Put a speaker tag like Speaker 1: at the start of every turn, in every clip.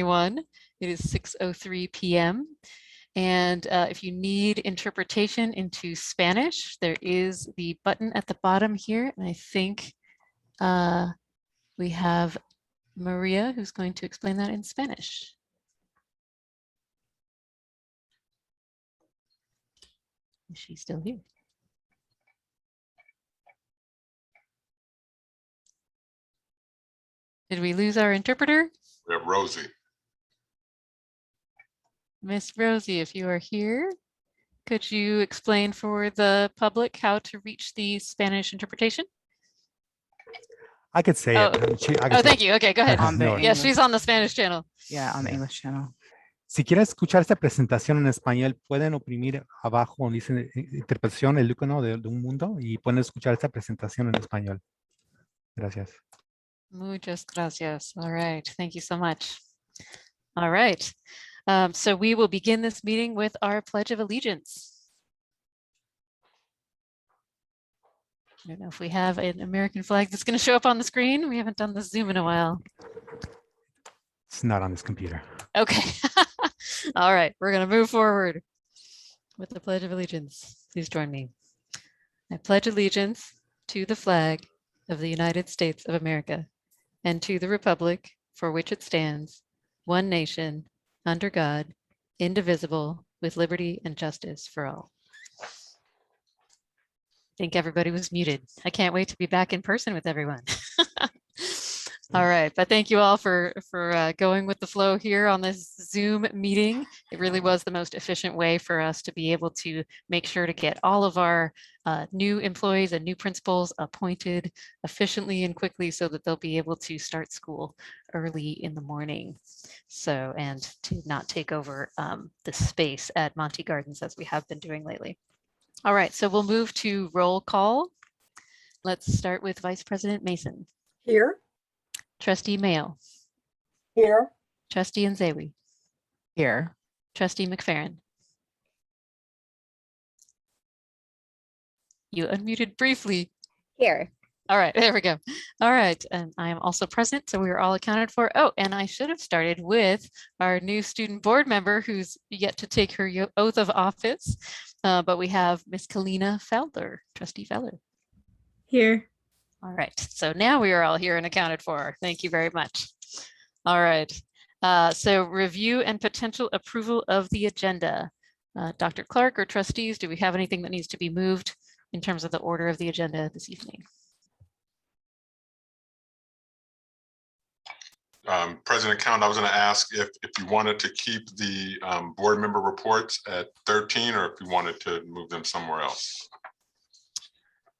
Speaker 1: 2021. It is 6:03 p.m. And if you need interpretation into Spanish, there is the button at the bottom here. And I think we have Maria who's going to explain that in Spanish. Is she still here? Did we lose our interpreter?
Speaker 2: We have Rosie.
Speaker 1: Miss Rosie, if you are here, could you explain for the public how to reach the Spanish interpretation?
Speaker 3: I could say it.
Speaker 1: Thank you. Okay, go ahead.
Speaker 3: Yeah,
Speaker 1: she's on the Spanish channel.
Speaker 4: Yeah, on the English channel.
Speaker 3: Si quieren escuchar esta presentación en español, pueden oprimir abajo donde dice interpretación, el icono de un mundo, y pueden escuchar esta presentación en español. Gracias.
Speaker 1: Muchas gracias. All right. Thank you so much. All right. So we will begin this meeting with our Pledge of Allegiance. I don't know if we have an American flag that's going to show up on the screen. We haven't done the Zoom in a while.
Speaker 3: It's not on this computer.
Speaker 1: Okay. All right. We're going to move forward with the Pledge of Allegiance. Please join me. I pledge allegiance to the flag of the United States of America and to the republic for which it stands, one nation, under God, indivisible, with liberty and justice for all. I think everybody was muted. I can't wait to be back in person with everyone. All right, but thank you all for going with the flow here on this Zoom meeting. It really was the most efficient way for us to be able to make sure to get all of our new employees and new principals appointed efficiently and quickly so that they'll be able to start school early in the morning. So, and to not take over the space at Monty Gardens as we have been doing lately. All right, so we'll move to roll call. Let's start with Vice President Mason.
Speaker 5: Here.
Speaker 1: Trustee Mayo.
Speaker 5: Here.
Speaker 1: Trustee Nzewi.
Speaker 4: Here.
Speaker 1: Trustee McFerrin. You unmuted briefly.
Speaker 6: Here.
Speaker 1: All right, there we go. All right, and I am also present, so we are all accounted for. Oh, and I should have started with our new student board member who's yet to take her oath of office, but we have Miss Kalina Fowler, Trustee Fowler.
Speaker 6: Here.
Speaker 1: All right, so now we are all here and accounted for. Thank you very much. All right, so review and potential approval of the agenda. Dr. Clark or trustees, do we have anything that needs to be moved in terms of the order of the agenda this evening?
Speaker 2: President Count, I was going to ask if you wanted to keep the board member reports at 13 or if you wanted to move them somewhere else.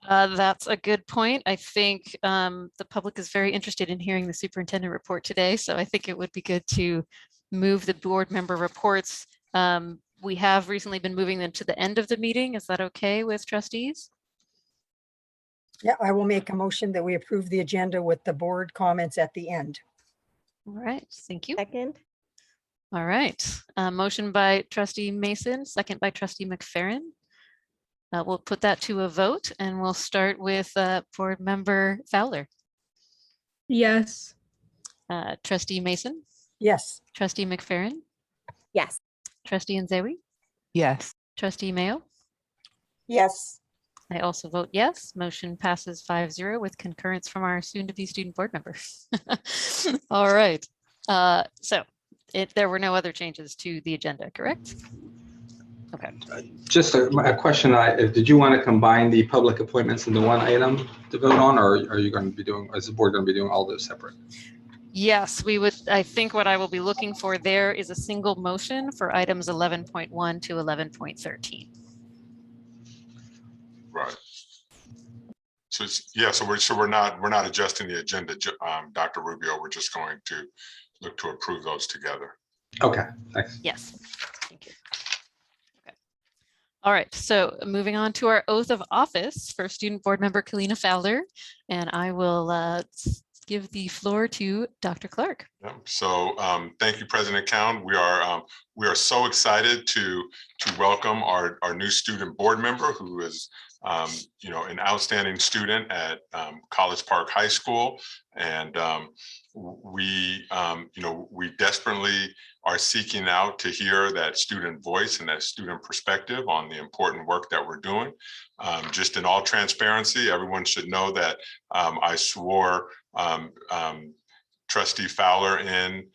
Speaker 1: That's a good point. I think the public is very interested in hearing the superintendent report today, so I think it would be good to move the board member reports. We have recently been moving them to the end of the meeting. Is that okay with trustees?
Speaker 5: Yeah, I will make a motion that we approve the agenda with the board comments at the end.
Speaker 1: All right, thank you.
Speaker 6: Second.
Speaker 1: All right, motion by Trustee Mason, second by Trustee McFerrin. We'll put that to a vote and we'll start with board member Fowler.
Speaker 6: Yes.
Speaker 1: Trustee Mason,
Speaker 5: Yes.
Speaker 1: Trustee McFerrin,
Speaker 6: Yes.
Speaker 1: Trustee Nzewi,
Speaker 4: Yes. Trustee
Speaker 1: Mayo.
Speaker 5: Yes.
Speaker 1: I also vote yes. Motion passes 5-0 with concurrence from our soon-to-be student board member. All right. So there were no other changes to the agenda, correct? Okay.
Speaker 7: Just a question. Did you want to combine the public appointments into one item to vote on, or are you going to be doing, is the board going to be doing all those separate?
Speaker 1: Yes, we would. I think what I will be looking for there is a single motion for items 11.1 to 11.13.
Speaker 2: Right. So yeah, so we're not adjusting the agenda, Dr. Rubio. We're just going to look to approve those together.
Speaker 7: Okay, thanks.
Speaker 1: Yes, thank you. Okay. All right, so moving on to our oath of office for student board member Kalina Fowler, and I will give the floor to Dr. Clark.
Speaker 2: Yeah. So thank you, President Cowan. We are so excited to welcome our new student board member who is an outstanding student at College Park High School, and we, we desperately are seeking out to hear that student voice and that student perspective on the important work that we're doing. Just in all transparency, everyone should know that I swore Trustee Fowler in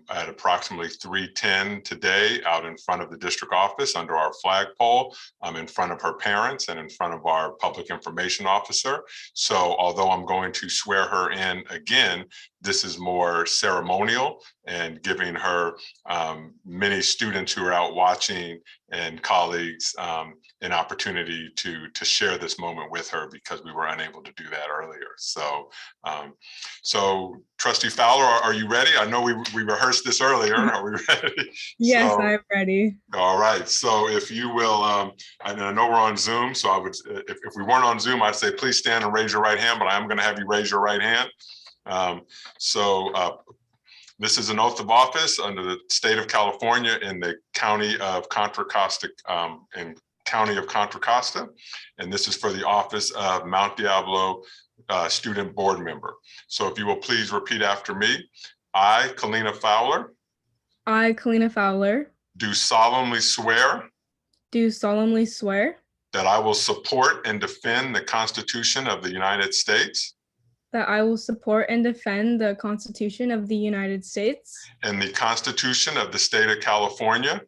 Speaker 2: at approximately 3:10 today out in front of the district office under our flagpole, in front of her parents and in front of our public information officer. So although I'm going to swear her in again, this is more ceremonial and giving her many students who are out watching and colleagues an opportunity to share this moment with her because we were unable to do that earlier. So, so Trustee Fowler, are you ready? I know we rehearsed this earlier. Are we ready?
Speaker 6: Yes,
Speaker 2: So-
Speaker 6: I'm ready.
Speaker 2: All right. So if you will, I know we're on Zoom, so I would, if we weren't on Zoom, I'd say please stand and raise your right hand, but I am going to have you raise your right hand. This is an oath of office under the state of California in the county of Contra Costa, and this is for the office of Mount Diablo student board member. So if you will please repeat after me. I, Kalina Fowler,
Speaker 6: I, Kalina Fowler,
Speaker 2: do solemnly swear
Speaker 6: do solemnly swear
Speaker 2: that I will support and defend the Constitution of the United States
Speaker 6: that I will support and defend the Constitution of the United States
Speaker 2: and the Constitution of the state of California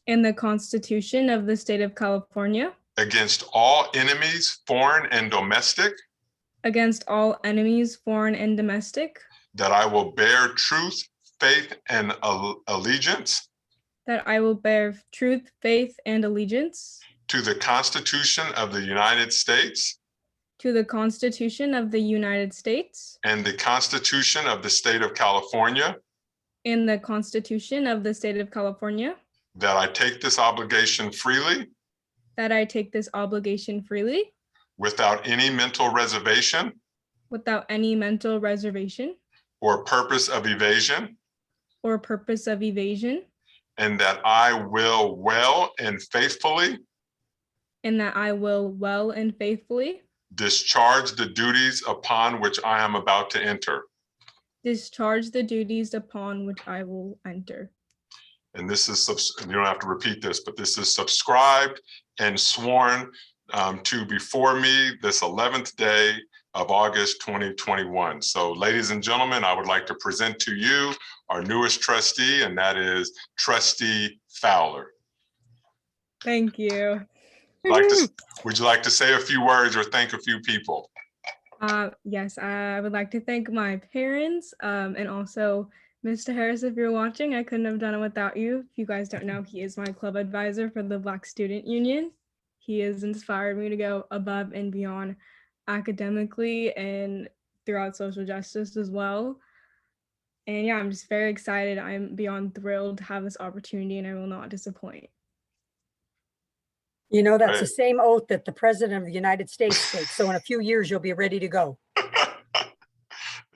Speaker 6: and the Constitution of the State of California
Speaker 2: against all enemies, foreign and domestic,
Speaker 6: against all enemies, foreign and domestic,
Speaker 2: that I will bear truth, faith, and allegiance
Speaker 6: that I will bear truth, faith, and allegiance
Speaker 2: to the Constitution of the United States
Speaker 6: to the Constitution of the United States
Speaker 2: and the Constitution of the state of California,
Speaker 6: and the Constitution of the State of California,
Speaker 2: that I take this obligation freely
Speaker 6: that I take this obligation freely
Speaker 2: without any mental reservation
Speaker 6: without any mental reservation
Speaker 2: or purpose of evasion,
Speaker 6: or purpose of evasion,
Speaker 2: and that I will well and faithfully
Speaker 6: and that I will well and faithfully
Speaker 2: discharge the duties upon which I am about to enter.
Speaker 6: discharge the duties upon which I will enter.
Speaker 2: And this is, you don't have to repeat this, but this is subscribed and sworn to before me this 11th day of August 2021. So ladies and gentlemen, I would like to present to you our newest trustee, and that is Trustee Fowler.
Speaker 6: Thank you.
Speaker 2: Would you like to say a few words or thank a few people?
Speaker 6: Yes, I would like to thank my parents and also Mr. Harris, if you're watching. I couldn't have done it without you. If you guys don't know, he is my club advisor for the Black Student Union. He has inspired me to go above and beyond academically and throughout social justice as well. And yeah, I'm just very excited. I'm beyond thrilled to have this opportunity, and I will not disappoint.
Speaker 5: You know, that's the
Speaker 2: Right.
Speaker 5: same oath that the President of the United States takes. So in a few years, you'll be ready to go.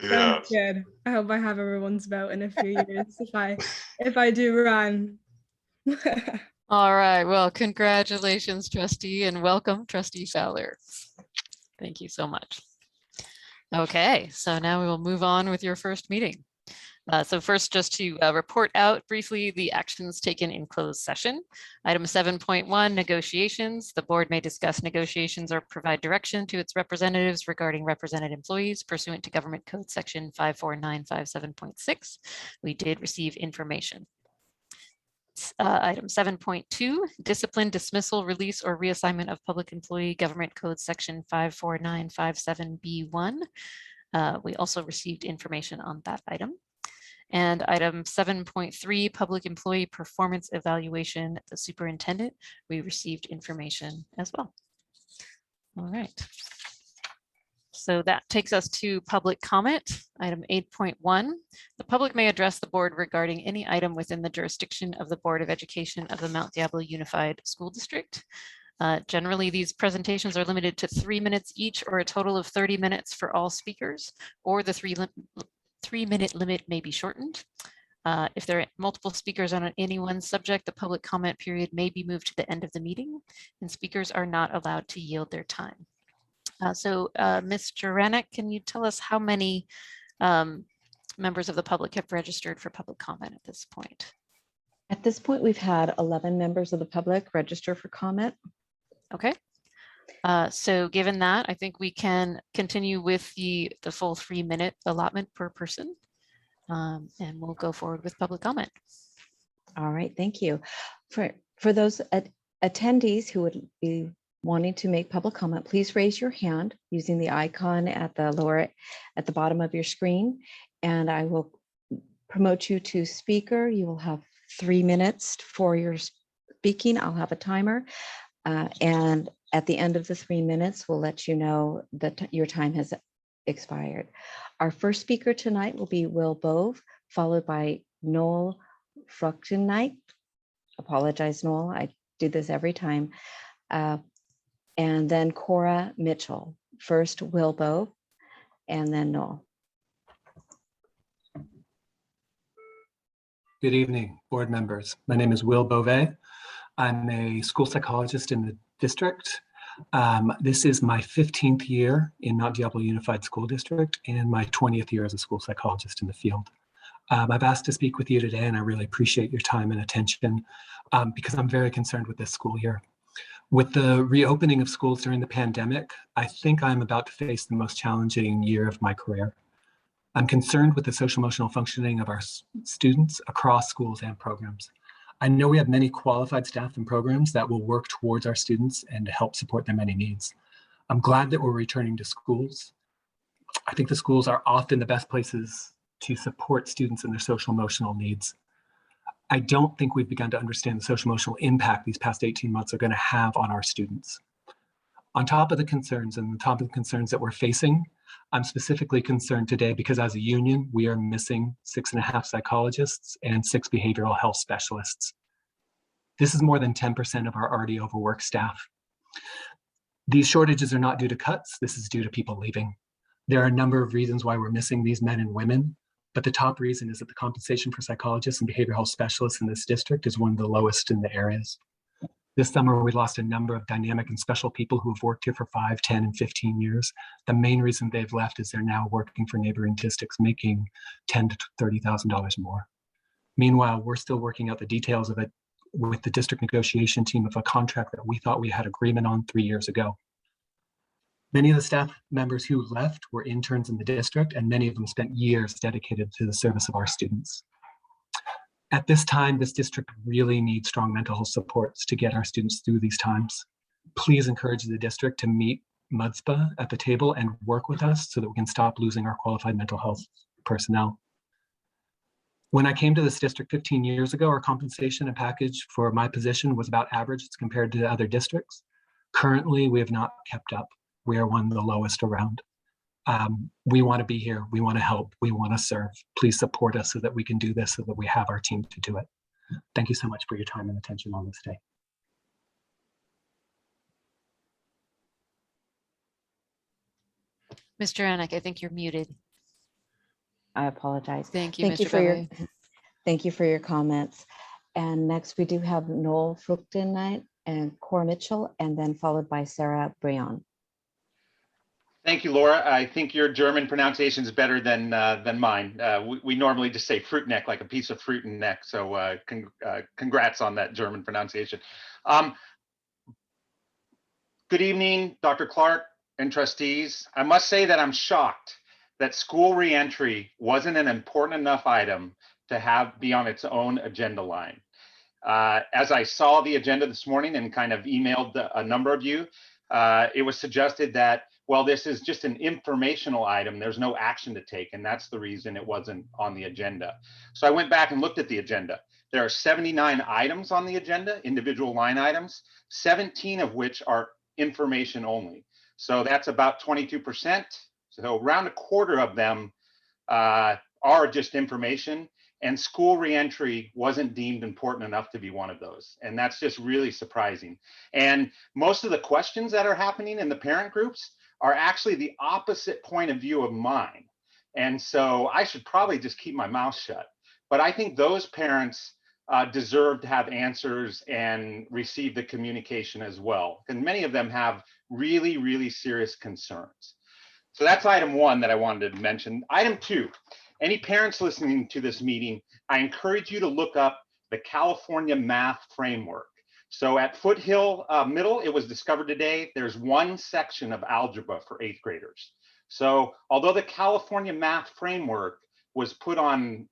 Speaker 2: Yeah.
Speaker 6: Sounds good. I hope I have everyone's vote in a few years if I do run.
Speaker 1: All right. Well, congratulations, trustee, and welcome, Trustee Fowler. Thank you so much. Okay, so now we will move on with your first meeting. So first, just to report out briefly the actions taken in closed session. Item 7.1, negotiations. The board may discuss negotiations or provide direction to its representatives regarding represented employees pursuant to Government Code Section 54957.6. We did receive information. Item 7.2, discipline, dismissal, release, or reassignment of public employee, Government Code Section 54957B1. We also received information on that item. And item 7.3, public employee performance evaluation, the superintendent, we received information as well. All right. So that takes us to public comment. Item 8.1, the public may address the board regarding any item within the jurisdiction of the Board of Education of the Mount Diablo Unified School District. Generally, these presentations are limited to 3 minutes each, or a total of 30 minutes for all speakers, or the 3-minute limit may be shortened. If there are multiple speakers on any one subject, the public comment period may be moved to the end of the meeting, and speakers are not allowed to yield their time. So Ms. Juranek, can you tell us how many members of the public have registered for public comment at this point?
Speaker 8: At this point, we've had 11 members of the public register for comment.
Speaker 1: Okay. So given that, I think we can continue with the full 3-minute allotment per person. And we'll go forward with public comment.
Speaker 8: All right, thank you. For those attendees who would be wanting to make public comment, please raise your hand using the icon at the bottom of your screen, and I will promote you to speaker. You will have 3 minutes for your speaking. I'll have a timer, and at the end of the 3 minutes, we'll let you know that your time has expired. Our first speaker tonight will be Will Bove, followed by Noel Fruchtennight. Apologize, Noel, I do this every time. And then Cora Mitchell. First, Will Bove, and then Noel.
Speaker 9: Good evening, board members. My name is Will Bove. I'm a school psychologist in the district. This is my 15th year in Mount Diablo Unified School District and my 20th year as a school psychologist in the field. I've asked to speak with you today, and I really appreciate your time and attention because I'm very concerned with this school year. With the reopening of schools during the pandemic, I think I'm about to face the most challenging year of my career. I'm concerned with the social emotional functioning of our students across schools and programs. I know we have many qualified staff and programs that will work towards our students and to help support their many needs. I'm glad that we're returning to schools. I think the schools are often the best places to support students in their social emotional needs. I don't think we've begun to understand the social emotional impact these past 18 months are going to have on our students. On top of the concerns that we're facing, I'm specifically concerned today because as a union, we are missing 6.5 psychologists and 6 behavioral health specialists. This is more than 10% of our already overworked staff. These shortages are not due to cuts. This is due to people leaving. There are a number of reasons why we're missing these men and women, but the top reason is that the compensation for psychologists and behavioral health specialists in this district is one of the lowest in the areas. This summer, we lost a number of dynamic and special people who have worked here for 5, 10, and 15 years. The main reason they've left is they're now working for neighboring districts, making $10,000 to $30,000 more. Meanwhile, we're still working out the details of it with the district negotiation team of a contract that we thought we had agreement on 3 years ago. Many of the staff members who left were interns in the district, and many of them spent years dedicated to the service of our students. At this time, this district really needs strong mental health supports to get our students through these times. Please encourage the district to meet MUDSPA at the table and work with us so that we can stop losing our qualified mental health personnel. When I came to this district 15 years ago, our compensation and package for my position was about average as compared to other districts. Currently, we have not kept up. We are one of the lowest around. We want to be here. We want to help. We want to serve. Please support us so that we can do this, so that we have our team to do it. Thank you so much for your time and attention on this day.
Speaker 1: Mr. Anik, I think you're muted.
Speaker 8: I apologize.
Speaker 1: Thank you, Mr.
Speaker 8: for
Speaker 1: Bove.
Speaker 8: thank you for your comments. And next we do have Noel Fruchtennight and Cora Mitchell, and then followed by Sarah Breon.
Speaker 10: Thank you, Laura. I think your German pronunciation is better than mine. We normally just say Fruitneck, like a piece of fruit and neck. So congrats on that German pronunciation. Good evening, Dr. Clark and trustees. I must say that I'm shocked that school reentry wasn't an important enough item to be on its own agenda line. As I saw the agenda this morning and kind of emailed a number of you, it was suggested that, well, this is just an informational item. There's no action to take, and that's the reason it wasn't on the agenda. So I went back and looked at the agenda. There are 79 items on the agenda, individual line items, 17 of which are information only. So that's about 22%. So around a quarter of them are just information, and school reentry wasn't deemed important enough to be one of those. And that's just really surprising. And most of the questions that are happening in the parent groups are actually the opposite point of view of mine. And so I should probably just keep my mouth shut. But I think those parents deserve to have answers and receive the communication as well. And many of them have really, really serious concerns. So that's item one that I wanted to mention. Item two, Any parents listening to this meeting, I encourage you to look up the California Math Framework. So at Foothill Middle, it was discovered today, there's one section of algebra for 8th graders. So although the California Math Framework was put on,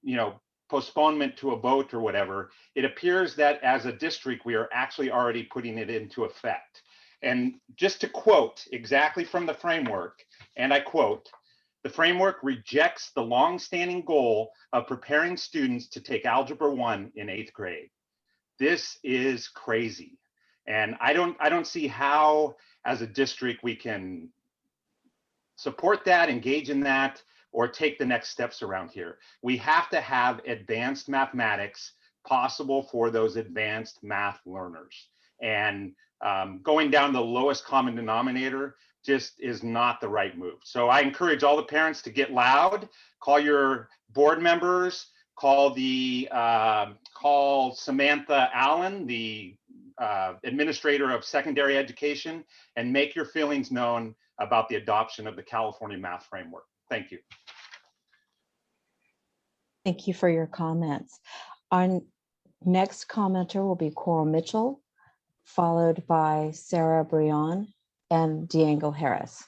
Speaker 10: postponement to a vote or whatever, it appears that as a district, we are actually already putting it into effect. And just to quote exactly from the framework, and I quote, "The framework rejects the longstanding goal of preparing students to take Algebra 1 in 8th grade." This is crazy. And I don't see how, as a district, we can support that, engage in that, or take the next steps around here. We have to have advanced mathematics possible for those advanced math learners. And going down the lowest common denominator just is not the right move. So I encourage all the parents to get loud, call your board members, call Samantha Allen, the administrator of secondary education, and make your feelings known about the adoption of the California Math Framework. Thank you.
Speaker 8: Thank you for your comments. Our next commenter will be Coral Mitchell, followed by Sarah Brion and Diego Harris.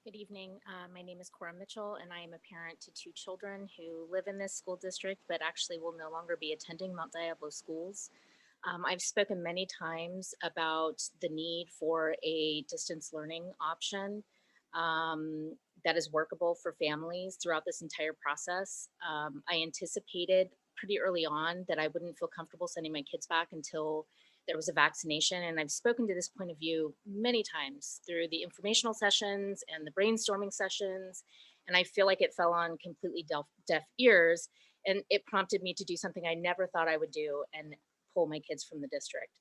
Speaker 11: Good evening. My name is Cora Mitchell, and I am a parent to 2 children who live in this school district, but actually will no longer be attending Mount Diablo schools. I've spoken many times about the need for a distance learning option that is workable for families throughout this entire process. I anticipated pretty early on that I wouldn't feel comfortable sending my kids back until there was a vaccination. And I've spoken to this point of view many times through the informational sessions and the brainstorming sessions. And I feel like it fell on completely deaf ears. And it prompted me to do something I never thought I would do and pull my kids from the district.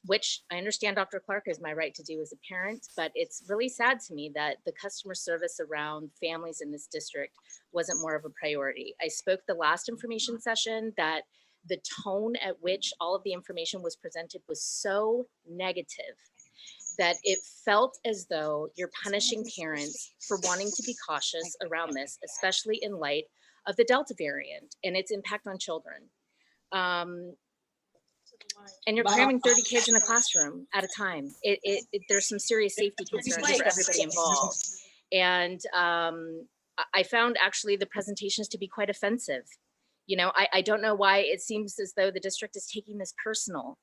Speaker 11: Which I understand, Dr. Clark, is my right to do as a parent, but it's really sad to me that the customer service around families in this district wasn't more of a priority. I spoke the last information session that the tone at which all of the information was presented was so negative that it felt as though you're punishing parents for wanting to be cautious around this, especially in light of the Delta variant and its impact on children. And you're cramming 30 kids in a classroom at a time. There's some serious safety concerns for everybody involved. And I found actually the presentations to be quite offensive. I don't know why it seems as though the district is taking this personal.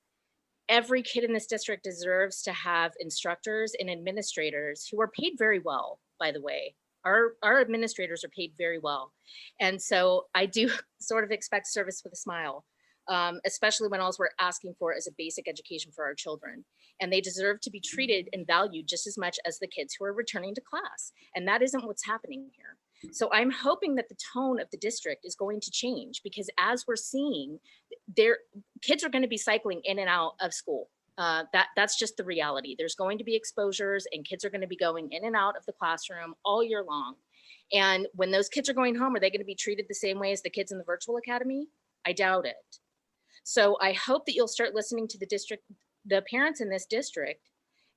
Speaker 11: Every kid in this district deserves to have instructors and administrators who are paid very well, by the way. Our administrators are paid very well. And so I do sort of expect service with a smile. Especially when all we're asking for is a basic education for our children. And they deserve to be treated and valued just as much as the kids who are returning to class. And that isn't what's happening here. So I'm hoping that the tone of the district is going to change, because as we're seeing, kids are going to be cycling in and out of school. That's just the reality. There's going to be exposures, and kids are going to be going in and out of the classroom all year long. And when those kids are going home, are they going to be treated the same way as the kids in the virtual academy? I doubt it. So I hope that you'll start listening to the parents in this district,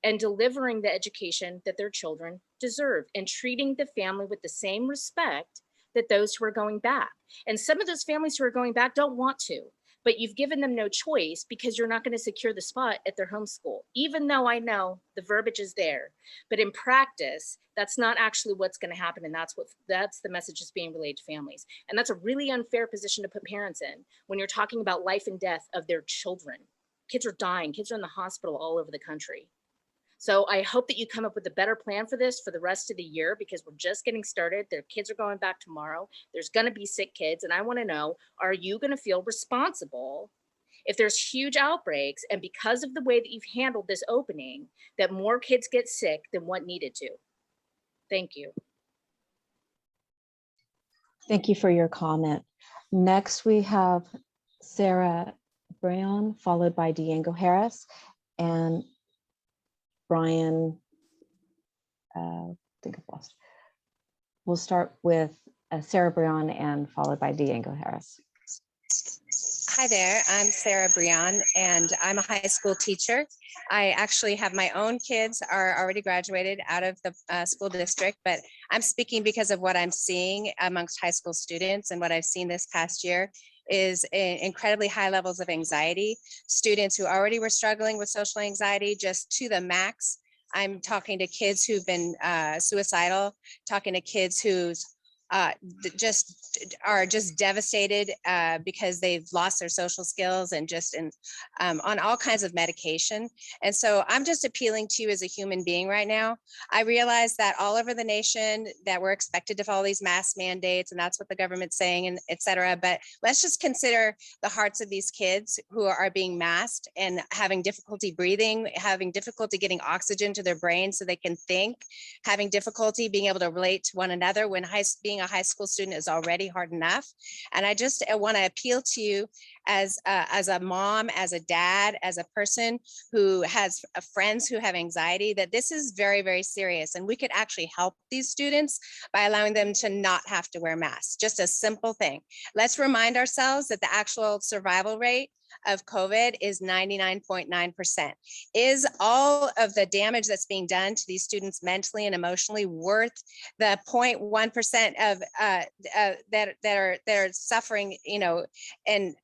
Speaker 11: and delivering the education that their children deserve, and treating the family with the same respect that those who are going back. And some of those families who are going back don't want to, but you've given them no choice because you're not going to secure the spot at their home school, even though I know the verbiage is there. But in practice, that's not actually what's going to happen. And that's the message that's being relayed to families. And that's a really unfair position to put parents in when you're talking about life and death of their children. Kids are dying. Kids are in the hospital all over the country. So I hope that you come up with a better plan for this for the rest of the year, because we're just getting started. Their kids are going back tomorrow. There's going to be sick kids. And I want to know, are you going to feel responsible if there's huge outbreaks, and because of the way that you've handled this opening, that more kids get sick than what needed to? Thank you.
Speaker 8: Thank you for your comment. Next, we have Sarah Brion, followed by Diego Harris, and Brian, I think I've lost. We'll start with Sarah Brion and followed by Diego Harris.
Speaker 12: Hi there, I'm Sarah Brion, and I'm a high school teacher. I actually have my own kids are already graduated out of the school district, but I'm speaking because of what I'm seeing amongst high school students, and what I've seen this past year is incredibly high levels of anxiety. Students who already were struggling with social anxiety just to the max. I'm talking to kids who've been suicidal, talking to kids who's are just devastated because they've lost their social skills and just on all kinds of medication. And so I'm just appealing to you as a human being right now. I realize that all over the nation that we're expected to follow these mask mandates, and that's what the government's saying, and et cetera. But let's just consider the hearts of these kids who are being masked and having difficulty breathing, having difficulty getting oxygen to their brain so they can think, having difficulty being able to relate to one another when being a high school student is already hard enough. And I just want to appeal to you as a mom, as a dad, as a person who has friends who have anxiety, that this is very, very serious. And we could actually help these students by allowing them to not have to wear masks. Just a simple thing. Let's remind ourselves that the actual survival rate of COVID is 99.9%. Is all of the damage that's being done to these students mentally and emotionally worth the 0.1% of that are suffering, in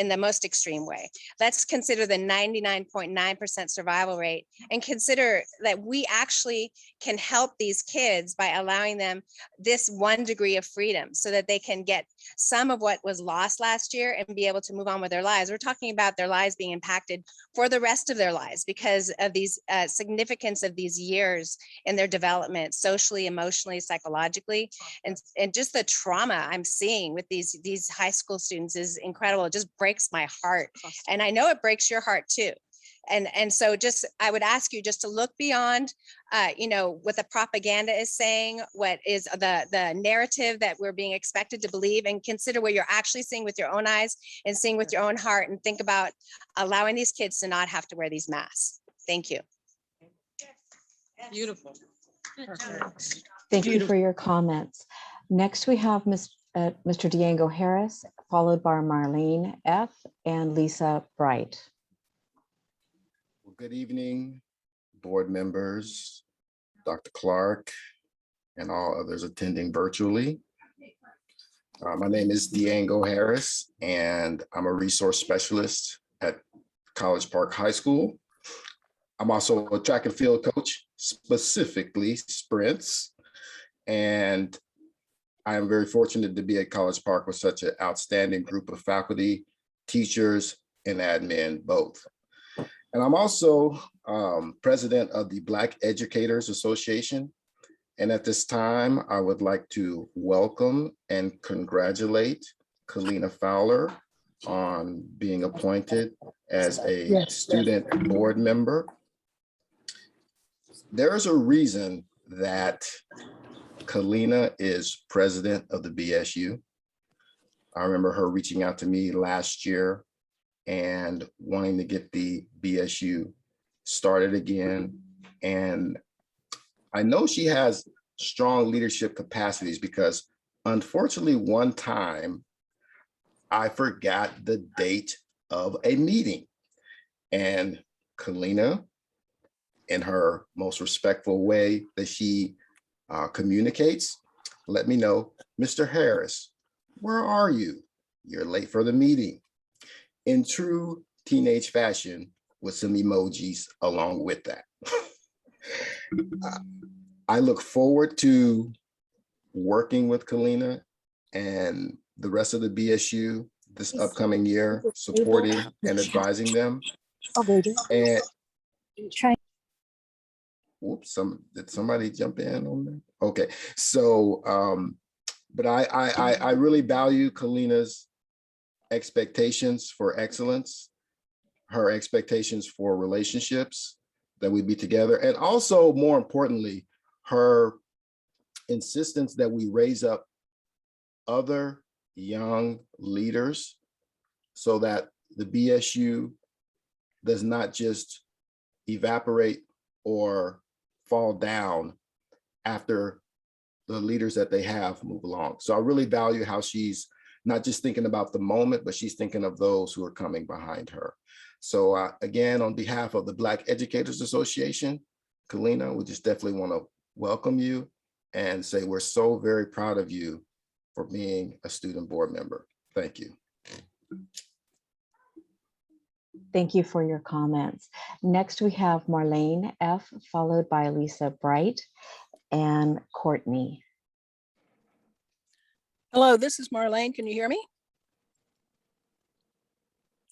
Speaker 12: the most extreme way? Let's consider the 99.9% survival rate and consider that we actually can help these kids by allowing them this 1 degree of freedom so that they can get some of what was lost last year and be able to move on with their lives. We're talking about their lives being impacted for the rest of their lives because of these significance of these years in their development, socially, emotionally, psychologically, and just the trauma I'm seeing with these high school students is incredible. It just breaks my heart. And I know it breaks your heart too. And so just, I would ask you just to look beyond, what the propaganda is saying, what is the narrative that we're being expected to believe, and consider what you're actually seeing with your own eyes and seeing with your own heart, and think about allowing these kids to not have to wear these masks. Thank you.
Speaker 1: Beautiful.
Speaker 8: Thank you for your comments. Next, we have Mr. Diego Harris, followed by Marlene F. and Lisa Bright.
Speaker 13: Well, good evening, board members, Dr. Clark, and all others attending virtually. My name is Diego Harris, and I'm a resource specialist at College Park High School. I'm also a track and field coach, specifically sprints. And I am very fortunate to be at College Park with such an outstanding group of faculty, teachers, and admin both. And I'm also president of the Black Educators Association. And at this time, I would like to welcome and congratulate Kalina Fowler on being appointed as a student board member. There's a reason that Kalina is president of the BSU. I remember her reaching out to me last year and wanting to get the BSU started again. And I know she has strong leadership capacities because unfortunately, one time I forgot the date of a meeting, and Kalina, in her most respectful way that she communicates, let me know, Mr. Harris, where are you? You're late for the meeting. In true teenage fashion, with some emojis along with that. I look forward to working with Kalina and the rest of the BSU this upcoming year, supporting and advising them. And whoops, did somebody jump in on that? Okay, so, but I really value Kalina's expectations for excellence, her expectations for relationships, that we be together, and also more importantly, her insistence that we raise up other young leaders so that the BSU does not just evaporate or fall down after the leaders that they have move along. So I really value how she's not just thinking about the moment, but she's thinking of those who are coming behind her. So again, on behalf of the Black Educators Association, Kalina, we just definitely want to welcome you and say we're so very proud of you for being a student board member. Thank you.
Speaker 8: Thank you for your comments. Next, we have Marlene F., followed by Lisa Bright and Courtney.
Speaker 14: Hello, this is Marlene. Can you hear me?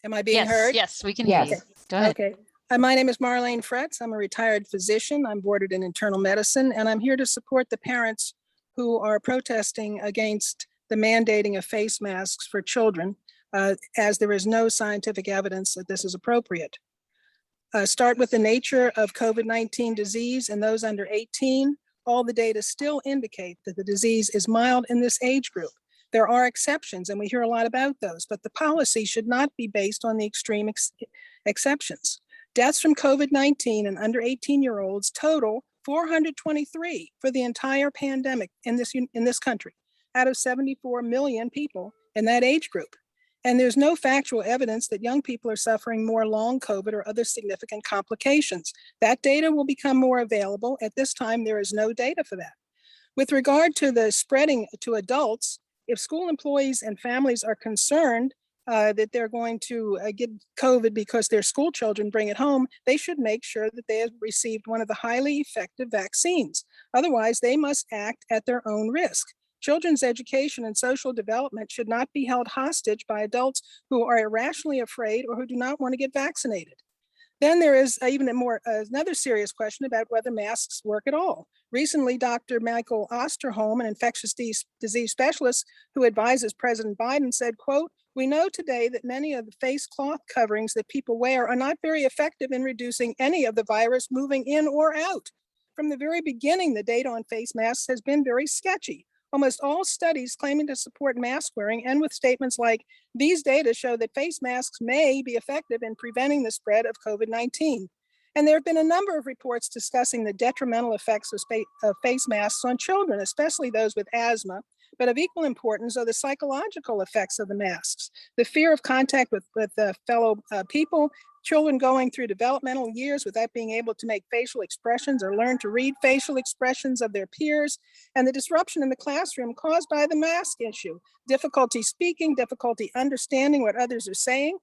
Speaker 14: Am I being heard?
Speaker 1: Yes, we can hear you. Go ahead.
Speaker 14: Okay. My name is Marlene Fretz. I'm a retired physician. I'm boarded in internal medicine, and I'm here to support the parents who are protesting against the mandating of face masks for children, as there is no scientific evidence that this is appropriate. Start with the nature of COVID-19 disease in those under 18. All the data still indicate that the disease is mild in this age group. There are exceptions, and we hear a lot about those, but the policy should not be based on the extreme exceptions. Deaths from COVID-19 and under 18-year-olds total 423 for the entire pandemic in this country, out of 74 million people in that age group. And there's no factual evidence that young people are suffering more long COVID or other significant complications. That data will become more available. At this time, there is no data for that. With regard to the spreading to adults, if school employees and families are concerned that they're going to get COVID because their school children bring it home, they should make sure that they have received one of the highly effective vaccines. Otherwise, they must act at their own risk. Children's education and social development should not be held hostage by adults who are irrationally afraid or who do not want to get vaccinated. Then there is even another serious question about whether masks work at all. Recently, Dr. Michael Osterholm, an infectious disease specialist who advises President Biden, said, quote, "We know today that many of the face cloth coverings that people wear are not very effective in reducing any of the virus moving in or out. From the very beginning, the data on face masks has been very sketchy. Almost all studies claiming to support mask wearing end with statements like, these data show that face masks may be effective in preventing the spread of COVID-19. And there have been a number of reports discussing the detrimental effects of face masks on children, especially those with asthma, but of equal importance are the psychological effects of the masks. The fear of contact with fellow people, children going through developmental years without being able to make facial expressions or learn to read facial expressions of their peers, and the disruption in the classroom caused by the mask issue, difficulty speaking, difficulty understanding what others are saying.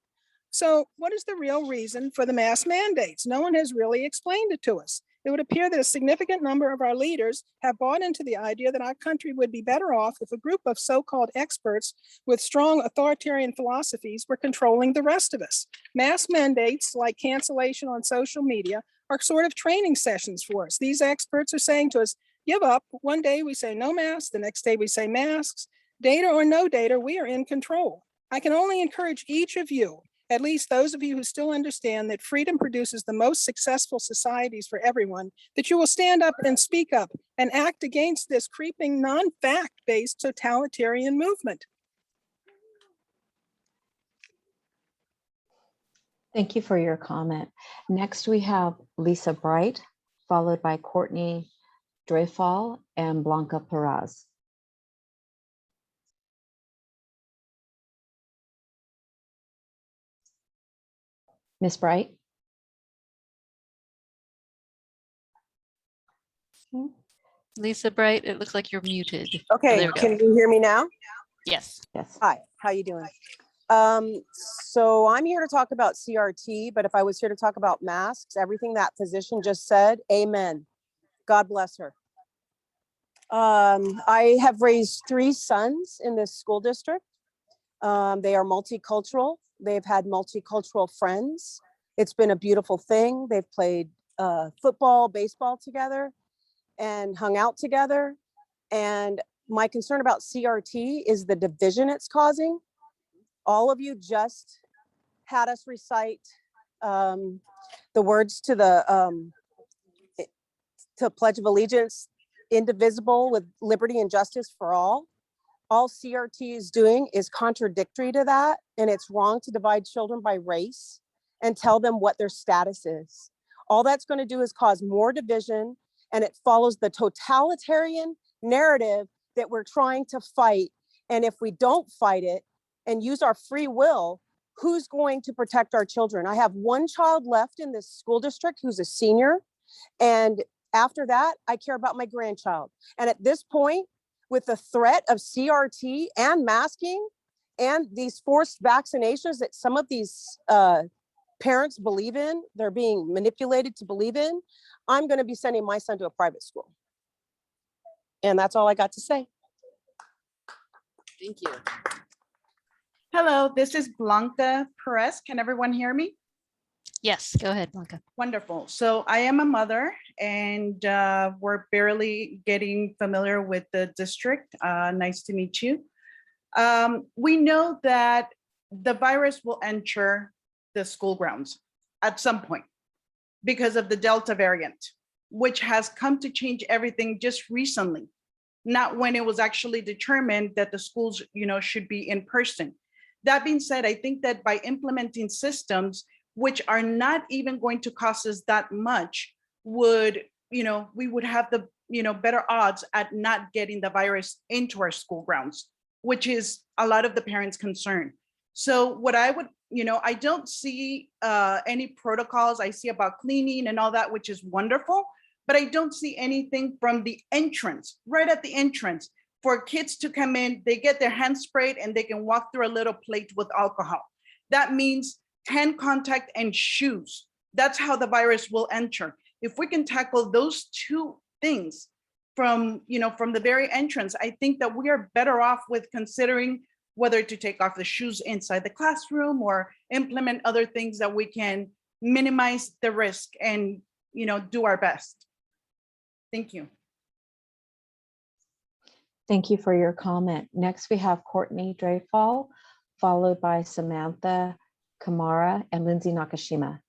Speaker 14: So what is the real reason for the mask mandates? No one has really explained it to us. It would appear that a significant number of our leaders have bought into the idea that our country would be better off if a group of so-called experts with strong authoritarian philosophies were controlling the rest of us. Mask mandates, like cancellation on social media, are sort of training sessions for us. These experts are saying to us, give up. One day we say no masks, the next day we say masks. Data or no data, we are in control. I can only encourage each of you, at least those of you who still understand that freedom produces the most successful societies for everyone, that you will stand up and speak up and act against this creeping non-fact-based totalitarian movement.
Speaker 8: Thank you for your comment. Next, we have Lisa Bright, followed by Courtney Dreyfall and Blanca Perez. Ms. Bright?
Speaker 1: Lisa Bright, it looks like you're muted. Oh,
Speaker 15: Okay,
Speaker 1: there we go.
Speaker 15: can you hear me now?
Speaker 1: Yes.
Speaker 8: Yes.
Speaker 15: Hi, how you doing? So I'm here to talk about CRT, but if I was here to talk about masks, everything that physician just said, amen. God bless her. I have raised 3 sons in this school district. They are multicultural. They've had multicultural friends. It's been a beautiful thing. They've played football, baseball together and hung out together. And my concern about CRT is the division it's causing. All of you just had us recite the words to the Pledge of Allegiance, indivisible with liberty and justice for all. All CRT is doing is contradictory to that, and it's wrong to divide children by race and tell them what their status is. All that's going to do is cause more division, and it follows the totalitarian narrative that we're trying to fight And if we don't fight it and use our free will, who's going to protect our children? I have one child left in this school district who's a senior. And after that, I care about my grandchild. And at this point, with the threat of CRT and masking and these forced vaccinations that some of these parents believe in, they're being manipulated to believe in, I'm going to be sending my son to a private school. And that's all I got to say.
Speaker 11: Thank you.
Speaker 16: Hello, this is Blanca Perez. Can everyone hear me?
Speaker 1: Yes, go ahead, Blanca.
Speaker 16: Wonderful. So I am a mother and we're barely getting familiar with the district. Nice to meet you. We know that the virus will enter the school grounds at some point because of the Delta variant, which has come to change everything just recently, not when it was actually determined that the schools, should be in person. That being said, I think that by implementing systems which are not even going to cost us that much would, we would have the, better odds at not getting the virus into our school grounds, which is a lot of the parents' concern. So what I would, I don't see any protocols. I see about cleaning and all that, which is wonderful, but I don't see anything from the entrance, right at the entrance, for kids to come in, they get their hands sprayed and they can walk through a little plate with alcohol. That means hand contact and shoes. That's how the virus will enter. If we can tackle those two things from the very entrance, I think that we are better off with considering whether to take off the shoes inside the classroom or implement other things that we can minimize the risk and, do our best. Thank you.
Speaker 8: Thank you for your comment. Next, we have Courtney Dreyfall, followed by Samantha Kamara and Lindsay Nakashima.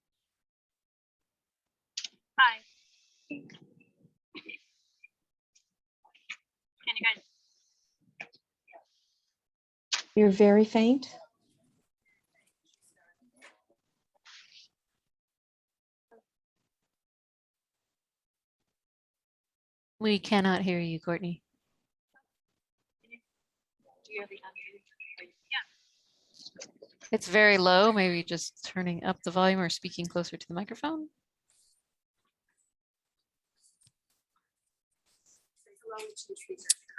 Speaker 17: Hi. Can you guys?
Speaker 8: You're very faint.
Speaker 1: We cannot hear you, Courtney. It's very low, maybe just turning up the volume or speaking closer to the microphone.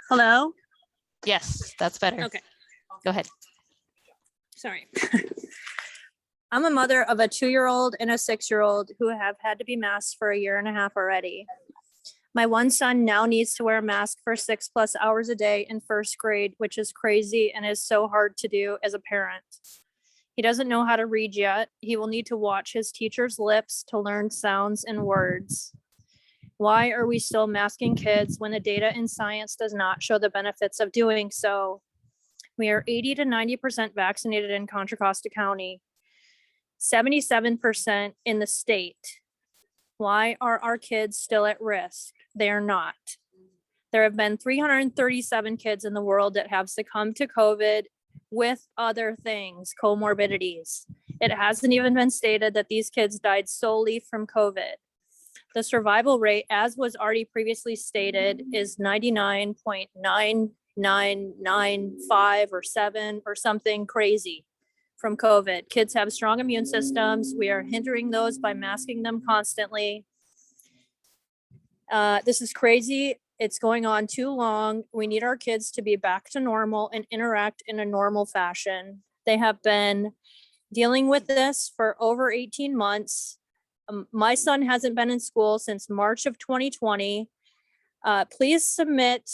Speaker 17: Hello?
Speaker 1: Yes, that's better.
Speaker 17: Okay.
Speaker 1: Go ahead.
Speaker 17: Sorry. I'm a mother of a 2-year-old and a 6-year-old who have had to be masked for 1.5 years already. My one son now needs to wear a mask for 6+ hours a day in 1st grade, which is crazy and is so hard to do as a parent. He doesn't know how to read yet. He will need to watch his teacher's lips to learn sounds and words. Why are we still masking kids when the data in science does not show the benefits of doing so? We are 80 to 90% vaccinated in Contra Costa County, 77% in the state. Why are our kids still at risk? They are not. There have been 337 kids in the world that have succumbed to COVID with other things, comorbidities. It hasn't even been stated that these kids died solely from COVID. The survival rate, as was already previously stated, is 99.9995 or 7 or something crazy from COVID. Kids have strong immune systems. We are hindering those by masking them constantly. This is crazy. It's going on too long. We need our kids to be back to normal and interact in a normal fashion. They have been dealing with this for over 18 months. My son hasn't been in school since March of 2020. Please submit,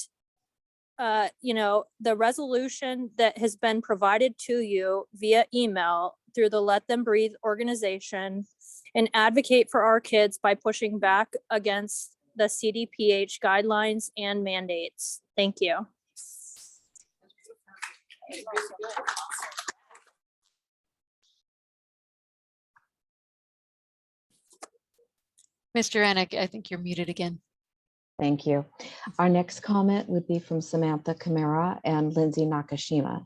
Speaker 17: the resolution that has been provided to you via email through the Let Them Breathe organization and advocate for our kids by pushing back against the CDPH guidelines and mandates. Thank you.
Speaker 1: Mr. Anik, I think you're muted again.
Speaker 8: Thank you. Our next comment would be from Samantha Kamara and Lindsay Nakashima.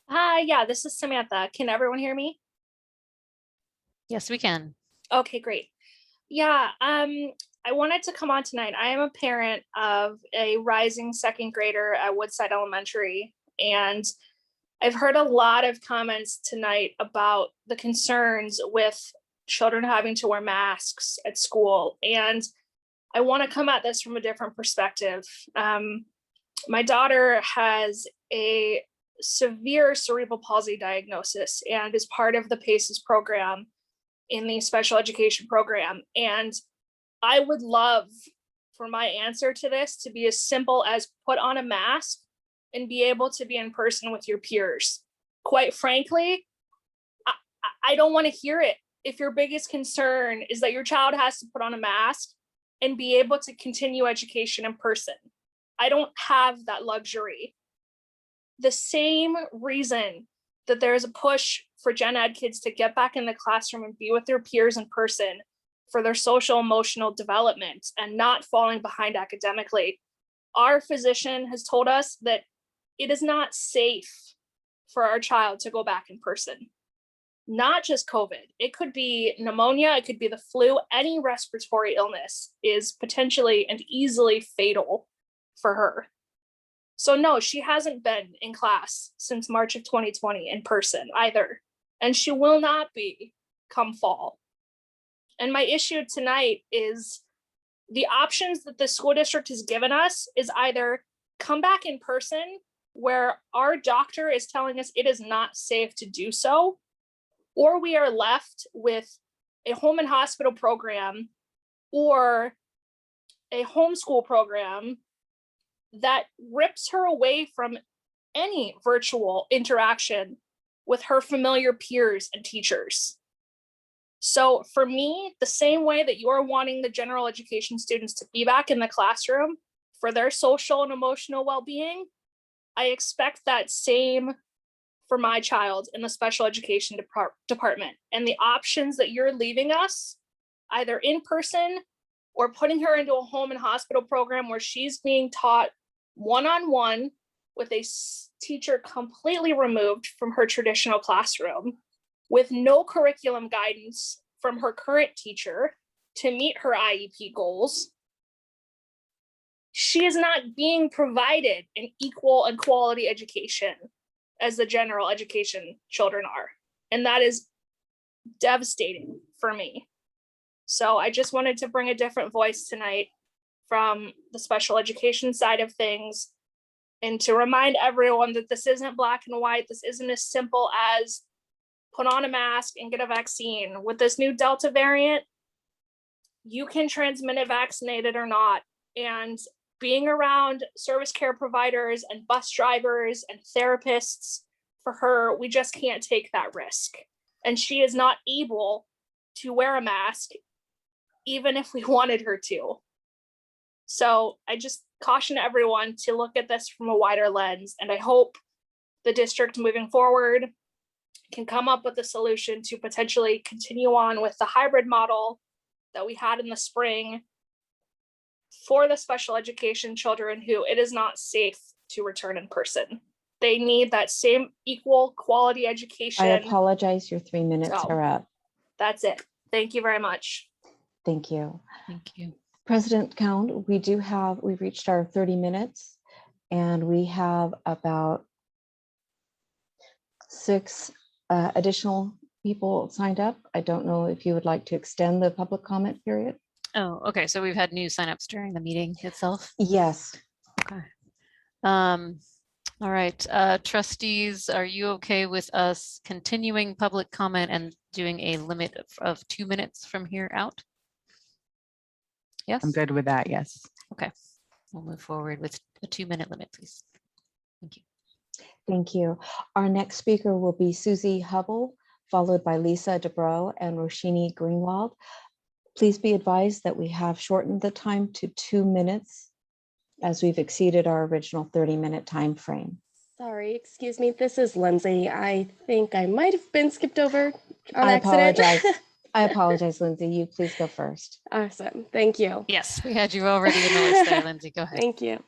Speaker 17: Hi, yeah, this is Samantha. Can everyone hear me?
Speaker 1: Yes, we can.
Speaker 17: Okay, great. Yeah,
Speaker 18: I wanted to come on tonight. I am a parent of a rising second grader at Woodside Elementary, and I've heard a lot of comments tonight about the concerns with children having to wear masks at school. And I want to come at this from a different perspective. My daughter has a severe cerebral palsy diagnosis and is part of the PACES program in the special education program. And I would love for my answer to this to be as simple as put on a mask and be able to be in person with your peers. Quite frankly, I don't want to hear it. If your biggest concern is that your child has to put on a mask and be able to continue education in person, I don't have that luxury. The same reason that there is a push for gen ed kids to get back in the classroom and be with their peers in person for their social emotional development and not falling behind academically. Our physician has told us that it is not safe for our child to go back in person. Not just COVID, it could be pneumonia, it could be the flu, any respiratory illness is potentially and easily fatal for her. So no, she hasn't been in class since March of 2020 in person either, and she will not be come fall. And my issue tonight is the options that the school district has given us is either come back in person where our doctor is telling us it is not safe to do so, or we are left with a home and hospital program or a homeschool program that rips her away from any virtual interaction with her familiar peers and teachers. So for me, the same way that you're wanting the general education students to be back in the classroom for their social and emotional well-being, I expect that same for my child in the special education department. And the options that you're leaving us, either in person or putting her into a home and hospital program where she's being taught one-on-one with a teacher completely removed from her traditional classroom, with no curriculum guidance from her current teacher to meet her IEP goals. She is not being provided an equal and quality education as the general education children are. And that is devastating for me. So I just wanted to bring a different voice tonight from the special education side of things, and to remind everyone that this isn't black and white. This isn't as simple as put on a mask and get a vaccine. With this new Delta variant, you can transmit it vaccinated or not. And being around service care providers and bus drivers and therapists, for her, we just can't take that risk. And she is not able to wear a mask, even if we wanted her to. So I just caution everyone to look at this from a wider lens. And I hope the district moving forward can come up with a solution to potentially continue on with the hybrid model that we had in the spring for the special education children who it is not safe to return in person. They need that same equal quality education.
Speaker 8: I apologize, your 3 minutes
Speaker 18: So,
Speaker 8: are up.
Speaker 18: That's it. Thank you very much.
Speaker 8: Thank you.
Speaker 1: Thank you.
Speaker 8: President Count, we've reached our 30 minutes and we have about 6 additional people signed up. I don't know if you would like to extend the public comment period.
Speaker 1: Oh, okay. So we've had new signups during the meeting itself.
Speaker 8: Yes.
Speaker 1: Okay. All right. Trustees, are you okay with us continuing public comment and doing a limit of 2 minutes from here out? Yes.
Speaker 4: I'm good with that. Yes.
Speaker 1: Okay. We'll move forward with a 2-minute limit, please. Thank you.
Speaker 8: Thank you. Our next speaker will be Susie Hubble, followed by Lisa Dubrow and Roshini Greenwald. Please be advised that we have shortened the time to 2 minutes as we've exceeded our original 30-minute time frame.
Speaker 19: Sorry, excuse me. This is Lindsay. I think I might have been skipped over on
Speaker 8: I
Speaker 19: accident.
Speaker 8: apologize. I apologize, Lindsay. You please go first.
Speaker 19: Awesome. Thank you.
Speaker 1: Yes, we had you already in the list there, Lindsay. Go ahead.
Speaker 19: Thank you.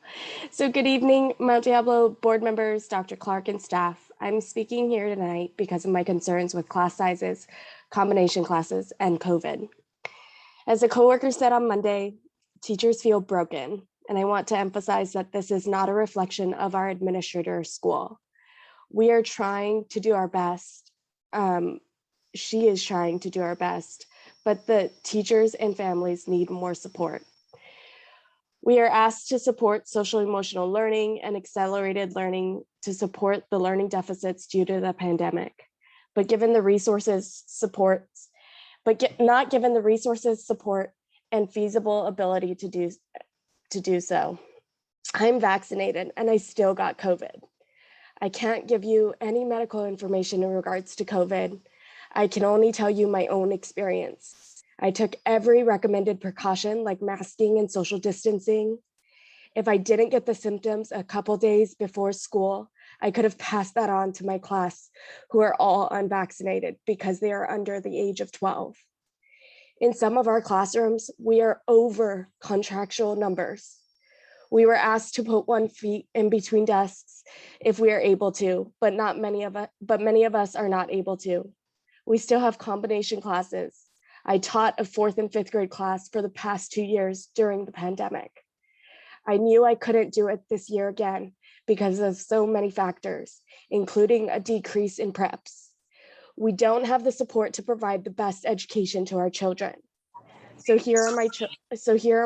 Speaker 19: So good evening, Mount Diablo board members, Dr. Clark and staff. I'm speaking here tonight because of my concerns with class sizes, combination classes, and COVID. As a coworker said on Monday, teachers feel broken. And I want to emphasize that this is not a reflection of our administrator or school. We are trying to do our best. She is trying to do our best, but the teachers and families need more support. We are asked to support social emotional learning and accelerated learning to support the learning deficits due to the pandemic. But given the resources, not given the resources, support, and feasible ability to do so. I'm vaccinated and I still got COVID. I can't give you any medical information in regards to COVID. I can only tell you my own experience. I took every recommended precaution like masking and social distancing. If I didn't get the symptoms a couple days before school, I could have passed that on to my class who are all unvaccinated because they are under the age of 12. In some of our classrooms, we are over contractual numbers. We were asked to put 1 feet in between desks if we are able to, but many of us are not able to. We still have combination classes. I taught a 4th and 5th grade class for the past 2 years during the pandemic. I knew I couldn't do it this year again because of so many factors, including a decrease in preps. We don't have the support to provide the best education to our children. So here are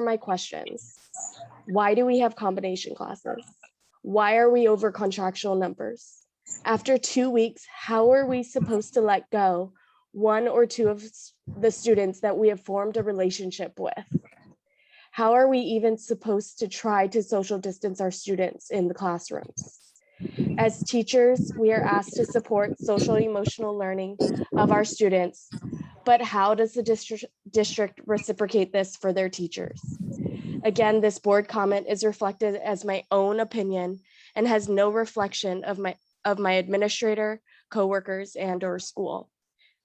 Speaker 19: my questions. Why do we have combination classes? Why are we over contractual numbers? After 2 weeks, how are we supposed to let go 1 or 2 of the students that we have formed a relationship with? How are we even supposed to try to social distance our students in the classrooms? As teachers, we are asked to support social emotional learning of our students, but how does the district reciprocate this for their teachers? Again, this board comment is reflected as my own opinion and has no reflection of my administrator, coworkers, and or school.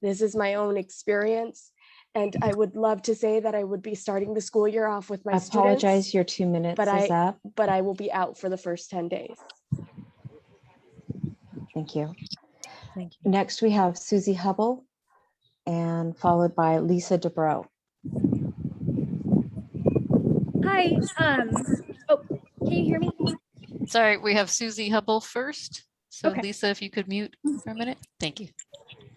Speaker 19: This is my own experience, and I would love to say that I would be starting the school year off with my
Speaker 8: I apologize,
Speaker 19: students,
Speaker 8: your 2 minutes is up.
Speaker 19: but I will be out for the first 10 days.
Speaker 8: Thank you.
Speaker 1: Thank you.
Speaker 8: Next, we have Susie Hubble and followed by Lisa Dubrow.
Speaker 17: Hi. Oh, can you hear me?
Speaker 1: Sorry, we have Susie Hubble first. So
Speaker 17: Okay.
Speaker 1: Lisa, if you could mute for a minute. Thank you.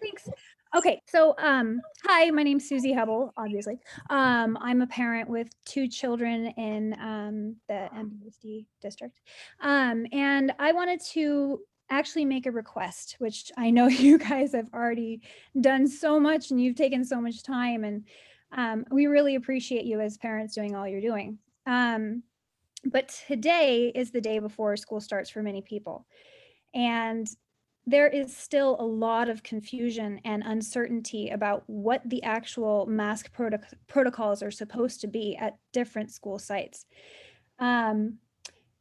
Speaker 17: Thanks. Okay, so hi, my name's Susie Hubble, obviously. I'm a parent with 2 children in the MBSD district. And I wanted to actually make a request, which I know you guys have already done so much and you've taken so much time, and we really appreciate you as parents doing all you're doing. But today is the day before school starts for many people. And there is still a lot of confusion and uncertainty about what the actual mask protocols are supposed to be at different school sites,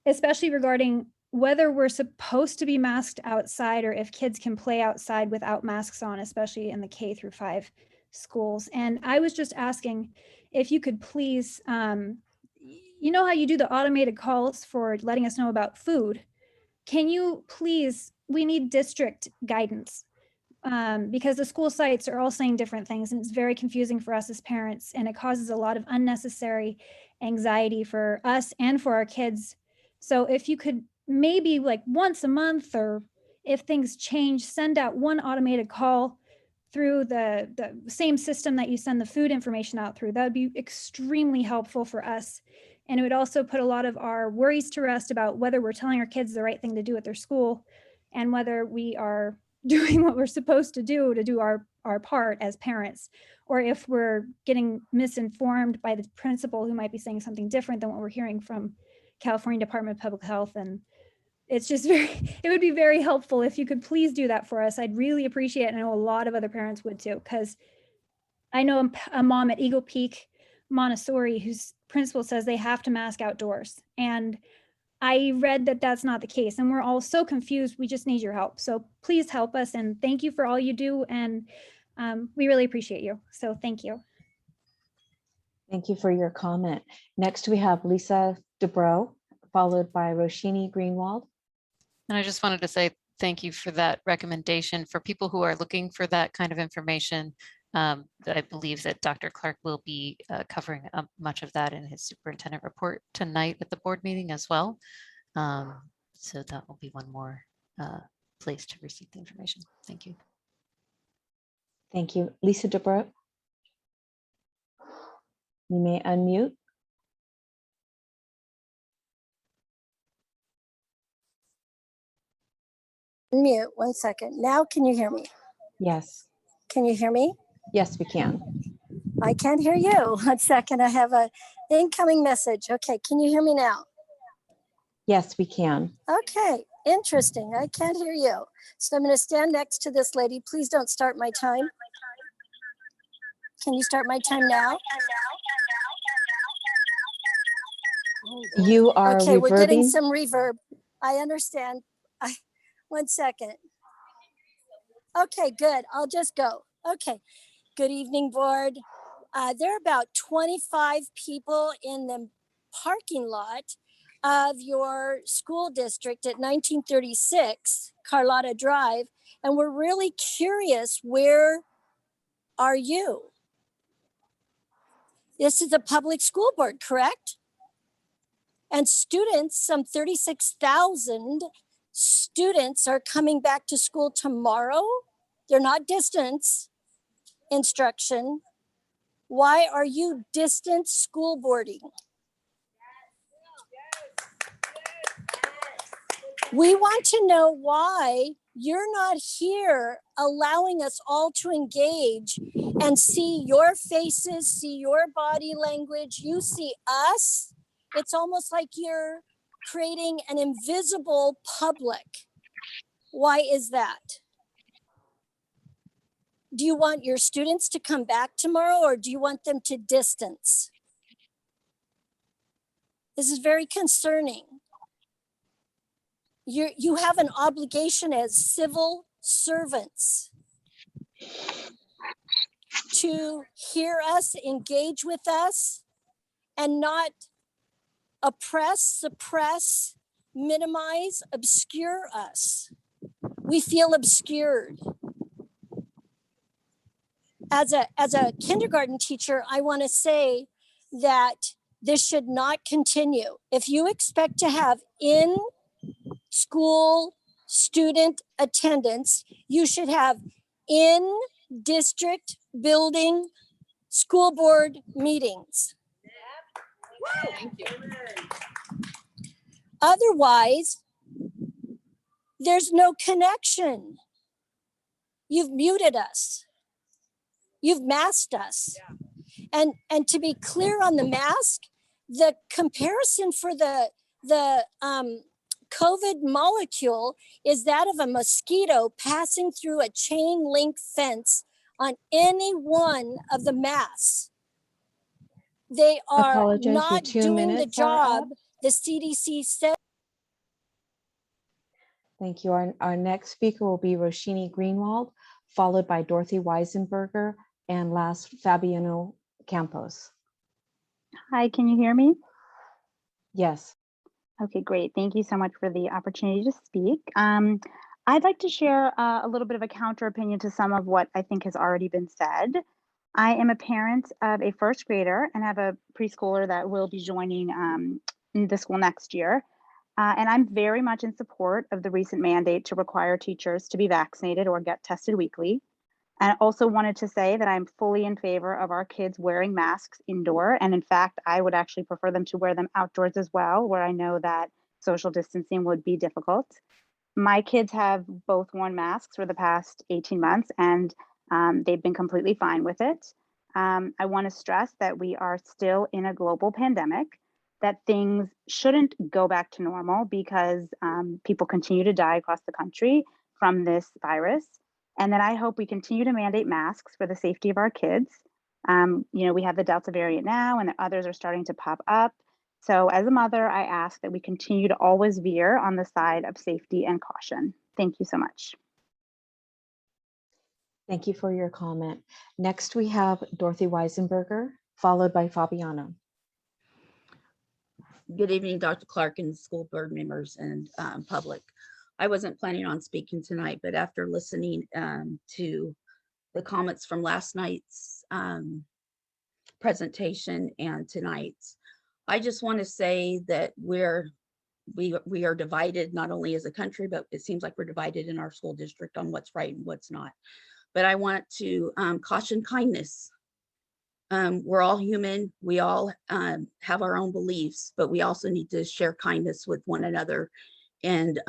Speaker 17: especially regarding whether we're supposed to be masked outside or if kids can play outside without masks on, especially in the K-5 schools. And I was just asking if you could please, you know how you do the automated calls for letting us know about food? Can you please, we need district guidance because the school sites are all saying different things and it's very confusing for us as parents, and it causes a lot of unnecessary anxiety for us and for our kids. So if you could maybe like once a month, or if things change, send out one automated call through the same system that you send the food information out through, that would be extremely helpful for us. And it would also put a lot of our worries to rest about whether we're telling our kids the right thing to do at their school and whether we are doing what we're supposed to do our part as parents, or if we're getting misinformed by the principal who might be saying something different than what we're hearing from California Department of Public Health. And it's just it would be very helpful if you could please do that for us. I'd really appreciate it. And I know a lot of other parents would too, because I know a mom at Eagle Peak Montessori whose principal says they have to mask outdoors. And I read that that's not the case. And we're all so confused. We just need your help. So please help us. And thank you for all you do. And we really appreciate you. So thank you.
Speaker 8: Thank you for your comment. Next, we have Lisa Dubrow, followed by Roshini Greenwald.
Speaker 1: And I just wanted to say thank you for that recommendation. For people who are looking for that kind of information, I believe that Dr. Clark will be covering much of that in his superintendent report tonight at the board meeting as well. So that will be one more place to receive the information. Thank you.
Speaker 8: Thank you. Lisa DeBrook. You may unmute.
Speaker 20: Mute, 1 second. Now, can you hear me?
Speaker 8: Yes.
Speaker 20: Can you hear me?
Speaker 8: Yes, we can.
Speaker 20: I can't hear you. 1 second. I have a incoming message. Okay, can you hear me now?
Speaker 8: Yes, we can.
Speaker 20: Okay, interesting. I can't hear you. So I'm going to stand next to this lady. Please don't start my time. Can you start my time now?
Speaker 8: You are
Speaker 20: okay, we're getting
Speaker 8: reverting.
Speaker 20: some reverb. I understand. 1 second. Okay, good. I'll just go. Okay. Good evening, board. There are about 25 people in the parking lot of your school district at 1936 Carlotta Drive, and we're really curious, where are you? This is a public school board, correct? And students, some 36,000 students are coming back to school tomorrow. They're not distance instruction. Why are you distance school boarding? We want to know why you're not here allowing us all to engage and see your faces, see your body language. You see us. It's almost like you're creating an invisible public. Why is that? Do you want your students to come back tomorrow, or do you want them to distance? This is very concerning. You have an obligation as civil servants to hear us, engage with us, and not oppress, suppress, minimize, obscure us. We feel obscured. As a kindergarten teacher, I want to say that this should not continue. If you expect to have in-school student attendance, you should have in-district building school board meetings.
Speaker 11: Thank you.
Speaker 20: Otherwise, there's no connection. You've muted us. You've masked us. And to be clear on the mask, the comparison for the COVID molecule is that of a mosquito passing through a chain link fence on any one of the masks. They are
Speaker 8: Apologize, your
Speaker 20: not
Speaker 8: 2
Speaker 20: doing the
Speaker 8: minutes are
Speaker 20: job
Speaker 8: up.
Speaker 20: the CDC said.
Speaker 8: Thank you. Our next speaker will be Roshini Greenwald, followed by Dorothy Weisenberger, and last Fabiano Campos.
Speaker 21: Hi, can you hear me?
Speaker 8: Yes.
Speaker 21: Okay, great. Thank you so much for the opportunity to speak. I'd like to share a little bit of a counter opinion to some of what I think has already been said. I am a parent of a first grader and have a preschooler that will be joining the school next year. And I'm very much in support of the recent mandate to require teachers to be vaccinated or get tested weekly. And I also wanted to say that I'm fully in favor of our kids wearing masks indoor. And in fact, I would actually prefer them to wear them outdoors as well, where I know that social distancing would be difficult. My kids have both worn masks for the past 18 months, and they've been completely fine with it. I want to stress that we are still in a global pandemic, that things shouldn't go back to normal because people continue to die across the country from this virus, and that I hope we continue to mandate masks for the safety of our kids. We have the Delta variant now, and others are starting to pop up. So as a mother, I ask that we continue to always veer on the side of safety and caution. Thank you so much.
Speaker 8: Thank you for your comment. Next, we have Dorothy Weisenberger, followed by Fabiano.
Speaker 22: Good evening, Dr. Clark and school board members and public. I wasn't planning on speaking tonight, but after listening to the comments from last night's presentation and tonight's. I just want to say that we are divided, not only as a country, but it seems like we're divided in our school district on what's right and what's not. But I want to caution kindness. We're all human. We all have our own beliefs, but we also need to share kindness with one another, and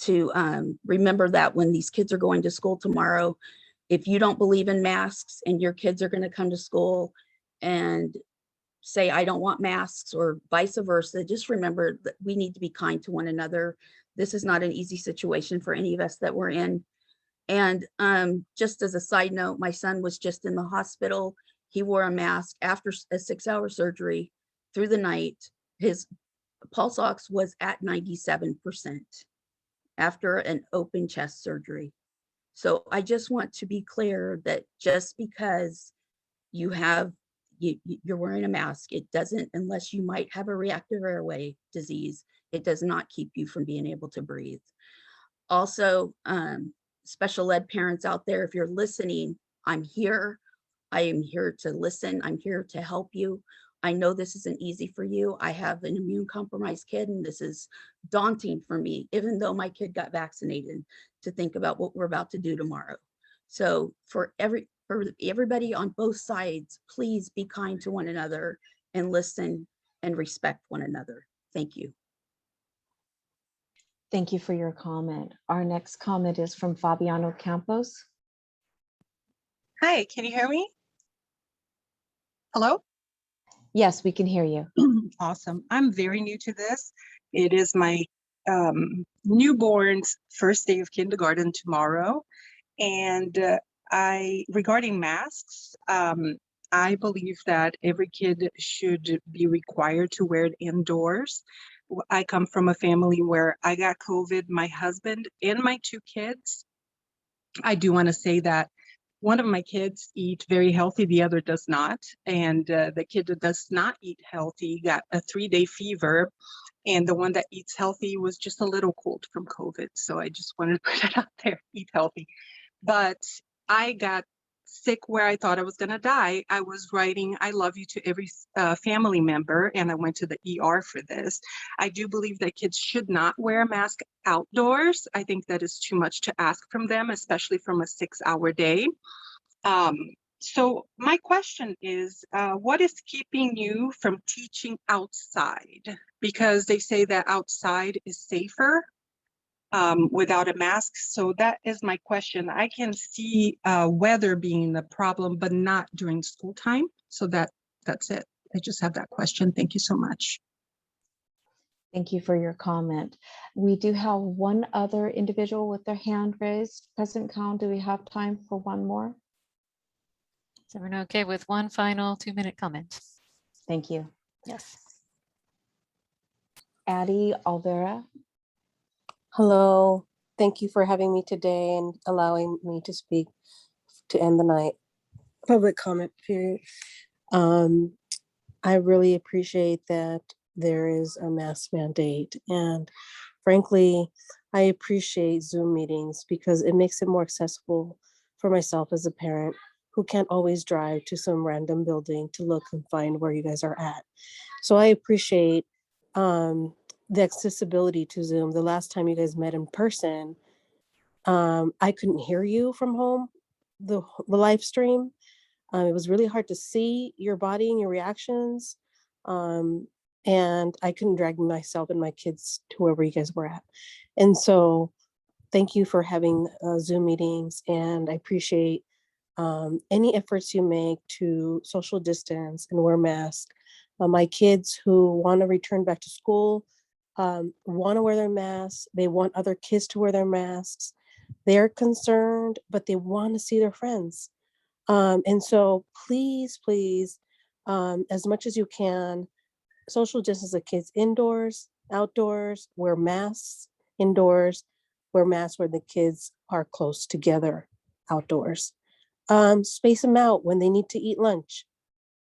Speaker 22: to remember that when these kids are going to school tomorrow, if you don't believe in masks and your kids are going to come to school and say, I don't want masks, or vice versa, just remember that we need to be kind to one another. This is not an easy situation for any of us that we're in. And just as a side note, my son was just in the hospital. He wore a mask after a 6-hour surgery through the night. His pulse ox was at 97% after an open chest surgery. So I just want to be clear that just because you're wearing a mask, it doesn't, unless you might have a reactive airway disease, it does not keep you from being able to breathe. Also, special ed parents out there, if you're listening, I'm here. I am here to listen. I'm here to help you. I know this isn't easy for you. I have an immune compromised kid, and this is daunting for me, even though my kid got vaccinated, to think about what we're about to do tomorrow. So for everybody on both sides, please be kind to one another and listen and respect one another. Thank you.
Speaker 8: Thank you for your comment. Our next comment is from Fabiano Campos.
Speaker 3: Hi, can you hear me? Hello?
Speaker 8: Yes, we can hear you.
Speaker 3: Awesome. I'm very new to this. It is my newborn's first day of kindergarten tomorrow. And regarding masks, I believe that every kid should be required to wear it indoors. I come from a family where I got COVID, my husband and my 2 kids. I do want to say that one of my kids eat very healthy, the other does not. And the kid that does not eat healthy got a 3-day fever. And the one that eats healthy was just a little cold from COVID. So I just wanted to put it out there, eat healthy. But I got sick where I thought I was going to die. I was writing I love you to every family member, and I went to the ER for this. I do believe that kids should not wear a mask outdoors. I think that is too much to ask from them, especially from a 6-hour day. So my question is, what is keeping you from teaching outside? Because they say that outside is safer without a mask. So that is my question. I can see weather being the problem, but not during school time. So that's it. I just have that question. Thank you so much.
Speaker 8: Thank you for your comment. We do have one other individual with their hand raised. President Cowan, do we have time for one more?
Speaker 1: Is everyone okay with one final 2-minute comment?
Speaker 8: Thank you.
Speaker 1: Yes.
Speaker 8: Addie Alvera.
Speaker 7: Hello, thank you for having me today and allowing me to speak to end the night. Public comment period. I really appreciate that there is a mask mandate, and frankly, I appreciate Zoom meetings because it makes it more accessible for myself as a parent who can't always drive to some random building to look and find where you guys are at. So I appreciate the accessibility to Zoom. The last time you guys met in person, I couldn't hear you from home, the live stream. It was really hard to see your body and your reactions. And I couldn't drag myself and my kids to wherever you guys were at. And so thank you for having Zoom meetings, and I appreciate any efforts you make to social distance and wear masks. My kids who want to return back to school want to wear their masks. They want other kids to wear their masks. They're concerned, but they want to see their friends. And so please, as much as you can, social distance the kids indoors, outdoors, wear masks indoors, wear masks where the kids are close together outdoors. Space them out when they need to eat lunch.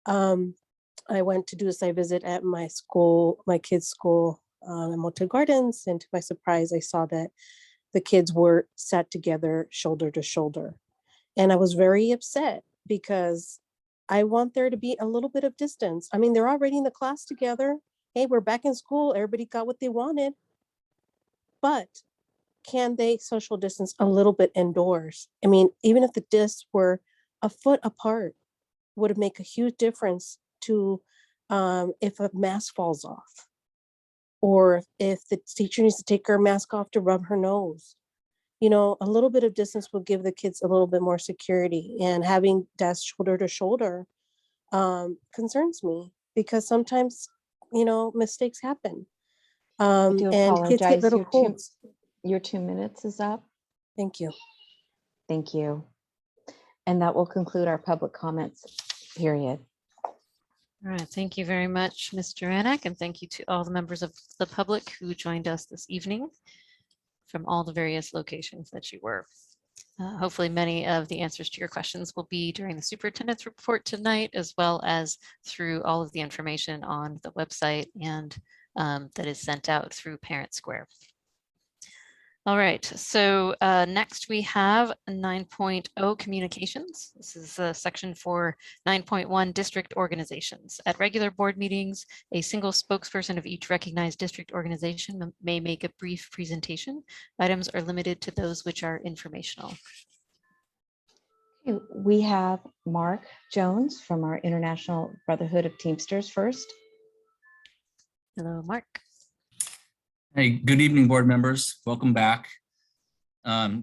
Speaker 7: I went to do a site visit at my school, my kids' school in Moulton Gardens, and to my surprise, I saw that the kids were sat together shoulder to shoulder. And I was very upset because I want there to be a little bit of distance. I mean, they're already in the class together. Hey, we're back in school. Everybody got what they wanted. But can they social distance a little bit indoors? I mean, even if the desks were a foot apart, would make a huge difference to if a mask falls off, or if the teacher needs to take her mask off to rub her nose. You know, a little bit of distance will give the kids a little bit more security, and having desks shoulder to shoulder concerns me because sometimes, you know, mistakes happen.
Speaker 8: I do
Speaker 7: And kids get
Speaker 8: apologize.
Speaker 7: little colds.
Speaker 8: Your 2 minutes is up.
Speaker 7: Thank you.
Speaker 8: Thank you. And that will conclude our public comments period.
Speaker 1: All right, thank you very much, Ms. Juranek, and thank you to all the members of the public who joined us this evening from all the various locations that you were. Hopefully many of the answers to your questions will be during the superintendent's report tonight, as well as through all of the information on the website and that is sent out through Parent Square. All right, so next we have 9.0 communications. This is a section for 9.1 district organizations. At regular board meetings, a single spokesperson of each recognized district organization may make a brief presentation. Items are limited to those which are informational.
Speaker 8: Okay, we have Mark Jones from our International Brotherhood of Teamsters first.
Speaker 1: Hello, Mark.
Speaker 2: Hey, good evening, board members. Welcome back.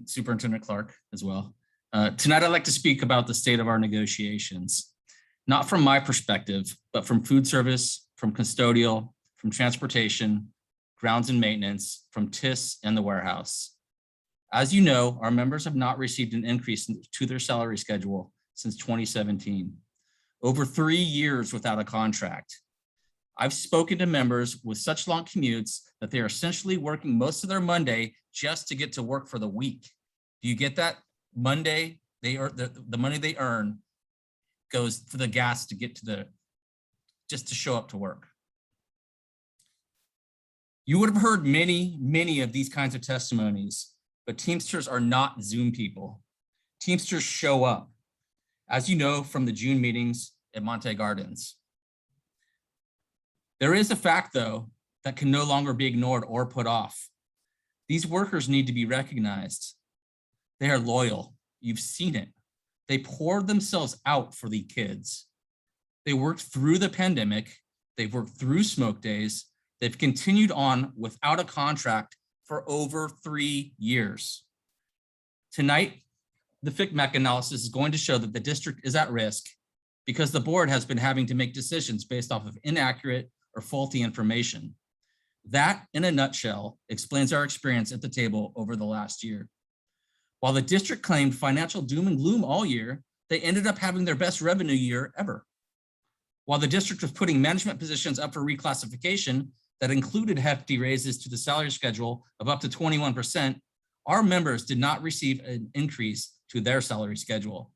Speaker 2: Superintendent Clark as well. Tonight, I'd like to speak about the state of our negotiations, not from my perspective, but from food service, from custodial, from transportation, grounds and maintenance, from TIS and the warehouse. As you know, our members have not received an increase to their salary schedule since 2017. Over 3 years without a contract. I've spoken to members with such long commutes that they are essentially working most of their Monday just to get to work for the week. Do you get that? Monday, they are the money they earn goes for the gas to get to just to show up to work. You would have heard many of these kinds of testimonies, but Teamsters are not Zoom people. Teamsters show up, as you know from the June meetings at Monte Gardens. There is a fact, though, that can no longer be ignored or put off. These workers need to be recognized. They are loyal. You've seen it. They poured themselves out for the kids. They worked through the pandemic. They've worked through smoke days. They've continued on without a contract for over 3 years. Tonight, the FCMAC analysis is going to show that the district is at risk because the board has been having to make decisions based off of inaccurate or faulty information. That, in a nutshell, explains our experience at the table over the last year. While the district claimed financial doom and gloom all year, they ended up having their best revenue year ever. While the district was putting management positions up for reclassification that included hefty raises to the salary schedule of up to 21%, our members did not receive an increase to their salary schedule.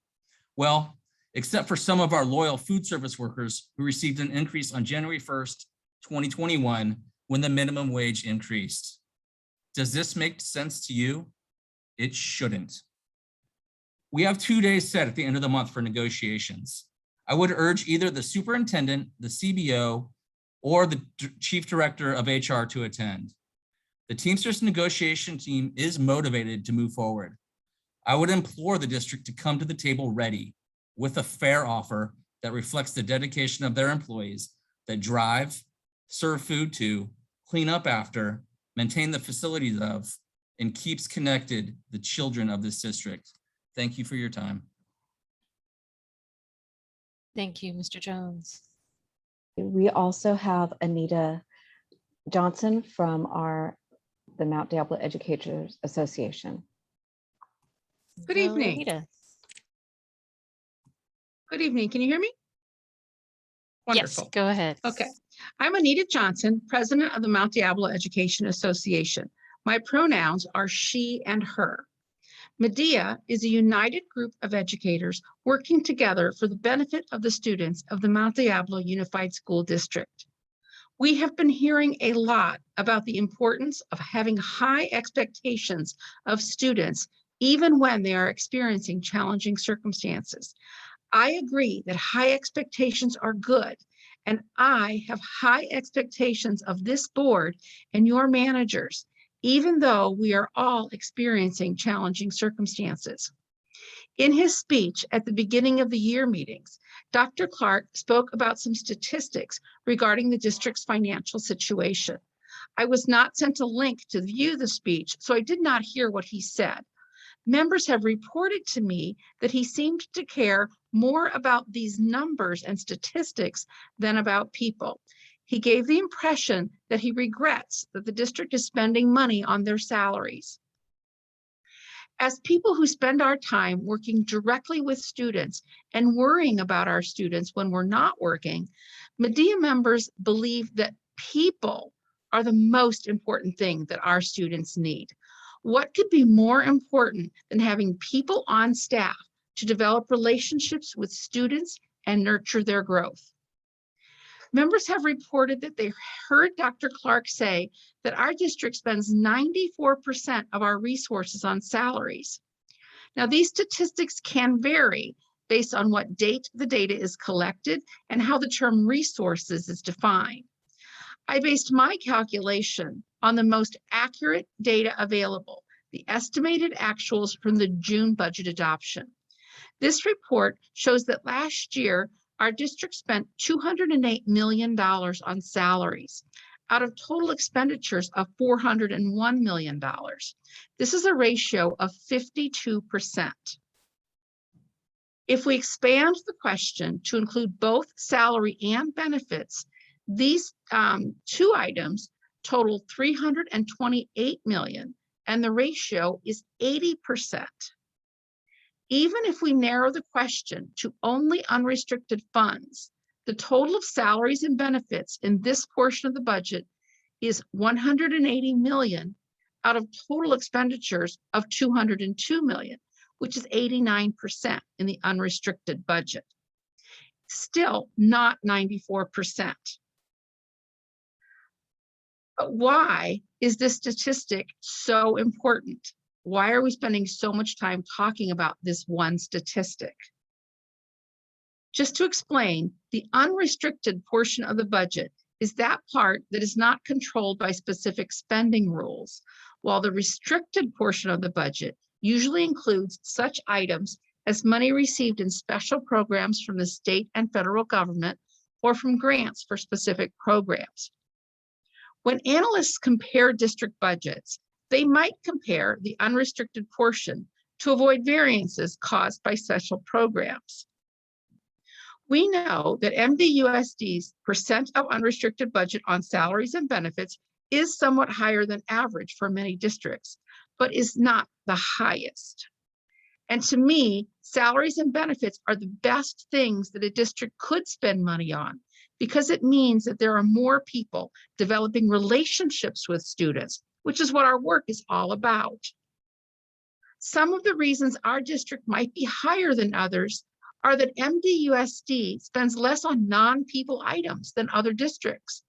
Speaker 2: Well, except for some of our loyal food service workers who received an increase on January 1st, 2021, when the minimum wage increased. Does this make sense to you? It shouldn't. We have 2 days set at the end of the month for negotiations. I would urge either the superintendent, the CBO, or the chief director of HR to attend. The Teamsters negotiation team is motivated to move forward. I would implore the district to come to the table ready with a fair offer that reflects the dedication of their employees that drive, serve food to, clean up after, maintain the facilities of, and keeps connected the children of this district. Thank you for your time.
Speaker 1: Thank you, Mr. Jones.
Speaker 8: We also have Anita Johnson from the Mount Diablo Educators Association.
Speaker 5: Good
Speaker 1: Hello,
Speaker 5: evening.
Speaker 1: Anita.
Speaker 5: Good evening. Can you hear me? Wonderful.
Speaker 1: Yes, go ahead.
Speaker 5: Okay. I'm Anita Johnson, president of the Mount Diablo Education Association. My pronouns are she and her. Medea is a united group of educators working together for the benefit of the students of the Mount Diablo Unified School District. We have been hearing a lot about the importance of having high expectations of students even when they are experiencing challenging circumstances. I agree that high expectations are good, and I have high expectations of this board and your managers, even though we are all experiencing challenging circumstances. In his speech at the beginning of the year meetings, Dr. Clark spoke about some statistics regarding the district's financial situation. I was not sent a link to view the speech, so I did not hear what he said. Members have reported to me that he seemed to care more about these numbers and statistics than about people. He gave the impression that he regrets that the district is spending money on their salaries. As people who spend our time working directly with students and worrying about our students when we're not working, Medea members believe that people are the most important thing that our students need. What could be more important than having people on staff to develop relationships with students and nurture their growth? Members have reported that they heard Dr. Clark say that our district spends 94% of our resources on salaries. Now, these statistics can vary based on what date the data is collected and how the term resources is defined. I based my calculation on the most accurate data available, the estimated actuals from the June budget adoption. This report shows that last year, our district spent $208 million on salaries out of total expenditures of $401 million. This is a ratio of 52%. If we expand the question to include both salary and benefits, these two items total $328 million, and the ratio is 80%. Even if we narrow the question to only unrestricted funds, the total of salaries and benefits in this portion of the budget is $180 million out of total expenditures of $202 million, which is 89% in the unrestricted budget. Still not 94%. But why is this statistic so important? Why are we spending so much time talking about this one statistic? Just to explain, the unrestricted portion of the budget is that part that is not controlled by specific spending rules, while the restricted portion of the budget usually includes such items as money received in special programs from the state and federal government or from grants for specific programs. When analysts compare district budgets, they might compare the unrestricted portion to avoid variances caused by special programs. We know that MDUSD's percent of unrestricted budget on salaries and benefits is somewhat higher than average for many districts, but is not the highest. And to me, salaries and benefits are the best things that a district could spend money on, because it means that there are more people developing relationships with students, which is what our work is all about. Some of the reasons our district might be higher than others are that MDUSD spends less on non-people items than other districts.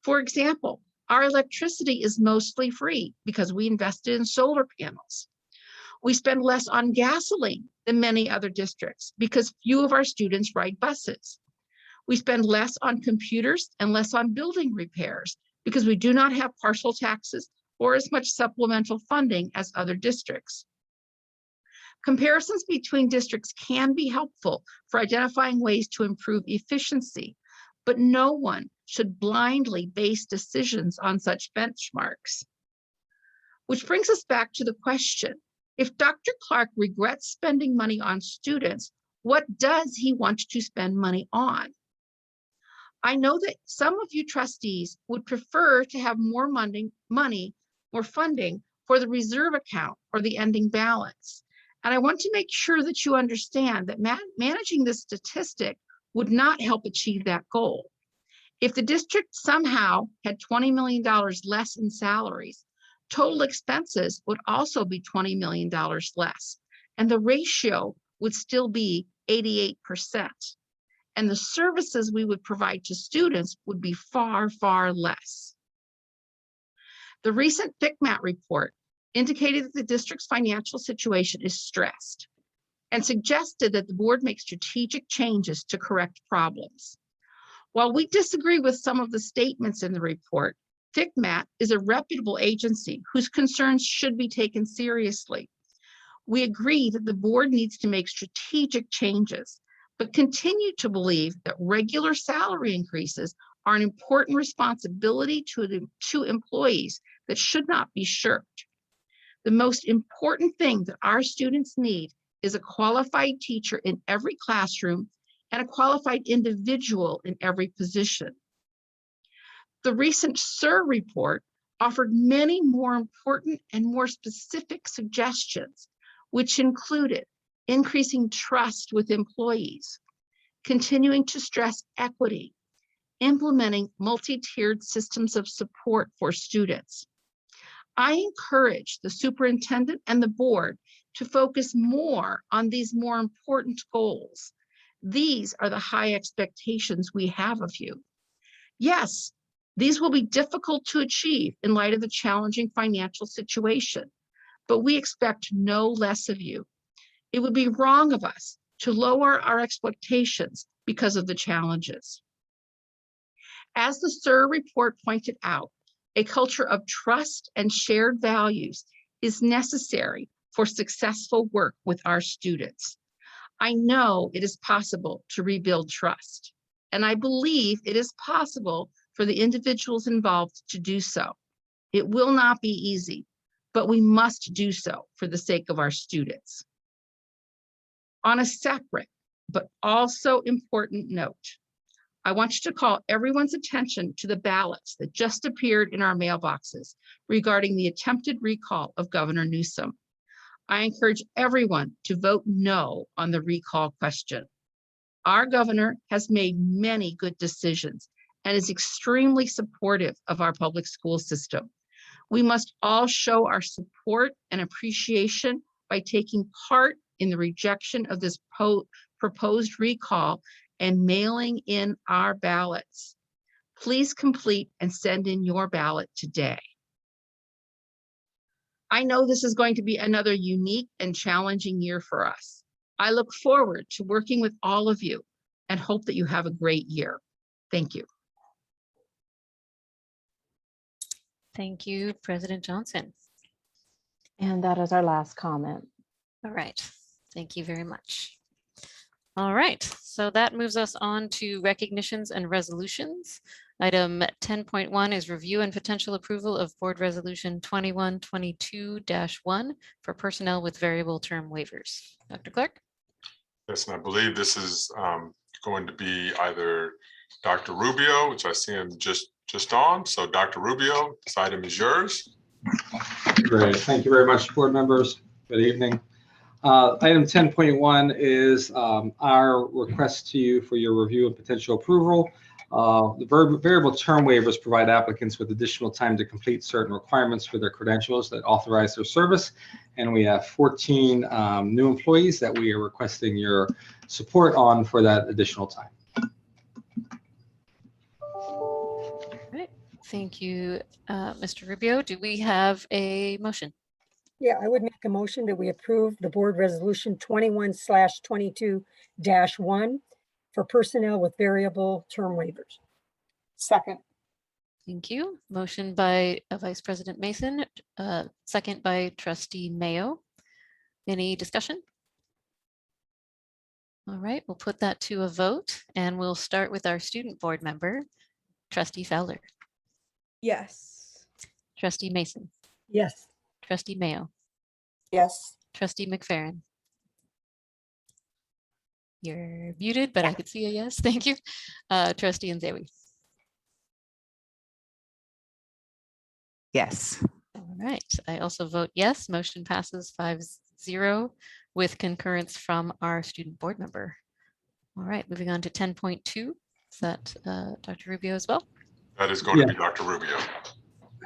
Speaker 5: For example, our electricity is mostly free because we invested in solar panels. We spend less on gasoline than many other districts because few of our students ride buses. We spend less on computers and less on building repairs because we do not have partial taxes or as much supplemental funding as other districts. Comparisons between districts can be helpful for identifying ways to improve efficiency, but no one should blindly base decisions on such benchmarks. Which brings us back to the question, if Dr. Clark regrets spending money on students, what does he want to spend money on? I know that some of you trustees would prefer to have more money or funding for the reserve account or the ending balance. And I want to make sure that you understand that managing this statistic would not help achieve that goal. If the district somehow had $20 million less in salaries, total expenses would also be $20 million less, and the ratio would still be 88%. And the services we would provide to students would be far, far less. The recent FCMAT report indicated that the district's financial situation is stressed and suggested that the board make strategic changes to correct problems. While we disagree with some of the statements in the report, FCMAT is a reputable agency whose concerns should be taken seriously. We agree that the board needs to make strategic changes, but continue to believe that regular salary increases are an important responsibility to employees that should not be shirked. The most important thing that our students need is a qualified teacher in every classroom and a qualified individual in every position. The recent SIR report offered many more important and more specific suggestions, which included increasing trust with employees, continuing to stress equity, implementing multi-tiered systems of support for students. I encourage the superintendent and the board to focus more on these more important goals. These are the high expectations we have of you. Yes, these will be difficult to achieve in light of the challenging financial situation, but we expect no less of you. It would be wrong of us to lower our expectations because of the challenges. As the SIR report pointed out, a culture of trust and shared values is necessary for successful work with our students. I know it is possible to rebuild trust, and I believe it is possible for the individuals involved to do so. It will not be easy, but we must do so for the sake of our students. On a separate, but also important note, I want you to call everyone's attention to the ballots that just appeared in our mailboxes regarding the attempted recall of Governor Newsom. I encourage everyone to vote no on the recall question. Our governor has made many good decisions and is extremely supportive of our public school system. We must all show our support and appreciation by taking part in the rejection of this proposed recall and mailing in our ballots. Please complete and send in your ballot today. I know this is going to be another unique and challenging year for us. I look forward to working with all of you and hope that you have a great year. Thank you.
Speaker 1: Thank you, President Johnson.
Speaker 8: And that is our last comment.
Speaker 1: All right, thank you very much. All right, so that moves us on to recognitions and resolutions. Item 10.1 is review and potential approval of Board Resolution 2122-1 for personnel with variable term waivers. Dr. Clark?
Speaker 6: Yes, and I believe this is going to be either Dr. Rubio, which I see him just on. So Dr. Rubio, this item is yours.
Speaker 9: Great, thank you very much, board members. Good evening. Item 10.1 is our request to you for your review and potential approval. The variable term waivers provide applicants with additional time to complete certain requirements for their credentials that authorize their service. And we have 14 new employees that we are requesting your support on for that additional time.
Speaker 1: All right, thank you, Mr. Rubio. Do we have a motion?
Speaker 23: Yeah, I would make a motion that we approve the board resolution 21/22-1 for personnel with variable term waivers.
Speaker 14: Second.
Speaker 1: Thank you. Motion by Vice President Mason, second by Trustee Mayo. Any discussion? All right, we'll put that to a vote and we'll start with our student board member, Trustee Fowler.
Speaker 24: Yes.
Speaker 1: Trustee Mason.
Speaker 23: Yes.
Speaker 1: Trustee Mayo.
Speaker 23: Yes.
Speaker 1: Trustee McFerrin. You're muted, but I could see a yes. Thank you. Trustee Nzewi.
Speaker 4: Yes.
Speaker 1: All right. I also vote yes. Motion passes 5-0 with concurrence from our student board member. All right. Moving on to 10.2. Is that Dr. Rubio as well?
Speaker 6: That is going to be Dr. Rubio.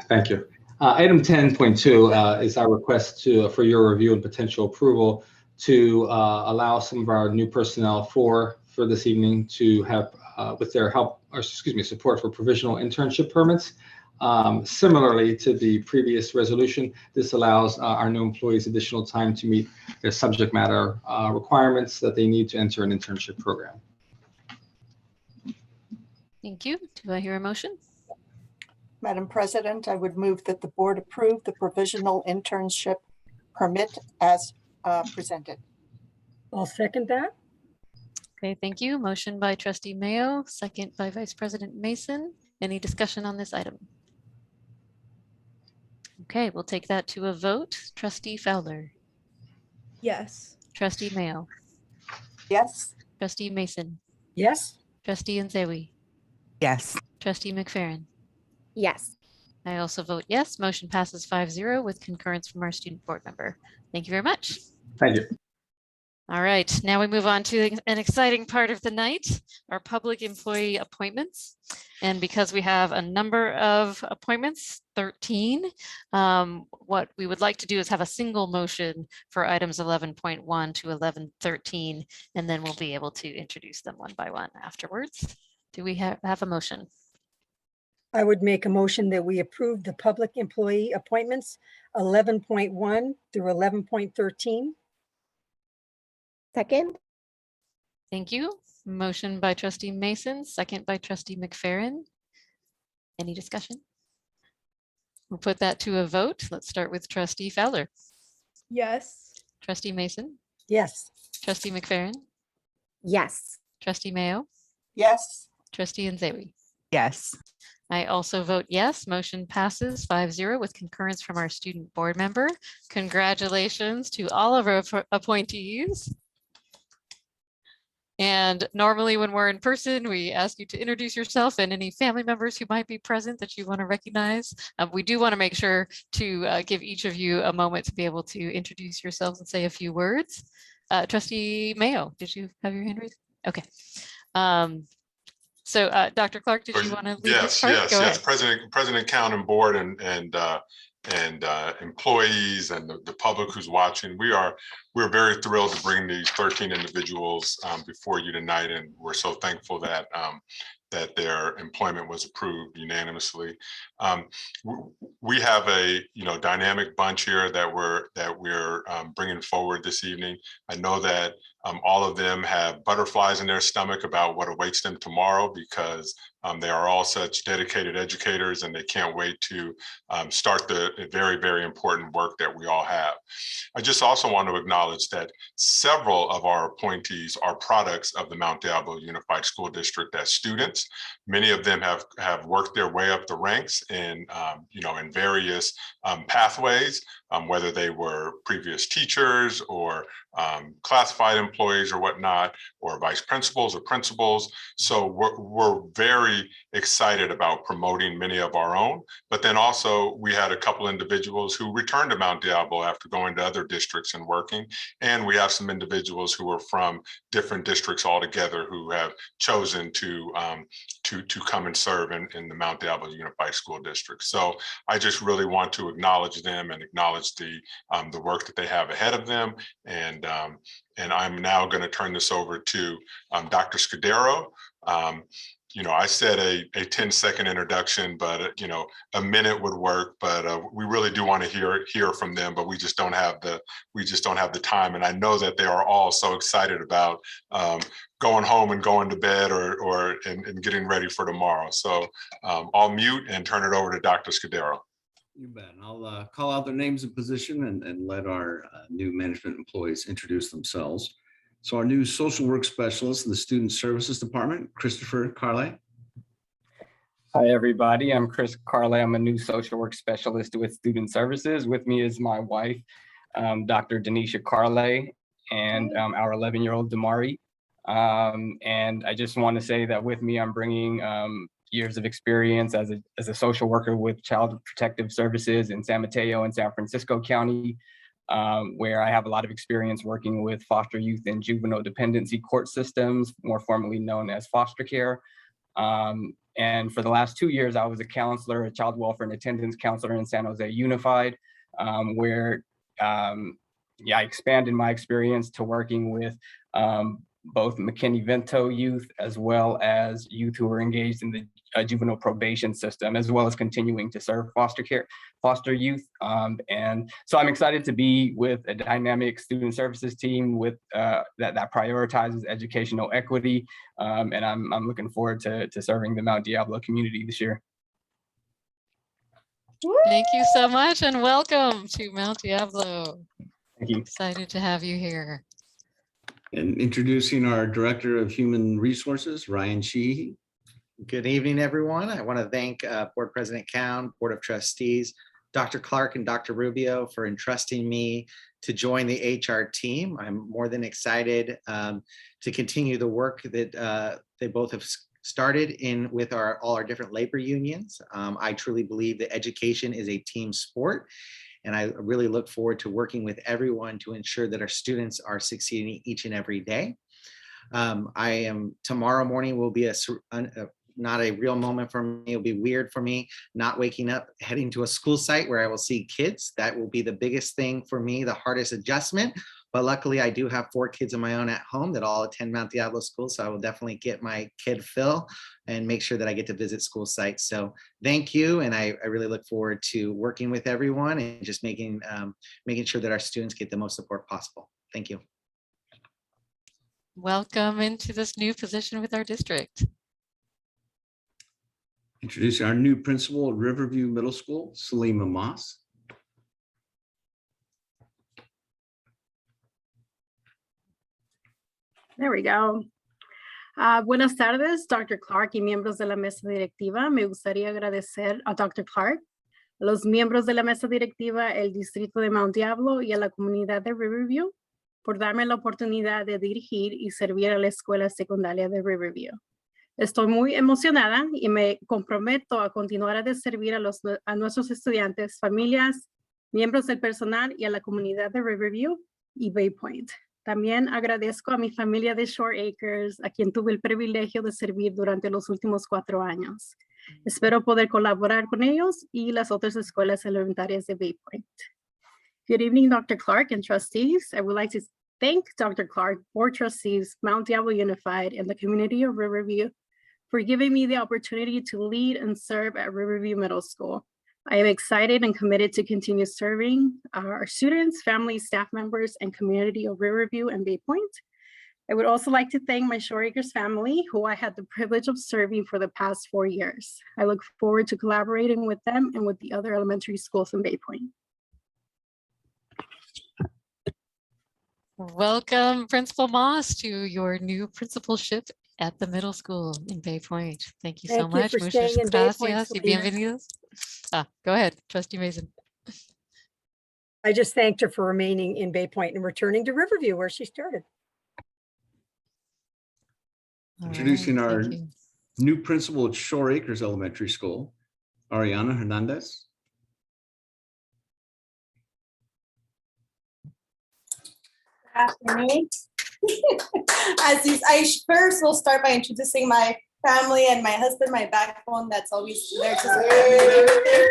Speaker 9: Thank you. Item 10.2 is our request for your review and potential approval to allow some of our new personnel for this evening to have with their help, or excuse me, support for provisional internship permits. Similarly to the previous resolution, this allows our new employees additional time to meet their subject matter requirements that they need to enter an internship program.
Speaker 1: Thank you. Do I hear a motion?
Speaker 10: Madam President, I would move that the board approve the provisional internship permit as presented.
Speaker 23: I'll second that.
Speaker 1: Okay, thank you. Motion by trustee Mayo, second by Vice President Mason. Any discussion on this item? Okay, we'll take that to a vote. Trustee Fowler,
Speaker 24: Yes.
Speaker 1: trustee Mayo,
Speaker 10: Yes.
Speaker 1: trustee Mason,
Speaker 23: Yes.
Speaker 1: trustee Nzewi,
Speaker 4: Yes.
Speaker 1: trustee McFerrin.
Speaker 21: Yes.
Speaker 1: I also vote yes. Motion passes 5-0 with concurrence from our student board member. Thank you very much.
Speaker 9: Thank you.
Speaker 1: All right, now we move on to an exciting part of the night, our public employee appointments. And because we have a number of appointments, 13, what we would like to do is have a single motion for items 11.1 to 11.13, and then we'll be able to introduce them one by one afterwards. Do we have a motion?
Speaker 23: I would make a motion that we approve the public employee appointments 11.1 through 11.13.
Speaker 21: Second?
Speaker 1: Thank you. Motion by trustee Mason, second by trustee McFerrin. Any discussion? We'll put that to a vote. Let's start with trustee Fowler,
Speaker 24: Yes.
Speaker 1: trustee Mason,
Speaker 23: Yes.
Speaker 1: trustee McFerrin,
Speaker 21: Yes.
Speaker 1: trustee Mayo,
Speaker 10: Yes.
Speaker 1: trustee Nzewi.
Speaker 4: Yes.
Speaker 1: I also vote yes. Motion passes 5-0 with concurrence from our student board member. Congratulations to all of our appointees. And normally when we're in person, we ask you to introduce yourself and any family members who might be present that you want to recognize. We do want to make sure to give each of you a moment to be able to introduce yourselves and say a few words. Trustee Mayo, did you have your hand raised? Okay. So Dr. Clark, did you want to lead this part? Go ahead.
Speaker 6: President, Count and board and employees and the public who's watching. We're very thrilled to bring these 13 individuals before you tonight, and we're so thankful that that their employment was approved unanimously. We have a dynamic bunch here that we're bringing forward this evening. I know that all of them have butterflies in their stomach about what awaits them tomorrow, because they are all such dedicated educators and they can't wait to start the very, very important work that we all have. I just also want to acknowledge that several of our appointees are products of the Mount Diablo Unified School District as students. Many of them have worked their way up the ranks in various pathways, whether they were previous teachers or classified employees or whatnot, or vice principals or principals. So we're very excited about promoting many of our own, but then also we had a couple individuals who returned to Mount Diablo after going to other districts and working. And we have some individuals who are from different districts altogether who have chosen to come and serve in the Mount Diablo Unified School District. So I just really want to acknowledge them and acknowledge the work that they have ahead of them. And I'm now going to turn this over to Dr. Scudero. I said a 10-second introduction, but a minute would work. But we really do want to hear from them, but we just don't have the time. And I know that they are all so excited about going home and going to bed and getting ready for tomorrow. So I'll mute and turn it over to Dr. Scudero.
Speaker 12: You bet. And I'll call out their names and position and let our new management employees introduce themselves. So our new social work specialist in the Student Services Department, Christopher Carley.
Speaker 13: Hi, everybody. I'm Chris Carley. I'm a new social work specialist with Student Services. With me is my wife, Dr. Denisha Carley, and our 11-year-old Damari. And I just want to say that with me, I'm bringing years of experience as a social worker with Child Protective Services in San Mateo and San Francisco County, where I have a lot of experience working with foster youth and juvenile dependency court systems, more formally known as foster care. And for the last 2 years, I was a counselor, a child welfare and attendance counselor in San Jose Unified, where I expanded my experience to working with both McKinney-Vento youth as well as youth who are engaged in the juvenile probation system, as well as continuing to serve foster youth. And so I'm excited to be with a dynamic student services team with that prioritizes educational equity. And I'm looking forward to serving the Mount Diablo community this year.
Speaker 1: Thank you so much and welcome to Mount Diablo.
Speaker 13: Thank you.
Speaker 1: Excited to have you here.
Speaker 12: And introducing our Director of Human Resources, Ryan Sheehy.
Speaker 15: Good evening, everyone. I want to thank Board President Cowan, Board of Trustees, Dr. Clark and Dr. Rubio for entrusting me to join the HR team. I'm more than excited to continue the work that they both have started in with all our different labor unions. I truly believe that education is a team sport, and I really look forward to working with everyone to ensure that our students are succeeding each and every day. Tomorrow morning will be not a real moment for me. It'll be weird for me not waking up, heading to a school site where I will see kids. That will be the biggest thing for me, the hardest adjustment. But luckily I do have 4 kids of my own at home that all attend Mount Diablo School. So I will definitely get my kid fill and make sure that I get to visit school sites. So thank you. And I really look forward to working with everyone and just making sure that our students get the most support possible. Thank you.
Speaker 1: Welcome into this new position with our district.
Speaker 12: Introducing our new principal at Riverview Middle School, Salima Moss.
Speaker 16: There we go. Buenas tardes, Dr. Clark y miembros de la mesa directiva. Me gustaría agradecer a Dr. Clark, a los miembros de la mesa directiva, el distrito de Mount Diablo y a la comunidad de Riverview por darme la oportunidad de dirigir y servir a la escuela secundaria de Riverview. Estoy muy emocionada y me comprometo a continuar a servir a nuestros estudiantes, familias, miembros del personal y a la comunidad de Riverview y Bay Point. También agradezco a mi familia de Shore Acres, a quien tuve el privilegio de servir durante los últimos 4 años. Espero poder colaborar con ellos y las otras escuelas elementarias de Bay Point. Good evening, Dr. Clark and trustees. I would like to thank Dr. Clark, board trustees, Mount Diablo Unified, and the community of Riverview for giving me the opportunity to lead and serve at Riverview Middle School. I am excited and committed to continue serving our students, families, staff members, and community of Riverview and Bay Point. I would also like to thank my Shore Acres family, who I had the privilege of serving for the past 4 years. I look forward to collaborating with them and with the other elementary schools in Bay Point.
Speaker 1: Welcome, Principal Moss, to your new principalship at the middle school in Bay Point. Thank you so much.
Speaker 23: For
Speaker 1: Muchas
Speaker 23: staying in Bay Point,
Speaker 1: gracias y
Speaker 23: Selena.
Speaker 1: bienvenidos. Go ahead, Trustee Mason.
Speaker 23: I just thanked her for remaining in Bay Point and returning to Riverview where she started.
Speaker 12: Introducing our new principal at Shore Acres Elementary School, Ariana Hernandez.
Speaker 18: Afternoon. I first will start by introducing my family and my husband, my backbone that's always there to support me in everything.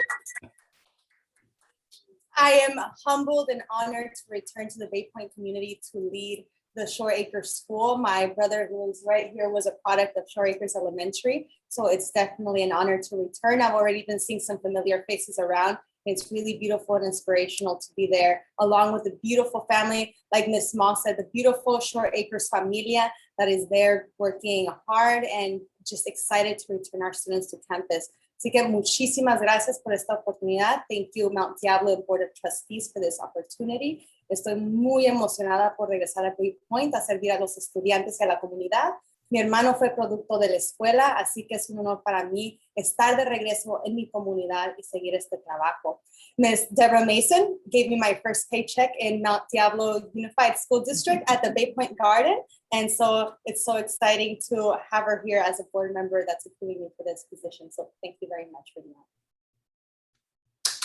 Speaker 18: I am humbled and honored to return to the Bay Point community to lead the Shore Acres School. My brother, who is right here, was a product of Shore Acres Elementary, so it's definitely an honor to return. I've already been seeing some familiar faces around. It's really beautiful and inspirational to be there, along with the beautiful family, like Ms. Moss said, the beautiful Shore Acres familia that is there working hard and just excited to return our students to campus. Así que muchísimas gracias por esta oportunidad. Thank you, Mount Diablo Board of Trustees, for this opportunity. Estoy muy emocionada por regresar a Bay Point a servir a los estudiantes y a la comunidad. Mi hermano fue producto de la escuela, así que es un honor para mí estar de regreso en mi comunidad y seguir este trabajo. Ms. Deborah Mason gave me my first paycheck in Mount Diablo Unified School District at the Bay Point Garden. And so it's so exciting to have her here as a board member that's approving me for this position. So thank you very much for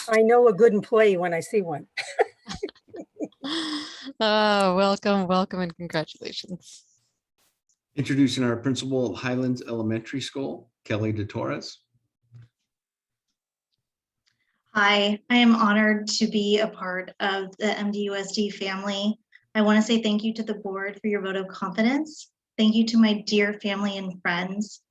Speaker 18: that.
Speaker 23: I know a good employee when I see one.
Speaker 1: Welcome, welcome, and congratulations.
Speaker 12: Introducing our principal of Highlands Elementary School, Kelly DeTorres.
Speaker 19: Hi, I am honored to be a part of the MDUSD family. I want to say thank you to the board for your vote of confidence. Thank you to my dear family and friends.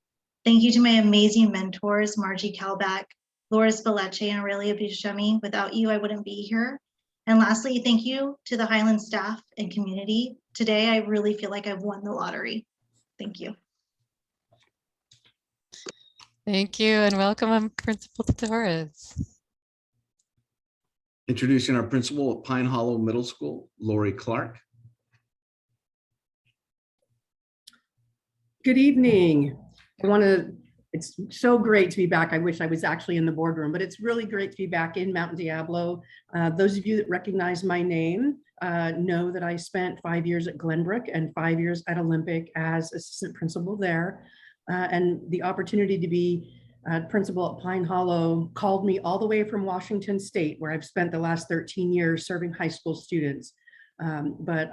Speaker 19: Thank you to my amazing mentors, Margie Kalbach, Laura Spalletti, and Aurelia Buscemi. Without you, I wouldn't be here. And lastly, thank you to the Highland staff and community. Today, I really feel like I've won the lottery. Thank you.
Speaker 1: Thank you and welcome, Principal Torres.
Speaker 12: Introducing our principal at Pine Hollow Middle School, Lori Clark.
Speaker 11: Good evening. It's so great to be back. I wish I was actually in the boardroom, but it's really great to be back in Mountain Diablo. Those of you that recognize my name know that I spent 5 years at Glenbrook and 5 years at Olympic as assistant principal there. And the opportunity to be principal at Pine Hollow called me all the way from Washington State, where I've spent the last 13 years serving high school students. But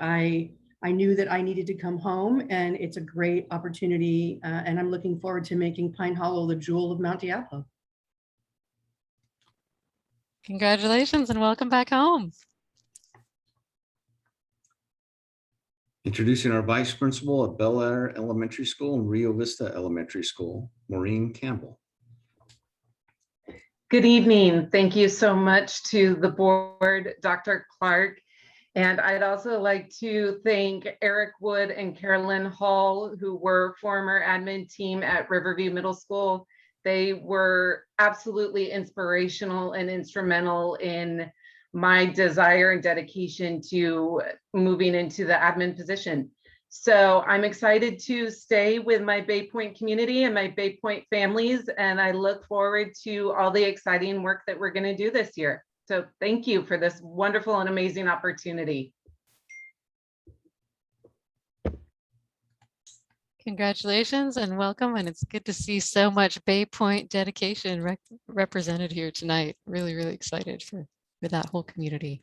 Speaker 11: I knew that I needed to come home, and it's a great opportunity, and I'm looking forward to making Pine Hollow the jewel of Mount Diablo.
Speaker 1: Congratulations and welcome back home.
Speaker 12: Introducing our vice principal at Bel Air Elementary School and Rio Vista Elementary School, Maureen Campbell.
Speaker 17: Good evening. Thank you so much to the board, Dr. Clark. And I'd also like to thank Eric Wood and Carolyn Hall, who were former admin team at Riverview Middle School. They were absolutely inspirational and instrumental in my desire and dedication to moving into the admin position. So I'm excited to stay with my Bay Point community and my Bay Point families, and I look forward to all the exciting work that we're going to do this year. So thank you for this wonderful and amazing opportunity.
Speaker 1: Congratulations and welcome, and it's good to see so much Bay Point dedication represented here tonight. Really, really excited for that whole community.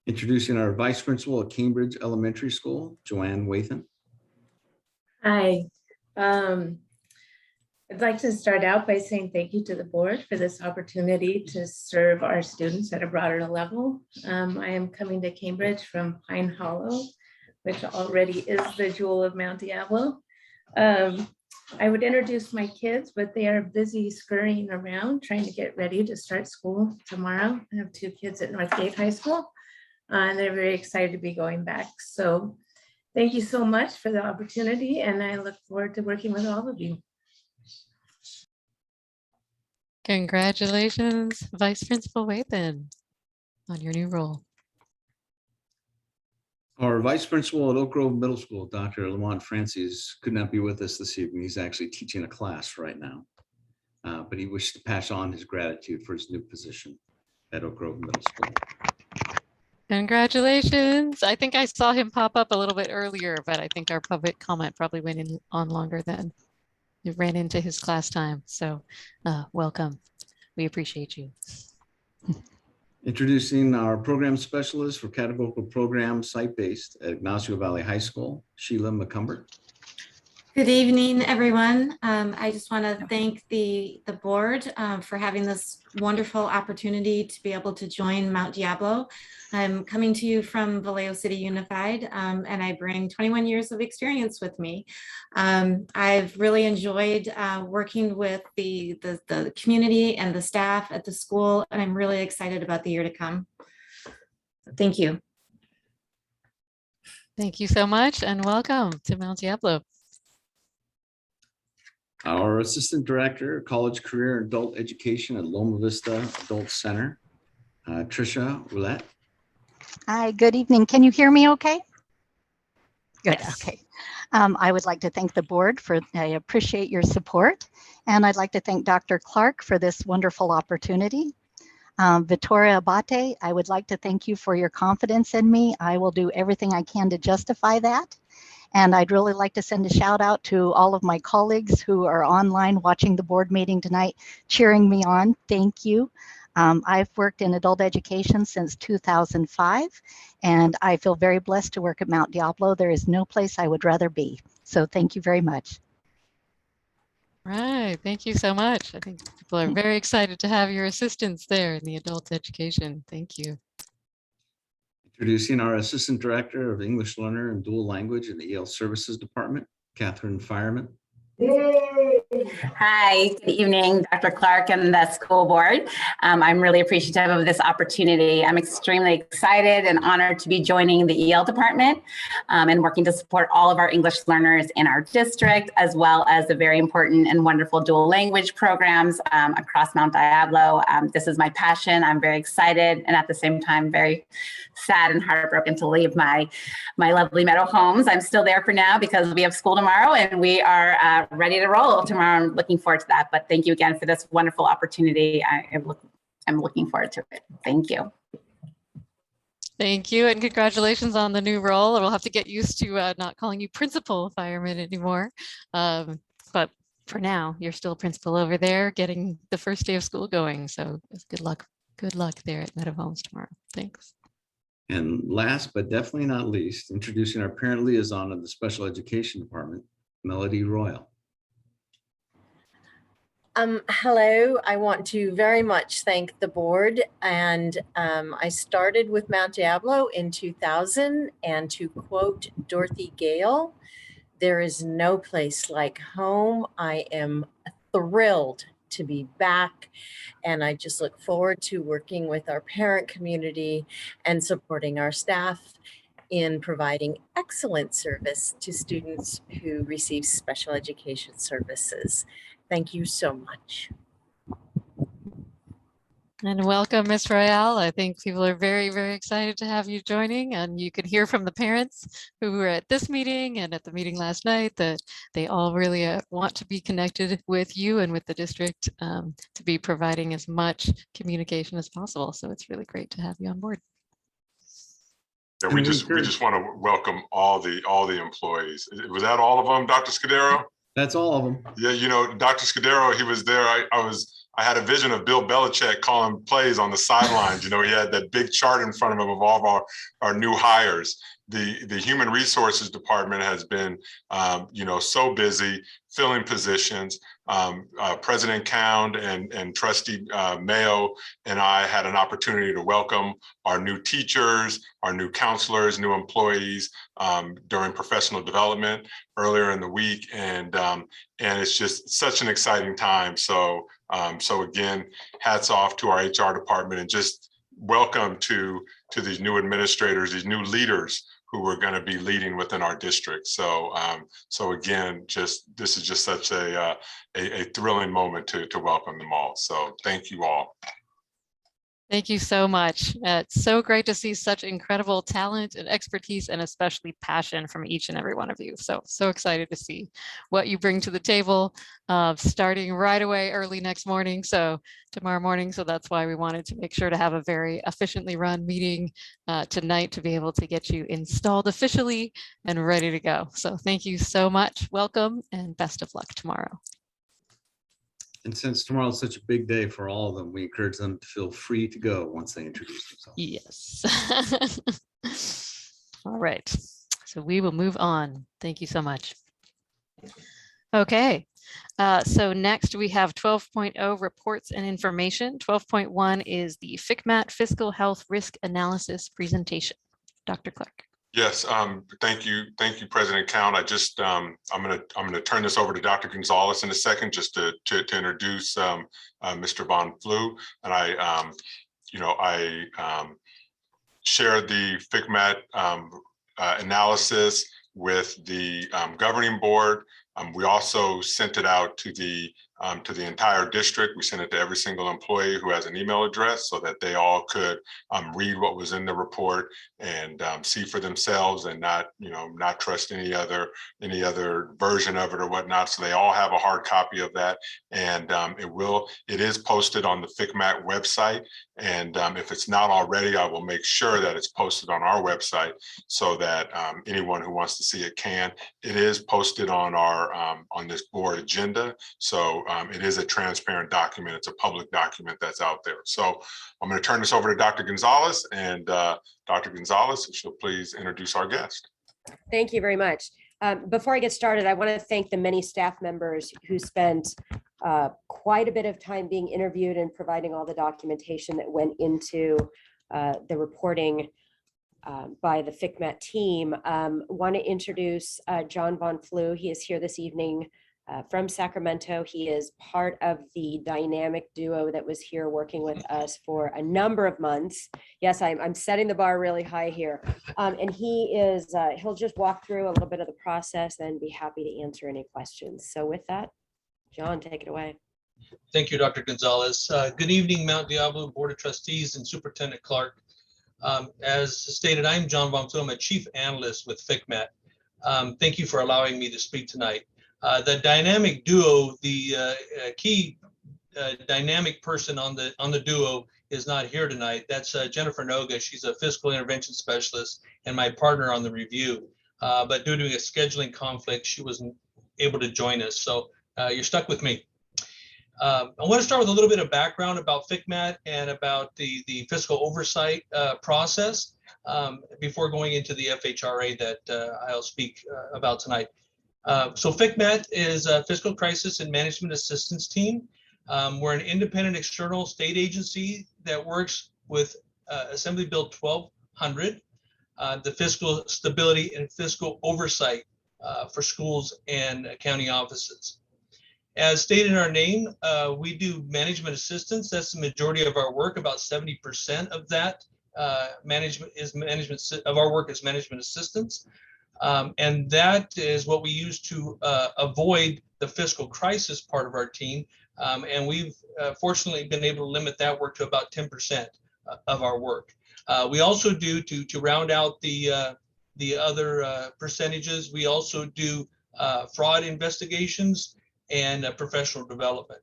Speaker 12: Introducing our vice principal at Cambridge Elementary School, Joanne Wathan.
Speaker 20: Hi. I'd like to start out by saying thank you to the board for this opportunity to serve our students at a broader level. I am coming to Cambridge from Pine Hollow, which already is the jewel of Mount Diablo. I would introduce my kids, but they are busy scurrying around trying to get ready to start school tomorrow. I have 2 kids at Northgate High School, and they're very excited to be going back. So thank you so much for the opportunity, and I look forward to working with all of you.
Speaker 1: Congratulations, Vice Principal Wathan, on your new role.
Speaker 12: Our vice principal at Oak Grove Middle School, Dr. Lamont Francis, could not be with us this evening. He's actually teaching a class right now, but he wished to pass on his gratitude for his new position at Oak Grove Middle School.
Speaker 1: Congratulations. I think I saw him pop up a little bit earlier, but I think our public comment probably went on longer than it ran into his class time. So welcome. We appreciate you.
Speaker 12: Introducing our program specialist for categorical program site-based at Ignacio Valley High School, Sheila McCumber.
Speaker 22: Good evening, everyone. I just want to thank the board for having this wonderful opportunity to be able to join Mount Diablo. I'm coming to you from Vallejo City Unified, and I bring 21 years of experience with me. I've really enjoyed working with the community and the staff at the school, and I'm really excited about the year to come. Thank you.
Speaker 1: Thank you so much, and welcome to Mount Diablo.
Speaker 12: Our Assistant Director, College Career and Adult Education at Loma Vista Adult Center, Tricia Roulette.
Speaker 25: Hi, good evening. Can you hear me okay? Good, okay. I would like to thank the board I appreciate your support. And I'd like to thank Dr. Clark for this wonderful opportunity. Vittoria Abate, I would like to thank you for your confidence in me. I will do everything I can to justify that. And I'd really like to send a shout out to all of my colleagues who are online watching the board meeting tonight, cheering me on. Thank you. I've worked in adult education since 2005, and I feel very blessed to work at Mount Diablo. There is no place I would rather be. So thank you very much.
Speaker 1: Right, thank you so much. I think people are very excited to have your assistance there in the adult education. Thank you.
Speaker 12: Introducing our Assistant Director of English Learner and Dual Language in the EL Services Department, Catherine Fireman.
Speaker 2: Hi, good evening, Dr. Clark and the school board. I'm really appreciative of this opportunity. I'm extremely excited and honored to be joining the EL department and working to support all of our English learners in our district, as well as the very important and wonderful dual language programs across Mount Diablo. This is my passion. I'm very excited and at the same time very sad and heartbroken to leave my lovely Meadow Homes. I'm still there for now because we have school tomorrow and we are ready to roll tomorrow. I'm looking forward to that. But thank you again for this wonderful opportunity. I'm looking forward to it. Thank you.
Speaker 1: Thank you, and congratulations on the new role. We'll have to get used to not calling you Principal Fireman anymore. But for now, you're still principal over there, getting the first day of school going. So good luck. Good luck there at Meadow Homes tomorrow. Thanks.
Speaker 12: And last but definitely not least, introducing our parent liaison of the Special Education Department, Melody Royal.
Speaker 3: Hello, I want to very much thank the board, and I started with Mount Diablo in 2000, and to quote Dorothy Gale, there is no place like home. I am thrilled to be back, and I just look forward to working with our parent community and supporting our staff in providing excellent service to students who receive special education services. Thank you so much.
Speaker 1: And welcome, Ms. Royale. I think people are very, very excited to have you joining, and you can hear from the parents who were at this meeting and at the meeting last night that they all really want to be connected with you and with the district to be providing as much communication as possible. So it's really great to have you on board.
Speaker 6: Yeah, we just want to welcome all the employees. Was that all of them, Dr. Scudero?
Speaker 12: That's all of them.
Speaker 6: Yeah, you know, Dr. Scudero, he was there. I had a vision of Bill Belichick calling plays on the sidelines. You know, he had that big chart in front of him of all of our new hires. The Human Resources Department has been, you know, so busy filling positions. President Cound and Trustee Mayo and I had an opportunity to welcome our new teachers, our new counselors, new employees during professional development earlier in the week, and it's just such an exciting time. So again, hats off to our HR department, and just welcome to these new administrators, these new leaders who we're going to be leading within our district. So again, this is just such a thrilling moment to welcome them all. So thank you all.
Speaker 1: Thank you so much. It's so great to see such incredible talent and expertise, and especially passion from each and every one of you. So excited to see what you bring to the table, starting right away early next morning. So tomorrow morning. So that's why we wanted to make sure to have a very efficiently run meeting tonight to be able to get you installed officially and ready to go. So thank you so much. Welcome and best of luck tomorrow.
Speaker 12: And since tomorrow is such a big day for all of them, we encourage them to feel free to go once they introduce themselves.
Speaker 1: Yes. All right. So we will move on. Thank you so much. Okay. So next we have 12.0 reports and information. 12.1 is the FCMAT Fiscal Health Risk Analysis presentation. Dr. Clark.
Speaker 6: Yes, thank you, President Count. I just I'm gonna turn this over to Dr. Gonzalez in a second, just to introduce Mr. Von Flew, and I shared the FCMAT analysis with the governing board. We also sent it out to the entire district. We sent it to every single employee who has an email address so that they all could read what was in the report and see for themselves, and not trust any other version of it or whatnot. So they all have a hard copy of that, and it is posted on the FCMAT website. And if it's not already, I will make sure that it's posted on our website so that anyone who wants to see it can. It is posted on our on this board agenda. So it is a transparent document. It's a public document that's out there. So I'm going to turn this over to Dr. Gonzalez, and Dr. Gonzalez, if you'll please introduce our guest.
Speaker 5: Thank you very much. Before I get started, I want to thank the many staff members who spent quite a bit of time being interviewed and providing all the documentation that went into the reporting. by the FCMAT team. Want to introduce John Von Flew. He is here this evening from Sacramento. He is part of the dynamic duo that was here working with us for a number of months. Yes, I'm setting the bar really high here. And he'll just walk through a little bit of the process and be happy to answer any questions. So with that, John, take it away.
Speaker 7: Thank you, Dr. Gonzalez. Good evening, Mount Diablo Board of Trustees and Superintendent Clark. As stated, I'm John Von Flew. I'm a Chief Analyst with FCMAT. Thank you for allowing me to speak tonight. The dynamic duo, the key dynamic person on the duo is not here tonight. That's Jennifer Noga. She's a fiscal intervention specialist and my partner on the review. But due to a scheduling conflict, she wasn't able to join us. So you're stuck with me. I want to start with a little bit of background about FCMAT and about the fiscal oversight process before going into the FHRA that I'll speak about tonight. So FCMAT is a Fiscal Crisis and Management Assistance Team. We're an independent external state agency that works with Assembly Bill 1200, the fiscal stability and fiscal oversight for schools and county offices. As stated in our name, we do management assistance. That's the majority of our work. About 70% of that management of our work is management assistance. And that is what we use to avoid the fiscal crisis part of our team. And we've fortunately been able to limit that work to about 10% of our work. We also do, to round out the other percentages, we also do fraud investigations and professional development.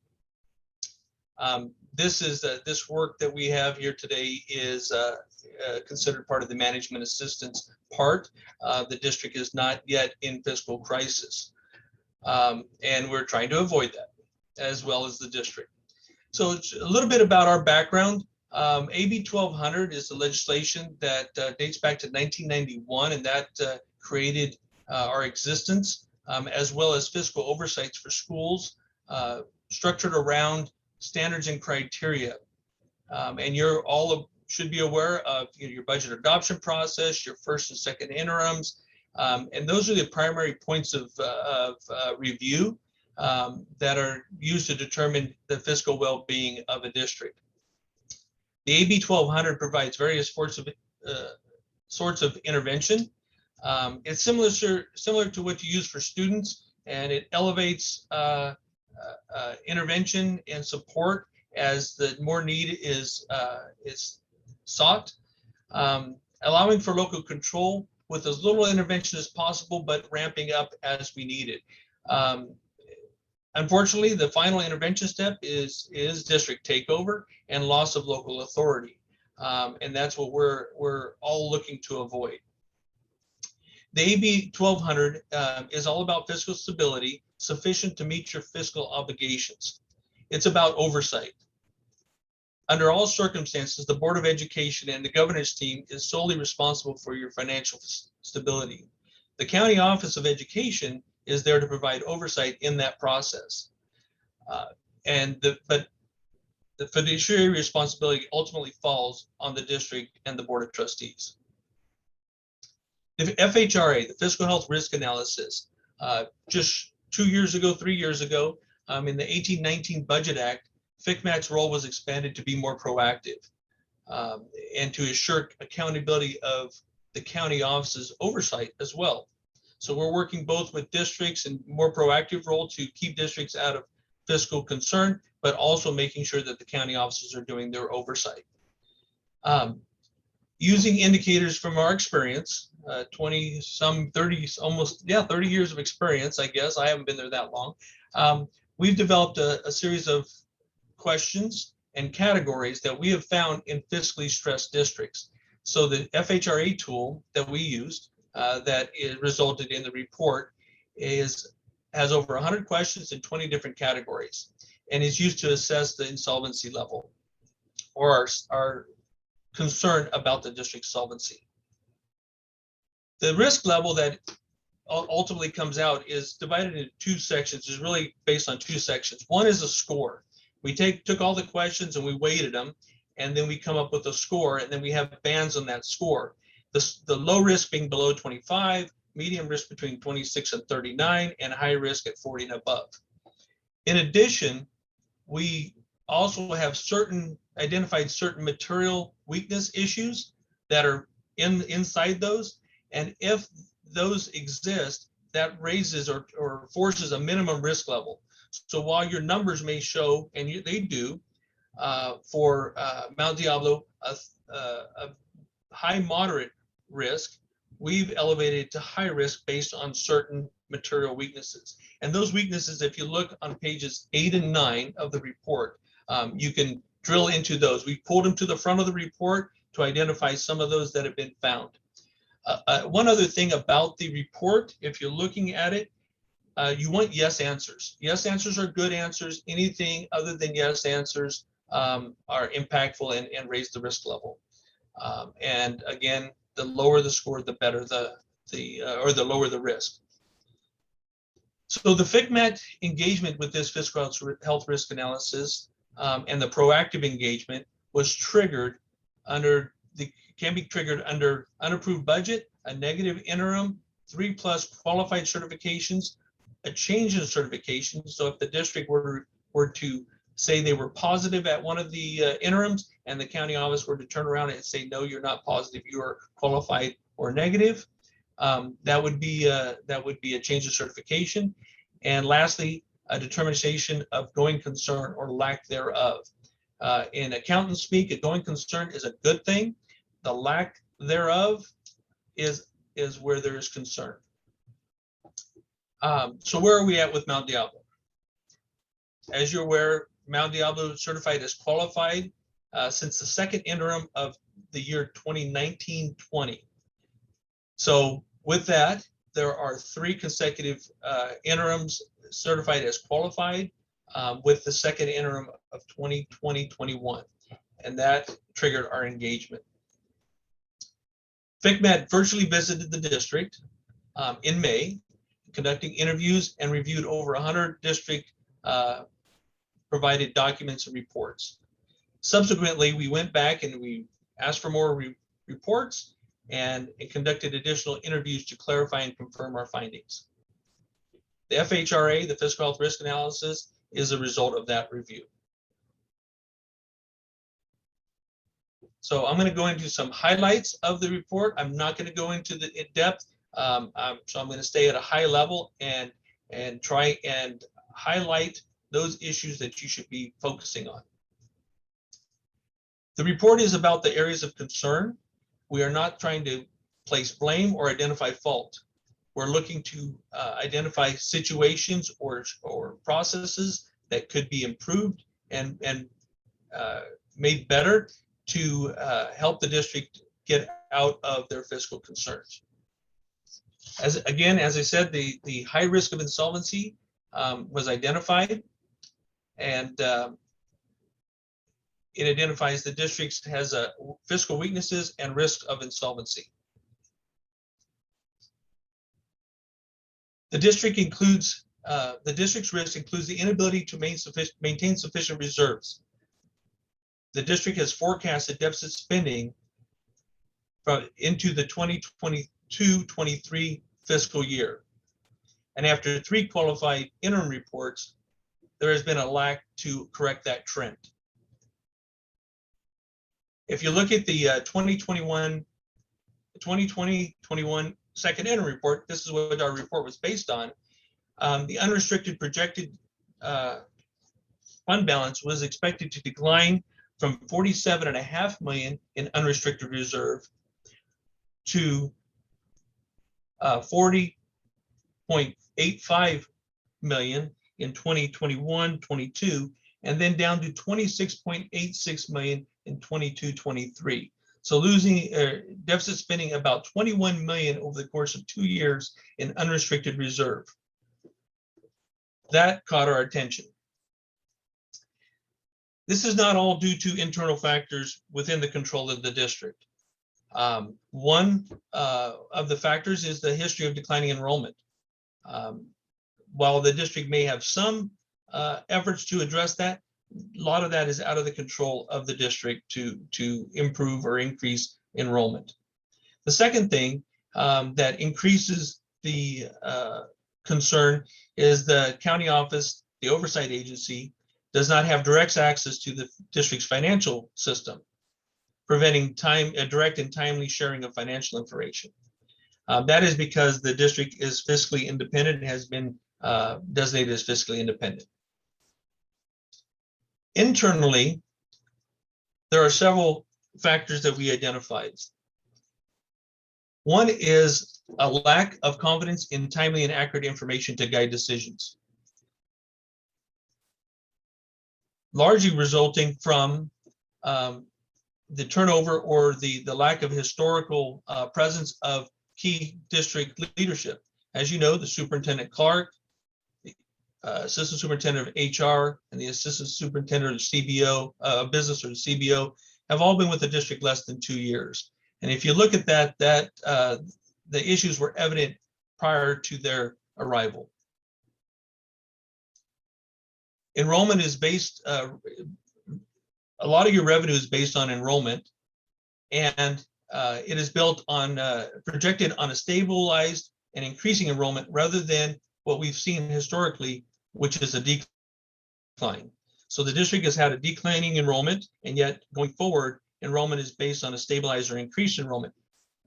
Speaker 7: This work that we have here today is considered part of the management assistance part. The district is not yet in fiscal crisis. And we're trying to avoid that as well as the district. So it's a little bit about our background. AB 1200 is the legislation that dates back to 1991, and that created our existence, as well as fiscal oversights for schools, structured around standards and criteria. And you're all should be aware of your budget adoption process, your first and second interims, and those are the primary points of review that are used to determine the fiscal well-being of a district. The AB 1200 provides various sorts of intervention. It's similar to what you use for students, and it elevates intervention and support as the more need is sought, allowing for local control with as little intervention as possible, but ramping up as we need it. Unfortunately, the final intervention step is district takeover and loss of local authority, and that's what we're all looking to avoid. The AB 1200 is all about fiscal stability, sufficient to meet your fiscal obligations. It's about oversight. Under all circumstances, the Board of Education and the governance team is solely responsible for your financial stability. The County Office of Education is there to provide oversight in that process. But the fiduciary responsibility ultimately falls on the district and the Board of Trustees. The FHRA, the Fiscal Health Risk Analysis, just 3 years ago, in the 1819 Budget Act, FCMAT's role was expanded to be more proactive and to assure accountability of the county office's oversight as well. So we're working both with districts and more proactive role to keep districts out of fiscal concern, but also making sure that the county offices are doing their oversight. Using indicators from our experience, 30 years of experience, I guess. I haven't been there that long. We've developed a series of questions and categories that we have found in fiscally stressed districts. So the FHRA tool that we used that resulted in the report has over 100 questions in 20 different categories and is used to assess the insolvency level or our concern about the district's solvency. The risk level that ultimately comes out is divided into two sections, is really based on two sections. One is a score. We took all the questions and we weighted them, and then we come up with a score, and then we have bands on that score. The low risk being below 25, medium risk between 26 and 39, and high risk at 40 and above. In addition, we also have identified certain material weakness issues that are inside those. And if those exist, that raises or forces a minimum risk level. So while your numbers may show, and they do, for Mount Diablo, a high moderate risk, we've elevated to high risk based on certain material weaknesses. And those weaknesses, if you look on pages 8 and 9 of the report, you can drill into those. We pulled them to the front of the report to identify some of those that have been found. One other thing about the report, if you're looking at it, you want yes answers. Yes answers are good answers. Anything other than yes answers are impactful and raise the risk level. And again, the lower the score, the better or the lower the risk. So the FCMAT engagement with this fiscal health risk analysis and the proactive engagement was triggered can be triggered under unapproved budget, a negative interim, 3+ qualified certifications, a change in certification. So if the district were to say they were positive at one of the interims and the county office were to turn around and say, no, you're not positive, you are qualified or negative, that would be a change of certification. And lastly, a determination of going concern or lack thereof. In accountant speak, a going concern is a good thing. The lack thereof is where there is concern. So where are we at with Mount Diablo? As you're aware, Mount Diablo certified as qualified since the second interim of the year 2019-20. So with that, there are 3 consecutive interims certified as qualified with the second interim of 2020-21, and that triggered our engagement. FCMAT virtually visited the district in May, conducting interviews and reviewed over 100 district provided documents and reports. Subsequently, we went back and we asked for more reports and conducted additional interviews to clarify and confirm our findings. The FHRA, the Fiscal Health Risk Analysis, is a result of that review. So I'm going to go into some highlights of the report. I'm not going to go into the in-depth, so I'm going to stay at a high level and try and highlight those issues that you should be focusing on. The report is about the areas of concern. We are not trying to place blame or identify fault. We're looking to identify situations or processes that could be improved and made better to help the district get out of their fiscal concerns. As I said, the high risk of insolvency was identified, and it identifies the district has fiscal weaknesses and risk of insolvency. The district's risk includes the inability to maintain sufficient reserves. The district has forecasted deficit spending into the 2022-23 fiscal year. And after 3 qualified interim reports, there has been a lack to correct that trend. If you look at the 2020-21 second interim report, this is what our report was based on. The unrestricted projected fund balance was expected to decline from 47.5 million in unrestricted reserve to 40.85 million in 2021-22, and then down to 26.86 million in 22-23. So losing deficit spending about 21 million over the course of 2 years in unrestricted reserve. That caught our attention. This is not all due to internal factors within the control of the district. One of the factors is the history of declining enrollment. While the district may have some efforts to address that, a lot of that is out of the control of the district to improve or increase enrollment. The second thing that increases the concern is the county office, the oversight agency, does not have direct access to the district's financial system, preventing direct and timely sharing of financial information. That is because the district is fiscally independent and has been designated as fiscally independent. Internally, there are several factors that we identified. One is a lack of confidence in timely and accurate information to guide decisions, largely resulting from the turnover or the lack of historical presence of key district leadership. As you know, the Superintendent Clark, the Assistant Superintendent of HR, and the Assistant Superintendent of CBO, Business, or the CBO, have all been with the district less than 2 years. And if you look at that, the issues were evident prior to their arrival. Enrollment is based, a lot of your revenue is based on enrollment, and it is built on, projected on a stabilized and increasing enrollment rather than what we've seen historically, which is a decline. So the district has had a declining enrollment, and yet going forward, enrollment is based on a stabilized or increased enrollment.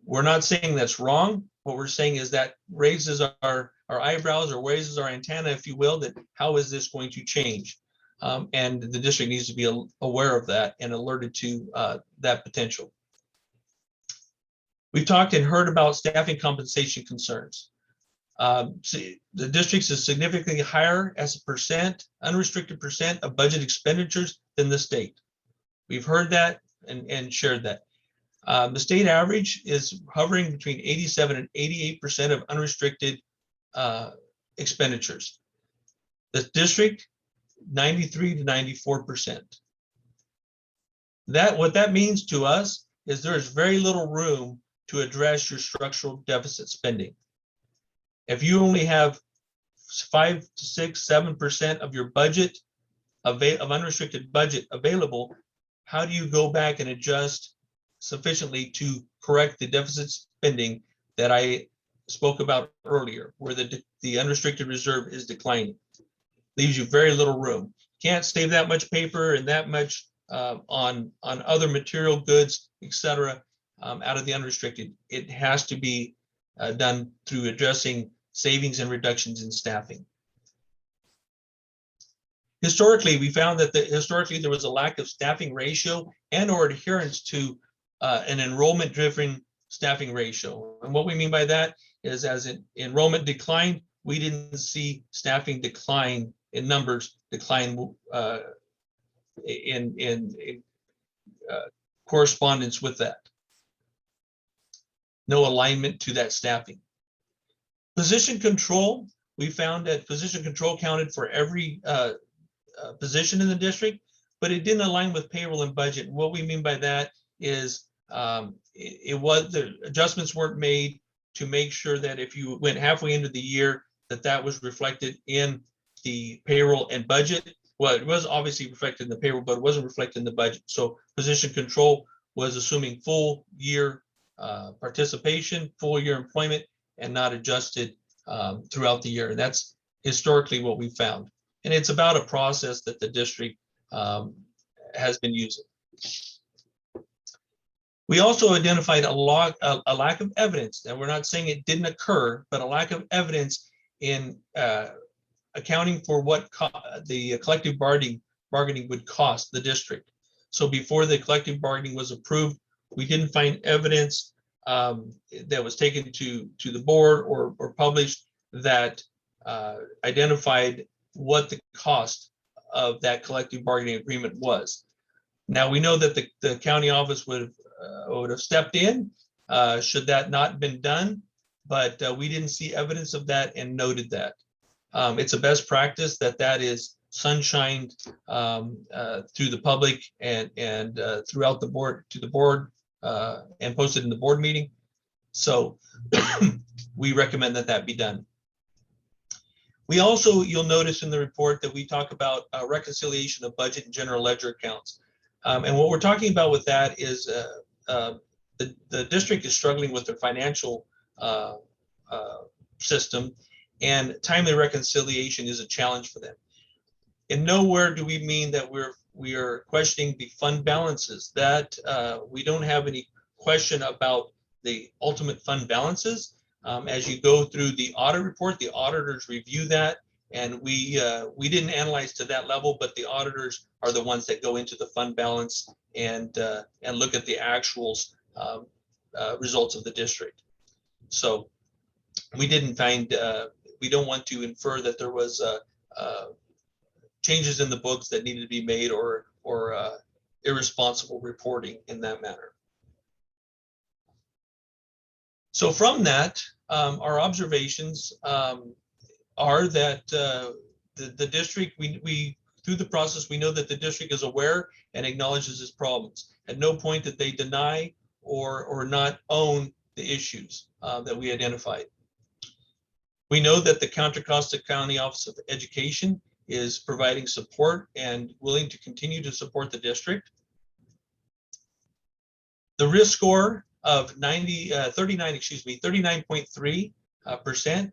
Speaker 7: We're not saying that's wrong. What we're saying is that raises our eyebrows or raises our antenna, if you will, that how is this going to change? And the district needs to be aware of that and alerted to that potential. We've talked and heard about staffing compensation concerns. See, the district is significantly higher as a percent, unrestricted percent of budget expenditures than the state. We've heard that and shared that. The state average is hovering between 87 and 88% of unrestricted expenditures. The district, 93 to 94%. What that means to us is there is very little room to address your structural deficit spending. If you only have 5 to 6, 7% of your budget of unrestricted budget available, how do you go back and adjust sufficiently to correct the deficit spending that I spoke about earlier, where the unrestricted reserve is declining? Leaves you very little room. Can't save that much paper and that much on other material goods, etc., out of the unrestricted. It has to be done through addressing savings and reductions in staffing. Historically, we found that historically there was a lack of staffing ratio and or adherence to an enrollment-driven staffing ratio. And what we mean by that is as enrollment declined, we didn't see staffing decline in numbers, decline in correspondence with that. No alignment to that staffing. Position control, we found that position control counted for every position in the district, but it didn't align with payroll and budget. What we mean by that is the adjustments weren't made to make sure that if you went halfway into the year, that was reflected in the payroll and budget. Well, it was obviously reflected in the payroll, but it wasn't reflected in the budget. So position control was assuming full year participation, full year employment, and not adjusted throughout the year. And that's historically what we found. And it's about a process that the district has been using. We also identified a lack of evidence, and we're not saying it didn't occur, but a lack of evidence in accounting for what the collective bargaining would cost the district. So before the collective bargaining was approved, we didn't find evidence that was taken to the board or published that identified what the cost of that collective bargaining agreement was. Now we know that the county office would have stepped in should that not been done, but we didn't see evidence of that and noted that. It's a best practice that is sunshined through the public and throughout the board to the board and posted in the board meeting. So we recommend that be done. We also, you'll notice in the report that we talk about reconciliation of budget and general ledger accounts. And what we're talking about with that is the district is struggling with their financial system, and timely reconciliation is a challenge for them. And nowhere do we mean that we are questioning the fund balances. That we don't have any question about the ultimate fund balances. As you go through the audit report, the auditors review that, and we didn't analyze to that level, but the auditors are the ones that go into the fund balance and look at the actuals results of the district. So we didn't find, we don't want to infer that there was changes in the books that needed to be made or irresponsible reporting in that manner. So from that, our observations are that the district, we through the process, we know that the district is aware and acknowledges its problems. At no point did they deny or not own the issues that we identified. We know that the Contra Costa County Office of Education is providing support and willing to continue to support the district. The risk score of 39.3%,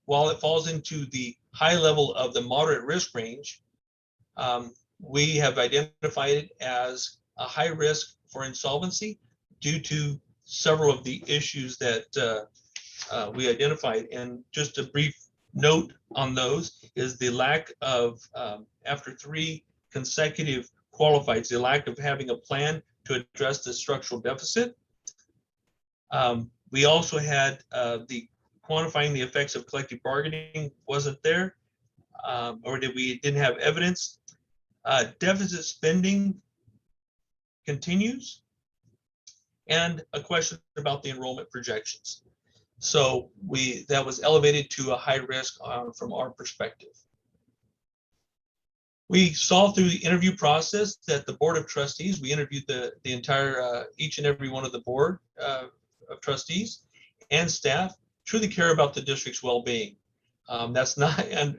Speaker 7: while it falls into the high level of the moderate risk range, we have identified it as a high risk for insolvency due to several of the issues that we identified. And just a brief note on those is the lack of, after 3 consecutive qualifieds, the lack of having a plan to address the structural deficit. We also had the quantifying the effects of collective bargaining wasn't there, or we didn't have evidence. Deficit spending continues, and a question about the enrollment projections. So that was elevated to a high risk from our perspective. We saw through the interview process that the Board of Trustees, we interviewed the entire, each and every one of the Board of Trustees and staff truly care about the district's well-being. That's not, and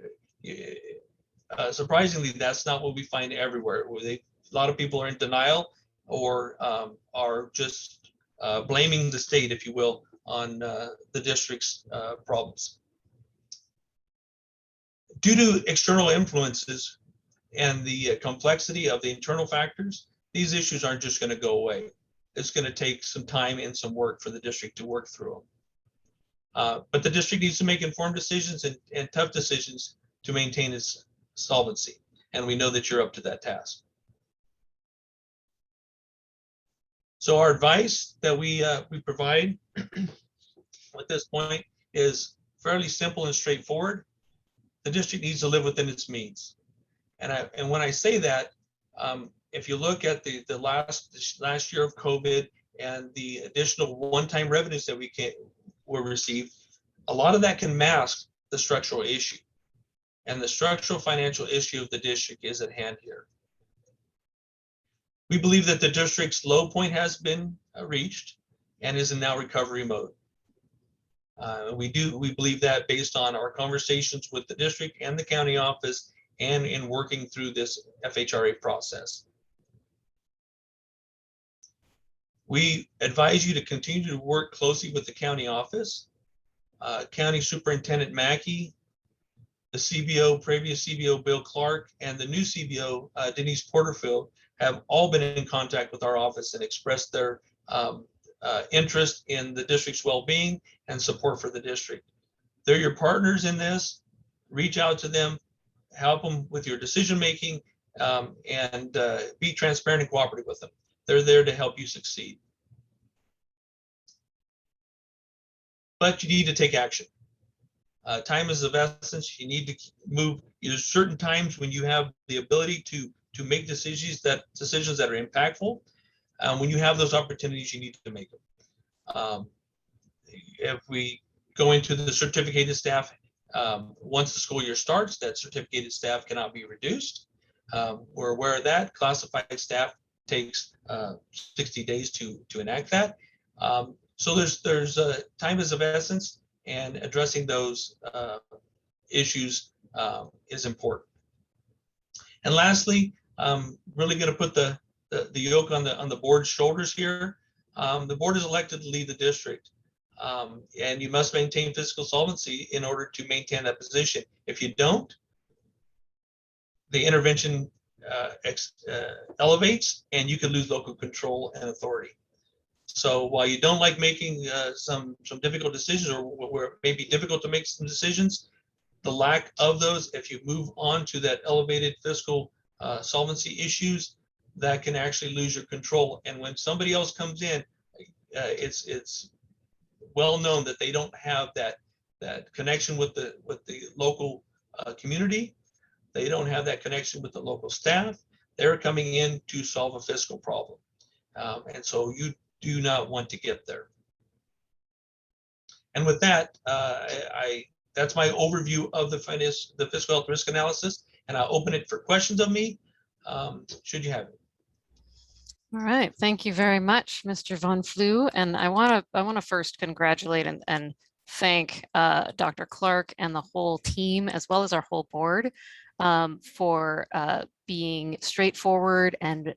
Speaker 7: surprisingly, that's not what we find everywhere. A lot of people are in denial or are just blaming the state, if you will, on the district's problems. Due to external influences and the complexity of the internal factors, these issues aren't just going to go away. It's going to take some time and some work for the district to work through them. But the district needs to make informed decisions and tough decisions to maintain its solvency. And we know that you're up to that task. So our advice that we provide at this point is fairly simple and straightforward. The district needs to live within its means. And when I say that, if you look at the last year of COVID and the additional one-time revenues that were received, a lot of that can mask the structural issue. And the structural financial issue of the district is at hand here. We believe that the district's low point has been reached and is in now recovery mode. We believe that based on our conversations with the district and the county office and in working through this FHRA process. We advise you to continue to work closely with the county office, County Superintendent Mackey, the CBO, previous CBO Bill Clark, and the new CBO Denise Porterfield have all been in contact with our office and expressed their interest in the district's well-being and support for the district. They're your partners in this. Reach out to them, help them with your decision-making, and be transparent and cooperative with them. They're there to help you succeed. But you need to take action. Time is of essence. You need to move. There's certain times when you have the ability to make decisions that are impactful. When you have those opportunities, you need to make them. If we go into the certificated staff, once the school year starts, that certificated staff cannot be reduced. We're aware of that. Classified staff takes 60 days to enact that. So there's time is of essence, and addressing those issues is important. And lastly, I'm really going to put the yoke on the board's shoulders here. The board is elected to lead the district. And you must maintain fiscal solvency in order to maintain that position. If you don't, the intervention elevates and you can lose local control and authority. So while you don't like making some difficult decisions, or where it may be difficult to make some decisions, the lack of those, if you move on to that elevated fiscal solvency issues, that can actually lose your control. And when somebody else comes in, it's well known that they don't have that connection with the local community. They don't have that connection with the local staff. They're coming in to solve a fiscal problem. And so you do not want to get there. And with that, that's my overview of the fiscal health risk analysis, and I'll open it for questions of me, should you have it.
Speaker 1: All right, thank you very much, Mr. Von Flew. And I want to first congratulate and thank Dr. Clark and the whole team, as well as our whole board, for being straightforward and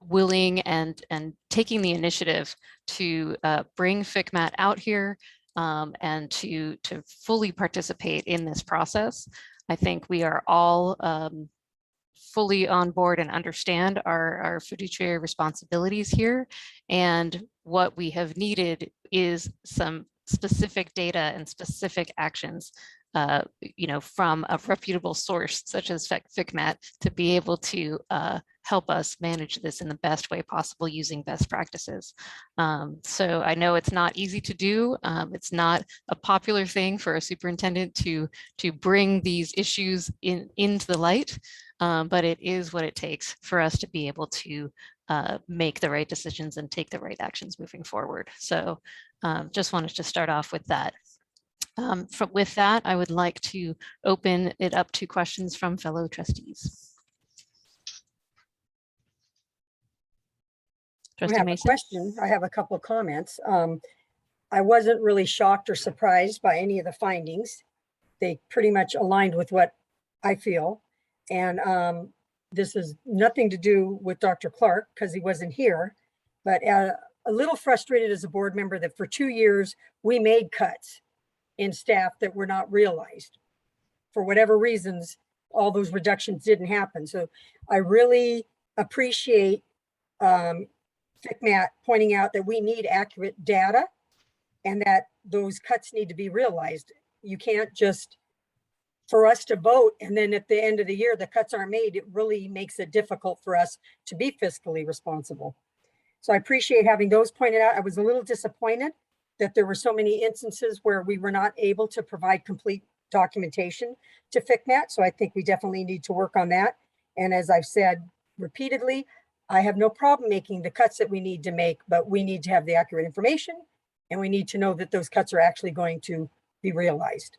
Speaker 1: willing and taking the initiative to bring FCMAT out here and to fully participate in this process. I think we are all fully on board and understand our fiduciary responsibilities here. And what we have needed is some specific data and specific actions, from a reputable source such as FCMAT to be able to help us manage this in the best way possible using best practices. So I know it's not easy to do. It's not a popular thing for a superintendent to bring these issues into the light, but it is what it takes for us to be able to make the right decisions and take the right actions moving forward. So just wanted to start off with that. With that, I would like to open it up to questions from fellow trustees.
Speaker 23: I have a question. I have a couple of comments. I wasn't really shocked or surprised by any of the findings. They pretty much aligned with what I feel. And this has nothing to do with Dr. Clark because he wasn't here, but a little frustrated as a board member that for 2 years we made cuts in staff that were not realized. For whatever reasons, all those reductions didn't happen. So I really appreciate FCMAT pointing out that we need accurate data and that those cuts need to be realized. You can't just, for us to vote and then at the end of the year, the cuts aren't made. It really makes it difficult for us to be fiscally responsible. So I appreciate having those pointed out. I was a little disappointed that there were so many instances where we were not able to provide complete documentation to FCMAT. So I think we definitely need to work on that. And as I've said repeatedly, I have no problem making the cuts that we need to make, but we need to have the accurate information and we need to know that those cuts are actually going to be realized.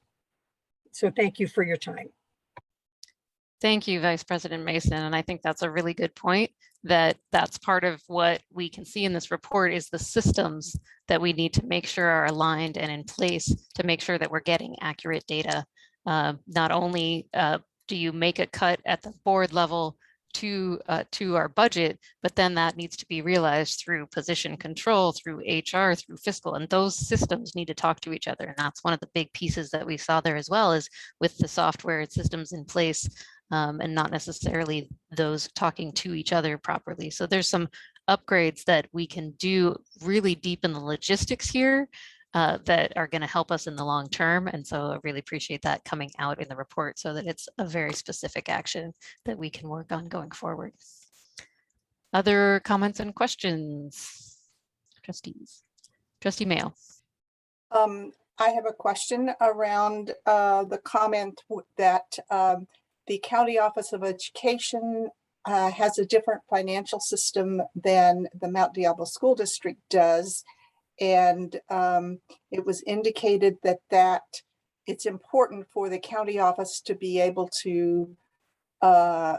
Speaker 23: So thank you for your time.
Speaker 1: Thank you, Vice President Mason. And I think that's a really good point, that's part of what we can see in this report is the systems that we need to make sure are aligned and in place to make sure that we're getting accurate data. Not only do you make a cut at the board level to our budget, but then that needs to be realized through position control, through HR, through fiscal, and those systems need to talk to each other. And that's one of the big pieces that we saw there as well, is with the software and systems in place and not necessarily those talking to each other properly. So there's some upgrades that we can do really deep in the logistics here that are going to help us in the long term. And so I really appreciate that coming out in the report so that it's a very specific action that we can work on going forward. Other comments and questions, trustees? Trustee Mayo.
Speaker 10: I have a question around the comment that the County Office of Education has a different financial system than the Mount Diablo School District does. And it was indicated that it's important for the county office to be able to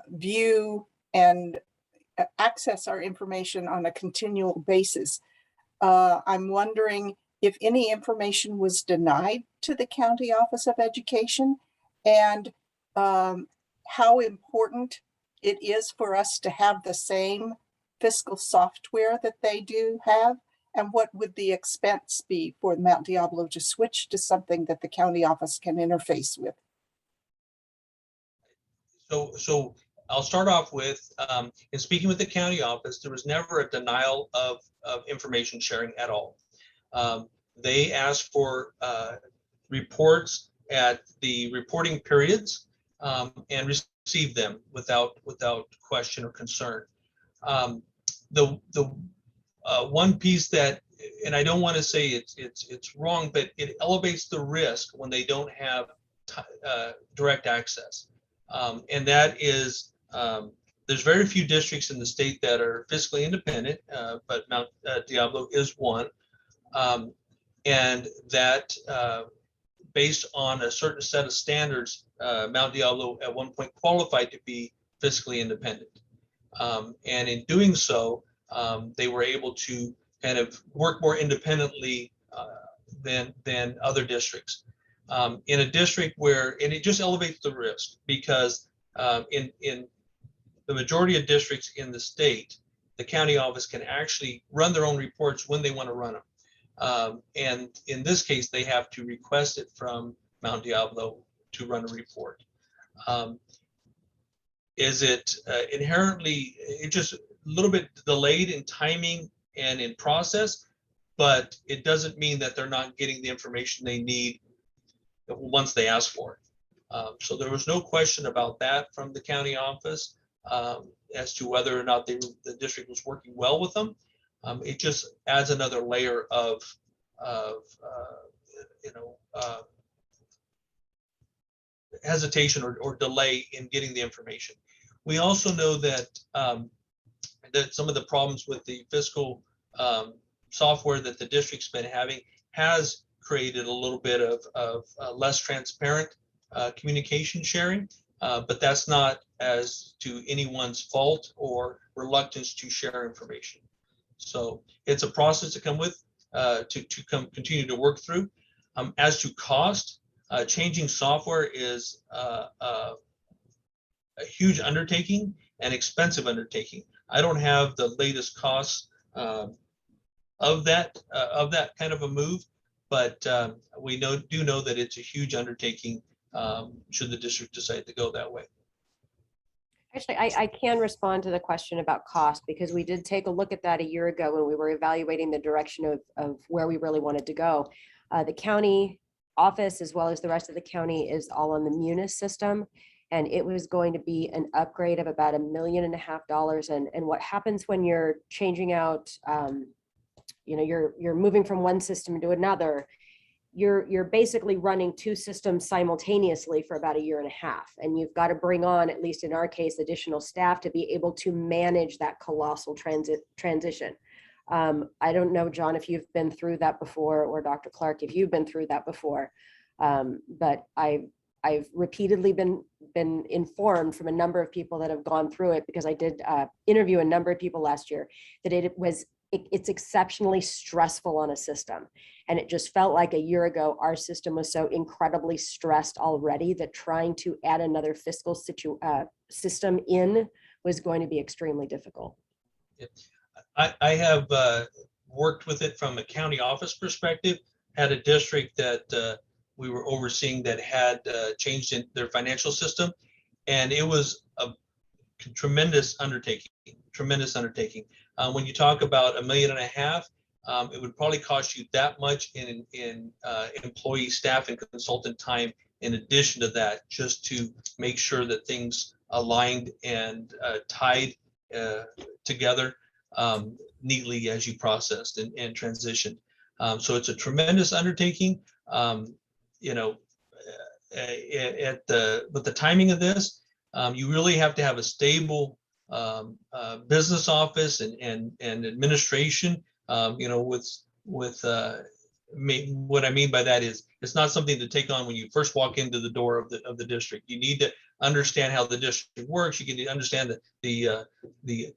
Speaker 10: view and access our information on a continual basis. I'm wondering if any information was denied to the County Office of Education and how important it is for us to have the same fiscal software that they do have? And what would the expense be for Mount Diablo to switch to something that the county office can interface with?
Speaker 7: So I'll start off with, in speaking with the county office, there was never a denial of information sharing at all. They asked for reports at the reporting periods and received them without question or concern. The one piece that, and I don't want to say it's wrong, but it elevates the risk when they don't have direct access. And that is, there's very few districts in the state that are fiscally independent, but Mount Diablo is one. And that based on a certain set of standards, Mount Diablo at one point qualified to be fiscally independent. And in doing so, they were able to kind of work more independently than other districts. In a district where, and it just elevates the risk, because in the majority of districts in the state, the county office can actually run their own reports when they want to run them. And in this case, they have to request it from Mount Diablo to run a report. Is it inherently, it just a little bit delayed in timing and in process, but it doesn't mean that they're not getting the information they need once they ask for it. So there was no question about that from the county office as to whether or not the district was working well with them. It just adds another layer of hesitation or delay in getting the information. We also know that that some of the problems with the fiscal software that the district's been having has created a little bit of less transparent communication sharing, but that's not as to anyone's fault or reluctance to share information. So it's a process to come with, to continue to work through. As to cost, changing software is a huge undertaking, an expensive undertaking. I don't have the latest costs of that kind of a move, but we do know that it's a huge undertaking should the district decide to go that way.
Speaker 5: Actually, I can respond to the question about cost, because we did take a look at that a year ago when we were evaluating the direction of where we really wanted to go. The county office, as well as the rest of the county, is all on the Munis system, and it was going to be an upgrade of about $1.5 million. And what happens when you're changing out, you're moving from one system to another, you're basically running two systems simultaneously for about 1.5 years, and you've got to bring on, at least in our case, additional staff to be able to manage that colossal transition. I don't know, John, if you've been through that before, or Dr. Clark, if you've been through that before, but I've repeatedly been informed from a number of people that have gone through it, because I did interview a number of people last year, that it's exceptionally stressful on a system. And it just felt like a year ago, our system was so incredibly stressed already that trying to add another fiscal system in was going to be extremely difficult.
Speaker 7: I have worked with it from a county office perspective, had a district that we were overseeing that had changed in their financial system. And it was a tremendous undertaking, when you talk about $1.5 million, it would probably cost you that much in employee, staff, and consultant time in addition to that, just to make sure that things aligned and tied together neatly as you processed and transitioned. So it's a tremendous undertaking. With the timing of this, you really have to have a stable business office and administration. What I mean by that is, it's not something to take on when you first walk into the door of the district. You need to understand how the district works. You need to understand the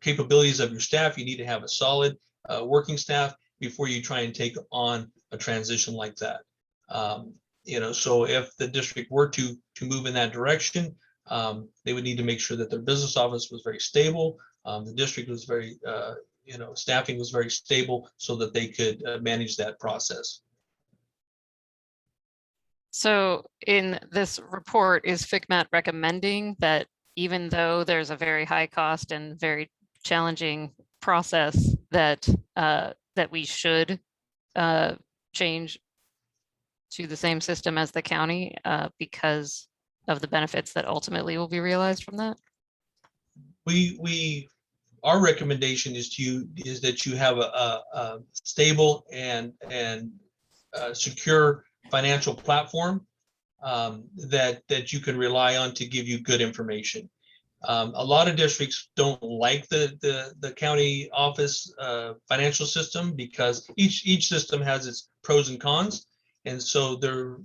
Speaker 7: capabilities of your staff. You need to have a solid working staff before you try and take on a transition like that. So if the district were to move in that direction, they would need to make sure that their business office was very stable, The district was very, staffing was very stable so that they could manage that process.
Speaker 1: So in this report, is FICMAT recommending that even though there's a very high cost and very challenging process, that that we should change to the same system as the county because of the benefits that ultimately will be realized from that?
Speaker 7: Our recommendation is that you have a stable and secure financial platform that you can rely on to give you good information. A lot of districts don't like the county office financial system because each system has its pros and cons. And so there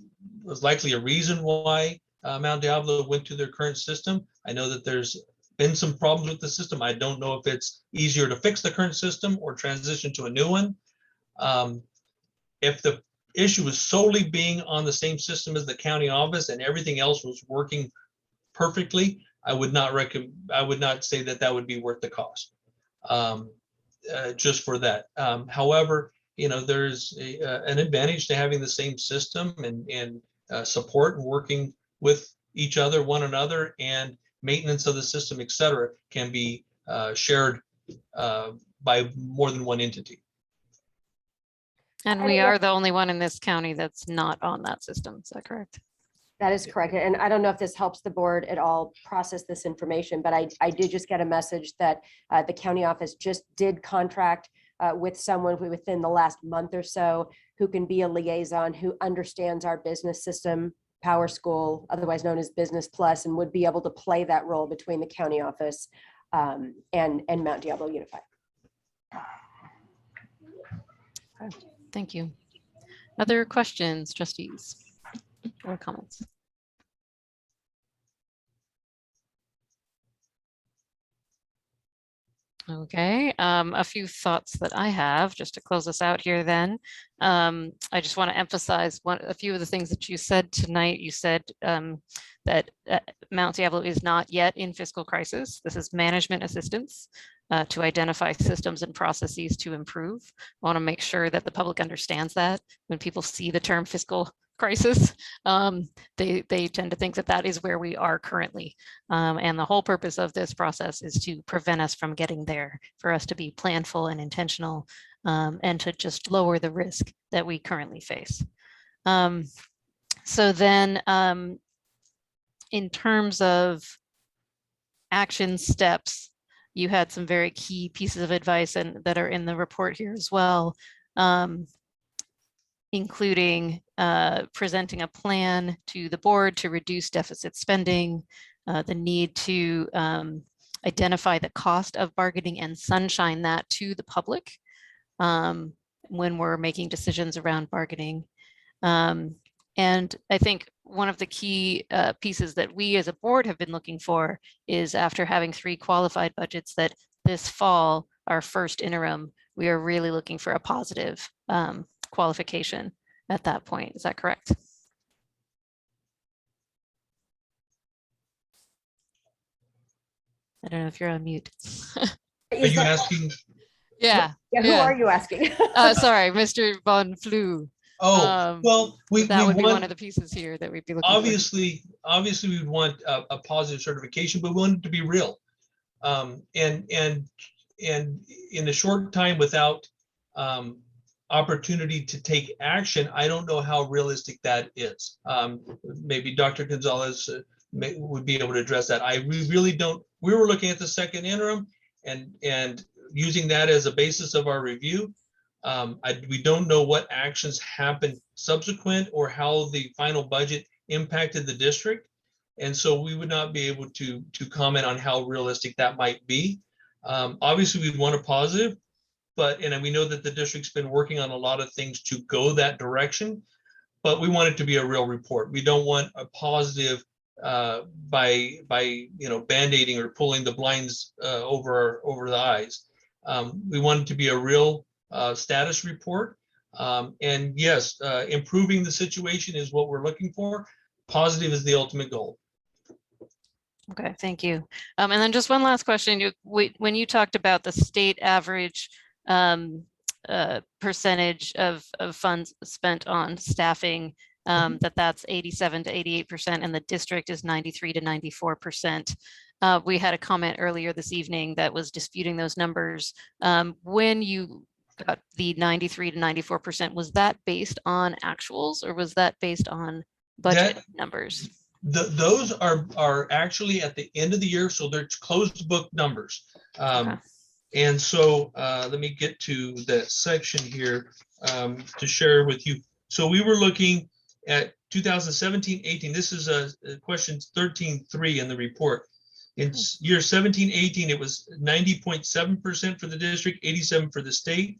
Speaker 7: was likely a reason why Mount Diablo went to their current system. I know that there's been some problems with the system. I don't know if it's easier to fix the current system or transition to a new one. If the issue was solely being on the same system as the county office and everything else was working perfectly, I would not say that would be worth the cost just for that. However, there's an advantage to having the same system and support and working with each other, one another, and maintenance of the system, et cetera, can be shared by more than one entity.
Speaker 1: And we are the only one in this county that's not on that system. Is that correct?
Speaker 5: That is correct. And I don't know if this helps the board at all process this information, but I did just get a message that the county office just did contract with someone within the last month or so who can be a liaison, who understands our business system, PowerSchool, otherwise known as Business Plus, and would be able to play that role between the county office and Mount Diablo Unified.
Speaker 1: Okay. Thank you. Other questions, trustees, or comments? Okay, a few thoughts that I have just to close us out here then. I just want to emphasize a few of the things that you said tonight. You said that Mount Diablo is not yet in fiscal crisis. This is management assistance to identify systems and processes to improve. I want to make sure that the public understands that when people see the term fiscal crisis, they tend to think that that is where we are currently. And the whole purpose of this process is to prevent us from getting there, for us to be planful and intentional, and to just lower the risk that we currently face. So then in terms of action steps, you had some very key pieces of advice and that are in the report here as well, including presenting a plan to the board to reduce deficit spending, the need to identify the cost of bargaining and sunshine that to the public when we're making decisions around bargaining. And I think one of the key pieces that we as a board have been looking for is, after having 3 qualified budgets, that this fall, our first interim, we are really looking for a positive qualification at that point. Is that correct? I don't know if you're on mute.
Speaker 7: Are you asking?
Speaker 1: Yeah.
Speaker 5: Who are you asking?
Speaker 1: Sorry, Mr. Von Flew.
Speaker 7: Well,
Speaker 1: that would be one of the pieces here that we'd be looking
Speaker 7: obviously we would want a positive certification, but we want it to be real. And in the short time without opportunity to take action, I don't know how realistic that is. Maybe Dr. Gonzalez would be able to address that. We really don't. We were looking at the second interim and using that as a basis of our review. We don't know what actions happened subsequent or how the final budget impacted the district. And so we would not be able to comment on how realistic that might be. Obviously, we'd want a positive, and we know that the district's been working on a lot of things to go that direction, but we want it to be a real report. We don't want a positive by band-aiding or pulling the blinds over the eyes. We want it to be a real status report. And yes, improving the situation is what we're looking for. Positive is the ultimate goal.
Speaker 1: Okay, thank you. And then just one last question. When you talked about the state average percentage of funds spent on staffing, that's 87 to 88%, and the district is 93 to 94%. We had a comment earlier this evening that was disputing those numbers. When you got the 93 to 94%, was that based on actuals or was that based on budget numbers?
Speaker 7: Those are actually at the end of the year, so they're closed book numbers. And so let me get to that section here to share with you. So we were looking at 2017-18. This is a question 13.3 in the report. In year 17-18, it was 90.7% for the district, 87 for the state.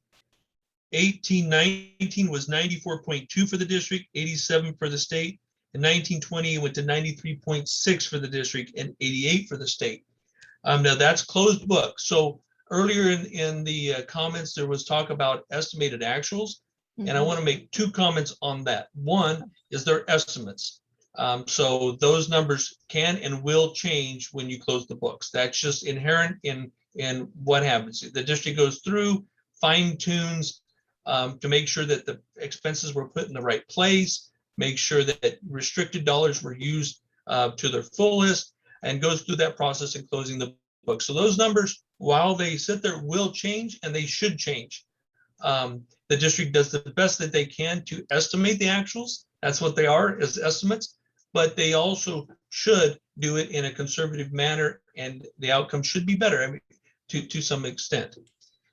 Speaker 7: 18-19 was 94.2 for the district, 87 for the state. In 1920, it went to 93.6 for the district and 88 for the state. Now that's closed book. So earlier in the comments, there was talk about estimated actuals. And I want to make two comments on that. One is their estimates. So those numbers can and will change when you close the books. That's just inherent in what happens. The district goes through, fine tunes to make sure that the expenses were put in the right place, make sure that restricted dollars were used to their fullest, and goes through that process in closing the book. So those numbers, while they sit there, will change, and they should change. The district does the best that they can to estimate the actuals. That's what they are, as estimates, but they also should do it in a conservative manner, and the outcome should be better, I mean, to some extent.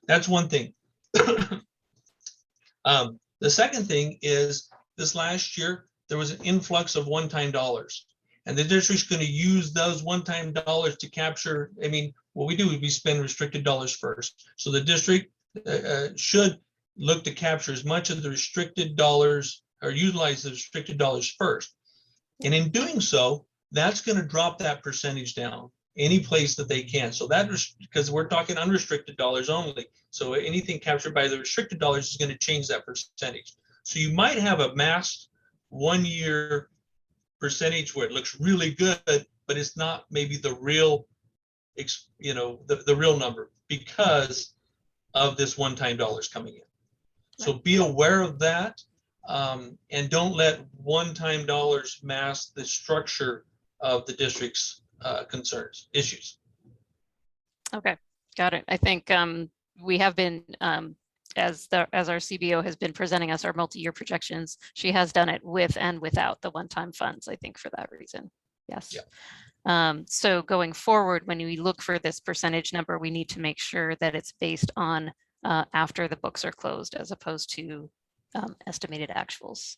Speaker 7: That's one thing. The second thing is, this last year, there was an influx of one-time dollars, and the district's going to use those one-time dollars to capture. I mean, what we do is we spend restricted dollars first. So the district should look to capture as much of the restricted dollars, or utilize the restricted dollars first. And in doing so, that's going to drop that percentage down any place that they can. So that, because we're talking unrestricted dollars only. So anything captured by the restricted dollars is going to change that percentage. So you might have a masked 1 year percentage where it looks really good, but it's not maybe the real, the real number because of this one-time dollars coming in. So be aware of that, and don't let one-time dollars mask the structure of the district's concerns, issues.
Speaker 1: Okay, got it. I think we have been, as our CBO has been presenting us our multi-year projections, she has done it with and without the one-time funds, I think, for that reason. Yes. Yeah. So going forward, when we look for this percentage number, we need to make sure that it's based on after the books are closed, as opposed to estimated actuals.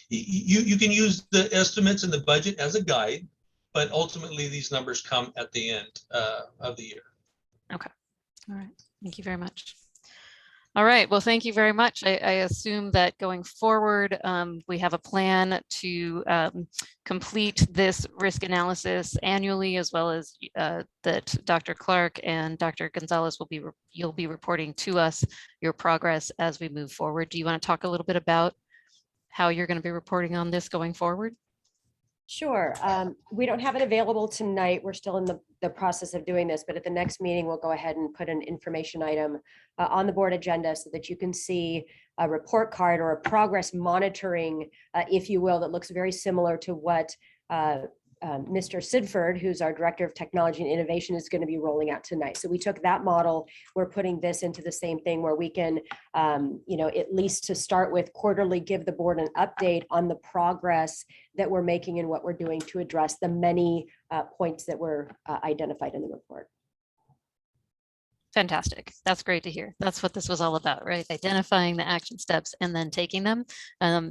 Speaker 7: You can use the estimates in the budget as a guide, but ultimately these numbers come at the end of the year.
Speaker 1: Okay. All right. Thank you very much. All right. Well, thank you very much. I assume that going forward, we have a plan to complete this risk analysis annually, as well as that Dr. Clark and Dr. Gonzalez you'll be reporting to us your progress as we move forward. Do you want to talk a little bit about how you're going to be reporting on this going forward?
Speaker 5: Sure. We don't have it available tonight. We're still in the process of doing this, but at the next meeting, we'll go ahead and put an information item on the board agenda so that you can see a report card or a progress monitoring, if you will, that looks very similar to what Mr. Sidford, who's our Director of Technology and Innovation, is going to be rolling out tonight. So we took that model, we're putting this into the same thing where we can, at least to start with, quarterly give the board an update on the progress that we're making and what we're doing to address the many points that were identified in the report.
Speaker 1: Fantastic. That's great to hear. That's what this was all about, right? Identifying the action steps and then taking them.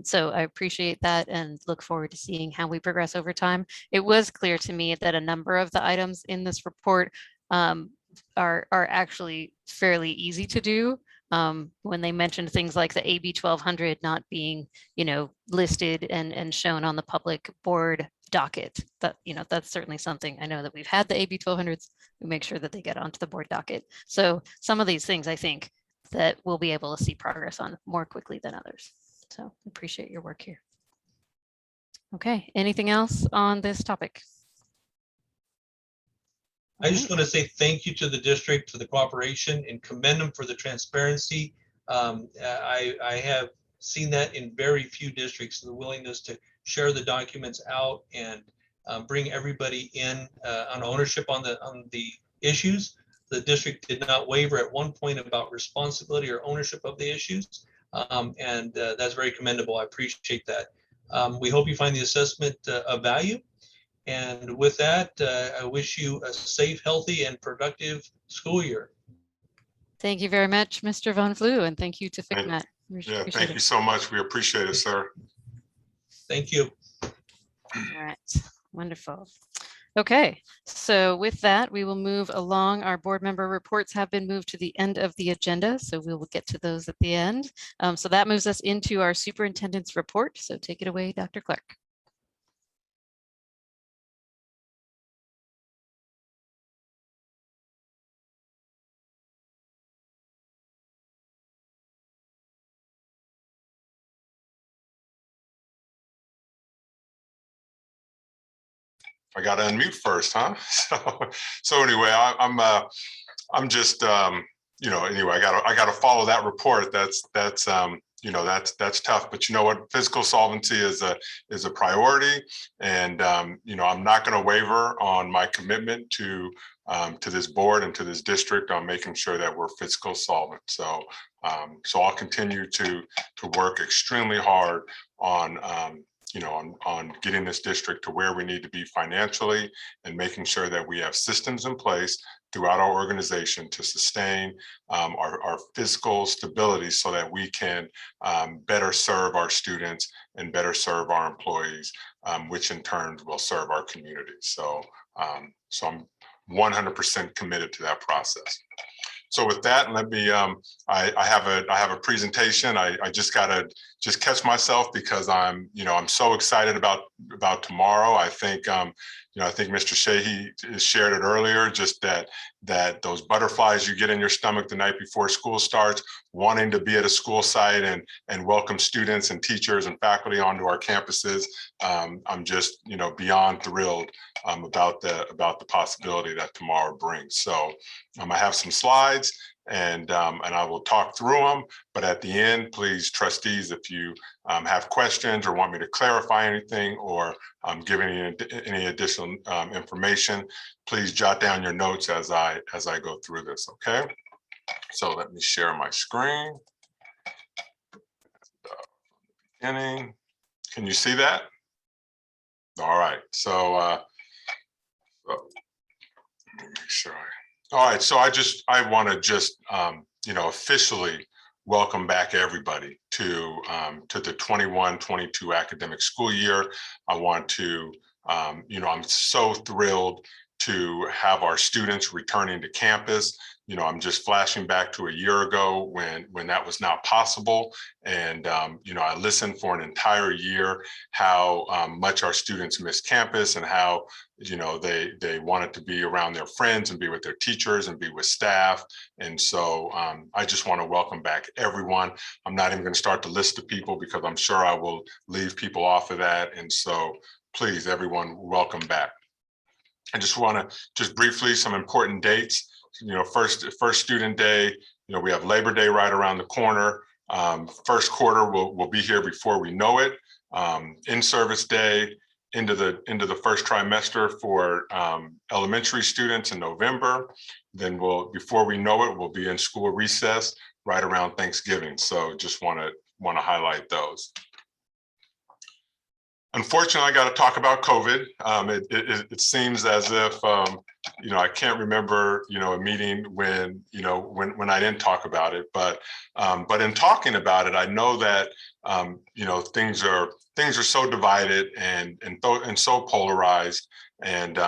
Speaker 1: So I appreciate that and look forward to seeing how we progress over time. It was clear to me that a number of the items in this report are actually fairly easy to do. When they mentioned things like the AB 1200 not being, listed and shown on the public board docket, that, that's certainly something. I know that we've had the AB 1200s. We make sure that they get onto the board docket. So some of these things, I think, that we'll be able to see progress on more quickly than others. So appreciate your work here. Okay, anything else on this topic?
Speaker 7: I just want to say thank you to the district for the cooperation and commend them for the transparency. I have seen that in very few districts, the willingness to share the documents out and bring everybody in on ownership on the issues. The district did not waver at one point about responsibility or ownership of the issues. And that's very commendable. I appreciate that. We hope you find the assessment of value. And with that, I wish you a safe, healthy, and productive school year.
Speaker 1: Thank you very much, Mr. Von Flew, and thank you to FICMAT.
Speaker 6: Yeah, thank you so much. We appreciate it, sir.
Speaker 7: Thank you.
Speaker 1: All right, wonderful. Okay, so with that, we will move along. Our board member reports have been moved to the end of the agenda, so we will get to those at the end. So that moves us into our superintendent's report. So take it away, Dr. Clark.
Speaker 6: I got to unmute first, huh? So anyway, I'm just anyway, I got to follow that report. That's tough. But you know what? Fiscal solvency is a priority, and I'm not going to waver on my commitment to this board and to this district on making sure that we're fiscal solvent. So I'll continue to work extremely hard on on getting this district to where we need to be financially and making sure that we have systems in place throughout our organization to sustain our fiscal stability so that we can better serve our students and better serve our employees, which in turn will serve our community. So I'm 100% committed to that process. So with that, let me, I have a presentation. I just gotta catch myself because I'm so excited about tomorrow. I think, I think Mr. Sheehy shared it earlier, just that those butterflies you get in your stomach the night before school starts, wanting to be at a school site and welcome students and teachers and faculty onto our campuses. I'm just, beyond thrilled about the possibility that tomorrow brings. So I have some slides and I will talk through them, but at the end, please, trustees, if you have questions or want me to clarify anything or give any additional information, please jot down your notes as I go through this, okay? So let me share my screen. Beginning. Can you see that? All right, so let me make sure. All right, so I want to just officially welcome back everybody to the 21-22 academic school year. I want to, I'm so thrilled to have our students returning to campus. I'm just flashing back to a year ago when that was not possible. And, I listened for an entire year how much our students miss campus and how, they wanted to be around their friends and be with their teachers and be with staff. And so I just want to welcome back everyone. I'm not even going to start the list of people because I'm sure I will leave people off of that. And so please, everyone, welcome back. I just want to briefly some important dates. First student day, we have Labor Day right around the corner. First quarter will be here before we know it. In-service day into the first trimester for elementary students in November. Then before we know it, we'll be in school recess right around Thanksgiving. So just want to highlight those. Unfortunately, I got to talk about COVID. It seems as if I can't remember a meeting when I didn't talk about it. But in talking about it, I know that things are so divided and so polarized, and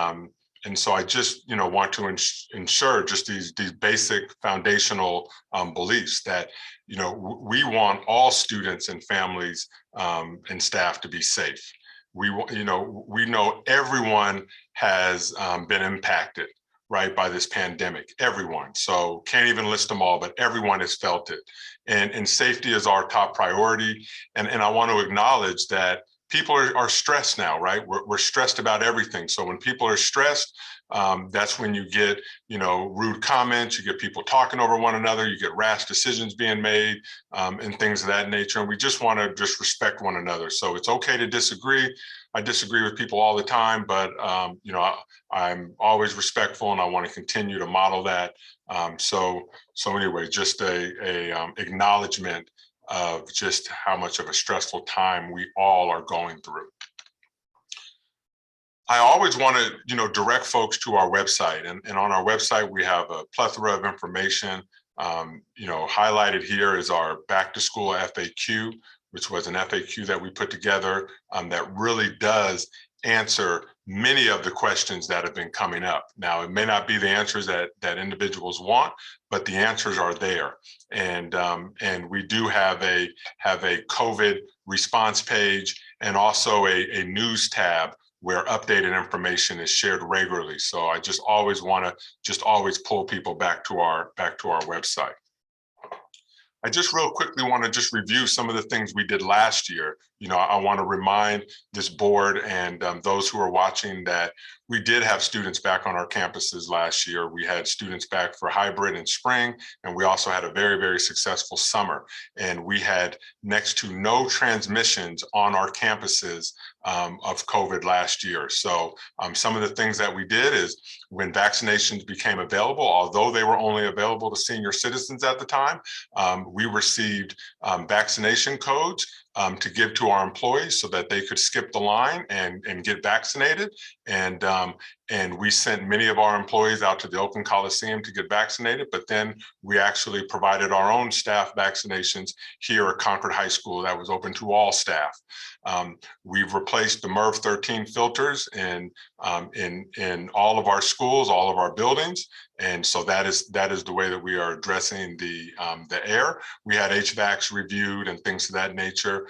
Speaker 6: so I just want to ensure just these basic foundational beliefs that we want all students and families and staff to be safe. We know everyone has been impacted, right, by this pandemic, everyone. So can't even list them all, but everyone has felt it. And safety is our top priority. And I want to acknowledge that people are stressed now, right? We're stressed about everything. So when people are stressed, that's when you get, rude comments, you get people talking over one another, you get rash decisions being made, and things of that nature. And we just want to just respect one another. So it's okay to disagree. I disagree with people all the time, but I'm always respectful, and I want to continue to model that. So anyway, just a acknowledgement of just how much of a stressful time we all are going through. I always want to, direct folks to our website, and on our website we have a plethora of information. Highlighted here is our back to school FAQ, which was an FAQ that we put together that really does answer many of the questions that have been coming up. Now, it may not be the answers that individuals want, but the answers are there. And we do have a COVID response page, and also a news tab where updated information is shared regularly. So I just always want to always pull people back to our website. I just real quickly want to just review some of the things we did last year. I want to remind this board and those who are watching that we did have students back on our campuses last year. We had students back for hybrid in spring, and we also had a very, very successful summer. And we had next to no transmissions on our campuses of COVID last year. So some of the things that we did is when vaccinations became available, although they were only available to senior citizens at the time, we received vaccination codes to give to our employees so that they could skip the line and get vaccinated. And we sent many of our employees out to the Oakland Coliseum to get vaccinated, but then we actually provided our own staff vaccinations here at Concord High School that was open to all staff. We've replaced the MERV 13 filters in all of our schools, all of our buildings. And so that is the way that we are addressing the air. We had HVACs reviewed and things of that nature.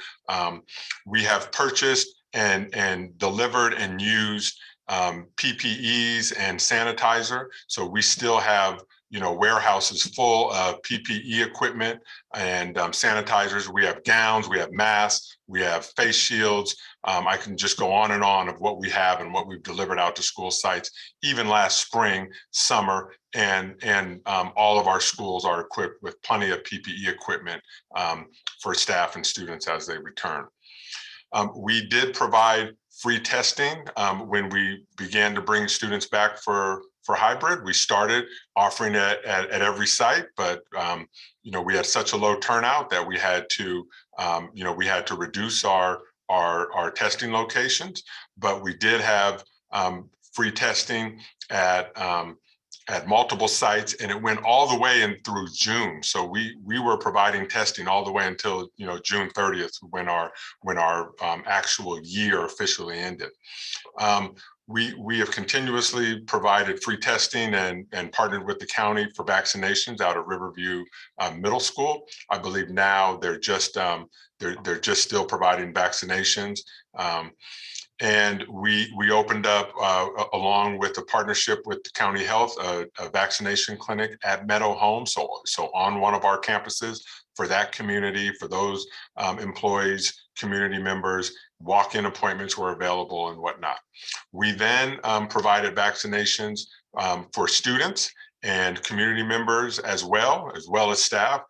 Speaker 6: We have purchased and delivered and used PPEs and sanitizer. So we still have warehouses full of PPE equipment and sanitizers. We have gowns, we have masks, we have face shields. I can just go on and on of what we have and what we've delivered out to school sites, even last spring, summer, and all of our schools are equipped with plenty of PPE equipment for staff and students as they return. We did provide free testing when we began to bring students back for hybrid. We started offering it at every site, but we had such a low turnout that we had to reduce our testing locations. But we did have free testing at multiple sites, and it went all the way in through June. So we were providing testing all the way until June 30th, when our actual year officially ended. We have continuously provided free testing and partnered with the county for vaccinations out of Riverview Middle School. I believe now they're just still providing vaccinations. And we opened up, along with a partnership with the County Health, a vaccination clinic at Meadow Home. So on one of our campuses for that community, for those employees, community members, walk-in appointments were available and whatnot. We then provided vaccinations for students and community members as well as staff.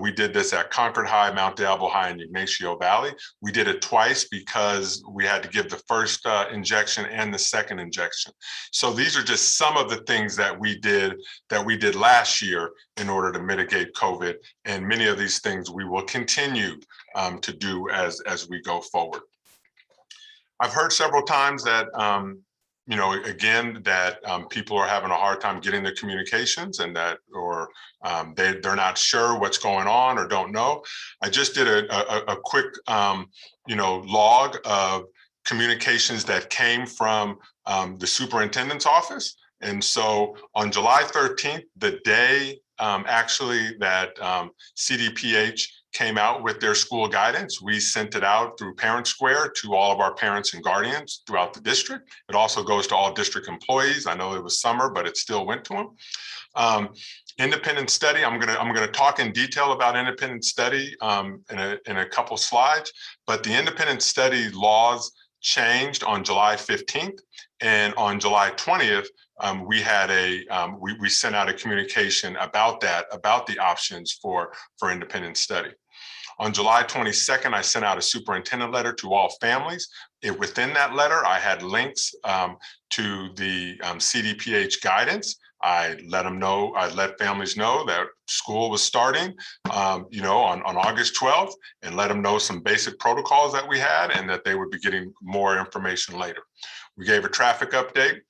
Speaker 6: We did this at Concord High, Mount Diablo High, and Ignacio Valley. We did it twice because we had to give the first injection and the second injection. So these are just some of the things that we did last year in order to mitigate COVID, and many of these things we will continue to do as we go forward. I've heard several times that people are having a hard time getting the communications, and that they're not sure what's going on or don't know. I just did a quick log of communications that came from the superintendent's office. And so on July 13th, the day actually that CDPH came out with their school guidance, we sent it out through Parent Square to all of our parents and guardians throughout the district. It also goes to all district employees. I know it was summer, but it still went to them. Independent study, I'm gonna talk in detail about independent study in a couple slides, but the independent study laws changed on July 15th, and on July 20th, we sent out a communication about that, about the options for independent study. On July 22nd, I sent out a superintendent letter to all families. Within that letter, I had links to the CDPH guidance. I let families know that school was starting, on August 12th, and let them know some basic protocols that we had and that they would be getting more information later. We gave a traffic update.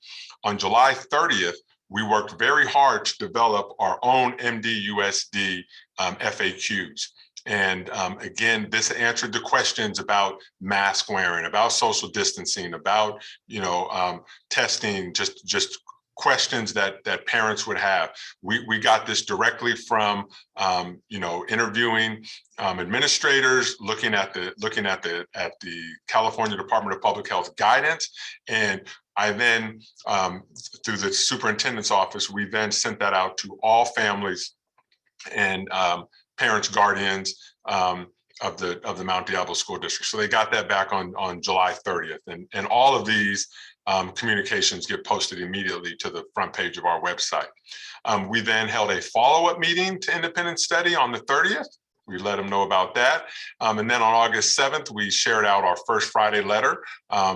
Speaker 6: On July 30th, we worked very hard to develop our own MDUSD FAQs. And again, this answered the questions about mask wearing, about social distancing, about testing, just questions that parents would have. We got this directly from interviewing administrators, looking at the California Department of Public Health guidance, and I then through the superintendent's office, we then sent that out to all families and parents, guardians of the Mount Diablo School District. So they got that back on July 30th, and all of these communications get posted immediately to the front page of our website. We then held a follow-up meeting to independent study on the 30th. We let them know about that. And then on August 7th, we shared out our first Friday letter,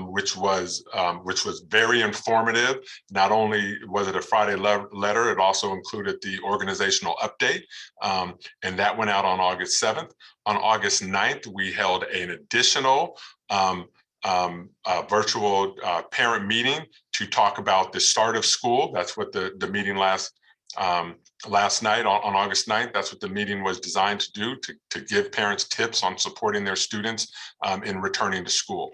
Speaker 6: which was very informative. Not only was it a Friday letter, it also included the organizational update. And that went out on August 7th. On August 9th, we held an additional virtual parent meeting to talk about the start of school. That's what the meeting last night on August 9th, that's what the meeting was designed to do, to give parents tips on supporting their students in returning to school.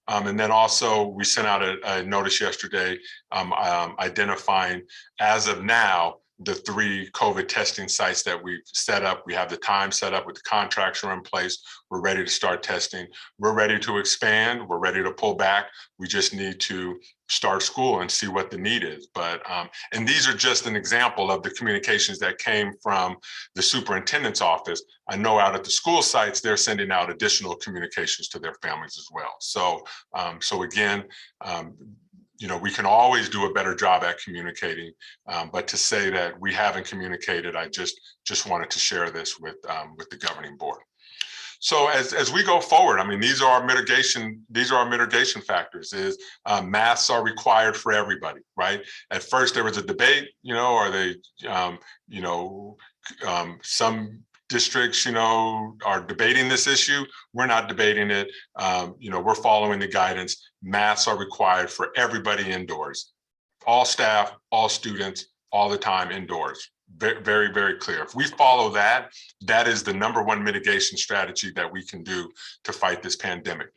Speaker 6: And then also we sent out a notice yesterday identifying, as of now, the 3 COVID testing sites that we've set up. We have the time set up, with the contracts are in place. We're ready to start testing. We're ready to expand. We're ready to pull back. We just need to start school and see what the need is. But and these are just an example of the communications that came from the superintendent's office. I know out at the school sites, they're sending out additional communications to their families as well. So again, we can always do a better job at communicating, but to say that we haven't communicated, I just wanted to share this with the governing board. So as we go forward, I mean, these are our mitigation factors. Is masks are required for everybody, right? At first there was a debate, are they, some districts, are debating this issue. We're not debating it. We're following the guidance. Masks are required for everybody indoors. All staff, all students, all the time indoors. Very, very clear. If we follow that, that is the #1 mitigation strategy that we can do to fight this pandemic.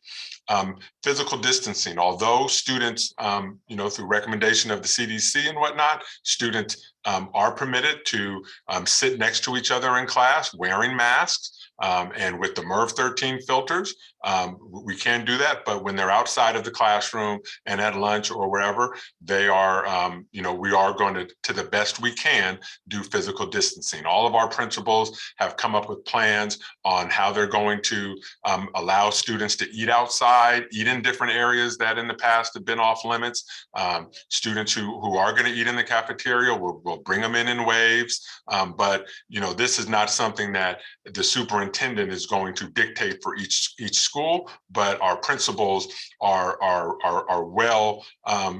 Speaker 6: Physical distancing, although students, through recommendation of the CDC and whatnot, students are permitted to sit next to each other in class wearing masks. And with the MERV 13 filters, we can do that. But when they're outside of the classroom and at lunch or wherever, they are, we are going to the best we can, do physical distancing. All of our principals have come up with plans on how they're going to allow students to eat outside, eat in different areas that in the past have been off limits. Students who are going to eat in the cafeteria, we'll bring them in waves. But, this is not something that the superintendent is going to dictate for each school, but our principals are well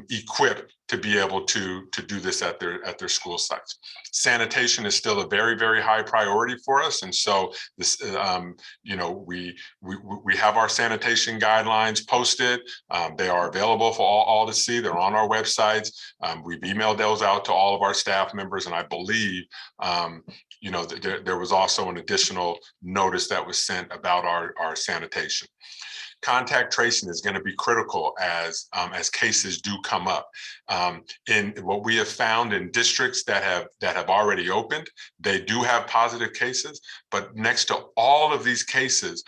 Speaker 6: equipped to be able to do this at their school sites. Sanitation is still a very, very high priority for us, and so this, we have our sanitation guidelines posted. They are available for all to see. They're on our websites. We've emailed those out to all of our staff members, and I believe there was also an additional notice that was sent about our sanitation. Contact tracing is going to be critical as cases do come up. In what we have found in districts that have already opened, they do have positive cases, but next to all of these cases,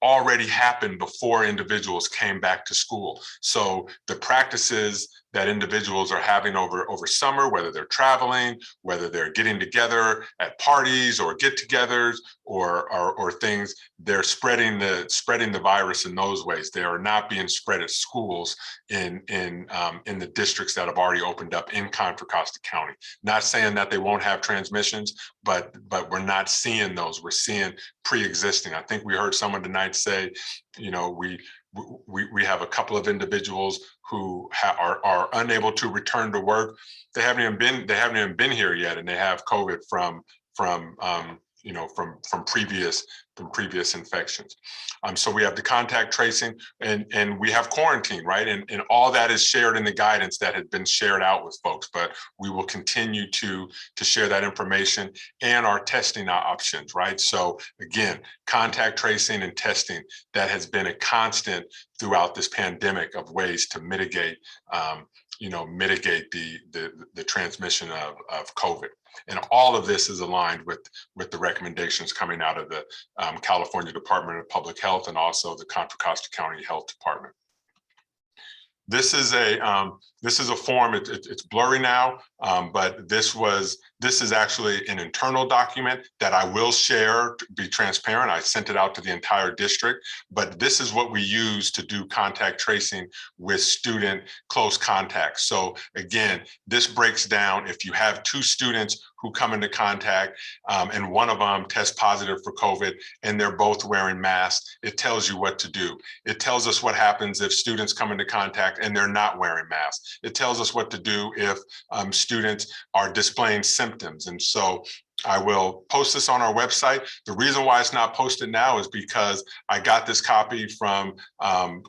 Speaker 6: already happened before individuals came back to school. So the practices that individuals are having over summer, whether they're traveling, whether they're getting together at parties or get-togethers or things, they're spreading the virus in those ways. They are not being spread at schools in the districts that have already opened up in Contra Costa County. Not saying that they won't have transmissions, but we're not seeing those. We're seeing pre-existing. I think we heard someone tonight say, you know, we have a couple of individuals who are unable to return to work. They haven't even been here yet, and they have COVID from previous infections. So we have the contact tracing, and we have quarantine, right? And all that is shared in the guidance that had been shared out with folks, but we will continue to share that information and our testing options, right? So again, contact tracing and testing, that has been a constant throughout this pandemic of ways to mitigate the transmission of COVID. And all of this is aligned with the recommendations coming out of the California Department of Public Health and also the Contra Costa County Health Department. This is a form. It's blurry now, but this is actually an internal document that I will share, to be transparent. I sent it out to the entire district, but this is what we use to do contact tracing with student close contacts. So again, this breaks down if you have 2 students who come into contact and one of them tests positive for COVID and they're both wearing masks, it tells you what to do. It tells us what happens if students come into contact and they're not wearing masks. It tells us what to do if students are displaying symptoms. And so I will post this on our website. The reason why it's not posted now is because I got this copy from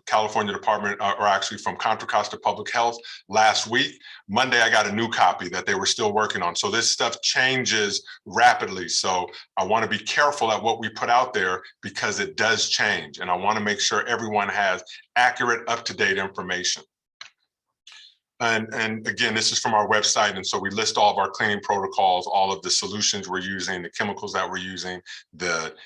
Speaker 6: California Department, or actually from Contra Costa Public Health last week. Monday, I got a new copy that they were still working on. So this stuff changes rapidly. So I want to be careful at what we put out there because it does change. And I want to make sure everyone has accurate, up-to-date information. And again, this is from our website. And so we list all of our cleaning protocols, all of the solutions we're using, the chemicals that we're using,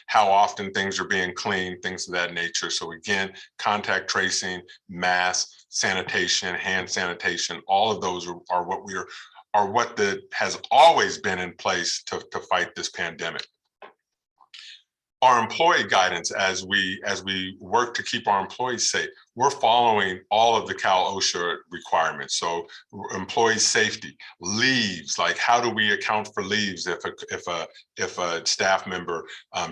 Speaker 6: how often things are being cleaned, things of that nature. So again, contact tracing, mask, sanitation, hand sanitation, all of those are what has always been in place to fight this pandemic. Our employee guidance, as we work to keep our employees safe, we're following all of the Cal OSHA requirements. So employee safety, leaves, like how do we account for leaves if a staff member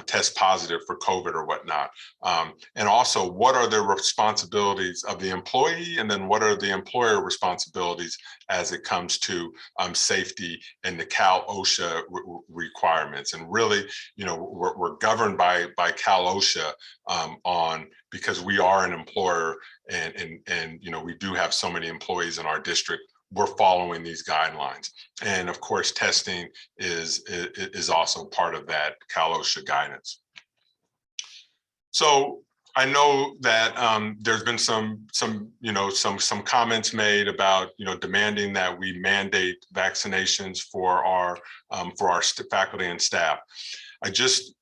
Speaker 6: tests positive for COVID or whatnot? And also, what are the responsibilities of the employee, and then what are the employer responsibilities as it comes to safety and the Cal OSHA requirements? And really, we're governed by Cal OSHA because we are an employer, and we do have so many employees in our district. We're following these guidelines, and of course, testing is also part of that Cal OSHA guidance. So I know that there's been some comments made about demanding that we mandate vaccinations for our faculty and staff. I just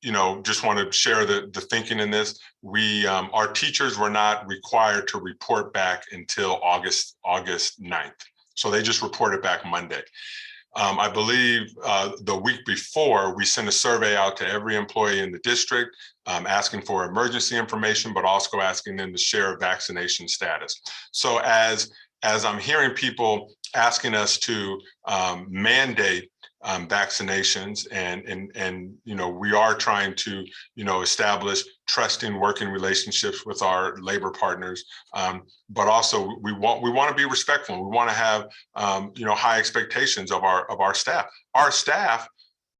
Speaker 6: want to share the thinking in this. Our teachers were not required to report back until August 9th. So they just reported back Monday. I believe the week before, we sent a survey out to every employee in the district asking for emergency information, but also asking them to share vaccination status. So as I'm hearing people asking us to mandate vaccinations, and we are trying to establish trusting working relationships with our labor partners, but also we want to be respectful. We want to have high expectations of our staff. Our staff,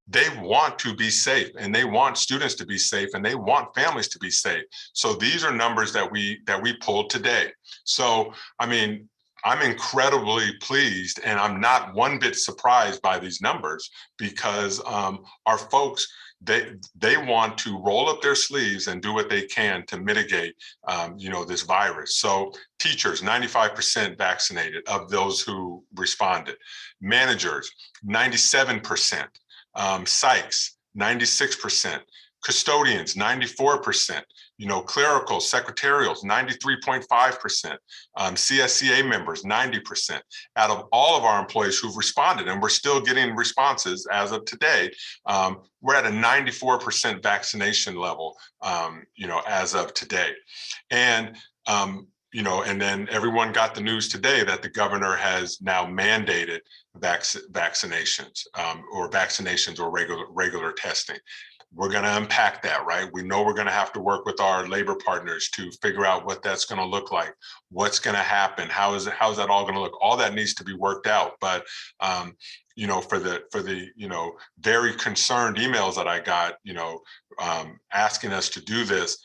Speaker 6: they want to be safe, and they want students to be safe, and they want families to be safe. So these are numbers that we pulled today. So I mean, I'm incredibly pleased, and I'm not one bit surprised by these numbers, because our folks, they want to roll up their sleeves and do what they can to mitigate this virus. So teachers, 95% vaccinated of those who responded. Managers, 97%. Psychs, 96%. Custodians, 94%. Clerical, secretarials, 93.5%. CSCA members, 90%. Out of all of our employees who've responded, and we're still getting responses as of today, we're at a 94% vaccination level, as of today. And and then everyone got the news today that the governor has now mandated vaccinations or regular testing. We're going to unpack that, right? We know we're going to have to work with our labor partners to figure out what that's going to look like, what's going to happen, how's that all going to look? All that needs to be worked out. But for the very concerned emails that I got, asking us to do this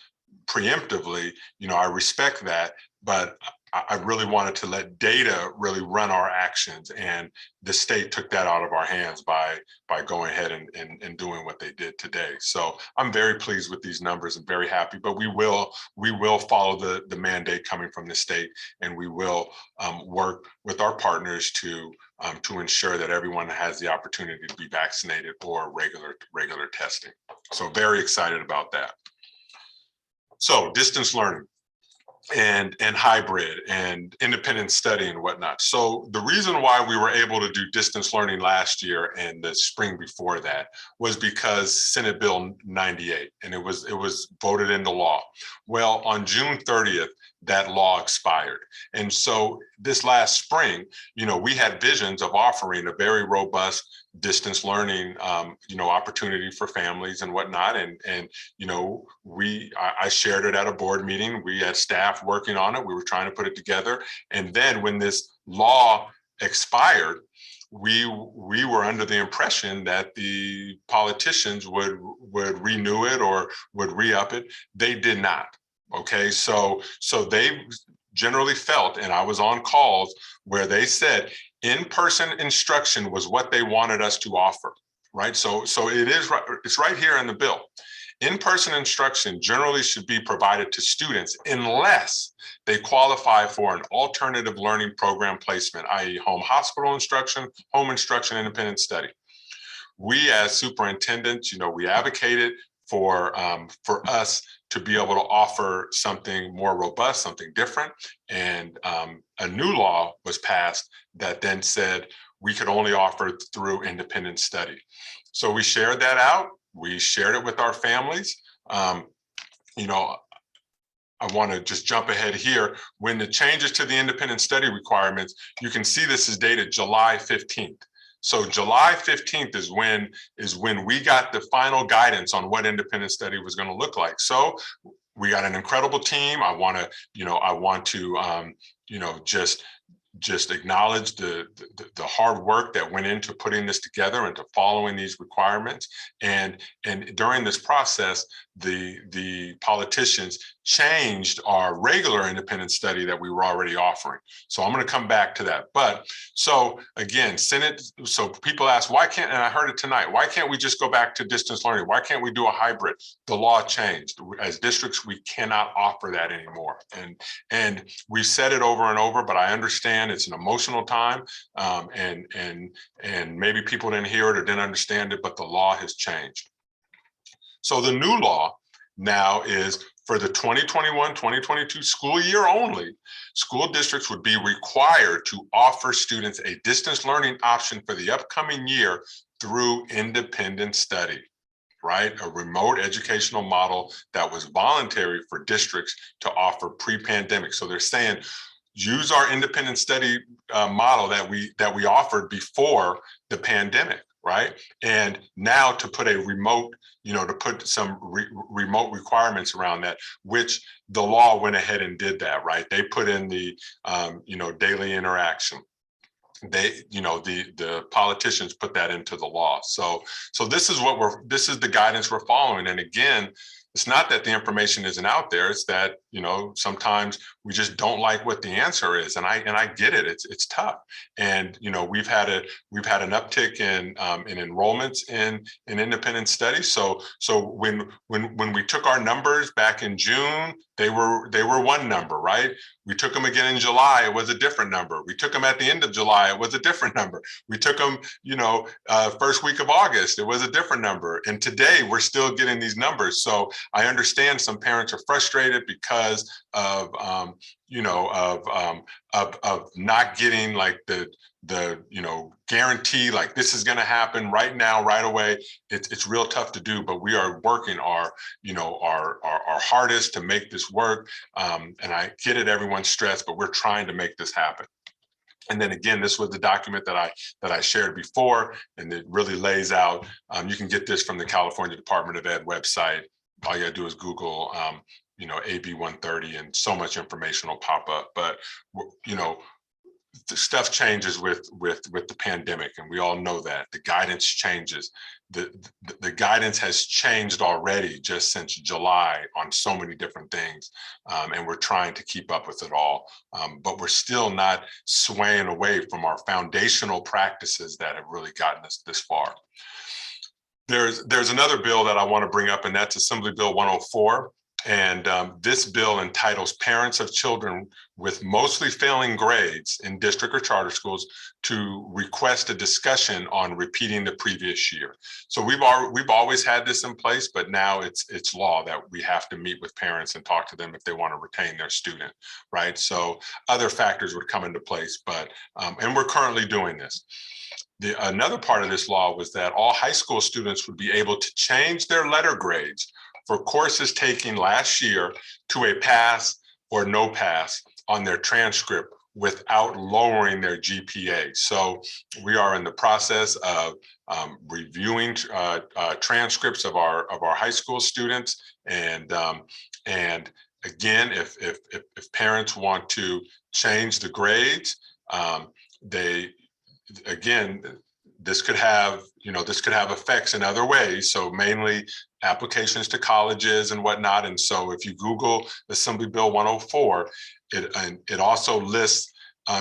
Speaker 6: preemptively, I respect that, but I really wanted to let data really run our actions, and the state took that out of our hands by going ahead and doing what they did today. So I'm very pleased with these numbers and very happy, but we will follow the mandate coming from the state, and we will work with our partners to ensure that everyone has the opportunity to be vaccinated or regular testing. So very excited about that. So distance learning and hybrid and independent study and whatnot. So the reason why we were able to do distance learning last year and the spring before that was because Senate Bill 98, and it was voted into law. Well, on June 30th, that law expired. And so this last spring, we had visions of offering a very robust distance learning, opportunity for families and whatnot. And I shared it at a board meeting. We had staff working on it. We were trying to put it together. And then when this law expired, we were under the impression that the politicians would renew it or would re-up it. They did not. Okay, so they generally felt, and I was on calls where they said in-person instruction was what they wanted us to offer, right? So it's right here in the bill. In-person instruction generally should be provided to students unless they qualify for an alternative learning program placement, i.e. home hospital instruction, home instruction, independent study. We as superintendents, we advocated for us to be able to offer something more robust, something different. And a new law was passed that then said we could only offer through independent study. So we shared that out. We shared it with our families. I want to just jump ahead here. When the changes to the independent study requirements, you can see this is dated July 15th. So July 15th is when we got the final guidance on what independent study was going to look like. So we got an incredible team. I want to just acknowledge the hard work that went into putting this together and to following these requirements. And during this process, the politicians changed our regular independent study that we were already offering. So I'm going to come back to that. But so again, Senate, so people ask, why can't, and I heard it tonight, why can't we just go back to distance learning? Why can't we do a hybrid? The law changed. As districts, we cannot offer that anymore. And we've said it over and over, but I understand it's an emotional time, and maybe people didn't hear it or didn't understand it, but the law has changed. So the new law now is for the 2021-2022 school year only, school districts would be required to offer students a distance learning option for the upcoming year through independent study, right? A remote educational model that was voluntary for districts to offer pre-pandemic. So they're saying, use our independent study model that we offered before the pandemic, right? And now to put a remote, to put some remote requirements around that, which the law went ahead and did that, right? They put in the, daily interaction. They, the politicians put that into the law. So this is the guidance we're following. And again, it's not that the information isn't out there, it's that sometimes we just don't like what the answer is, and I get it. It's tough, and we've had an uptick in enrollments in independent studies. So when we took our numbers back in June, they were one number, right? We took them again in July, it was a different number. We took them at the end of July, it was a different number. We took them, first week of August, it was a different number. And today we're still getting these numbers. So I understand some parents are frustrated because of not getting like the guarantee, like this is going to happen right now, right away. It's real tough to do, but we are working our hardest to make this work. And I get it, everyone's stressed, but we're trying to make this happen. And then again, this was the document that I shared before, and it really lays out. You can get this from the California Department of Ed website. All you gotta do is Google, AB 130, and so much information will pop up. But the stuff changes with the pandemic, and we all know that. The guidance changes. The guidance has changed already just since July on so many different things, and we're trying to keep up with it all. But we're still not swaying away from our foundational practices that have really gotten us this far. There's another bill that I want to bring up, and that's Assembly Bill 104. And this bill entitles parents of children with mostly failing grades in district or charter schools to request a discussion on repeating the previous year. So we've always had this in place, but now it's law that we have to meet with parents and talk to them if they want to retain their student, right? So other factors would come into place, but and we're currently doing this. Another part of this law was that all high school students would be able to change their letter grades for courses taken last year to a pass or no pass on their transcript without lowering their GPA. So we are in the process of reviewing transcripts of our high school students, and again, if parents want to change the grades, this could have effects in other ways. So mainly applications to colleges and whatnot. And so if you Google Assembly Bill 104, it also lists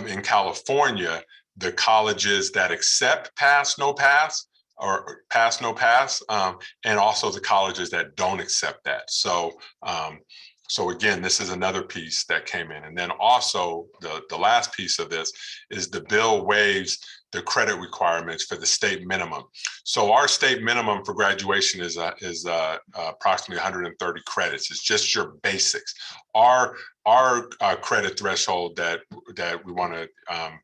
Speaker 6: in California the colleges that accept pass, no pass, or pass, no pass, and also the colleges that don't accept that. So again, this is another piece that came in. And then also the last piece of this is the bill waives the credit requirements for the state minimum. So our state minimum for graduation is approximately 130 credits. It's just your basics. Our credit threshold that we want to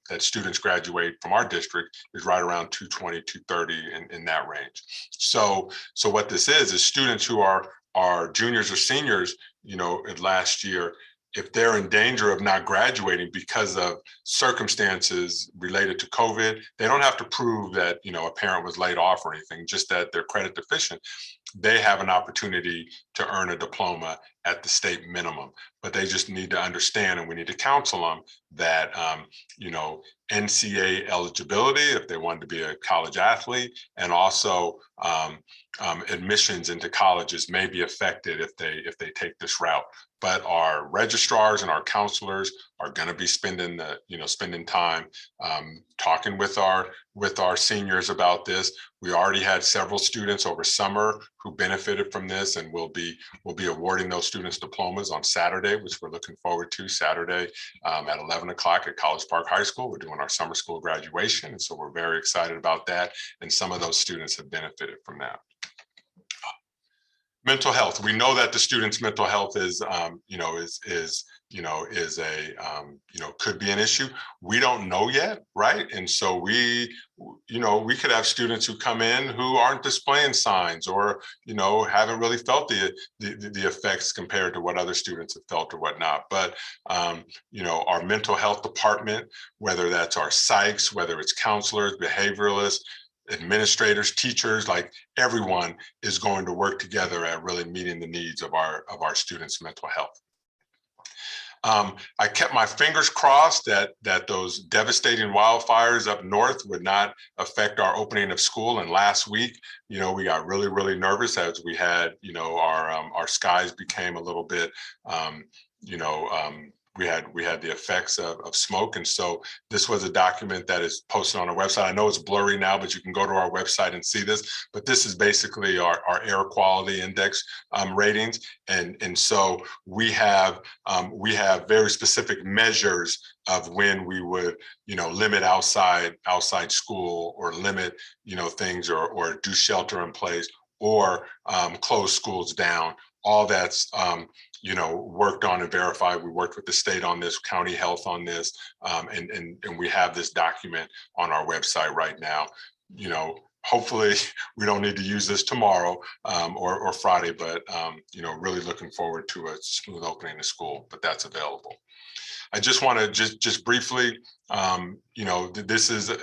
Speaker 6: that students graduate from our district is right around 220, 230 in that range. So what this is students who are juniors or seniors, last year, if they're in danger of not graduating because of circumstances related to COVID, they don't have to prove that, a parent was laid off or anything, just that they're credit deficient. They have an opportunity to earn a diploma at the state minimum, but they just need to understand, and we need to counsel them that, NCAA eligibility, if they wanted to be a college athlete, and also admissions into colleges may be affected if they take this route. But our registrars and our counselors are going to be spending time talking with our seniors about this. We already had several students over summer who benefited from this, and we'll be awarding those students diplomas on Saturday, which we're looking forward to. Saturday at 11 o'clock at College Park High School. We're doing our summer school graduation, and so we're very excited about that. And some of those students have benefited from that. Mental health. We know that the students' mental health is could be an issue. We don't know yet, right? And so we could have students who come in who aren't displaying signs or, haven't really felt the effects compared to what other students have felt or whatnot. But, our mental health department, whether that's our psychs, whether it's counselors, behavioralists, administrators, teachers, like everyone is going to work together at really meeting the needs of our students' mental health. I kept my fingers crossed that those devastating wildfires up north would not affect our opening of school. And last week, we got really, really nervous as we had, our skies became a little bit, we had the effects of smoke. And so this was a document that is posted on our website. I know it's blurry now, but you can go to our website and see this. But this is basically our air quality index ratings. And so we have very specific measures of when we would, limit outside school, or limit, things, or do shelter in place, or close schools down. All that's worked on and verified. We worked with the state on this, county health on this, and we have this document on our website right now. Hopefully we don't need to use this tomorrow or Friday, but really looking forward to a smooth opening of school, but that's available. I just want to just briefly, this is a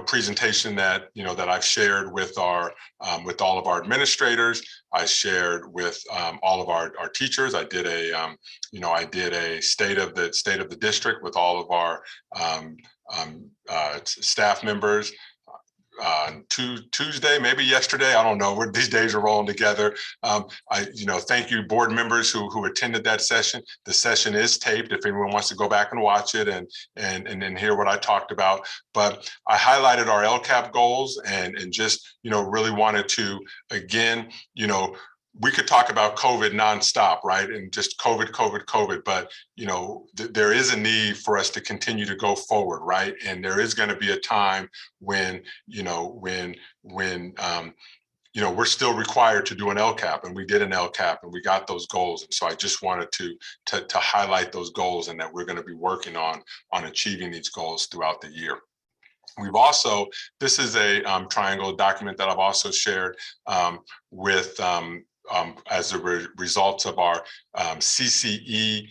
Speaker 6: presentation that that I've shared with all of our administrators. I shared with all of our teachers. I did a state of the district with all of our staff members. Tuesday, maybe yesterday, I don't know. These days are rolling together. Thank you, board members who attended that session. The session is taped if anyone wants to go back and watch it and hear what I talked about. But I highlighted our LCAP goals and just really wanted to, again, we could talk about COVID nonstop, right? And just COVID, but there is a need for us to continue to go forward, right? And there is going to be a time when, we're still required to do an LCAP, and we did an LCAP and we got those goals. And so I just wanted to highlight those goals, and that we're going to be working on achieving these goals throughout the year. We've also, this is a triangle document that I've also shared with as a result of our CCE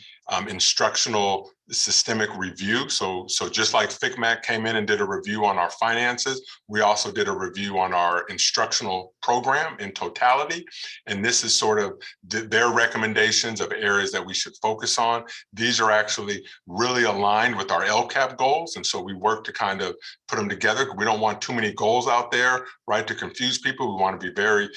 Speaker 6: instructional systemic review. So just like FCMAT came in and did a review on our finances, we also did a review on our instructional program in totality. And this is sort of their recommendations of areas that we should focus on. These are actually really aligned with our LCAP goals. And so we work to kind of put them together. We don't want too many goals out there, right, to confuse people. We want to be very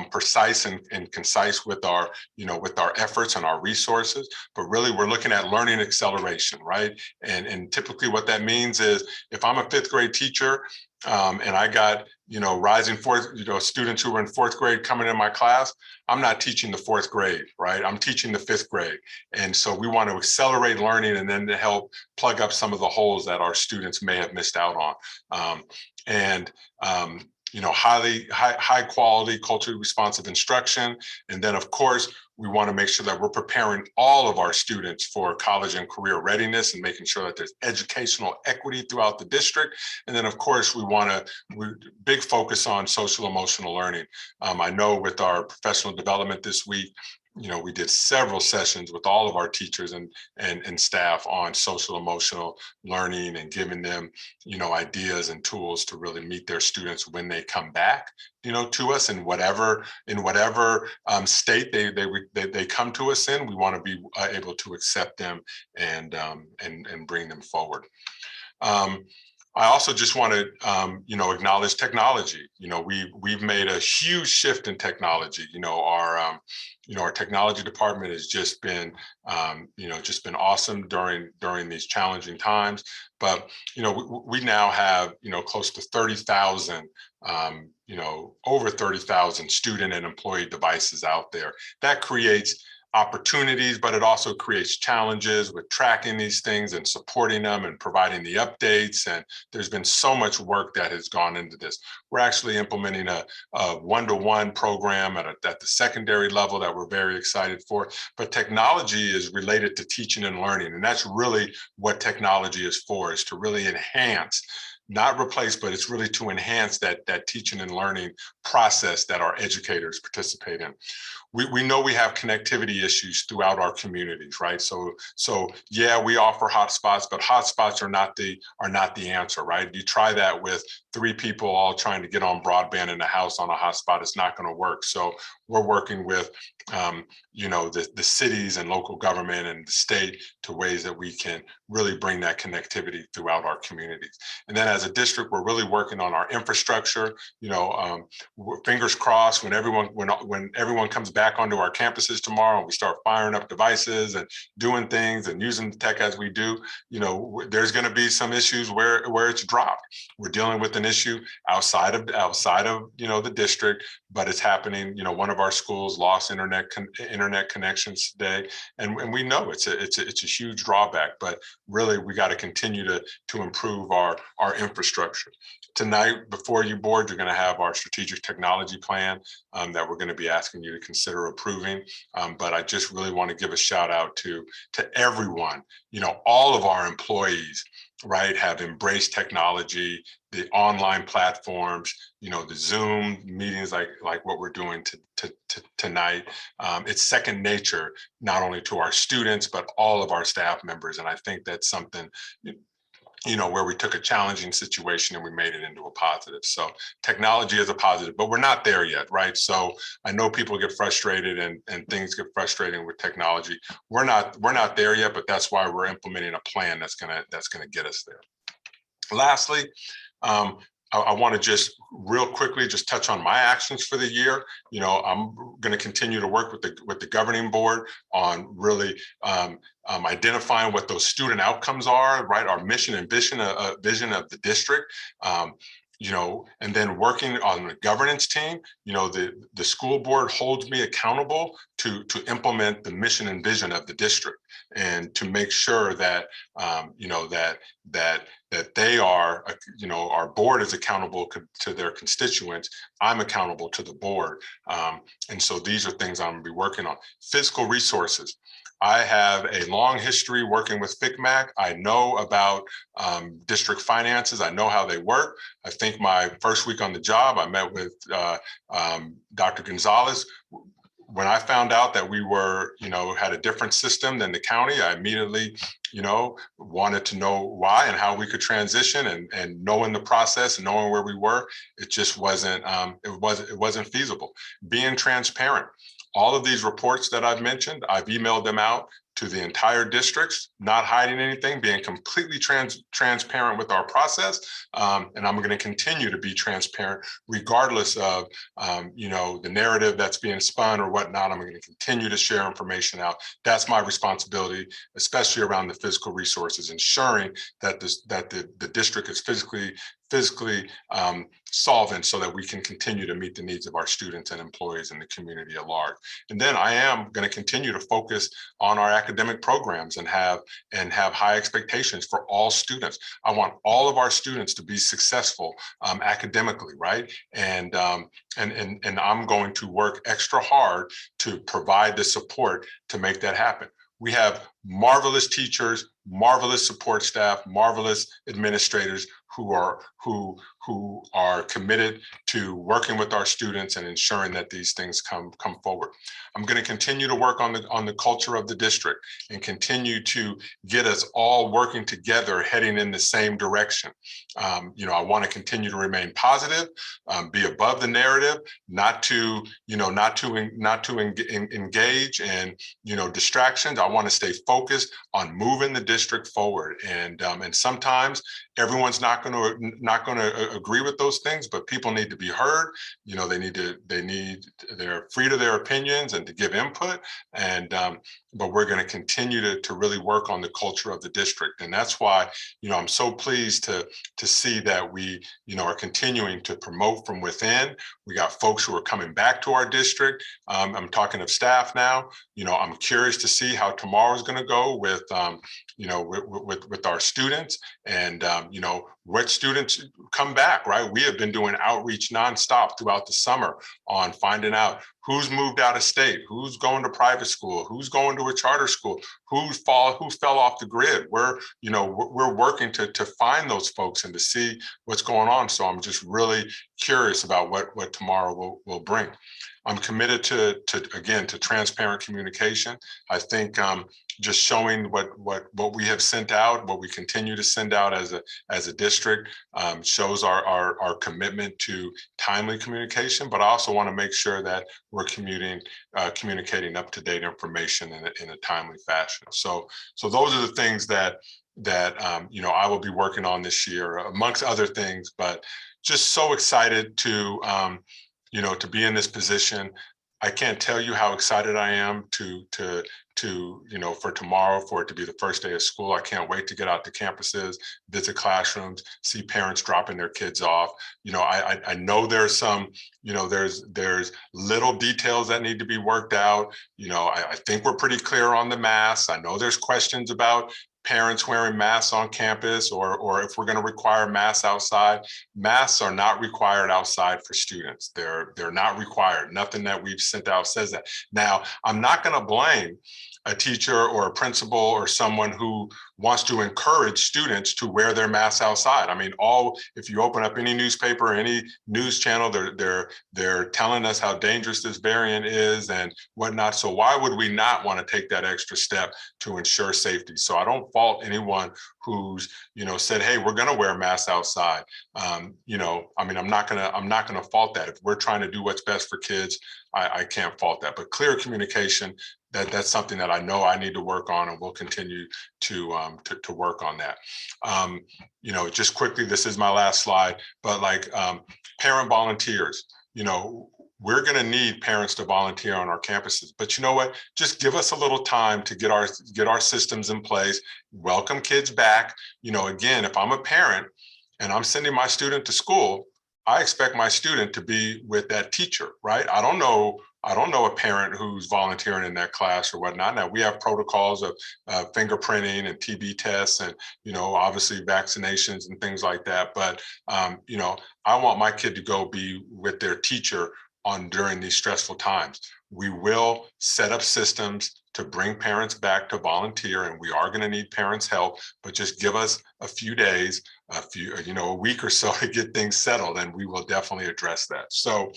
Speaker 6: precise and concise with our, with our efforts and our resources. But really, we're looking at learning acceleration, right? And typically what that means is if I'm a fifth grade teacher and I got, rising fourth, students who are in fourth grade coming in my class, I'm not teaching the fourth grade, right? I'm teaching the fifth grade. And so we want to accelerate learning and then to help plug up some of the holes that our students may have missed out on. High quality, culturally responsive instruction. And then of course, we want to make sure that we're preparing all of our students for college and career readiness and making sure that there's educational equity throughout the district. And then of course, we big focus on social emotional learning. I know with our professional development this week, we did several sessions with all of our teachers and staff on social emotional learning and giving them, ideas and tools to really meet their students when they come back, to us in whatever state they come to us in. We want to be able to accept them and bring them forward. I also just want to, acknowledge technology. We've made a huge shift in technology. Our technology department has just been awesome during these challenging times. But we now have close to 30,000, over 30,000 student and employee devices out there. That creates opportunities, but it also creates challenges with tracking these things and supporting them and providing the updates. And there's been so much work that has gone into this. We're actually implementing a one-to-one program at the secondary level that we're very excited for. But technology is related to teaching and learning. And that's really what technology is for, is to really enhance, not replace, but it's really to enhance that teaching and learning process that our educators participate in. We know we have connectivity issues throughout our communities, right? So yeah, we offer hotspots, but hotspots are not the answer, right? You try that with 3 people all trying to get on broadband in the house on a hotspot, it's not going to work. So we're working with the cities and local government and the state to ways that we can really bring that connectivity throughout our communities. And then as a district, we're really working on our infrastructure. Fingers crossed when everyone comes back onto our campuses tomorrow and we start firing up devices and doing things and using the tech as we do, there's going to be some issues where it's dropped. We're dealing with an issue outside of the district, but it's happening. One of our schools lost internet connections today, and we know it's a huge drawback. But really, we got to continue to improve our infrastructure. Tonight, before you board, you're going to have our strategic technology plan that we're going to be asking you to consider approving. But I just really want to give a shout out to everyone. All of our employees, right, have embraced technology, the online platforms, the Zoom meetings like what we're doing tonight. It's second nature, not only to our students, but all of our staff members. And I think that's something, where we took a challenging situation and we made it into a positive. So technology is a positive, but we're not there yet, right? So I know people get frustrated and things get frustrating with technology. We're not there yet, but that's why we're implementing a plan that's gonna get us there. Lastly, I want to just real quickly just touch on my actions for the year. I'm going to continue to work with the governing board on really identifying what those student outcomes are, right? Our mission and vision of the district. And then working on the governance team. The school board holds me accountable to implement the mission and vision of the district, and to make sure that that they are, our board is accountable to their constituents. I'm accountable to the board, and so these are things I'm going to be working on. Fiscal resources. I have a long history working with FCMAC. I know about district finances. I know how they work. I think my first week on the job, I met with Dr. Gonzalez. When I found out that we were, had a different system than the county, I immediately, wanted to know why and how we could transition, and knowing the process and knowing where we were, it just wasn't, it wasn't feasible. Being transparent. All of these reports that I've mentioned, I've emailed them out to the entire districts, not hiding anything, being completely transparent with our process. And I'm going to continue to be transparent regardless of, the narrative that's being spun or whatnot. I'm going to continue to share information out. That's my responsibility, especially around the fiscal resources, ensuring that the district is physically solvent so that we can continue to meet the needs of our students and employees and the community at large. And then I am going to continue to focus on our academic programs and have high expectations for all students. I want all of our students to be successful academically, right? And I'm going to work extra hard to provide the support to make that happen. We have marvelous teachers, marvelous support staff, marvelous administrators who are committed to working with our students and ensuring that these things come forward. I'm going to continue to work on the culture of the district and continue to get us all working together, heading in the same direction. I want to continue to remain positive, be above the narrative, not to engage in distractions. I want to stay focused on moving the district forward. And sometimes everyone's not going to agree with those things, but people need to be heard. They're free to their opinions and to give input. And but we're going to continue to really work on the culture of the district. And that's why, I'm so pleased to see that we, are continuing to promote from within. We got folks who are coming back to our district. I'm talking of staff now. I'm curious to see how tomorrow's going to go with our students, and what students come back, right? We have been doing outreach nonstop throughout the summer on finding out who's moved out of state, who's going to private school, who's going to a charter school, who fell off the grid. We're working to find those folks and to see what's going on. So I'm just really curious about what tomorrow will bring. I'm committed to transparent communication. I think just showing what we have sent out, what we continue to send out as a district, shows our commitment to timely communication. But I also want to make sure that we're communicating up-to-date information in a timely fashion. So those are the things that you know, I will be working on this year, amongst other things, but just so excited to you know, to be in this position. I can't tell you how excited I am to you know, for tomorrow, for it to be the first day of school. I can't wait to get out to campuses, visit classrooms, see parents dropping their kids off. You know, I know there's some, you know, there's little details that need to be worked out. You know, I think we're pretty clear on the masks. I know there's questions about parents wearing masks on campus, or if we're going to require masks outside. Masks are not required outside for students. They're not required. Nothing that we've sent out says that. Now, I'm not going to blame a teacher or a principal or someone who wants to encourage students to wear their masks outside. I mean, if you open up any newspaper, any news channel, they're telling us how dangerous this variant is and whatnot. So why would we not want to take that extra step to ensure safety? So I don't fault anyone who's, you know, said, hey, we're going to wear masks outside. You know, I mean, I'm not going to fault that. If we're trying to do what's best for kids, I can't fault that. But clear communication, that's something that I know I need to work on, and we'll continue to work on that. You know, just quickly, this is my last slide, but like parent volunteers, you know, we're going to need parents to volunteer on our campuses, but you know what? Just give us a little time to get our systems in place, welcome kids back. You know, again, if I'm a parent and I'm sending my student to school, I expect my student to be with that teacher, right? I don't know a parent who's volunteering in that class or whatnot. Now, we have protocols of fingerprinting and TB tests and, you know, obviously vaccinations and things like that. But, you know, I want my kid to go be with their teacher during these stressful times. We will set up systems to bring parents back to volunteer, and we are going to need parents' help, but just give us a few days, a week or so to get things settled, and we will definitely address that. So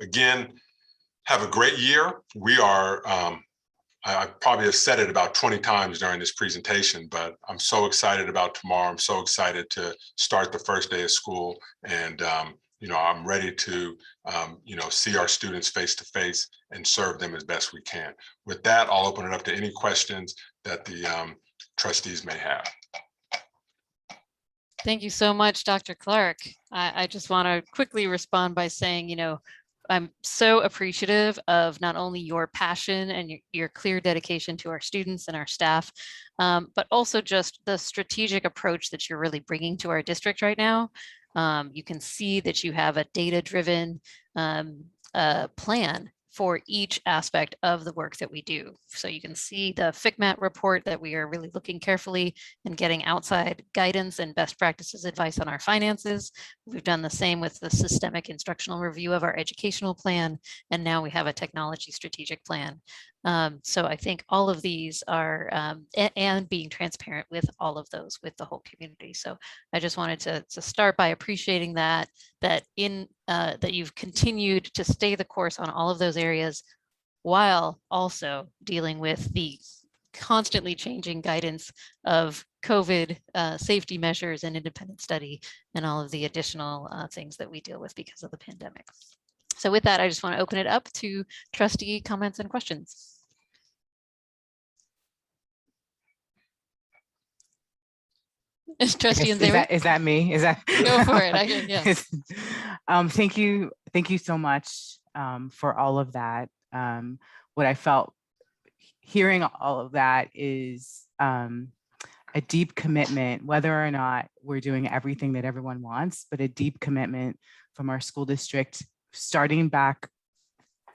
Speaker 6: again, have a great year. We are, I probably have said it about 20 times during this presentation, but I'm so excited about tomorrow. I'm so excited to start the first day of school, and you know, I'm ready to, you know, see our students face to face and serve them as best we can. With that, I'll open it up to any questions that the trustees may have.
Speaker 1: Thank you so much, Dr. Clark. I just want to quickly respond by saying, you know, I'm so appreciative of not only your passion and your clear dedication to our students and our staff, but also just the strategic approach that you're really bringing to our district right now. You can see that you have a data-driven plan for each aspect of the work that we do. So you can see the FCMAT report that we are really looking carefully and getting outside guidance and best practices advice on our finances. We've done the same with the systemic instructional review of our educational plan, and now we have a technology strategic plan. So I think all of these are, and being transparent with all of those with the whole community. So I just wanted to start by appreciating that you've continued to stay the course on all of those areas, while also dealing with the constantly changing guidance of COVID safety measures and independent study and all of the additional things that we deal with because of the pandemic. So with that, I just want to open it up to trustee comments and questions. Trustee Nzeru?
Speaker 4: Is that me? Is that
Speaker 1: Go for it. Yeah.
Speaker 4: Thank you so much for all of that. What I felt hearing all of that is a deep commitment, whether or not we're doing everything that everyone wants, but a deep commitment from our school district, starting back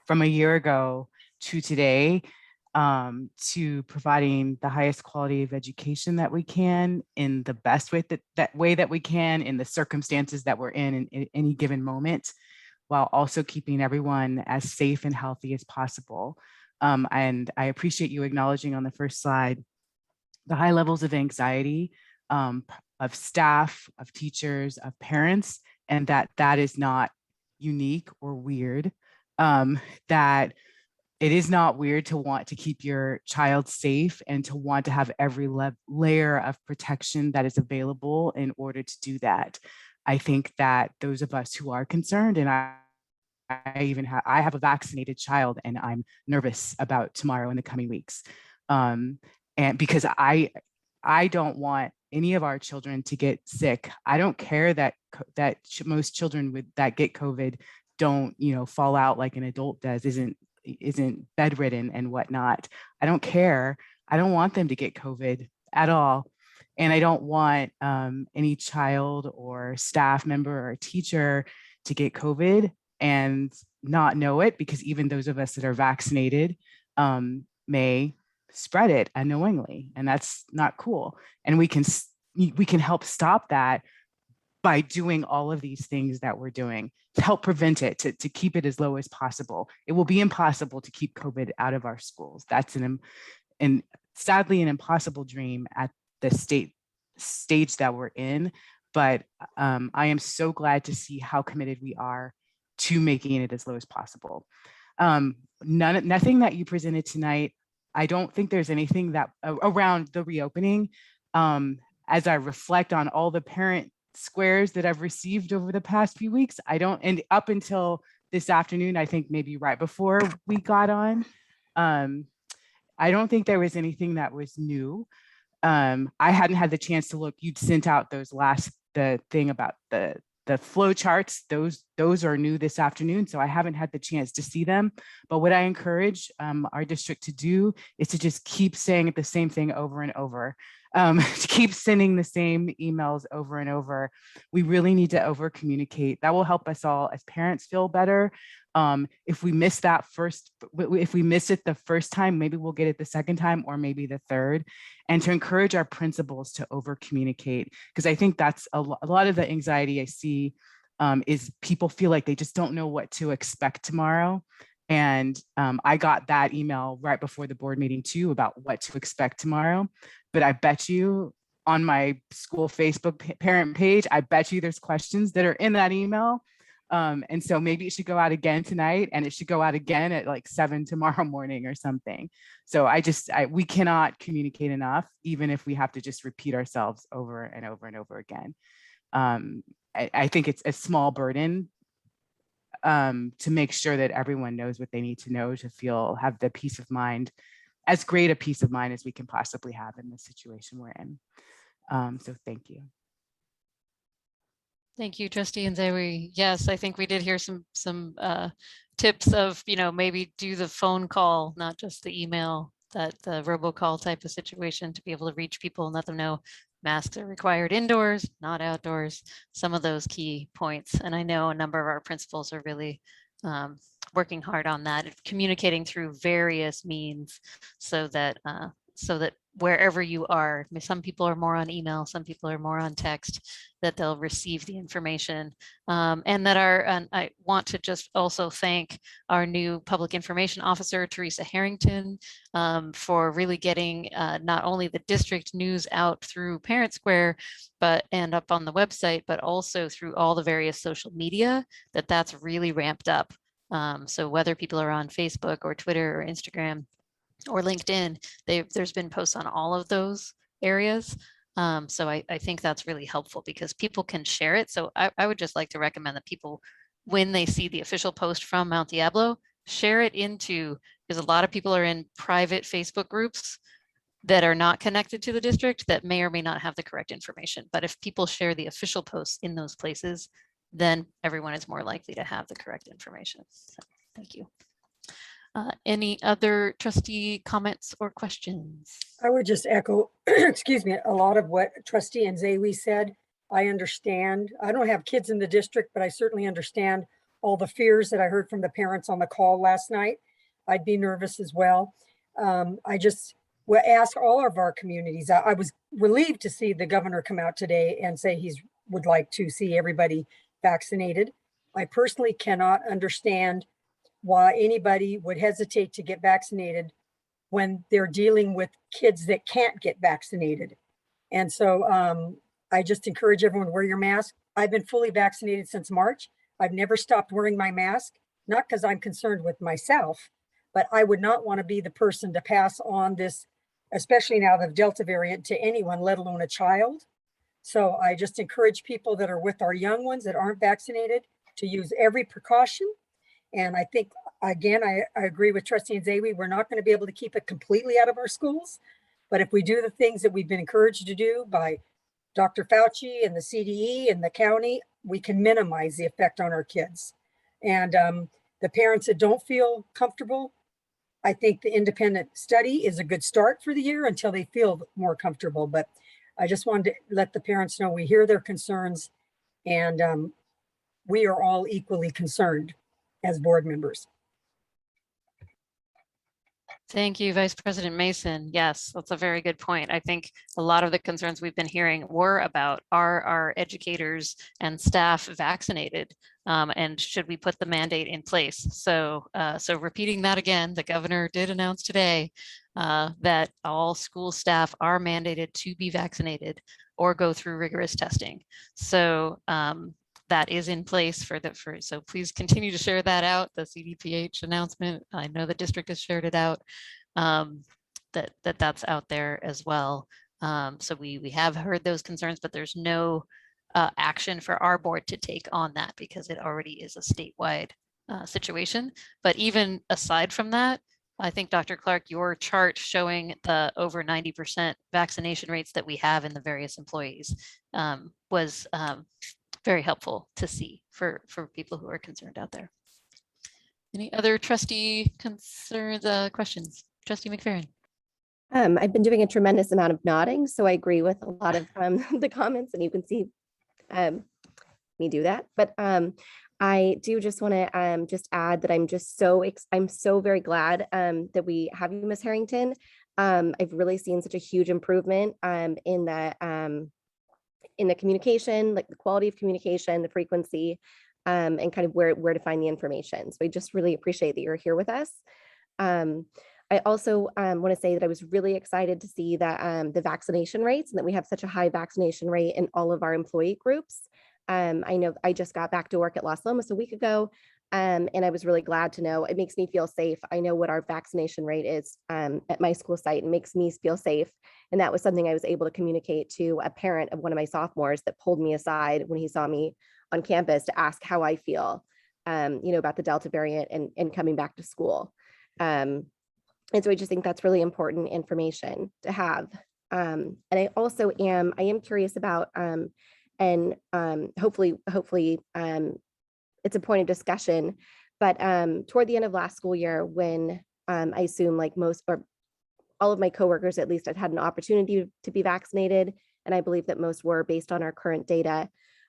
Speaker 4: from a year ago to today, to providing the highest quality of education that we can in the best way that we can in the circumstances that we're in any given moment, while also keeping everyone as safe and healthy as possible. And I appreciate you acknowledging on the first slide the high levels of anxiety of staff, of teachers, of parents, and that is not unique or weird, that it is not weird to want to keep your child safe and to want to have every layer of protection that is available in order to do that. I think that those of us who are concerned, and I have a vaccinated child, and I'm nervous about tomorrow and the coming weeks. And because I don't want any of our children to get sick. I don't care that most children that get COVID don't, fall out like an adult does, isn't bedridden and whatnot. I don't care. I don't want them to get COVID at all. And I don't want any child or staff member or teacher to get COVID and not know it, because even those of us that are vaccinated may spread it unknowingly, and that's not cool. And we can help stop that by doing all of these things that we're doing to help prevent it, to keep it as low as possible. It will be impossible to keep COVID out of our schools. That's sadly an impossible dream at the stage that we're in. But I am so glad to see how committed we are to making it as low as possible. Nothing that you presented tonight, I don't think there's anything that around the reopening. As I reflect on all the parent squares that I've received over the past few weeks, and up until this afternoon, I think maybe right before we got on, I don't think there was anything that was new. I hadn't had the chance to look. You'd sent out the thing about the flow charts. Those are new this afternoon, so I haven't had the chance to see them. But what I encourage our district to do is to just keep saying the same thing over and over. To keep sending the same emails over and over. We really need to over communicate. That will help us all as parents feel better. If we miss it the first time, maybe we'll get it the second time, or maybe the third. And to encourage our principals to over communicate, because I think that's a lot of the anxiety I see is people feel like they just don't know what to expect tomorrow. And I got that email right before the board meeting too about what to expect tomorrow. But I bet you on my school Facebook parent page, I bet you there's questions that are in that email. And so maybe it should go out again tonight, and it should go out again at like 7 tomorrow morning or something. So we cannot communicate enough, even if we have to just repeat ourselves over and over and over again. I think it's a small burden to make sure that everyone knows what they need to know to have the peace of mind, as great a peace of mind as we can possibly have in the situation we're in. So thank you.
Speaker 1: Thank you, Trustee Nzewi. Yes, I think we did hear some tips of, maybe do the phone call, not just the email, that the robocall type of situation, to be able to reach people and let them know masks are required indoors, not outdoors, some of those key points. And I know a number of our principals are really working hard on that, communicating through various means so that wherever you are, some people are more on email, some people are more on text, that they'll receive the information. And I want to just also thank our new public information officer, Teresa Harrington, for really getting not only the district news out through Parent Square, and up on the website, but also through all the various social media, that's really ramped up. So whether people are on Facebook or Twitter or Instagram or LinkedIn, there's been posts on all of those areas. So I think that's really helpful because people can share it. So I would just like to recommend that people, when they see the official post from Mount Diablo, share it because a lot of people are in private Facebook groups that are not connected to the district that may or may not have the correct information. But if people share the official posts in those places, then everyone is more likely to have the correct information. So, thank you. Any other trustee comments or questions?
Speaker 23: I would just echo, excuse me, a lot of what Trustee Nzewi said. I understand. I don't have kids in the district, but I certainly understand all the fears that I heard from the parents on the call last night. I'd be nervous as well. I just will ask all of our communities. I was relieved to see the governor come out today and say he would like to see everybody vaccinated. I personally cannot understand why anybody would hesitate to get vaccinated when they're dealing with kids that can't get vaccinated. And so I just encourage everyone to wear your mask. I've been fully vaccinated since March. I've never stopped wearing my mask, not because I'm concerned with myself, but I would not want to be the person to pass on this, especially now the Delta variant, to anyone, let alone a child. So I just encourage people that are with our young ones that aren't vaccinated to use every precaution. And I think, again, I agree with Trustee Zawi. We're not going to be able to keep it completely out of our schools. But if we do the things that we've been encouraged to do by Dr. Fauci and the CDE and the county, we can minimize the effect on our kids. And the parents that don't feel comfortable, I think the independent study is a good start for the year until they feel more comfortable. But I just wanted to let the parents know we hear their concerns, and we are all equally concerned as board members.
Speaker 1: Thank you, Vice President Mason. Yes, that's a very good point. I think a lot of the concerns we've been hearing were about, are our educators and staff vaccinated? And should we put the mandate in place? So repeating that again, the governor did announce today that all school staff are mandated to be vaccinated or go through rigorous testing. So that is in place so please continue to share that out, the CDPH announcement. I know the district has shared it out, that's out there as well. So we have heard those concerns, but there's no action for our board to take on that because it already is a statewide situation. But even aside from that, I think, Dr. Clark, your chart showing the over 90% vaccination rates that we have in the various employees was very helpful to see for people who are concerned out there. Any other trustee concerns, questions? Trustee McFerrin.
Speaker 5: I've been doing a tremendous amount of nodding, so I agree with a lot of the comments, and you can see me do that. But I do just want to just add that I'm so very glad that we have you, Ms. Harrington. I've really seen such a huge improvement in the communication, like the quality of communication, the frequency, and kind of where to find the information. So I just really appreciate that you're here with us. I also want to say that I was really excited to see that the vaccination rates and that we have such a high vaccination rate in all of our employee groups. I know I just got back to work at Las Lomas a week ago, and I was really glad to know. It makes me feel safe. I know what our vaccination rate is at my school site. It makes me feel safe. And that was something I was able to communicate to a parent of one of my sophomores that pulled me aside when he saw me on campus to ask how I feel, about the Delta variant and coming back to school. And so I just think that's really important information to have. And I also am curious about, and hopefully it's a point of discussion, but toward the end of last school year, when I assume like most or all of my coworkers at least had an opportunity to be vaccinated, and I believe that most were based on our current data.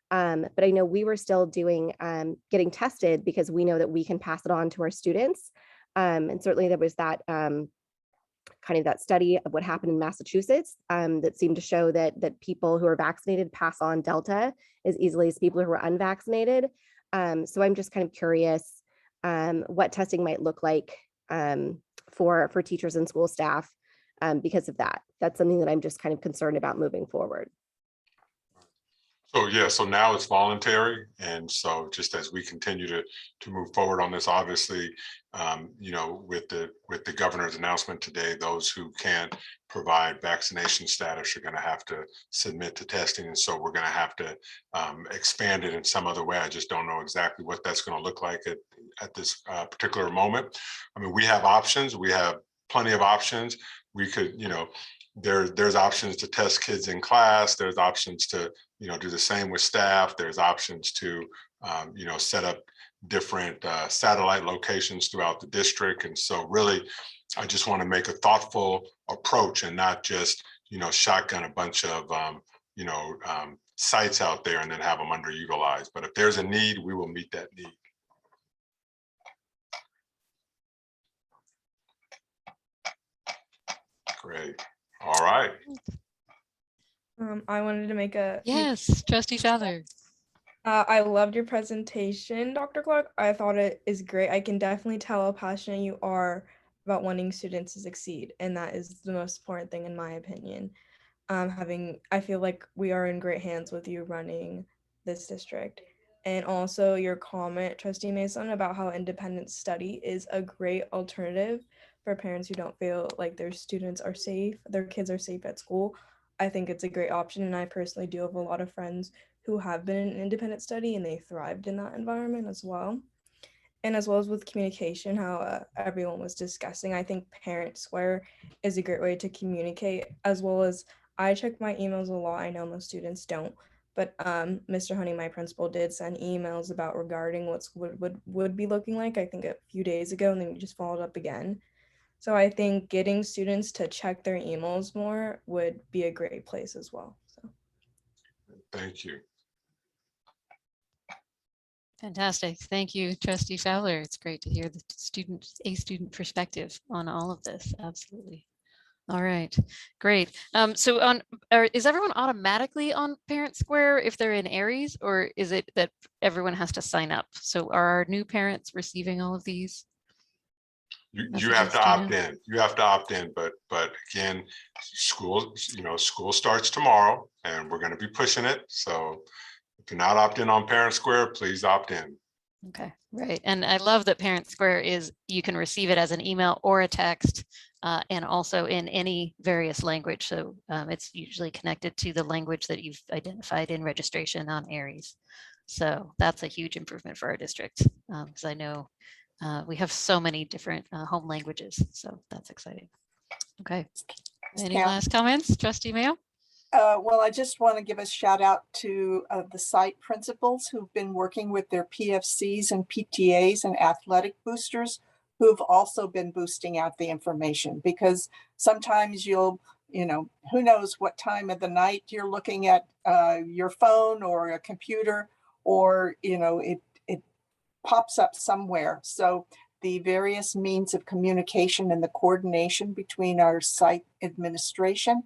Speaker 5: But I know we were still doing getting tested because we know that we can pass it on to our students. And certainly there was that kind of that study of what happened in Massachusetts that seemed to show that people who are vaccinated pass on Delta as easily as people who are unvaccinated. So I'm just kind of curious what testing might look like for teachers and school staff because of that. That's something that I'm just kind of concerned about moving forward.
Speaker 6: So yeah, so now it's voluntary. And so just as we continue to move forward on this, obviously, with the governor's announcement today, those who can't provide vaccination status are going to have to submit to testing. And so we're going to have to expand it in some other way. I just don't know exactly what that's going to look like at this particular moment. I mean, we have options. We have plenty of options. We could, there's options to test kids in class. There's options to, do the same with staff. There's options to, set up different satellite locations throughout the district. And so really, I just want to make a thoughtful approach and not just, shotgun a bunch of, sites out there and then have them underutilized. But if there's a need, we will meet that need. Great. All right.
Speaker 8: I wanted to make a
Speaker 1: yes, Trustee Schaller.
Speaker 8: I loved your presentation, Dr. Clark. I thought it is great. I can definitely tell how passionate you are about wanting students to succeed, and that is the most important thing in my opinion. I feel like we are in great hands with you running this district. And also your comment, Trustee Mason, about how independent study is a great alternative for parents who don't feel like their students are safe, their kids are safe at school. I think it's a great option, and I personally do have a lot of friends who have been in independent study and they thrived in that environment as well. and as well as with communication, how everyone was discussing, I think Parent Square is a great way to communicate, as well as I check my emails a lot. I know most students don't, but Mr. Honey, my principal, did send emails about regarding what school would be looking like, I think a few days ago, and then we just followed up again. So I think getting students to check their emails more would be a great place as well. So
Speaker 6: Thank you.
Speaker 1: Fantastic. Thank you, Trustee Fowler. It's great to hear the student perspective on all of this. Absolutely. All right, great. So is everyone automatically on Parent Square if they're in Aries, or is it that everyone has to sign up? So are our new parents receiving all of these?
Speaker 6: You have to opt in. You have to opt in, but again, school starts tomorrow, and we're going to be pushing it. So if you're not opted in on Parent Square, please opt in.
Speaker 1: Okay, right. And I love that Parent Square you can receive it as an email or a text, and also in any various language. So it's usually connected to the language that you've identified in registration on Aries. So that's a huge improvement for our district, because I know we have so many different home languages. So that's exciting. Okay. Any last comments, Trustee Mayo?
Speaker 10: Well, I just want to give a shout out to the site principals who've been working with their PFCs and PTAs and athletic boosters who've also been boosting out the information, because sometimes who knows what time of the night you're looking at your phone or a computer, or, it pops up somewhere. So the various means of communication and the coordination between our site administration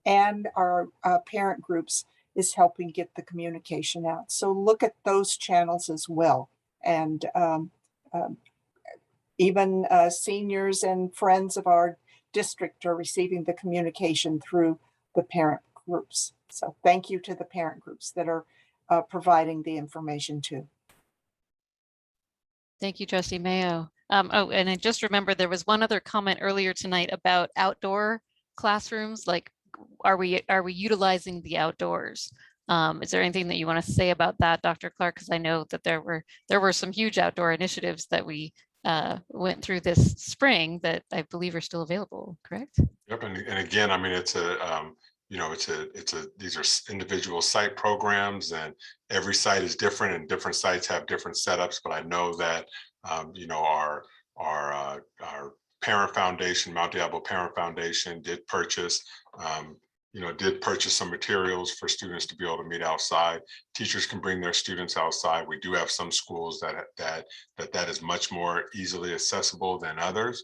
Speaker 10: and our parent groups is helping get the communication out. So look at those channels as well. And even seniors and friends of our district are receiving the communication through the parent groups. So thank you to the parent groups that are providing the information too.
Speaker 1: Thank you, Trustee Mayo. Oh, and I just remembered there was one other comment earlier tonight about outdoor classrooms. Like, are we utilizing the outdoors? Is there anything that you want to say about that, Dr. Clark? Because I know that there were some huge outdoor initiatives that we went through this spring that I believe are still available, correct?
Speaker 6: Yep, and again, I mean, these are individual site programs, and every site is different, and different sites have different setups. But I know that our parent foundation, Mount Diablo Parent Foundation, did purchase some materials for students to be able to meet outside. Teachers can bring their students outside. We do have some schools that is much more easily accessible than others,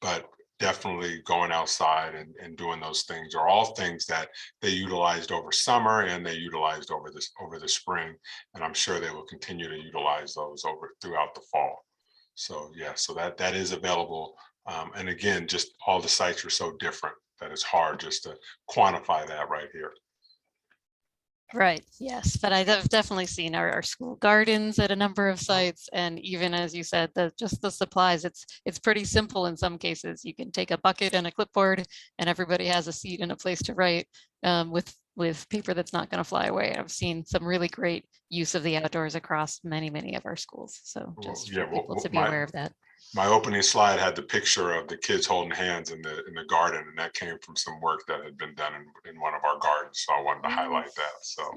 Speaker 6: but definitely going outside and doing those things are all things that they utilized over summer and they utilized over the spring, and I'm sure they will continue to utilize those throughout the fall. So yeah, so that is available, and again, just all the sites are so different that it's hard just to quantify that right here.
Speaker 1: Right, yes, but I've definitely seen our school gardens at a number of sites, and even as you said, just the supplies, it's pretty simple in some cases. You can take a bucket and a clipboard and everybody has a seat and a place to write with paper that's not going to fly away. I've seen some really great use of the outdoors across many of our schools. So just for people to be aware of that.
Speaker 6: My opening slide had the picture of the kids holding hands in the garden, and that came from some work that had been done in one of our gardens. So I wanted to highlight that. So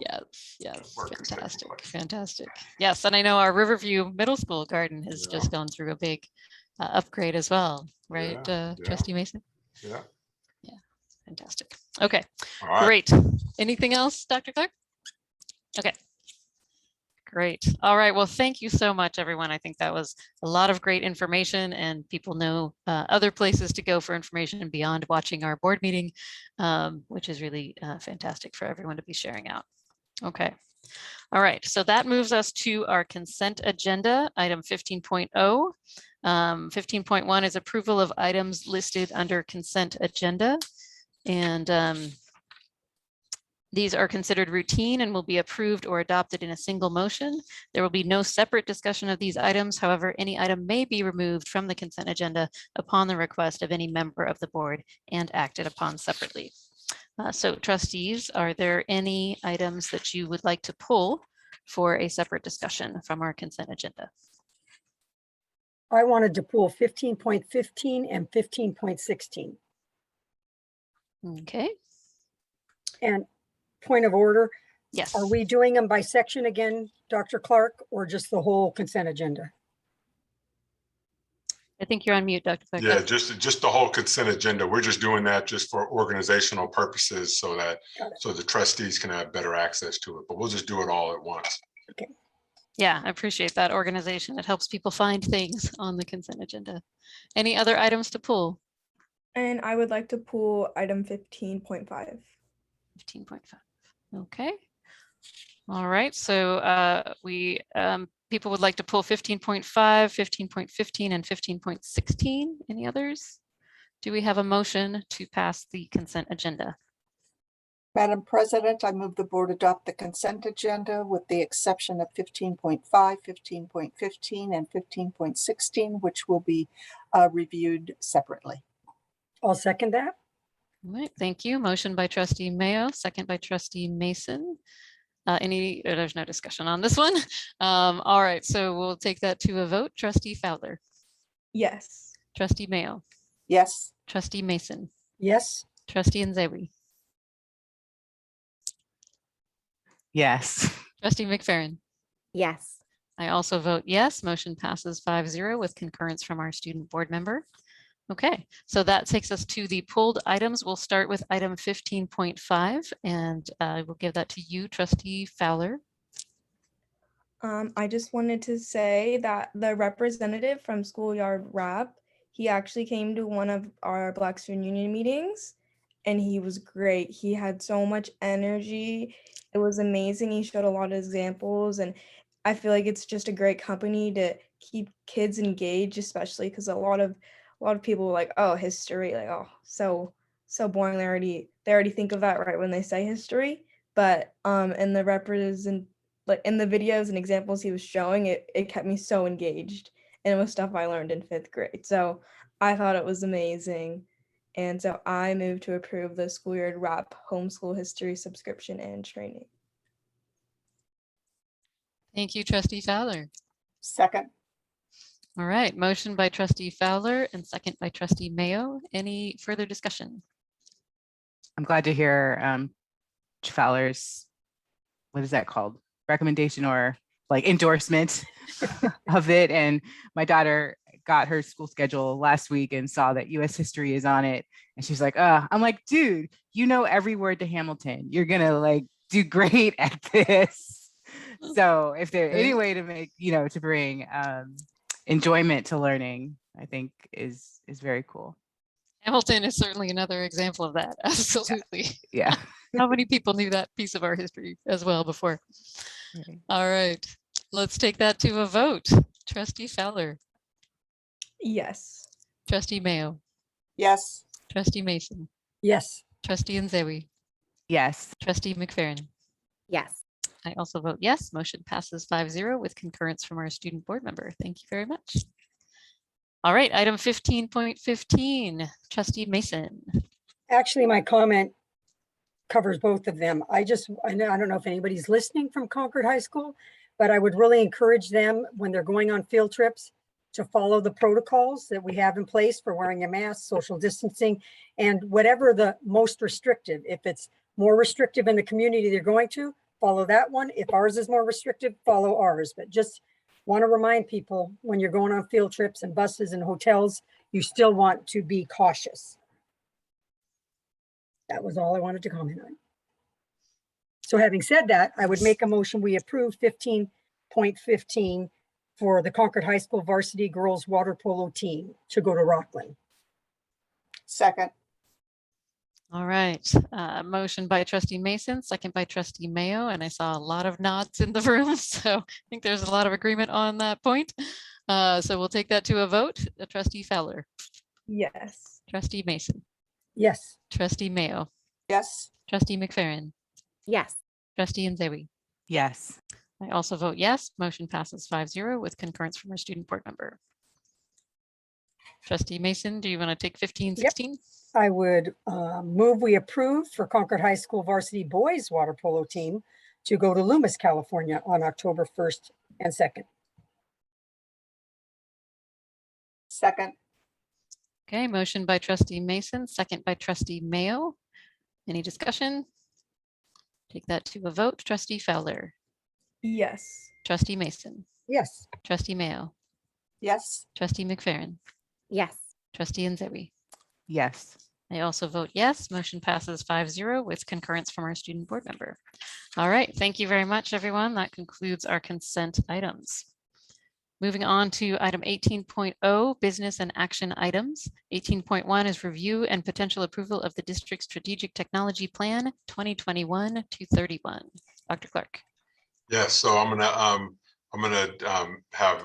Speaker 1: yes, fantastic. Yes, and I know our Riverview Middle School garden has just gone through a big upgrade as well, right, Trustee Mason?
Speaker 6: Yeah.
Speaker 1: Fantastic. Okay,
Speaker 6: right.
Speaker 1: Great. Anything else, Dr. Clark? Okay. Great. All right. Well, thank you so much, everyone. I think that was a lot of great information, and people know other places to go for information beyond watching our board meeting, which is really fantastic for everyone to be sharing out. Okay. All right. So that moves us to our consent agenda, item 15.0. 15.1 is approval of items listed under consent agenda. And these are considered routine and will be approved or adopted in a single motion. There will be no separate discussion of these items. However, any item may be removed from the consent agenda upon the request of any member of the board and acted upon separately. So trustees, are there any items that you would like to pull for a separate discussion from our consent agenda?
Speaker 23: I wanted to pull 15.15 and 15.16.
Speaker 1: Okay,
Speaker 23: And point of order,
Speaker 1: yes.
Speaker 23: are we doing them by section again, Dr. Clark, or just the whole consent agenda?
Speaker 1: I think you're on mute, Dr. Clark.
Speaker 6: Yeah, just the whole consent agenda. We're just doing that just for organizational purposes so that so the trustees can have better access to it, but we'll just do it all at once.
Speaker 23: Okay.
Speaker 1: Yeah, I appreciate that organization. It helps people find things on the consent agenda. Any other items to pull?
Speaker 8: And I would like to pull item 15.5.
Speaker 1: 15.5. Okay. All right. So people would like to pull 15.5, 15.15, and 15.16. Any others? Do we have a motion to pass the consent agenda?
Speaker 10: Madam President, I move the board adopt the consent agenda with the exception of 15.5, 15.15, and 15.16, which will be reviewed separately.
Speaker 23: I'll second that.
Speaker 1: All right, thank you. Motion by trustee Mayo, second by trustee Mason. There's no discussion on this one. All right, so we'll take that to a vote. Trustee Fowler.
Speaker 8: Yes.
Speaker 1: Trustee Mayo.
Speaker 10: Yes.
Speaker 1: Trustee Mason.
Speaker 23: Yes.
Speaker 1: Trustee Nzewi.
Speaker 4: Yes.
Speaker 1: Trustee McFerrin.
Speaker 5: Yes.
Speaker 1: I also vote yes. Motion passes 5-0 with concurrence from our student board member. Okay, so that takes us to the pulled items. We'll start with item 15.5 and I will give that to you, Trustee Fowler.
Speaker 8: I just wanted to say that the representative from Schoolyard Rap, he actually came to one of our Black Student Union meetings and he was great. He had so much energy. It was amazing. He showed a lot of examples and I feel like it's just a great company to keep kids engaged, especially because a lot of people are like, oh, history, like, oh, so boring. They already think of that right when they say history. But in the in the videos and examples he was showing, it kept me so engaged. And it was stuff I learned in 5th grade. So I thought it was amazing. And so I move to approve the Schoolyard Rap homeschool history subscription and training.
Speaker 1: Thank you, Trustee Fowler.
Speaker 10: Second.
Speaker 1: All right, motion by Trustee Fowler and second by Trustee Mayo. Any further discussion?
Speaker 4: I'm glad to hear Fowler's, what is that called? Recommendation or like endorsement of it. And my daughter got her school schedule last week and saw that US history is on it. And she's like, I'm like, dude, you know every word to Hamilton. You're gonna like do great at this. So if there's any way to make, to bring enjoyment to learning, I think is very cool.
Speaker 1: Hamilton is certainly another example of that. Absolutely.
Speaker 4: Yeah.
Speaker 1: How many people knew that piece of our history as well before?
Speaker 4: Right.
Speaker 1: All right, let's take that to a vote. Trustee Fowler.
Speaker 8: Yes.
Speaker 1: Trustee Mayo.
Speaker 10: Yes.
Speaker 1: Trustee Mason.
Speaker 23: Yes.
Speaker 1: Trustee Nzewi.
Speaker 4: Yes.
Speaker 1: Trustee McFerrin.
Speaker 5: Yes.
Speaker 1: I also vote yes. Motion passes 5-0 with concurrence from our student board member. Thank you very much. All right, item 15.15, Trustee Mason.
Speaker 23: Actually, my comment covers both of them. I don't know if anybody's listening from Concord High School, but I would really encourage them when they're going on field trips to follow the protocols that we have in place for wearing a mask, social distancing, and whatever the most restrictive. If it's more restrictive in the community they're going to, follow that one. If ours is more restrictive, follow ours. But just want to remind people when you're going on field trips and buses and hotels, you still want to be cautious. That was all I wanted to comment on. So having said that, I would make a motion, we approve 15.15 for the Concord High School varsity girls water polo team to go to Rockland.
Speaker 10: Second.
Speaker 1: All right, motion by Trustee Mason, second by Trustee Mayo, and I saw a lot of nods in the room, so I think there's a lot of agreement on that point. So we'll take that to a vote. Trustee Fowler.
Speaker 8: Yes.
Speaker 1: Trustee Mason.
Speaker 23: Yes.
Speaker 1: Trustee Mayo.
Speaker 10: Yes.
Speaker 1: Trustee McFerrin.
Speaker 5: Yes.
Speaker 1: Trustee Nzewi.
Speaker 4: Yes.
Speaker 1: I also vote yes. Motion passes 5-0 with concurrence from our student board member. Trustee Mason, do you want to take 15, 16?
Speaker 23: Yep. I would move we approve for Concord High School varsity boys water polo team to go to Loomis, California on October 1st and 2nd.
Speaker 10: Second.
Speaker 1: Okay, motion by trustee Mason, second by trustee Mayo. Any discussion? Take that to a vote. Trustee Fowler,
Speaker 8: Yes.
Speaker 1: trustee Mason,
Speaker 23: Yes.
Speaker 1: trustee Mayo,
Speaker 10: Yes.
Speaker 1: trustee McFerrin,
Speaker 22: Yes.
Speaker 1: trustee Nzewi.
Speaker 4: Yes.
Speaker 1: I also vote yes. Motion passes 5-0 with concurrence from our student board member. All right, thank you very much, everyone. That concludes our consent items. Moving on to item 18.0, business and action items. 18.1 is review and potential approval of the district's strategic technology plan 2021-31. Dr. Clark.
Speaker 6: Yes, so I'm gonna have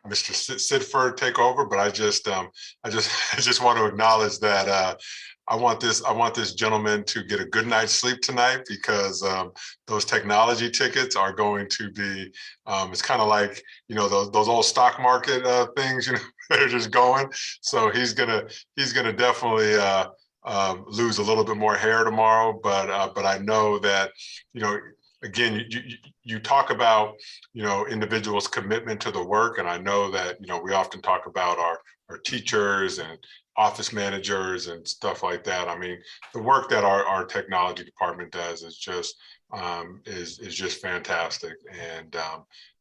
Speaker 6: Mr. Sidford take over, but I just want to acknowledge that I want this gentleman to get a good night's sleep tonight, because those technology tickets are going to be, it's kind of like, you know, those old stock market things, you know, they're just going. So he's gonna definitely lose a little bit more hair tomorrow, but I know that, you know, again, you talk about, you know, individuals' commitment to the work, and I know that, you know, we often talk about our teachers and office managers and stuff like that. I mean, the work that our technology department does is just fantastic, and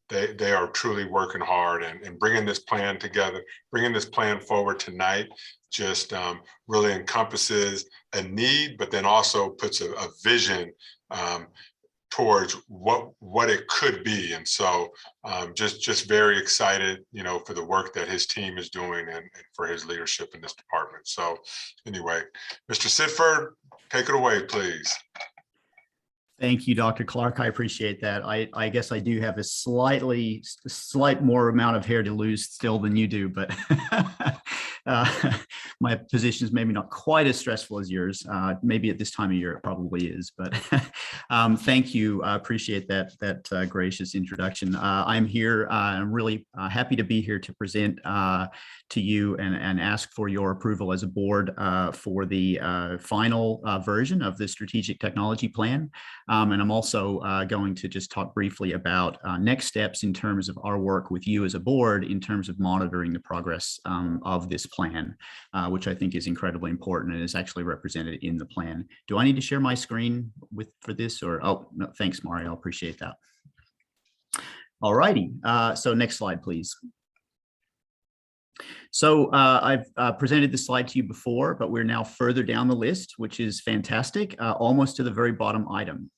Speaker 6: they are truly working hard, and bringing this plan together, bringing this plan forward tonight just really encompasses a need, but then also puts a vision towards what it could be. And so just very excited, you know, for the work that his team is doing, and for his leadership in this department. So anyway, Mr. Sidford, take it away, please.
Speaker 9: Thank you, Dr. Clark. I appreciate that. I guess I do have a slight more amount of hair to lose still than you do, but my position is maybe not quite as stressful as yours. Maybe at this time of year it probably is, but thank you. I appreciate that gracious introduction. I'm here. I'm really happy to be here to present to you and ask for your approval as a board for the final version of the strategic technology plan. And I'm also going to just talk briefly about next steps in terms of our work with you as a board in terms of monitoring the progress of this plan, which I think is incredibly important and is actually represented in the plan. Do I need to share my screen for this, or, oh, no, thanks, Mario, I appreciate that. All righty, so next slide, please. So I've presented this slide to you before, but we're now further down the list, which is fantastic, almost to the very bottom item.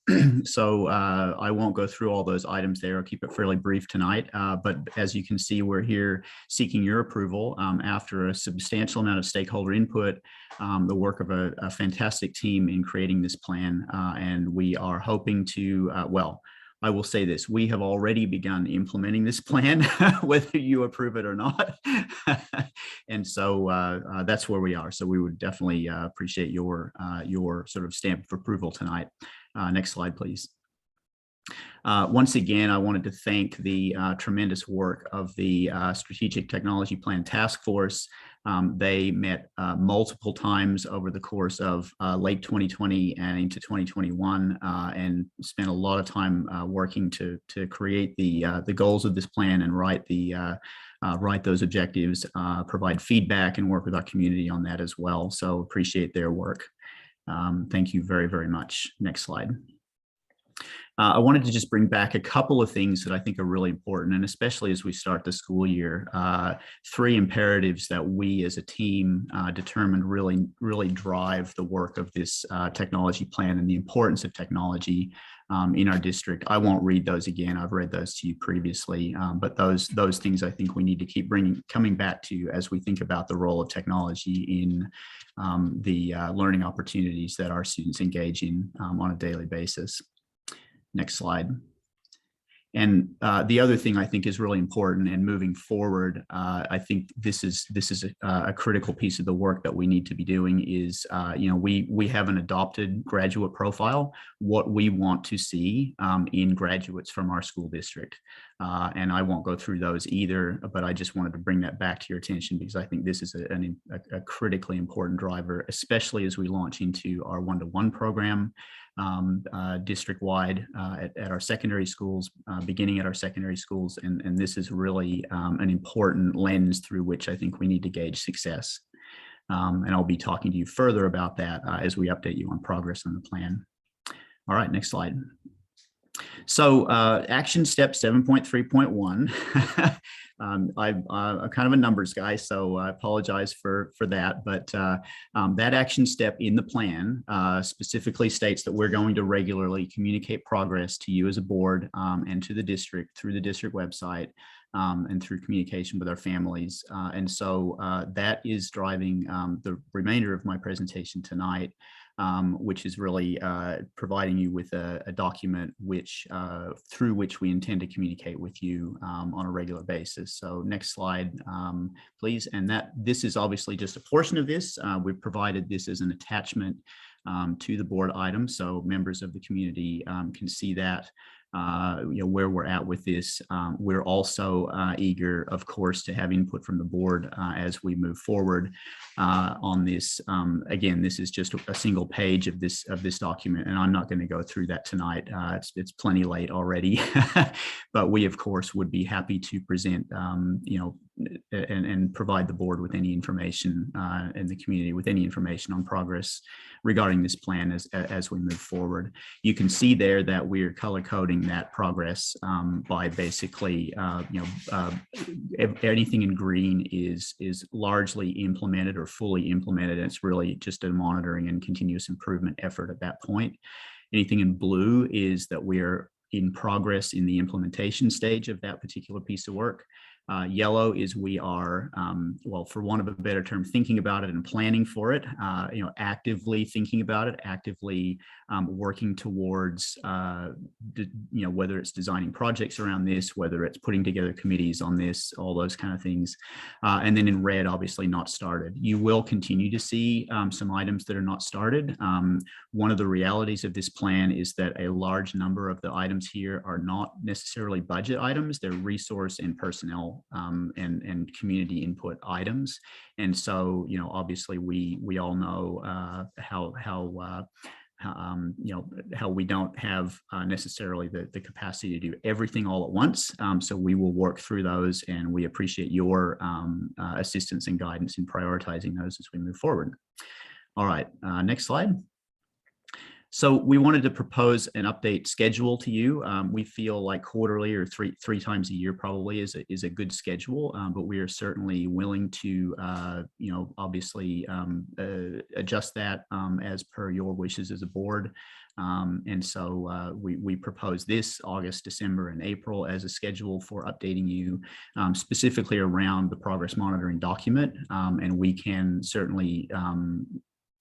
Speaker 9: So I won't go through all those items there. I'll keep it fairly brief tonight. But as you can see, we're here seeking your approval after a substantial amount of stakeholder input, the work of a fantastic team in creating this plan. And we are hoping to, well, I will say this, we have already begun implementing this plan, whether you approve it or not. And so that's where we are. So we would definitely appreciate your sort of stamp of approval tonight. Next slide, please. Once again, I wanted to thank the tremendous work of the Strategic Technology Plan Task Force. They met multiple times over the course of late 2020 and into 2021, and spent a lot of time working to create the goals of this plan and write those objectives, provide feedback, and work with our community on that as well. So appreciate their work. Thank you very, very much. Next slide. I wanted to just bring back a couple of things that I think are really important, and especially as we start the school year, 3 imperatives that we as a team determined really drive the work of this technology plan and the importance of technology in our district. I won't read those again. I've read those to you previously, but those things I think we need to keep coming back to as we think about the role of technology in the learning opportunities that our students engage in on a daily basis. Next slide. And the other thing I think is really important, and moving forward, I think this is a critical piece of the work that we need to be doing is, you know, we have an adopted graduate profile, what we want to see in graduates from our school district. And I won't go through those either, but I just wanted to bring that back to your attention because I think this is a critically important driver, especially as we launch into our one-to-one program. district-wide at our secondary schools, beginning at our secondary schools. And this is really an important lens through which I think we need to gauge success. And I'll be talking to you further about that as we update you on progress on the plan. All right, next slide. So action step 7.3.1. I'm kind of a numbers guy, so I apologize for that. But that action step in the plan specifically states that we're going to regularly communicate progress to you as a board and to the district through the district website and through communication with our families. And so that is driving the remainder of my presentation tonight. Which is really providing you with a document which through which we intend to communicate with you on a regular basis. So next slide, please. And this is obviously just a portion of this. We've provided this as an attachment to the board item, so members of the community can see that. Where we're at with this. We're also eager, of course, to have input from the board as we move forward on this. Again, this is just a single page of this document, and I'm not going to go through that tonight. It's plenty late already, but we, of course, would be happy to present, and provide the board with any information and the community with any information on progress regarding this plan as we move forward. You can see there that we're color coding that progress by basically, anything in green is largely implemented or fully implemented. And it's really just a monitoring and continuous improvement effort at that point. Anything in blue is that we're in progress in the implementation stage of that particular piece of work. Yellow is we are, well, for want of a better term, thinking about it and planning for it, actively thinking about it, actively working towards, whether it's designing projects around this, whether it's putting together committees on this, all those kind of things. And then in red, obviously not started. You will continue to see some items that are not started. One of the realities of this plan is that a large number of the items here are not necessarily budget items, they're resource and personnel and community input items. And so, obviously we all know how we don't have necessarily the capacity to do everything all at once. So we will work through those, and we appreciate your assistance and guidance in prioritizing those as we move forward. All right, next slide. So we wanted to propose an update schedule to you. We feel like quarterly or three times a year probably is a good schedule, but we are certainly willing to, obviously adjust that as per your wishes as a board. And so we propose this August, December, and April as a schedule for updating you specifically around the progress monitoring document. And we can certainly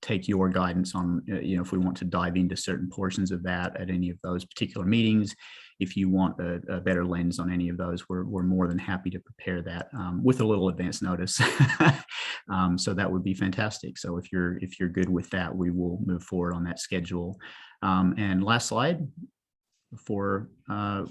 Speaker 9: take your guidance on, if we want to dive into certain portions of that at any of those particular meetings. If you want a better lens on any of those, we're more than happy to prepare that with a little advance notice. So that would be fantastic. So if you're good with that, we will move forward on that schedule. And last slide. Before I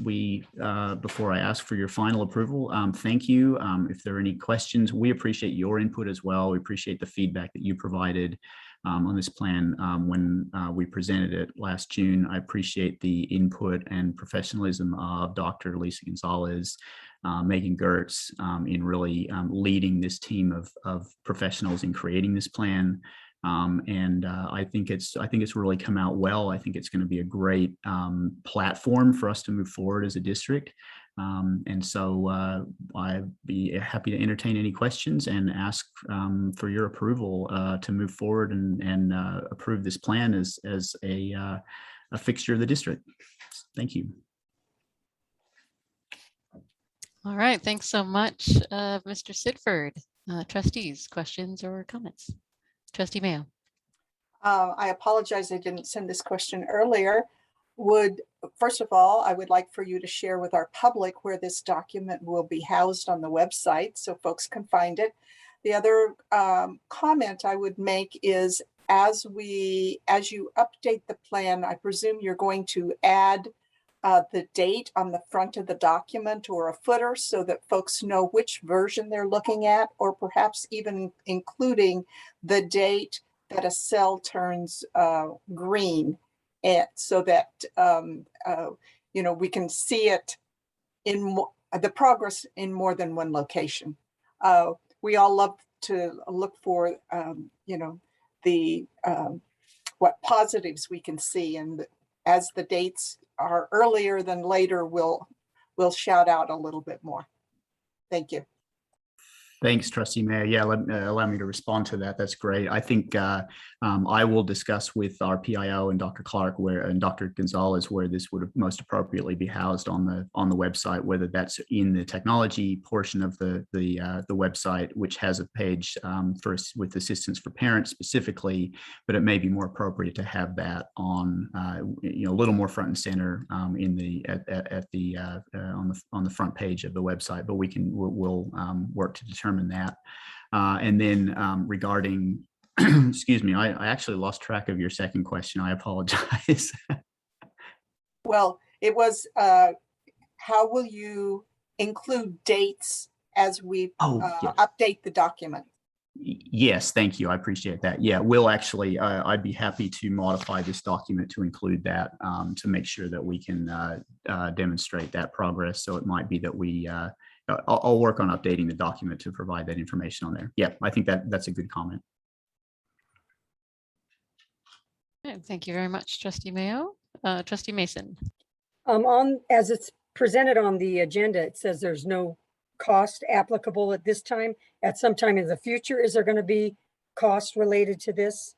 Speaker 9: ask for your final approval, thank you. If there are any questions, we appreciate your input as well. We appreciate the feedback that you provided on this plan when we presented it last June. I appreciate the input and professionalism of Dr. Lisa Gonzalez, Megan Gertz in really leading this team of professionals in creating this plan. And I think it's really come out well. I think it's going to be a great platform for us to move forward as a district. And so I'd be happy to entertain any questions and ask for your approval to move forward and approve this plan as a fixture of the district. Thank you.
Speaker 1: All right, thanks so much, Mr. Sidford. Trustees, questions or comments? Trustee Mayo.
Speaker 10: I apologize, I didn't send this question earlier. First of all, I would like for you to share with our public where this document will be housed on the website so folks can find it. The other comment I would make is as you update the plan, I presume you're going to add the date on the front of the document or a footer so that folks know which version they're looking at, or perhaps even including the date that a cell turns green and so that we can see it in the progress in more than one location. We all love to look for the what positives we can see, and as the dates are earlier than later, we'll shout out a little bit more. Thank you.
Speaker 9: Thanks, Trustee Mayor. Yeah, allow me to respond to that. That's great. I think I will discuss with our PIO and Dr. Clark and Dr. Gonzalez where this would most appropriately be housed on the website, whether that's in the technology portion of the website, which has a page with assistance for parents specifically, but it may be more appropriate to have that on a little more front and center on the front page of the website. But we'll work to determine that. And then regarding, excuse me, I actually lost track of your second question. I apologize.
Speaker 10: Well, it was, how will you include dates as we
Speaker 9: yes.
Speaker 10: update the document?
Speaker 9: Yes, thank you. I appreciate that. Yeah, we'll actually, I'd be happy to modify this document to include that to make sure that we can demonstrate that progress. So it might be that we, I'll work on updating the document to provide that information on there. Yeah, I think that's a good comment.
Speaker 1: Thank you very much, Trustee Mayo. Trustee Mason.
Speaker 23: As it's presented on the agenda, it says there's no cost applicable at this time. At some time in the future, is there going to be cost related to this?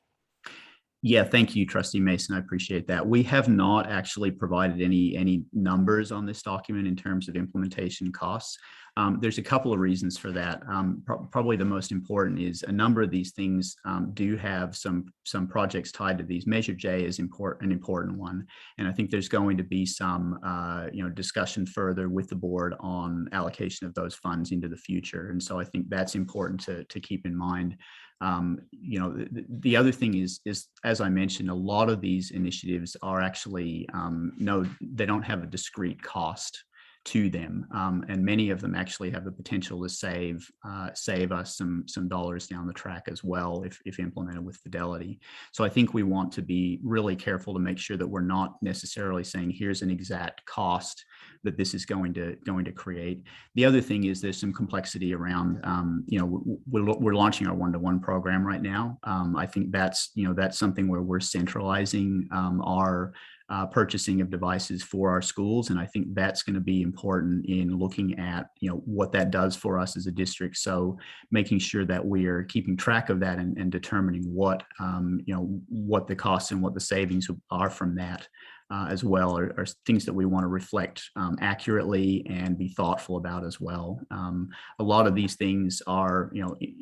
Speaker 9: Yeah, thank you, Trustee Mason. I appreciate that. We have not actually provided any numbers on this document in terms of implementation costs. There's a couple of reasons for that. Probably the most important is a number of these things do have some projects tied to these. Measure J is an important one, and I think there's going to be some discussion further with the board on allocation of those funds into the future. And so I think that's important to keep in mind. The other thing is as I mentioned, a lot of these initiatives are actually they don't have a discrete cost to them, and many of them actually have the potential to save us some dollars down the track as well if implemented with fidelity. So I think we want to be really careful to make sure that we're not necessarily saying here's an exact cost that this is going to create. The other thing is there's some complexity around we're launching our one-to-one program right now. I think that's something where we're centralizing our purchasing of devices for our schools. And I think that's going to be important in looking at, what that does for us as a district. So making sure that we are keeping track of that and determining what the costs and what the savings are from that. As well are things that we want to reflect accurately and be thoughtful about as well. A lot of these things are,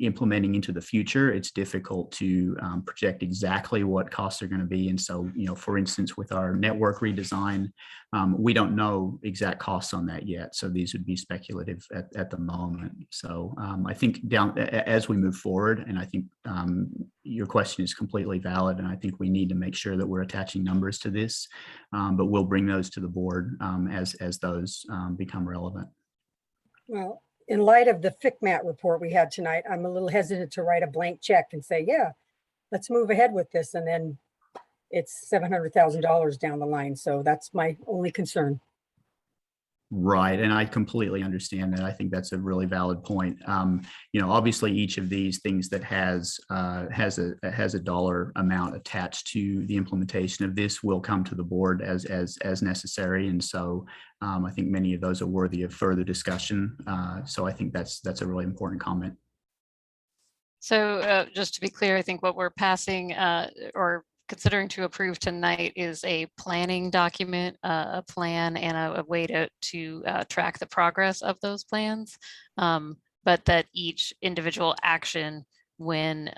Speaker 9: implementing into the future. It's difficult to project exactly what costs are going to be. And so, for instance, with our network redesign, we don't know exact costs on that yet. So these would be speculative at the moment. So I think as we move forward, and I think your question is completely valid, and I think we need to make sure that we're attaching numbers to this. But we'll bring those to the board as those become relevant.
Speaker 23: Well, in light of the FCMAT report we had tonight, I'm a little hesitant to write a blank check and say, yeah, let's move ahead with this. And then it's $700,000 down the line. So that's my only concern.
Speaker 9: Right. And I completely understand that. I think that's a really valid point. Obviously each of these things that has a dollar amount attached to the implementation of this will come to the board as necessary. And so I think many of those are worthy of further discussion. So I think that's a really important comment.
Speaker 1: So just to be clear, I think what we're passing or considering to approve tonight is a planning document, a plan, and a way to track the progress of those plans, but that each individual action, when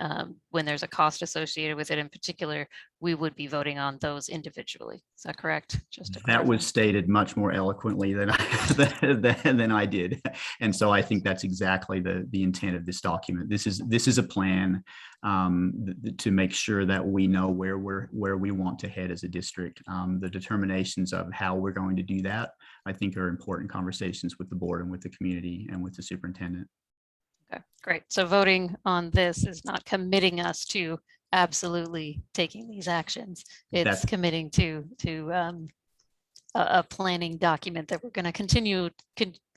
Speaker 1: there's a cost associated with it in particular, we would be voting on those individually. Is that correct?
Speaker 9: That was stated much more eloquently than I did, and so I think that's exactly the intent of this document. This is a plan to make sure that we know where we want to head as a district. The determinations of how we're going to do that, I think, are important conversations with the board and with the community and with the superintendent.
Speaker 1: Okay, great. So voting on this is not committing us to absolutely taking these actions. It's
Speaker 9: That's-
Speaker 1: committing to a planning document that we're going to continue,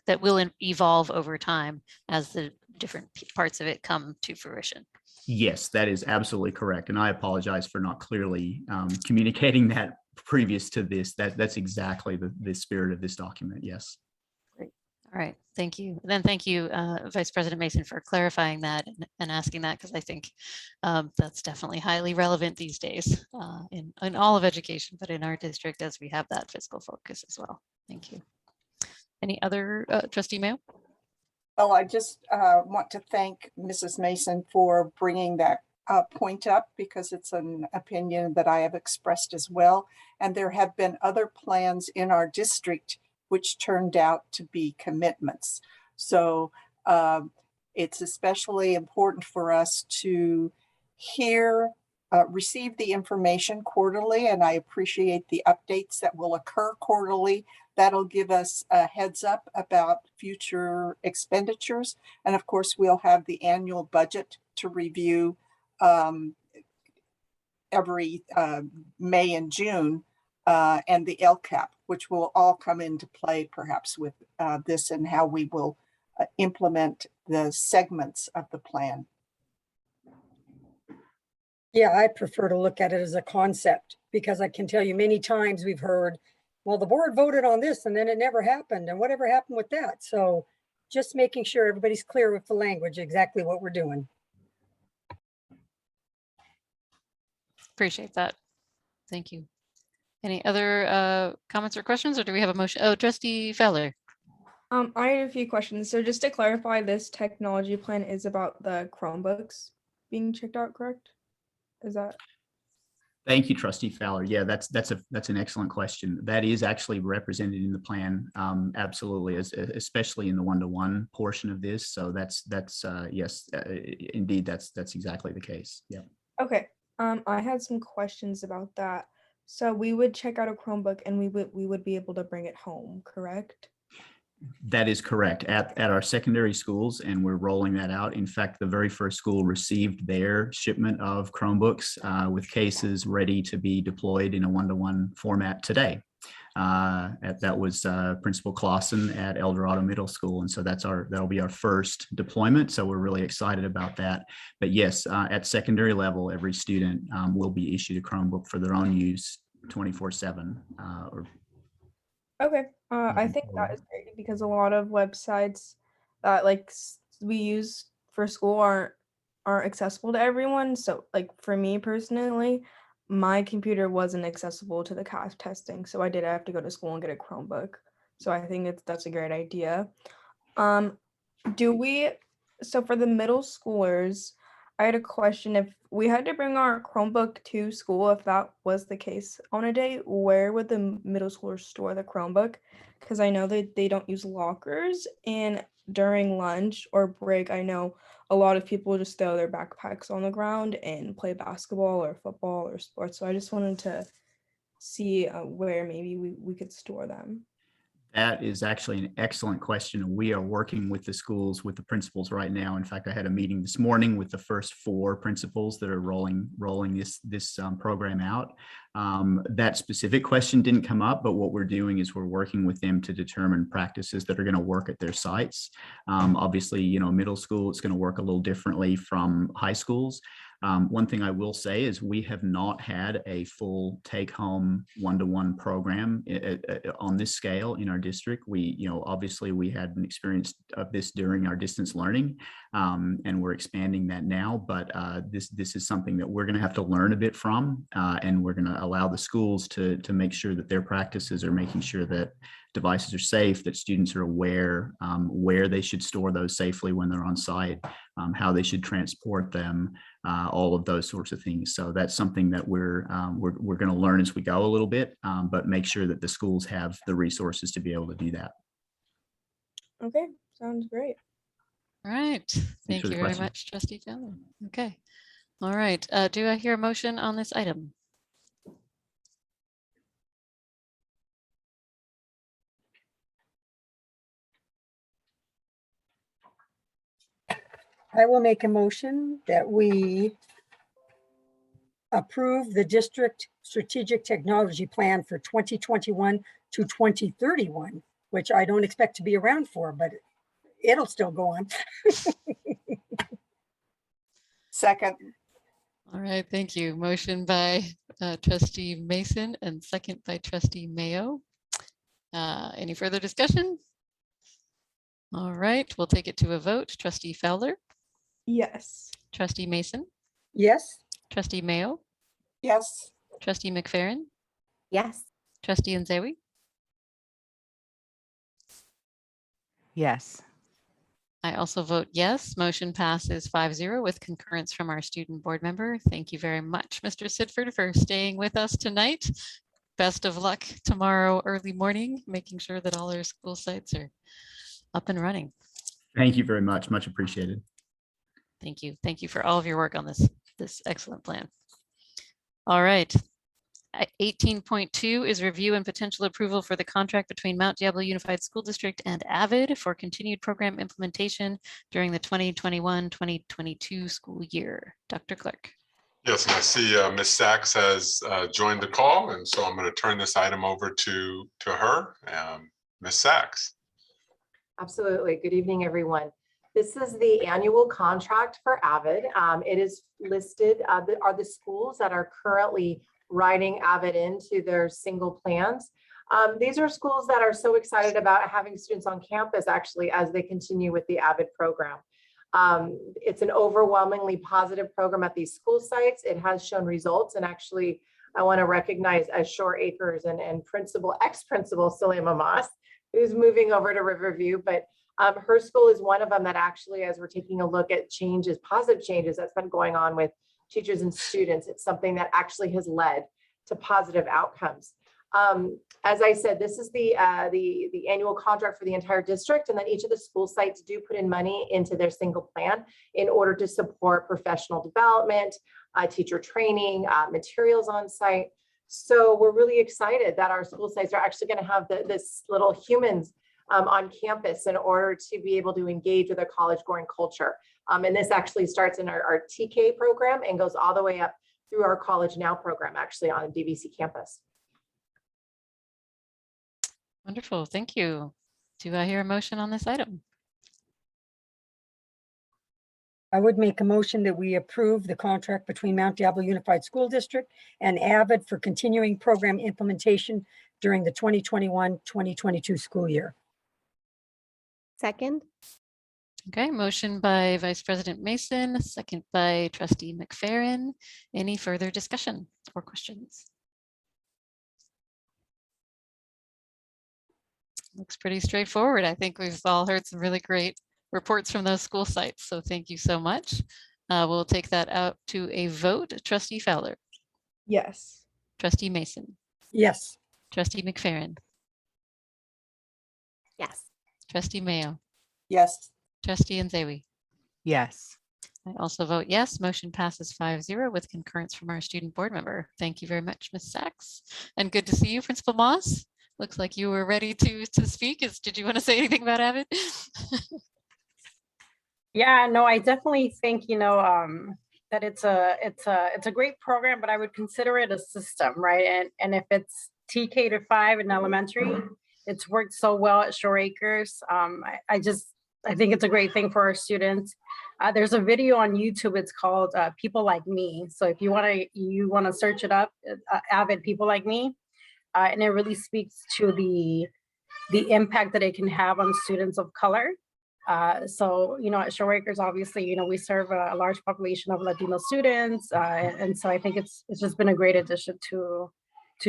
Speaker 1: that will evolve over time as the different parts of it come to fruition.
Speaker 9: Yes, that is absolutely correct. And I apologize for not clearly communicating that previous to this. That's exactly the spirit of this document. Yes.
Speaker 1: All right, thank you. And then thank you, Vice President Mason, for clarifying that and asking that, because I think that's definitely highly relevant these days in all of education, but in our district as we have that fiscal focus as well. Thank you. Any other Trustee Mayo?
Speaker 10: Well, I just want to thank Mrs. Mason for bringing that point up, because it's an opinion that I have expressed as well. And there have been other plans in our district which turned out to be commitments. So it's especially important for us to receive the information quarterly, and I appreciate the updates that will occur quarterly. That'll give us a heads up about future expenditures. And of course, we'll have the annual budget to review every May and June, and the LCAP, which will all come into play perhaps with this and how we will implement the segments of the plan.
Speaker 23: Yeah, I prefer to look at it as a concept, because I can tell you many times we've heard, well, the board voted on this and then it never happened, and whatever happened with that. So just making sure everybody's clear with the language, exactly what we're doing.
Speaker 1: Appreciate that. Thank you. Any other comments or questions, or do we have a motion? Oh, Trustee Fowler.
Speaker 8: I had a few questions. So just to clarify, this technology plan is about the Chromebooks being checked out, correct? Is that?
Speaker 9: Thank you, Trustee Fowler. Yeah, that's an excellent question. That is actually represented in the plan, absolutely, especially in the one-to-one portion of this. So that's yes, indeed, that's exactly the case. Yeah.
Speaker 8: Okay. I had some questions about that. So we would check out a Chromebook and we would be able to bring it home, correct?
Speaker 9: That is correct at our secondary schools, and we're rolling that out. In fact, the very first school received their shipment of Chromebooks with cases ready to be deployed in a one-to-one format today. That was Principal Clausen at El Dorado Middle School, and so that'll be our first deployment. So we're really excited about that. But yes, at secondary level, every student will be issued a Chromebook for their own use 24/7.
Speaker 8: Okay, I think that is great, because a lot of websites that we use for school aren't accessible to everyone. So like for me personally, my computer wasn't accessible to the CAS testing, so I did have to go to school and get a Chromebook. So I think that's a great idea. So for the middle schoolers, I had a question. If we had to bring our Chromebook to school, if that was the case on a day, where would the middle schoolers store the Chromebook? Because I know that they don't use lockers, and during lunch or break, I know a lot of people just throw their backpacks on the ground and play basketball or football or sports. So I just wanted to see where maybe we could store them.
Speaker 9: That is actually an excellent question. We are working with the schools, with the principals right now. In fact, I had a meeting this morning with the first 4 principals that are rolling this program out. That specific question didn't come up, but what we're doing is we're working with them to determine practices that are going to work at their sites. Obviously, middle school, it's going to work a little differently from high schools. One thing I will say is we have not had a full take-home one-to-one program on this scale in our district. Obviously we had an experience of this during our distance learning, and we're expanding that now. But this is something that we're going to have to learn a bit from, and we're going to allow the schools to make sure that their practices are making sure that devices are safe, that students are aware where they should store those safely when they're on site, how they should transport them, all of those sorts of things. So that's something that we're going to learn as we go a little bit, but make sure that the schools have the resources to be able to do that.
Speaker 8: Okay, sounds great.
Speaker 1: All right, thank you very much, Trustee Fowler. Okay, all right. Do I hear a motion on this item?
Speaker 23: I will make a motion that we approve the district strategic technology plan for 2021 to 2031, which I don't expect to be around for, but it'll still go on.
Speaker 10: Second.
Speaker 1: All right, thank you. Motion by trustee Mason and second by trustee Mayo. Any further discussion? All right, we'll take it to a vote. Trustee Fowler,
Speaker 8: Yes.
Speaker 1: trustee Mason,
Speaker 23: Yes.
Speaker 1: trustee Mayo,
Speaker 10: Yes.
Speaker 1: trustee McFerrin,
Speaker 5: Yes.
Speaker 1: trustee Nzewi,
Speaker 4: Yes.
Speaker 1: I also vote yes. Motion passes 5-0 with concurrence from our student board member. Thank you very much, Mr. Sidford, for staying with us tonight. Best of luck tomorrow early morning, making sure that all our school sites are up and running.
Speaker 9: Thank you very much. Much appreciated.
Speaker 1: Thank you. Thank you for all of your work on this excellent plan. All right. 18.2 is review and potential approval for the contract between Mount Diablo Unified School District and Avid for continued program implementation during the 2021-2022 school year. Dr. Clark.
Speaker 6: Yes, and I see Ms. Sachs has joined the call, and so I'm going to turn this item over to her. Ms. Sachs.
Speaker 13: Absolutely. Good evening, everyone. This is the annual contract for Avid. It is listed are the schools that are currently writing Avid into their single plans. These are schools that are so excited about having students on campus actually as they continue with the Avid program. It's an overwhelmingly positive program at these school sites. It has shown results, and actually I want to recognize Shore Acres and ex-principal Salima Moss, who's moving over to Riverview, but her school is one of them that actually, as we're taking a look at changes, positive changes that's been going on with teachers and students, it's something that actually has led to positive outcomes. As I said, this is the annual contract for the entire district, and then each of the school sites do put in money into their single plan in order to support professional development, teacher training, materials on site. So we're really excited that our school sites are actually going to have this little humans on campus in order to be able to engage with a college-going culture. And this actually starts in our TK program and goes all the way up through our College Now program, actually on a DVC campus.
Speaker 1: Wonderful, thank you. Do I hear a motion on this item?
Speaker 23: I would make a motion that we approve the contract between Mount Diablo Unified School District and Avid for continuing program implementation during the 2021-2022 school year.
Speaker 5: Second.
Speaker 1: Okay, motion by Vice President Mason, second by trustee McFerrin. Any further discussion or questions? Looks pretty straightforward. I think we've all heard some really great reports from those school sites. So thank you so much. We'll take that out to a vote. Trustee Fowler.
Speaker 8: Yes.
Speaker 1: Trustee Mason.
Speaker 23: Yes.
Speaker 1: Trustee McFerrin.
Speaker 5: Yes.
Speaker 1: Trustee Mayo.
Speaker 10: Yes.
Speaker 1: Trustee Nzewi.
Speaker 4: Yes.
Speaker 1: I also vote yes. Motion passes 5-0 with concurrence from our student board member. Thank you very much, Ms. Sachs. And good to see you, Principal Moss. Looks like you were ready to speak. Did you want to say anything about Avid?
Speaker 16: Yeah, no, I definitely think, that it's a great program, but I would consider it a system, right? And if it's TK to 5 in elementary, it's worked so well at Shore Acres. I think it's a great thing for our students. There's a video on YouTube. It's called People Like Me. So if you want to search it up, Avid People Like Me, and it really speaks to the impact that it can have on students of color. So, at Shore Acres, obviously, we serve a large population of Latino students. And so I think it's just been a great addition to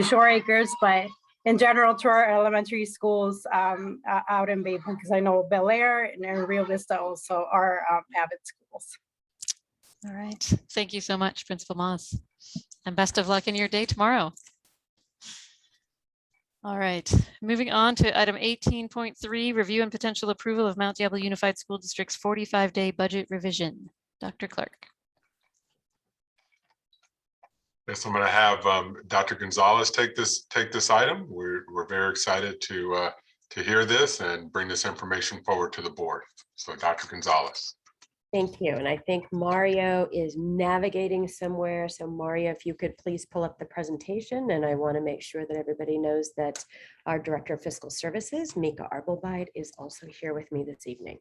Speaker 16: Shore Acres, but in general to our elementary schools out in Bayport, because I know Bel Air and Rio Vista also are Avid schools.
Speaker 1: All right. Thank you so much, Principal Moss. And best of luck in your day tomorrow. All right, moving on to item 18.3, review and potential approval of Mount Diablo Unified School District's 45-day budget revision. Dr. Clark.
Speaker 6: Yes, I'm going to have Dr. Gonzalez take this item. We're very excited to hear this and bring this information forward to the board. So Dr. Gonzalez.
Speaker 5: Thank you. And I think Mario is navigating somewhere. So Mario, if you could please pull up the presentation. And I want to make sure that everybody knows that our Director of Fiscal Services, Mika Arbelbide, is also here with me this evening.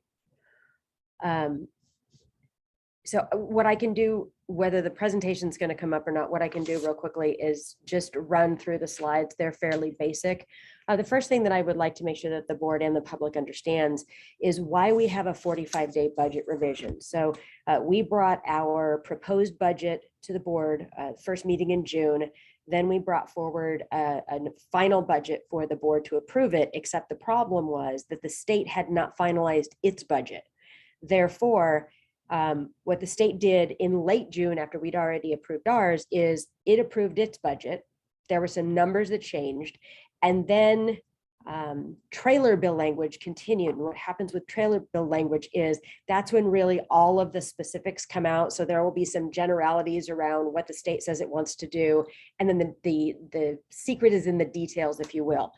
Speaker 5: So what I can do, whether the presentation is going to come up or not, what I can do real quickly is just run through the slides. They're fairly basic. The first thing that I would like to make sure that the board and the public understands is why we have a 45-day budget revision. So we brought our proposed budget to the board, first meeting in June. Then we brought forward a final budget for the board to approve it, except the problem was that the state had not finalized its budget. Therefore, what the state did in late June, after we'd already approved ours, is it approved its budget. There were some numbers that changed, and then trailer bill language continued. And what happens with trailer bill language is that's when really all of the specifics come out. So there will be some generalities around what the state says it wants to do, and then the secret is in the details, if you will.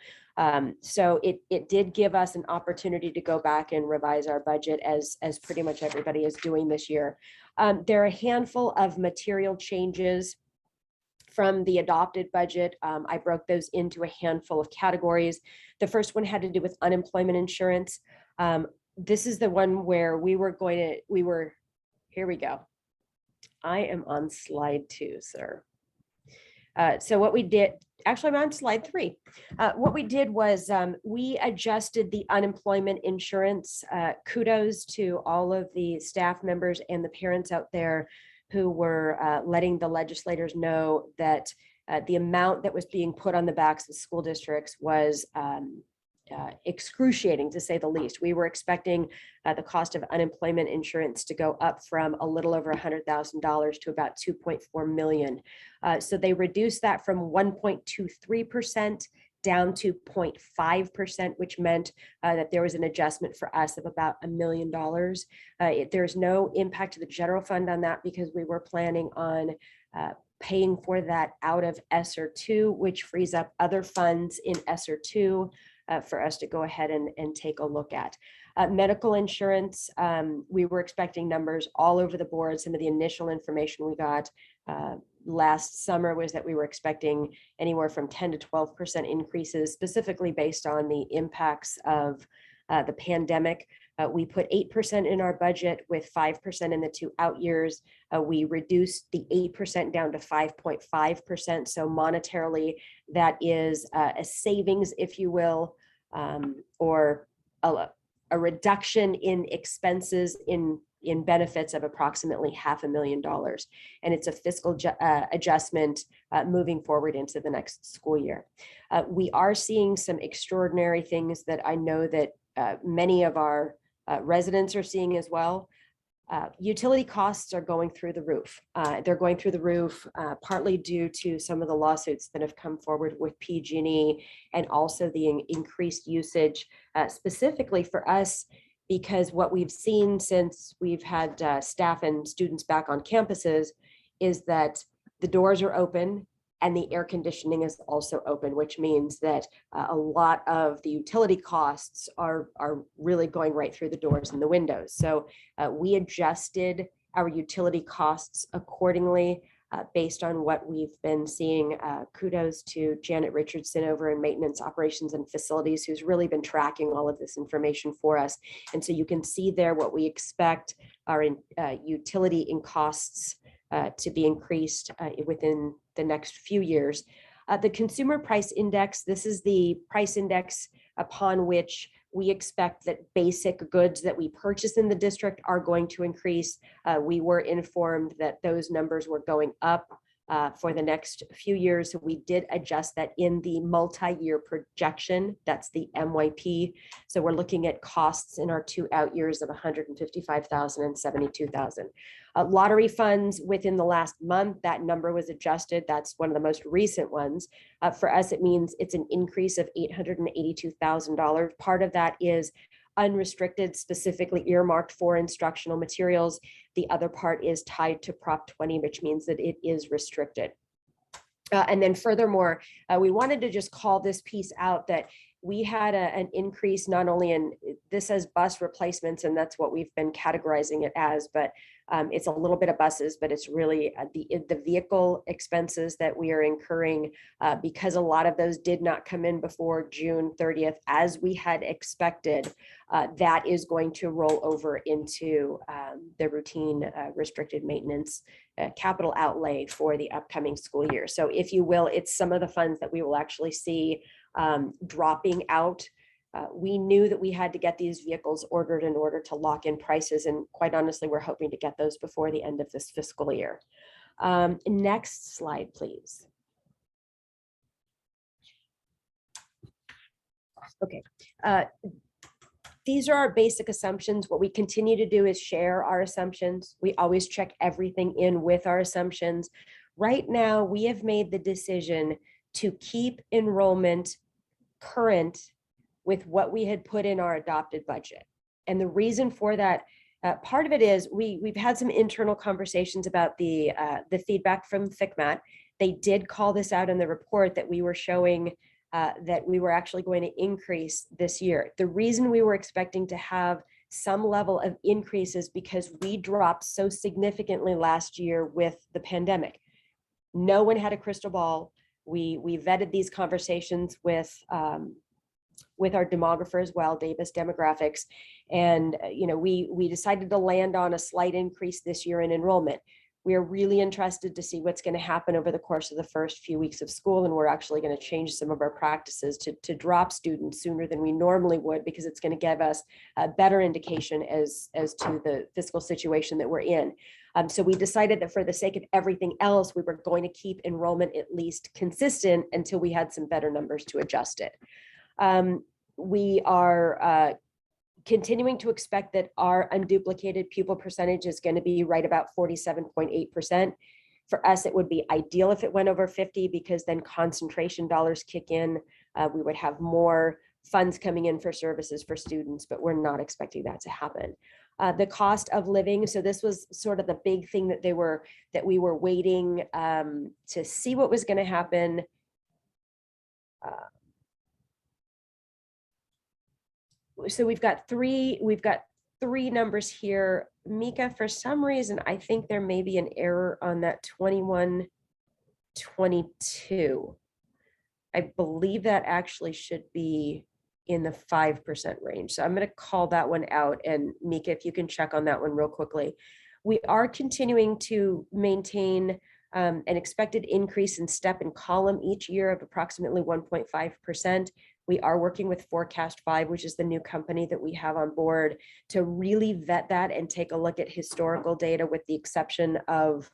Speaker 5: So it did give us an opportunity to go back and revise our budget, as pretty much everybody is doing this year. There are a handful of material changes from the adopted budget. I broke those into a handful of categories. The first one had to do with unemployment insurance. This is the one where here we go. I am on slide 2, sir. So what we did, actually I'm on slide 3. What we did was we adjusted the unemployment insurance. Kudos to all of the staff members and the parents out there who were letting the legislators know that the amount that was being put on the backs of school districts was excruciating, to say the least. We were expecting the cost of unemployment insurance to go up from a little over $100,000 to about 2.4 million. So they reduced that from 1.23% down to 0.5%, which meant that there was an adjustment for us of about $1 million. There's no impact to the general fund on that because we were planning on paying for that out of ESSER 2, which frees up other funds in ESSER 2 for us to go ahead and take a look at. Medical insurance, we were expecting numbers all over the board. Some of the initial information we got last summer was that we were expecting anywhere from 10 to 12% increases, specifically based on the impacts of the pandemic. We put 8% in our budget with 5% in the 2 out years. We reduced the 8% down to 5.5%. So monetarily, that is a savings, if you will, or a reduction in expenses in benefits of approximately $500,000. And it's a fiscal adjustment moving forward into the next school year. We are seeing some extraordinary things that I know that many of our residents are seeing as well. Utility costs are going through the roof. They're going through the roof partly due to some of the lawsuits that have come forward with PG&E, and also the increased usage specifically for us, because what we've seen since we've had staff and students back on campuses is that the doors are open and the air conditioning is also open, which means that a lot of the utility costs are really going right through the doors and the windows. So we adjusted our utility costs accordingly based on what we've been seeing. Kudos to Janet Richardson over in Maintenance, Operations, and Facilities, who's really been tracking all of this information for us. And so you can see there what we expect are in utility and costs to be increased within the next few years. The Consumer Price Index, this is the price index upon which we expect that basic goods that we purchase in the district are going to increase. We were informed that those numbers were going up for the next few years. So we did adjust that in the multi-year projection. That's the MYP. So we're looking at costs in our 2 out years of $155,000 and $72,000. Lottery funds within the last month, that number was adjusted. That's one of the most recent ones. For us, it means it's an increase of $882,000. Part of that is unrestricted, specifically earmarked for instructional materials. The other part is tied to Prop 20, which means that it is restricted. And then furthermore, we wanted to just call this piece out that we had an increase not only in this says bus replacements, and that's what we've been categorizing it as, but it's a little bit of buses, but it's really the vehicle expenses that we are incurring because a lot of those did not come in before June 30th, as we had expected. That is going to roll over into the routine restricted maintenance capital outlay for the upcoming school year. So if you will, it's some of the funds that we will actually see dropping out. We knew that we had to get these vehicles ordered in order to lock in prices, and quite honestly, we're hoping to get those before the end of this fiscal year. Next slide, please. Okay. These are our basic assumptions. What we continue to do is share our assumptions. We always check everything in with our assumptions. Right now, we have made the decision to keep enrollment current with what we had put in our adopted budget. And the reason for that, part of it is we've had some internal conversations about the feedback from FCMAT. They did call this out in the report that we were showing that we were actually going to increase this year. The reason we were expecting to have some level of increases because we dropped so significantly last year with the pandemic. No one had a crystal ball. We vetted these conversations with our demographer as well, Davis Demographics, and we decided to land on a slight increase this year in enrollment. We are really interested to see what's going to happen over the course of the first few weeks of school, and we're actually going to change some of our practices to drop students sooner than we normally would, because it's going to give us a better indication as to the fiscal situation that we're in. So we decided that for the sake of everything else, we were going to keep enrollment at least consistent until we had some better numbers to adjust it. We are continuing to expect that our unduplicated pupil percentage is going to be right about 47.8%. For us, it would be ideal if it went over 50, because then concentration dollars kick in. We would have more funds coming in for services for students, but we're not expecting that to happen. The cost of living. So this was sort of the big thing that we were waiting to see what was going to happen. So we've got three numbers here. Mika, for some reason, I think there may be an error on that 21-22. I believe that actually should be in the 5% range. So I'm going to call that one out. And Mika, if you can check on that one real quickly. We are continuing to maintain an expected increase in step and column each year of approximately 1.5%. We are working with Forecast 5, which is the new company that we have on board, to really vet that and take a look at historical data, with the exception of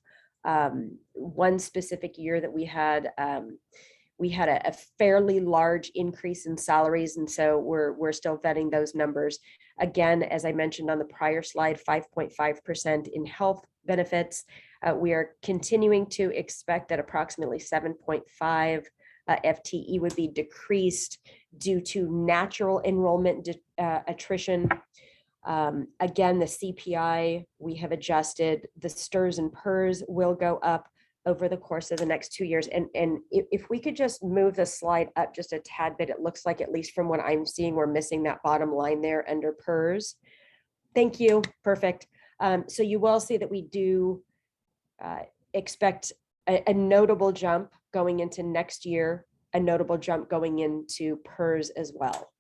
Speaker 5: one specific year that we had a fairly large increase in salaries. And so we're still vetting those numbers. Again, as I mentioned on the prior slide, 5.5% in health benefits. We are continuing to expect that approximately 7.5 FTE would be decreased due to natural enrollment attrition. Again, the CPI, we have adjusted. The STRS and PERS will go up over the course of the next 2 years. And if we could just move the slide up just a tad bit, it looks like, at least from what I'm seeing, we're missing that bottom line there under PERS. Thank you. Perfect. So you will see that we do expect a notable jump going into next year, a notable jump going into PERS as well.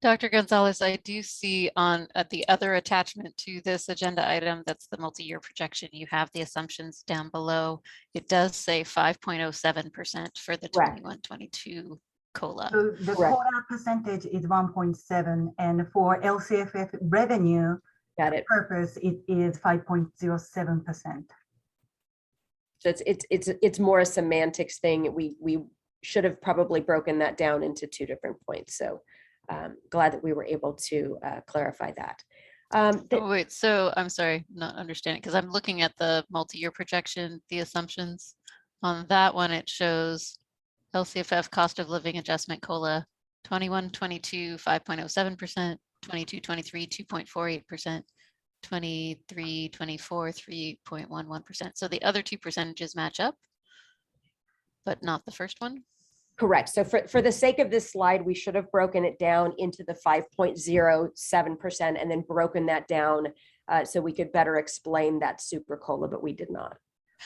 Speaker 1: Dr. Gonzalez, I do see on the other attachment to this agenda item, that's the multi-year projection, you have the assumptions down below. It does say 5.07% for the 21-22 COLA.
Speaker 14: So the COLA percentage is 1.7, and for LCFF revenue purpose, it is 5.07%.
Speaker 5: So it's more a semantics thing. We should have probably broken that down into two different points. So glad that we were able to clarify that.
Speaker 1: Oh, wait, so I'm sorry, not understanding, because I'm looking at the multi-year projection, the assumptions. On that one, it shows LCFF cost of living adjustment COLA 21-22 5.07%, 22-23 2.48%, 23-24 3.11%. So the other two percentages match up, but not the first one.
Speaker 5: Correct. So for the sake of this slide, we should have broken it down into the 5.07% and then broken that down so we could better explain that super COLA, but we did not.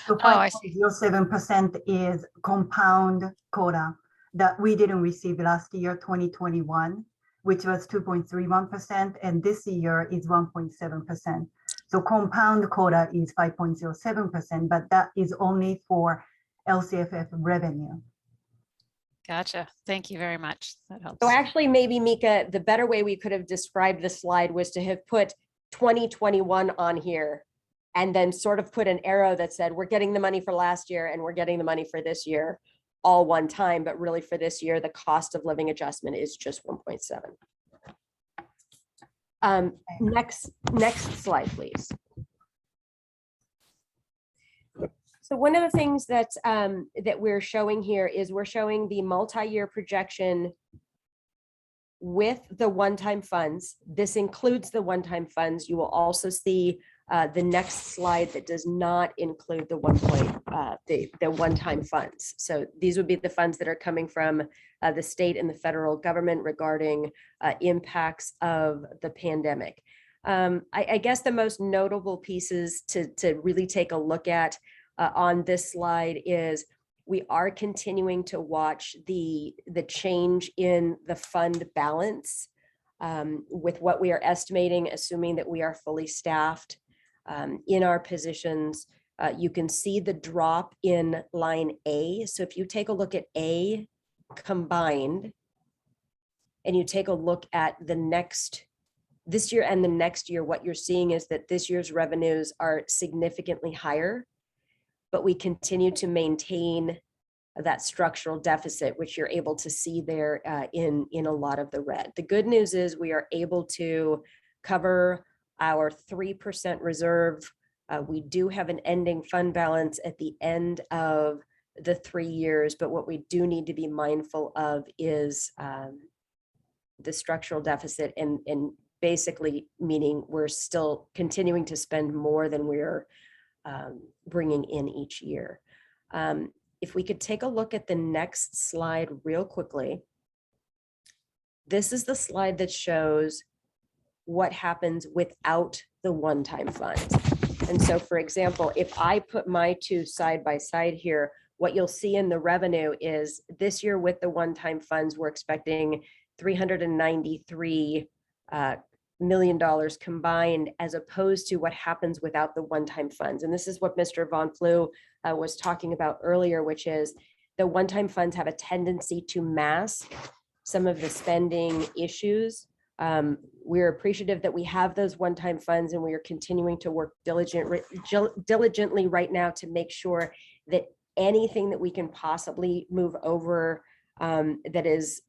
Speaker 14: So 5.07% is compound quota that we didn't receive last year, 2021, which was 2.31%, and this year is 1.7%. So compound quota is 5.07%, but that is only for LCFF revenue.
Speaker 1: Gotcha. Thank you very much. That helps.
Speaker 5: So actually, maybe Mika, the better way we could have described this slide was to have put 2021 on here and then sort of put an arrow that said, we're getting the money for last year and we're getting the money for this year all one time. But really for this year, the cost of living adjustment is just 1.7. Next slide, please. So one of the things that we're showing here is we're showing the multi-year projection with the one-time funds. This includes the one-time funds. You will also see the next slide that does not include the one-time funds. So these would be the funds that are coming from the state and the federal government regarding impacts of the pandemic. I guess the most notable pieces to really take a look at on this slide is we are continuing to watch the change in the fund balance with what we are estimating, assuming that we are fully staffed in our positions. You can see the drop in line A. So if you take a look at A combined, and you take a look at this year and the next year, what you're seeing is that this year's revenues are significantly higher, but we continue to maintain that structural deficit, which you're able to see there in a lot of the red. The good news is we are able to cover our 3% reserve. We do have an ending fund balance at the end of the 3 years, but what we do need to be mindful of is the structural deficit and basically meaning we're still continuing to spend more than we're bringing in each year. If we could take a look at the next slide real quickly. This is the slide that shows what happens without the one-time funds. And so, for example, if I put my two side by side here, what you'll see in the revenue is this year with the one-time funds, we're expecting $393 million combined, as opposed to what happens without the one-time funds. And this is what Mr. Von Flew was talking about earlier, which is the one-time funds have a tendency to mask some of the spending issues. We're appreciative that we have those one-time funds, and we are continuing to work diligently right now to make sure that anything that we can possibly move over that is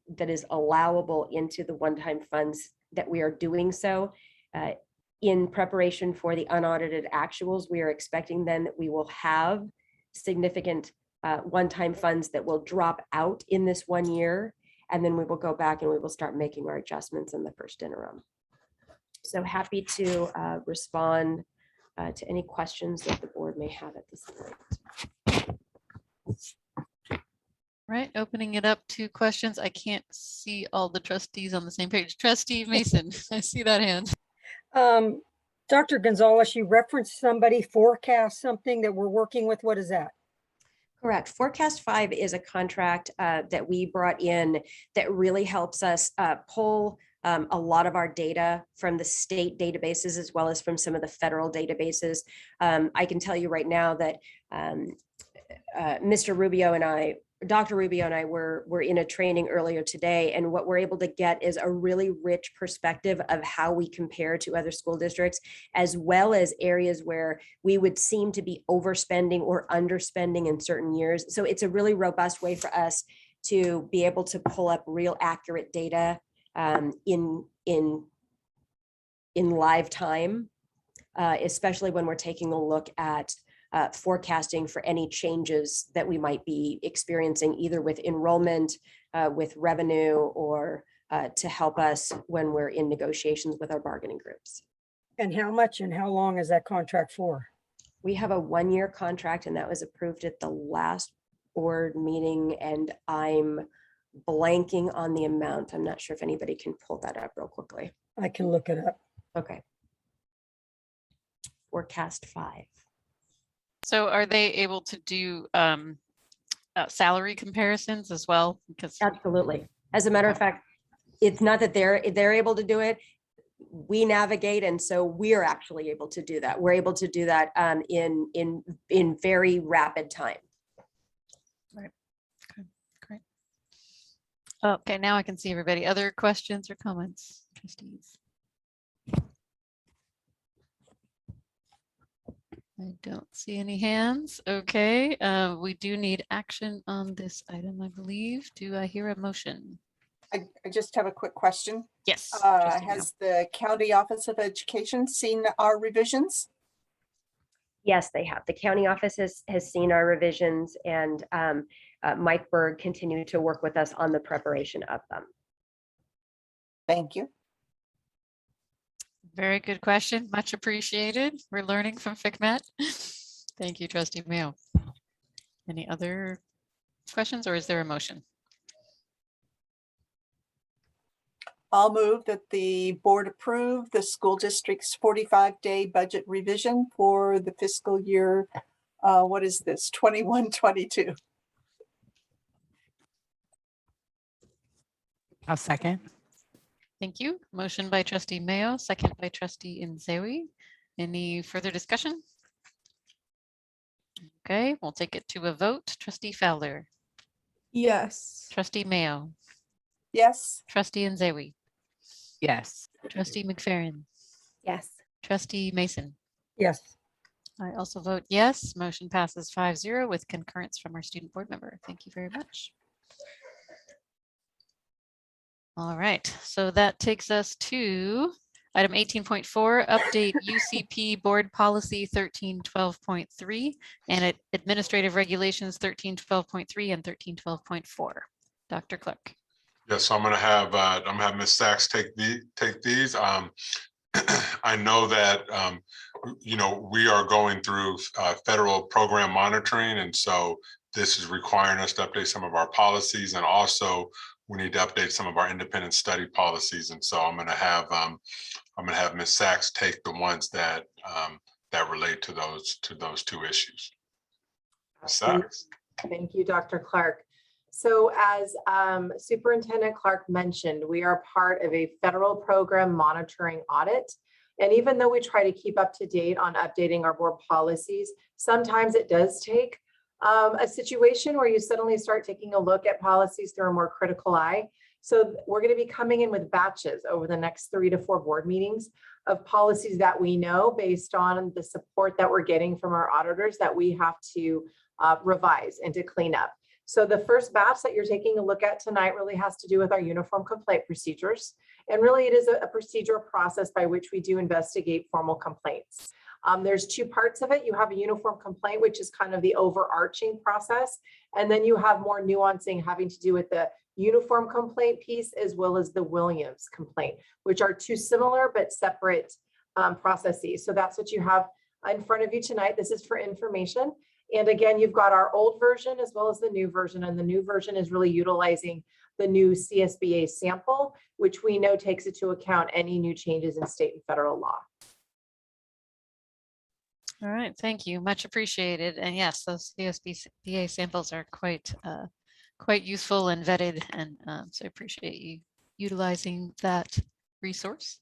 Speaker 5: allowable into the one-time funds, that we are doing so. In preparation for the unaudited actuals, we are expecting then that we will have significant one-time funds that will drop out in this 1 year, and then we will go back and we will start making our adjustments in the first interim. So happy to respond to any questions that the board may have at this point.
Speaker 1: Right, opening it up to questions. I can't see all the trustees on the same page. Trustee Mason, I see that hand.
Speaker 23: Dr. Gonzalez, you referenced somebody forecast something that we're working with. What is that?
Speaker 5: Correct. Forecast 5 is a contract that we brought in that really helps us pull a lot of our data from the state databases as well as from some of the federal databases. I can tell you right now that Mr. Rubio and I, Dr. Rubio and I were in a training earlier today, and what we're able to get is a really rich perspective of how we compare to other school districts, as well as areas where we would seem to be overspending or underspending in certain years. So it's a really robust way for us to be able to pull up real accurate data in live time, especially when we're taking a look at forecasting for any changes that we might be experiencing, either with enrollment, with revenue, or to help us when we're in negotiations with our bargaining groups.
Speaker 23: And how much and how long is that contract for?
Speaker 5: We have a 1-year contract, and that was approved at the last board meeting, and I'm blanking on the amount. I'm not sure if anybody can pull that up real quickly.
Speaker 23: I can look it up.
Speaker 5: Okay. Forecast 5.
Speaker 1: So are they able to do salary comparisons as well? Because
Speaker 5: Absolutely. As a matter of fact, it's not that they're able to do it. We navigate, and so we are actually able to do that. We're able to do that in very rapid time.
Speaker 1: Right. Okay. Great. Okay, now I can see everybody. Other questions or comments, trustees? I don't see any hands. Okay, we do need action on this item, I believe. Do I hear a motion?
Speaker 10: I just have a quick question.
Speaker 1: Yes. Trustee Mayo.
Speaker 10: Has the County Office of Education seen our revisions?
Speaker 5: Yes, they have. The county office has seen our revisions, and Mike Berg continued to work with us on the preparation of them.
Speaker 10: Thank you.
Speaker 1: Very good question. Much appreciated. We're learning from FCMAT. Thank you, Trustee Mayo. Any other questions, or is there a motion?
Speaker 10: I'll move that the board approve the school district's 45-day budget revision for the fiscal year, what is this, 21-22.
Speaker 4: I'll second.
Speaker 1: Thank you. Motion by Trustee Mayo, second by Trustee Nzewi. Any further discussion? Okay, we'll take it to a vote. Trustee Fowler,
Speaker 8: Yes.
Speaker 1: Trustee Mayo,
Speaker 10: Yes.
Speaker 1: Trustee Nzewi,
Speaker 4: Yes.
Speaker 1: Trustee McFerrin,
Speaker 5: Yes.
Speaker 1: Trustee Mason.
Speaker 23: Yes.
Speaker 1: I also vote yes. Motion passes 5-0 with concurrence from our student board member. Thank you very much. All right, so that takes us to item 18.4, update UCP board policy 1312.3 and administrative regulations 1312.3 and 1312.4. Dr. Clark.
Speaker 6: Yes, so I'm gonna have Ms. Sachs take these. I know that we are going through federal program monitoring, and so this is requiring us to update some of our policies, and also we need to update some of our independent study policies. And so I'm gonna have Ms. Sachs take the ones that relate to those two issues. Ms. Sachs.
Speaker 13: Thank you, Dr. Clark. So as Superintendent Clark mentioned, we are part of a federal program monitoring audit. And even though we try to keep up to date on updating our board policies, sometimes it does take a situation where you suddenly start taking a look at policies through a more critical eye. So we're going to be coming in with batches over the next 3 to 4 board meetings of policies that we know, based on the support that we're getting from our auditors, that we have to revise and to clean up. So the first batch that you're taking a look at tonight really has to do with our uniform complaint procedures. And really it is a procedural process by which we do investigate formal complaints. There's 2 parts of it. You have a uniform complaint, which is kind of the overarching process. And then you have more nuancing having to do with the uniform complaint piece, as well as the Williams complaint, which are 2 similar but separate processes. So that's what you have in front of you tonight. This is for information. And again, you've got our old version as well as the new version. And the new version is really utilizing the new CSBA sample, which we know takes into account any new changes in state and federal law.
Speaker 1: All right, thank you. Much appreciated. And yes, those CSBA samples are quite useful and vetted, and so I appreciate you utilizing that resource.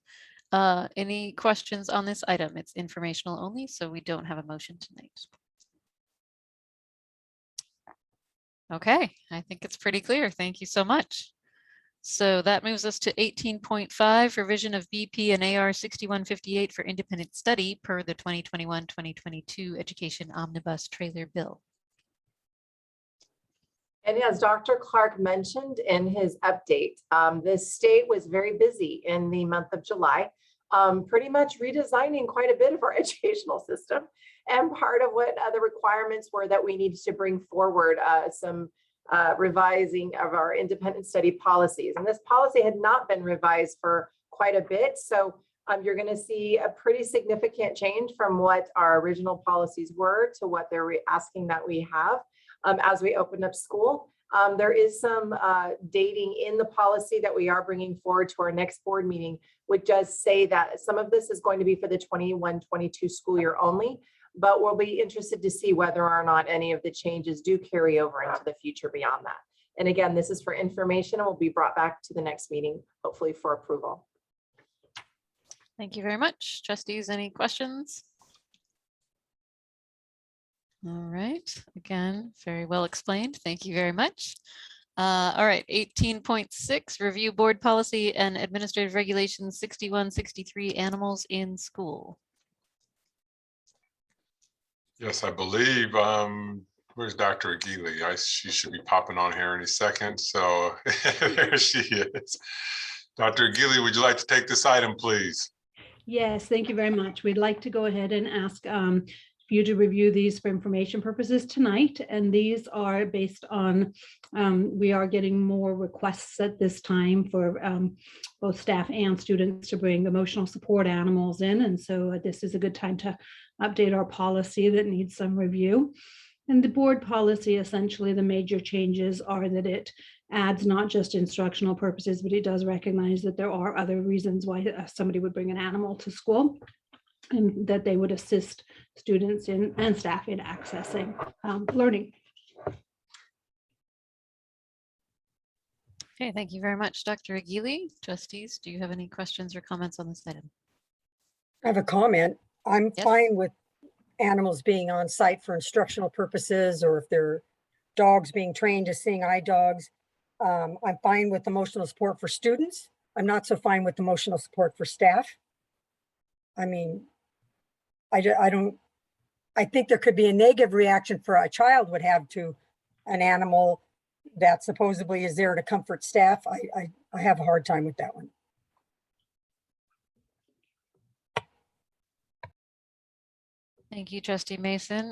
Speaker 1: Any questions on this item? It's informational only, so we don't have a motion tonight. Okay, I think it's pretty clear. Thank you so much. So that moves us to 18.5, revision of BP and AR 6158 for independent study per the 2021-2022 Education Omnibus Trailer Bill.
Speaker 13: And as Dr. Clark mentioned in his update, this state was very busy in the month of July, pretty much redesigning quite a bit of our educational system. And part of what the requirements were that we needed to bring forward some revising of our independent study policies. And this policy had not been revised for quite a bit. So you're going to see a pretty significant change from what our original policies were to what they're asking that we have. as we open up school. There is some dating in the policy that we are bringing forward to our next board meeting, which does say that some of this is going to be for the 21-22 school year only, but we'll be interested to see whether or not any of the changes do carry over into the future beyond that. And again, this is for information and will be brought back to the next meeting, hopefully for approval.
Speaker 1: Thank you very much. Trustees, any questions? All right, again, very well explained. Thank you very much. All right, 18.6, review board policy and administrative regulations 6163, animals in school.
Speaker 6: Yes, I believe, where's Dr. Aguili? She should be popping on here any second. So there she is. Dr. Aguili, would you like to take this item, please?
Speaker 11: Yes, thank you very much. We'd like to go ahead and ask for you to review these for information purposes tonight. And these are based on, we are getting more requests at this time for both staff and students to bring emotional support animals in. And so this is a good time to update our policy that needs some review. And the board policy, essentially the major changes are that it adds not just instructional purposes, but it does recognize that there are other reasons why somebody would bring an animal to school, and that they would assist students in and staff in accessing learning.
Speaker 1: Okay, thank you very much, Dr. Aguili. Trustees, do you have any questions or comments on this item?
Speaker 23: I have a comment. I'm
Speaker 1: Yes.
Speaker 23: fine with animals being on site for instructional purposes, or if they're dogs being trained as seeing eye dogs. I'm fine with emotional support for students. I'm not so fine with emotional support for staff. I mean, I think there could be a negative reaction for a child would have to an animal that supposedly is there to comfort staff. I have a hard time with that one.
Speaker 1: Thank you, Trustee Mason.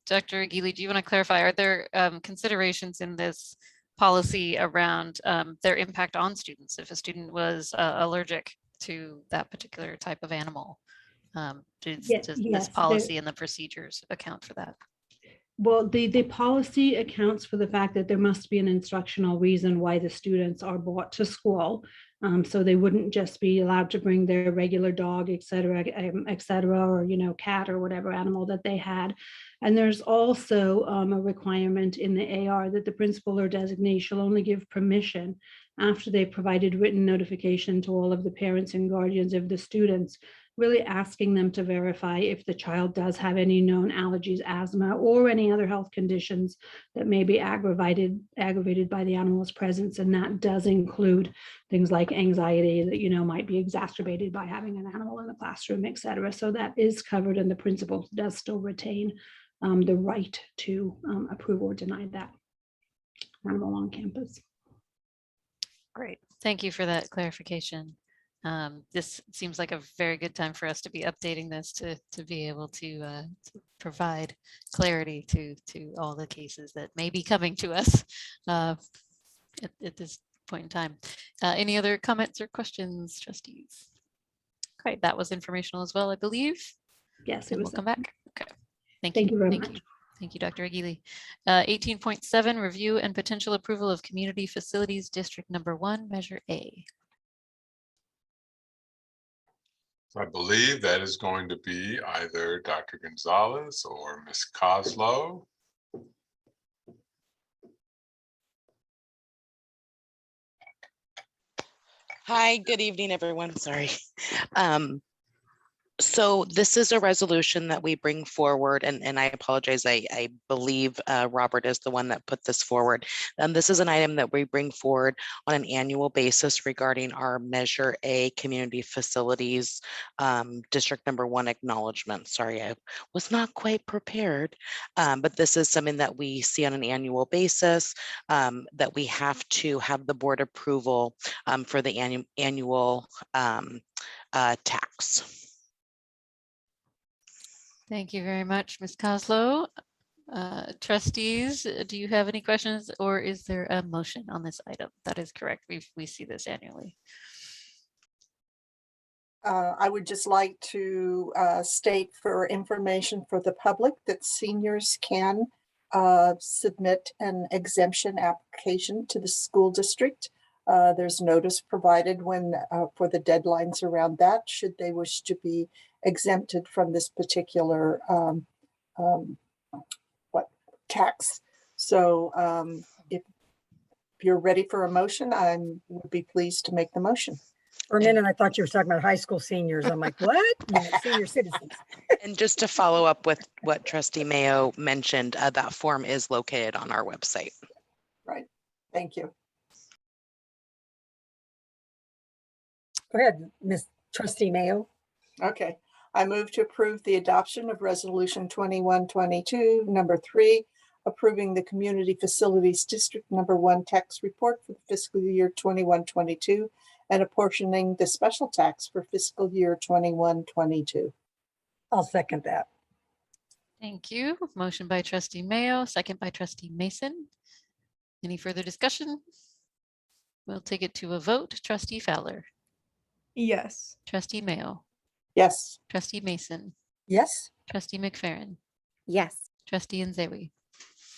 Speaker 1: Dr. Aguili, do you want to clarify, are there considerations in this policy around their impact on students if a student was allergic to that particular type of animal? Does this policy and the procedures account for that?
Speaker 11: Well, the policy accounts for the fact that there must be an instructional reason why the students are brought to school. So they wouldn't just be allowed to bring their regular dog, et cetera, or, cat or whatever animal that they had. And there's also a requirement in the AR that the principal or designee shall only give permission after they provided written notification to all of the parents and guardians of the students, really asking them to verify if the child does have any known allergies, asthma, or any other health conditions that may be aggravated by the animal's presence. And that does include things like anxiety that, might be exacerbated by having an animal in the classroom, et cetera. So that is covered, and the principal does still retain the right to approve or deny that animal on campus.
Speaker 1: Great. Thank you for that clarification. This seems like a very good time for us to be updating this to be able to provide clarity to all the cases that may be coming to us at this point in time. Any other comments or questions, trustees? Okay, that was informational as well, I believe.
Speaker 11: Yes,
Speaker 1: and we'll come back. Okay.
Speaker 11: Thank you very much.
Speaker 1: Thank you, Dr. Aguili. 18.7, review and potential approval of Community Facilities District Number 1, Measure A.
Speaker 6: I believe that is going to be either Dr. Gonzalez or Ms. Coslow.
Speaker 15: Hi, good evening, everyone. Sorry. So this is a resolution that we bring forward, and I apologize, I believe Robert is the one that put this forward. And this is an item that we bring forward on an annual basis regarding our Measure A Community Facilities District Number 1 acknowledgement. Sorry, I was not quite prepared, but this is something that we see on an annual basis, that we have to have the board approval for the annual tax.
Speaker 1: Thank you very much, Ms. Coslow. Trustees, do you have any questions, or is there a motion on this item? That is correct. We see this annually.
Speaker 10: I would just like to state for information for the public that seniors can submit an exemption application to the school district. There's notice provided when for the deadlines around that, should they wish to be exempted from this particular tax. So if you're ready for a motion, I would be pleased to make the motion.
Speaker 23: For a minute, I thought you were talking about high school seniors. I'm like, what? No, senior citizens.
Speaker 15: And just to follow up with what Trustee Mayo mentioned, that form is located on our website.
Speaker 10: Right. Thank you.
Speaker 23: Go ahead, Miss Trustee Mayo.
Speaker 10: Okay. I move to approve the adoption of Resolution 2122, number 3, approving the Community Facilities District number 1 tax report for the fiscal year 21-22 and apportioning the special tax for fiscal year 21-22.
Speaker 23: I'll second that.
Speaker 1: Thank you. Motion by Trustee Mayo, second by Trustee Mason. Any further discussion? We'll take it to a vote. Trustee Fowler,
Speaker 8: Yes.
Speaker 1: Trustee Mayo,
Speaker 10: Yes.
Speaker 1: Trustee Mason,
Speaker 23: Yes.
Speaker 1: Trustee McFerrin,
Speaker 5: Yes.
Speaker 1: Trustee Nzewi.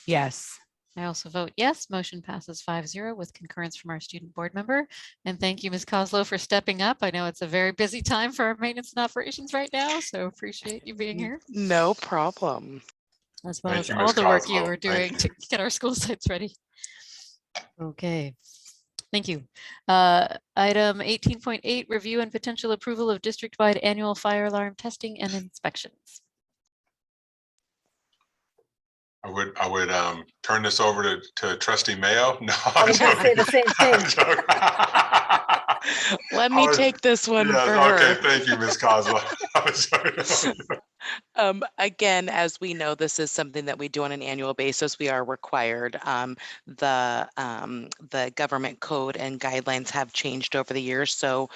Speaker 4: Yes.
Speaker 1: I also vote yes. Motion passes 5-0 with concurrence from our student board member. And thank you, Ms. Coslow, for stepping up. I know it's a very busy time for our maintenance and operations right now, so appreciate you being here.
Speaker 15: No problem.
Speaker 1: As well
Speaker 6: Thank
Speaker 1: as
Speaker 6: you,
Speaker 1: all
Speaker 6: Ms.
Speaker 1: the work you
Speaker 6: Coslow.
Speaker 1: were
Speaker 6: Thank
Speaker 1: doing
Speaker 6: you.
Speaker 1: to get our school sites ready. Okay. Thank you. Item 18.8, review and potential approval of district-wide annual fire alarm testing and inspections.
Speaker 6: I would turn this over to Trustee Mayo. No,
Speaker 23: I was going to say the same thing.
Speaker 15: Let me take this one for her.
Speaker 6: Okay, thank you, Ms. Coslow.
Speaker 15: Again, as we know, this is something that we do on an annual basis. We are required. The government code and guidelines have changed over the years, so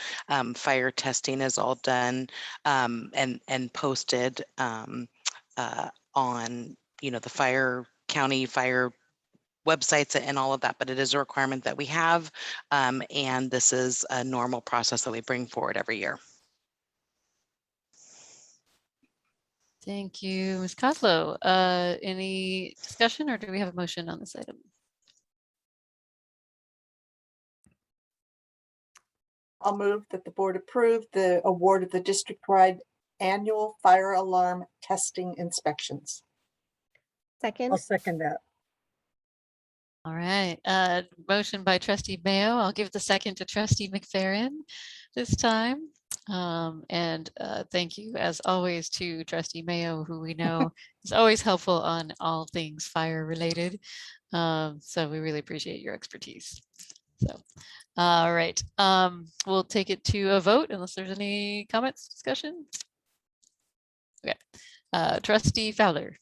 Speaker 15: fire testing is all done and posted on the county fire websites and all of that, but it is a requirement that we have, and this is a normal process that we bring forward every year.
Speaker 1: Thank you, Ms. Coslow. Any discussion or do we have a motion on this item?
Speaker 10: I'll move that the board approve the award of the district-wide annual fire alarm testing inspections.
Speaker 23: I'll second that.
Speaker 1: All right, motion by Trustee Mayo. I'll give the second to Trustee McFerrin this time. And thank you as always to Trustee Mayo, who we know is always helpful on all things fire related. So we really appreciate your expertise. So, all right, we'll take it to a vote unless there's any comments, discussion. Okay, Trustee Fowler.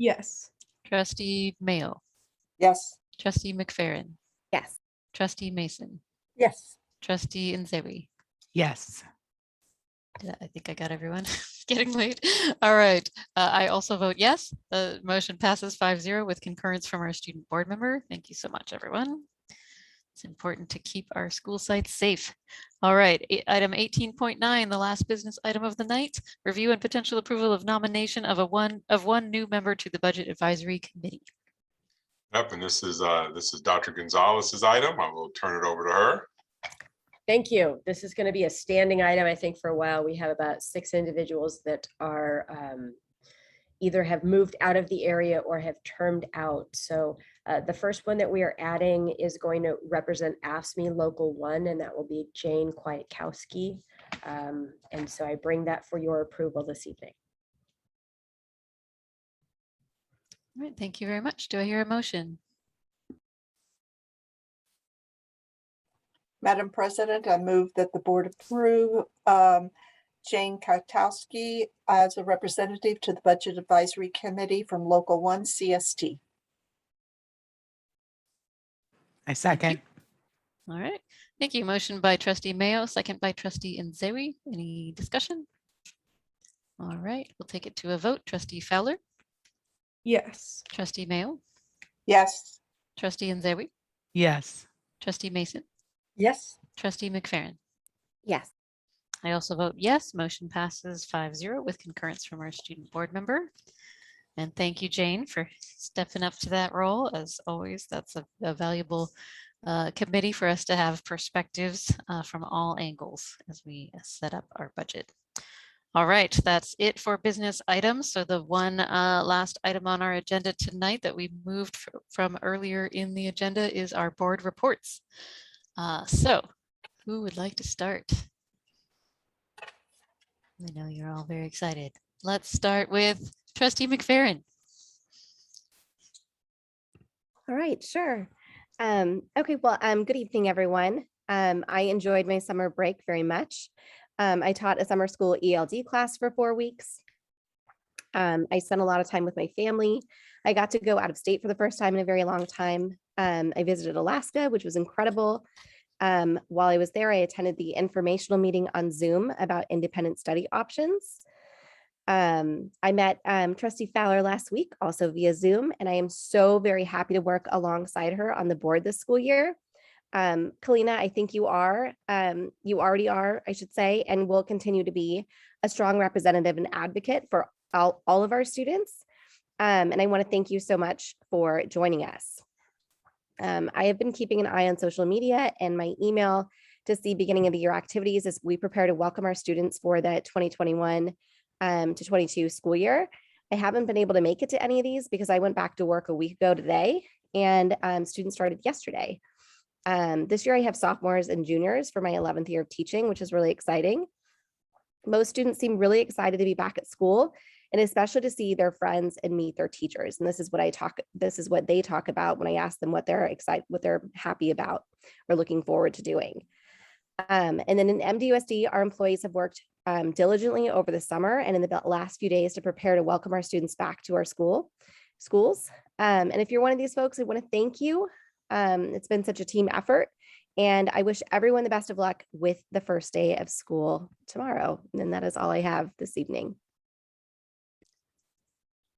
Speaker 8: Yes.
Speaker 1: Trustee Mayo.
Speaker 10: Yes.
Speaker 1: Trustee McFerrin.
Speaker 5: Yes.
Speaker 1: Trustee Mason.
Speaker 23: Yes.
Speaker 1: Trustee Nzewi.
Speaker 4: Yes.
Speaker 1: I think I got everyone. It's getting late. All right. I also vote yes. The motion passes 5-0 with concurrence from our student board member. Thank you so much, everyone. It's important to keep our school sites safe. All right. Item 18.9, the last business item of the night, review and potential approval of nomination of one new member to the Budget Advisory Committee.
Speaker 6: Yep, and this is Dr. Gonzalez's item. I will turn it over to her.
Speaker 5: Thank you. This is going to be a standing item, I think, for a while. We have about 6 individuals that are either have moved out of the area or have termed out. So the first one that we are adding is going to represent AFSCME Local 1, and that will be Jane Kwiatkowski. And so I bring that for your approval this evening.
Speaker 1: All right, thank you very much. Do I hear a motion?
Speaker 10: Madam President, I move that the board approve Jane Kwiatkowski as a representative to the Budget Advisory Committee from Local 1 CST.
Speaker 4: I second.
Speaker 1: All right, thank you. Motion by Trustee Mayo, second by Trustee Nzewi. Any discussion? All right, we'll take it to a vote. Trustee Fowler.
Speaker 8: Yes.
Speaker 1: Trustee Mayo.
Speaker 10: Yes.
Speaker 1: Trustee Nzewi.
Speaker 4: Yes.
Speaker 1: Trustee Mason.
Speaker 23: Yes.
Speaker 1: Trustee McFerrin.
Speaker 5: Yes.
Speaker 1: I also vote yes. Motion passes 5-0 with concurrence from our student board member. And thank you, Jane, for stepping up to that role. As always, that's a valuable committee for us to have perspectives from all angles as we set up our budget. All right, that's it for business items. So the one last item on our agenda tonight that we moved from earlier in the agenda is our board reports. So who would like to start? I know you're all very excited. Let's start with Trustee McFerrin.
Speaker 17: All right, sure. Okay, well, good evening, everyone. I enjoyed my summer break very much. I taught a summer school ELD class for 4 weeks. I spent a lot of time with my family. I got to go out of state for the first time in a very long time. I visited Alaska, which was incredible. While I was there, I attended the informational meeting on Zoom about independent study options. I met Trustee Fowler last week, also via Zoom, and I am so very happy to work alongside her on the board this school year. Kalina, I think you already are, I should say, and will continue to be a strong representative and advocate for all of our students. And I want to thank you so much for joining us. I have been keeping an eye on social media and my email to see beginning of the year activities as we prepare to welcome our students for the 2021 to 22 school year. I haven't been able to make it to any of these because I went back to work a week ago today, and students started yesterday. This year I have sophomores and juniors for my 11th year of teaching, which is really exciting. Most students seem really excited to be back at school, and especially to see their friends and meet their teachers. And this is what they talk about when I ask them what they're happy about or looking forward to doing. And then in MDUSD, our employees have worked diligently over the summer and in the last few days to prepare to welcome our students back to our schools. And if you're one of these folks, I want to thank you. It's been such a team effort, and I wish everyone the best of luck with the first day of school tomorrow. And that is all I have this evening.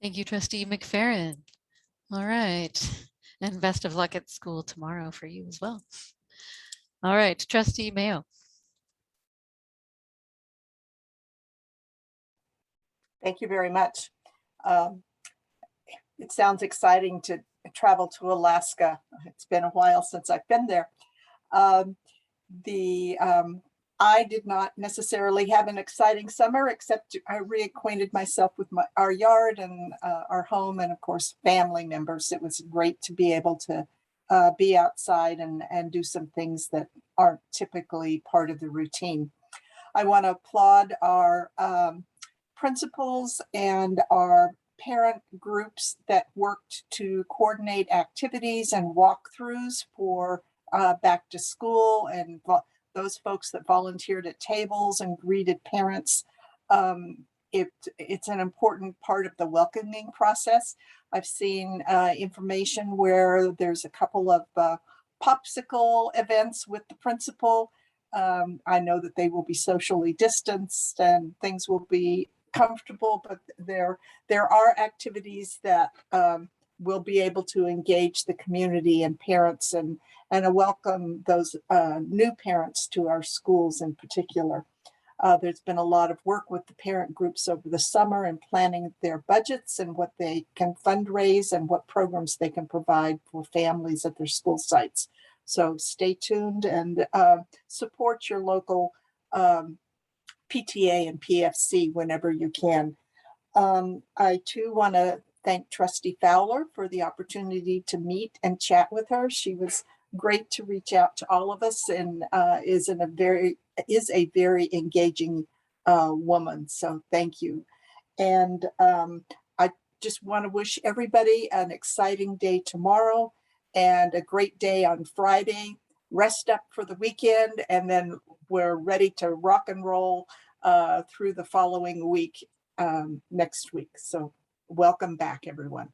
Speaker 1: Thank you, Trustee McFerrin. All right, and best of luck at school tomorrow for you as well. All right, Trustee Mayo.
Speaker 10: Thank you very much. It sounds exciting to travel to Alaska. It's been a while since I've been there. I did not necessarily have an exciting summer, except I reacquainted myself with our yard and our home, and of course, family members. It was great to be able to be outside and do some things that aren't typically part of the routine. I want to applaud our principals and our parent groups that worked to coordinate activities and walkthroughs for back to school, and those folks that volunteered at tables and greeted parents. It's an important part of the welcoming process. I've seen information where there's a couple of popsicle events with the principal. I know that they will be socially distanced and things will be comfortable, but there are activities that will be able to engage the community and parents and welcome those new parents to our schools in particular. There's been a lot of work with the parent groups over the summer and planning their budgets and what they can fundraise and what programs they can provide for families at their school sites. So stay tuned and support your local PTA and PFC whenever you can. I too want to thank Trustee Fowler for the opportunity to meet and chat with her. She was great to reach out to all of us and is a very engaging woman. So thank you. And I just want to wish everybody an exciting day tomorrow and a great day on Friday. Rest up for the weekend, and then we're ready to rock and roll through the following week next week. So welcome back, everyone.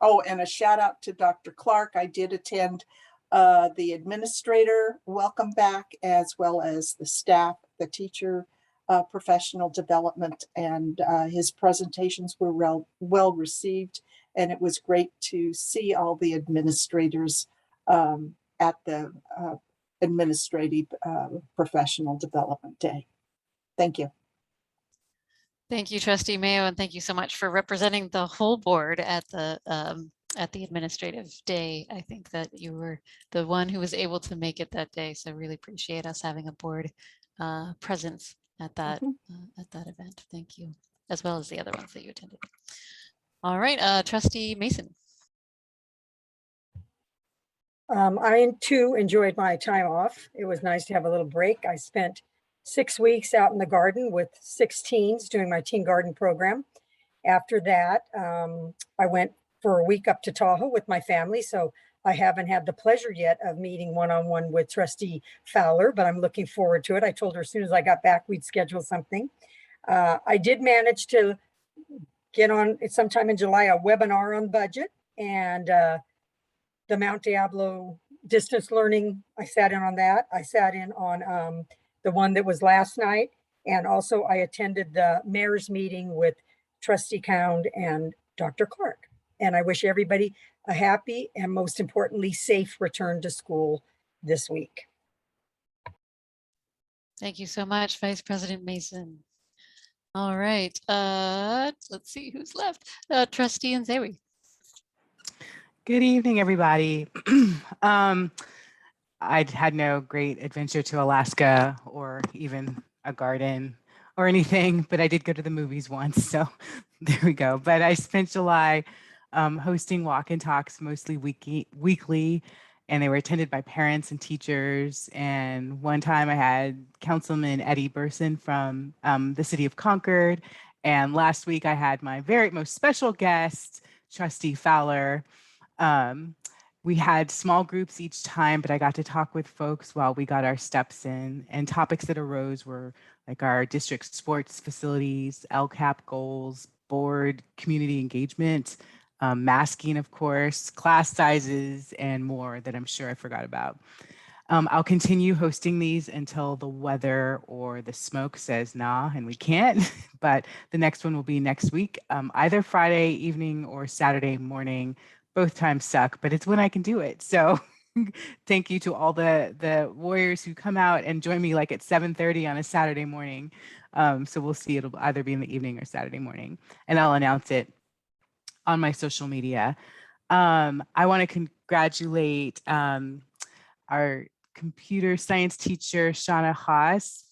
Speaker 10: Oh, and a shout out to Dr. Clark. I did attend the administrator welcome back, as well as the staff, the teacher professional development, and his presentations were well received. And it was great to see all the administrators at the administrative professional development day. Thank you.
Speaker 1: Thank you, Trustee Mayo, and thank you so much for representing the whole board at the administrative day. I think that you were the one who was able to make it that day, so really appreciate us having a board presence at that event. Thank you, as well as the other ones that you attended. All right, Trustee Mason.
Speaker 23: I too enjoyed my time off. It was nice to have a little break. I spent 6 weeks out in the garden with 6 teens doing my teen garden program. After that, I went for a week up to Tahoe with my family. So I haven't had the pleasure yet of meeting one-on-one with Trustee Fowler, but I'm looking forward to it. I told her as soon as I got back, we'd schedule something. I did manage to get on sometime in July, a webinar on budget, and the Mount Diablo distance learning, I sat in on that. I sat in on the one that was last night. And also I attended the mayor's meeting with Trustee Cound and Dr. Clark. And I wish everybody a happy and most importantly, safe return to school this week.
Speaker 1: Thank you so much, Vice President Mason. All right, let's see who's left. Trustee Nzewi.
Speaker 4: Good evening, everybody. I'd had no great adventure to Alaska or even a garden or anything, but I did go to the movies once, so there we go. But I spent July hosting walk and talks, mostly weekly, and they were attended by parents and teachers. And one time I had Councilman Eddie Burson from the city of Concord. And last week I had my very most special guest, Trustee Fowler. We had small groups each time, but I got to talk with folks while we got our steps in, and topics that arose were like our district sports facilities, LCAP goals, board community engagement, masking, of course, class sizes, and more that I'm sure I forgot about. I'll continue hosting these until the weather or the smoke says nah, and we can't, but the next one will be next week, either Friday evening or Saturday morning. Both times suck, but it's when I can do it. So thank you to all the warriors who come out and join me like at 7:30 on a Saturday morning. So we'll see, it'll either be in the evening or Saturday morning, and I'll announce it on my social media. I want to congratulate our computer science teacher, Shauna Haas,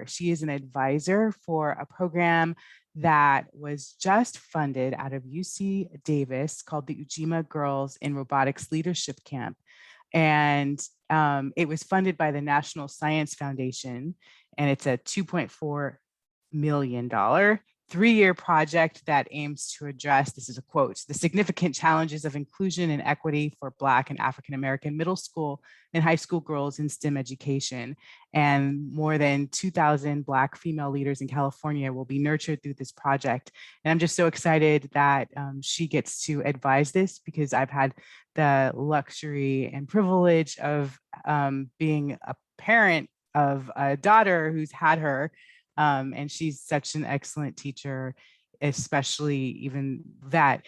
Speaker 4: she is an advisor for a program that was just funded out of UC Davis called the Ujima Girls in Robotics Leadership Camp. And it was funded by the National Science Foundation, and it's a $2.4 million 3-year project that aims to address, this is a quote, the significant challenges of inclusion and equity for Black and African American middle school and high school girls in STEM education. And more than 2,000 Black female leaders in California will be nurtured through this project. And I'm just so excited that she gets to advise this, because I've had the luxury and privilege of being a parent of a daughter who's had her. And she's such an excellent teacher, especially even that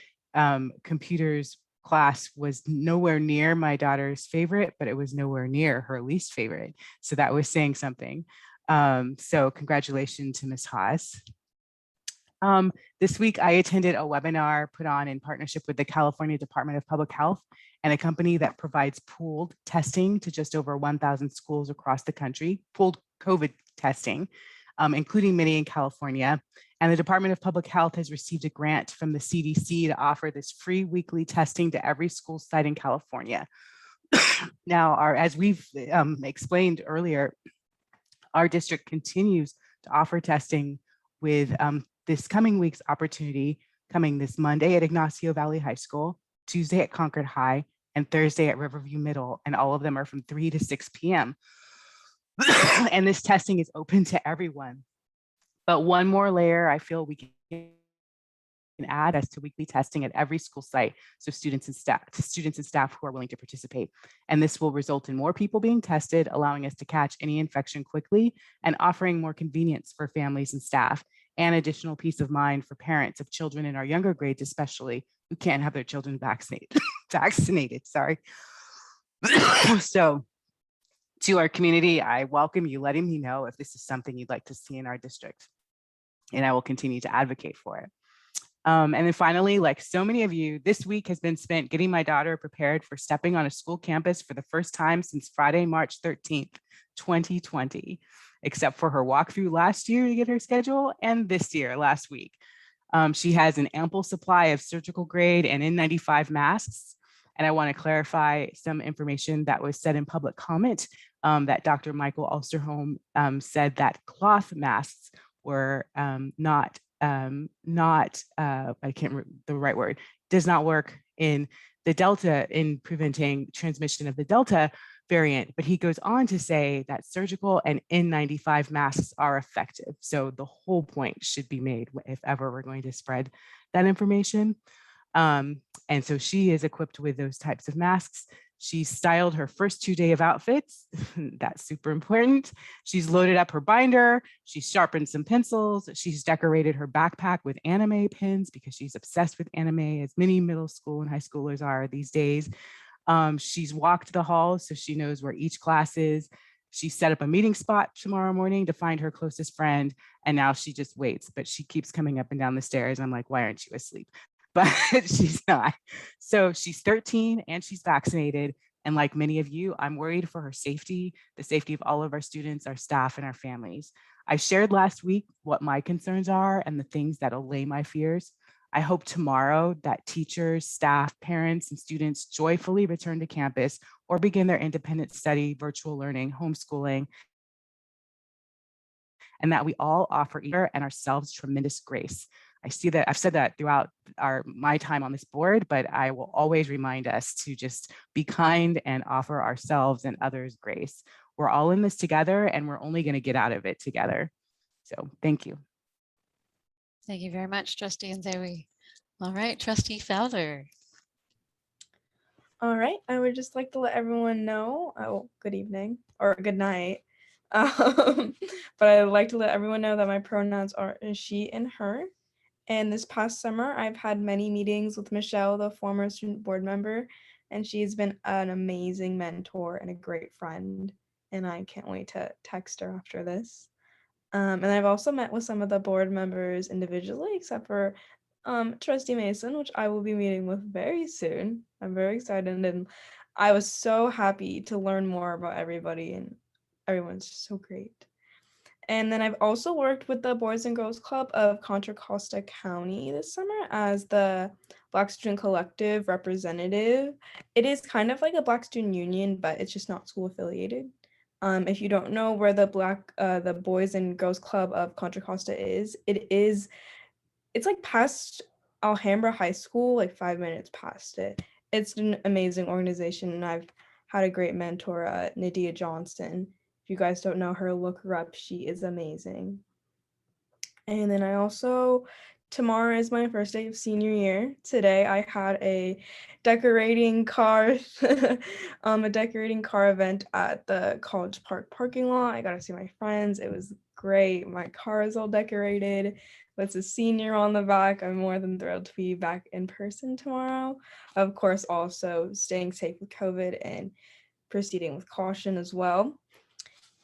Speaker 4: computers class was nowhere near my daughter's favorite, but it was nowhere near her least favorite. So that was saying something. So congratulations to Ms. Haas. This week I attended a webinar put on in partnership with the California Department of Public Health and a company that provides pooled testing to just over 1,000 schools across the country, pooled COVID testing, including many in California. And the Department of Public Health has received a grant from the CDC to offer this free weekly testing to every school site in California. Now, as we've explained earlier, our district continues to offer testing with this coming week's opportunity coming this Monday at Ignacio Valley High School, Tuesday at Concord High, and Thursday at Riverview Middle, and all of them are from 3 to 6 p.m. And this testing is open to everyone. But one more layer I feel we can add as to weekly testing at every school site, so students and staff who are willing to participate. And this will result in more people being tested, allowing us to catch any infection quickly and offering more convenience for families and staff, and additional peace of mind for parents of children in our younger grades, especially, who can't have their children vaccinated, sorry. So to our community, I welcome you letting me know if this is something you'd like to see in our district. and I will continue to advocate for it. And then finally, like so many of you, this week has been spent getting my daughter prepared for stepping on a school campus for the first time since Friday, March 13th, 2020, except for her walkthrough last year to get her schedule and this year, last week. She has an ample supply of surgical grade and N95 masks. And I want to clarify some information that was said in public comment that Dr. Michael Ulsterholm said that cloth masks were not I can't remember the right word, does not work in the Delta, in preventing transmission of the Delta variant. But he goes on to say that surgical and N95 masks are effective. So the whole point should be made if ever we're going to spread that information. And so she is equipped with those types of masks. She styled her first 2 day of outfits. That's super important. She's loaded up her binder. She's sharpened some pencils. She's decorated her backpack with anime pins because she's obsessed with anime, as many middle school and high schoolers are these days. She's walked the halls so she knows where each class is. She set up a meeting spot tomorrow morning to find her closest friend. And now she just waits, but she keeps coming up and down the stairs. I'm like, why aren't you asleep? But she's not. So she's 13 and she's vaccinated. And like many of you, I'm worried for her safety, the safety of all of our students, our staff, and our families. I shared last week what my concerns are and the things that allay my fears. I hope tomorrow that teachers, staff, parents, and students joyfully return to campus or begin their independent study, virtual learning, homeschooling, and that we all offer each other and ourselves tremendous grace. I see that I've said that throughout my time on this board, but I will always remind us to just be kind and offer ourselves and others grace. We're all in this together and we're only going to get out of it together. So thank you.
Speaker 1: Thank you very much, Trustee Nzewi. All right, Trustee Fowler.
Speaker 8: All right, I would just like to let everyone know, oh, good evening or good night. But I'd like to let everyone know that my pronouns are she and her. And this past summer, I've had many meetings with Michelle, the former student board member, and she's been an amazing mentor and a great friend. And I can't wait to text her after this. And I've also met with some of the board members individually, except for Trustee Mason, which I will be meeting with very soon. I'm very excited, and I was so happy to learn more about everybody, and everyone's so great. And then I've also worked with the Boys and Girls Club of Contra Costa County this summer as the Black Student Collective representative. It is kind of like a Black Student Union, but it's just not school affiliated. If you don't know where the Boys and Girls Club of Contra Costa is, it's like past Alhambra High School, like 5 minutes past it. It's an amazing organization, and I've had a great mentor, Nadia Johnson. If you guys don't know her, look her up. She is amazing. And then I also, tomorrow is my first day of senior year. Today I had a decorating car, event at the College Park parking lot. I got to see my friends. It was great. My car is all decorated. It's a senior on the back. I'm more than thrilled to be back in person tomorrow. Of course, also staying safe with COVID and proceeding with caution as well.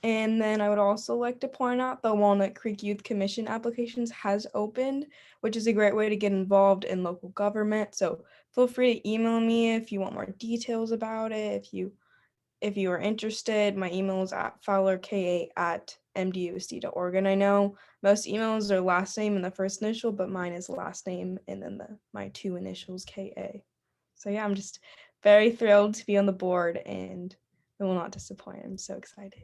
Speaker 8: And then I would also like to point out the Walnut Creek Youth Commission applications has opened, which is a great way to get involved in local government. So feel free to email me if you want more details about it. If you are interested, my email is at fowlerka@mdusd.org. And I know most emails are last name and the first initial, but mine is last name and then my two initials, KA. So yeah, I'm just very thrilled to be on the board and I will not disappoint. I'm so excited.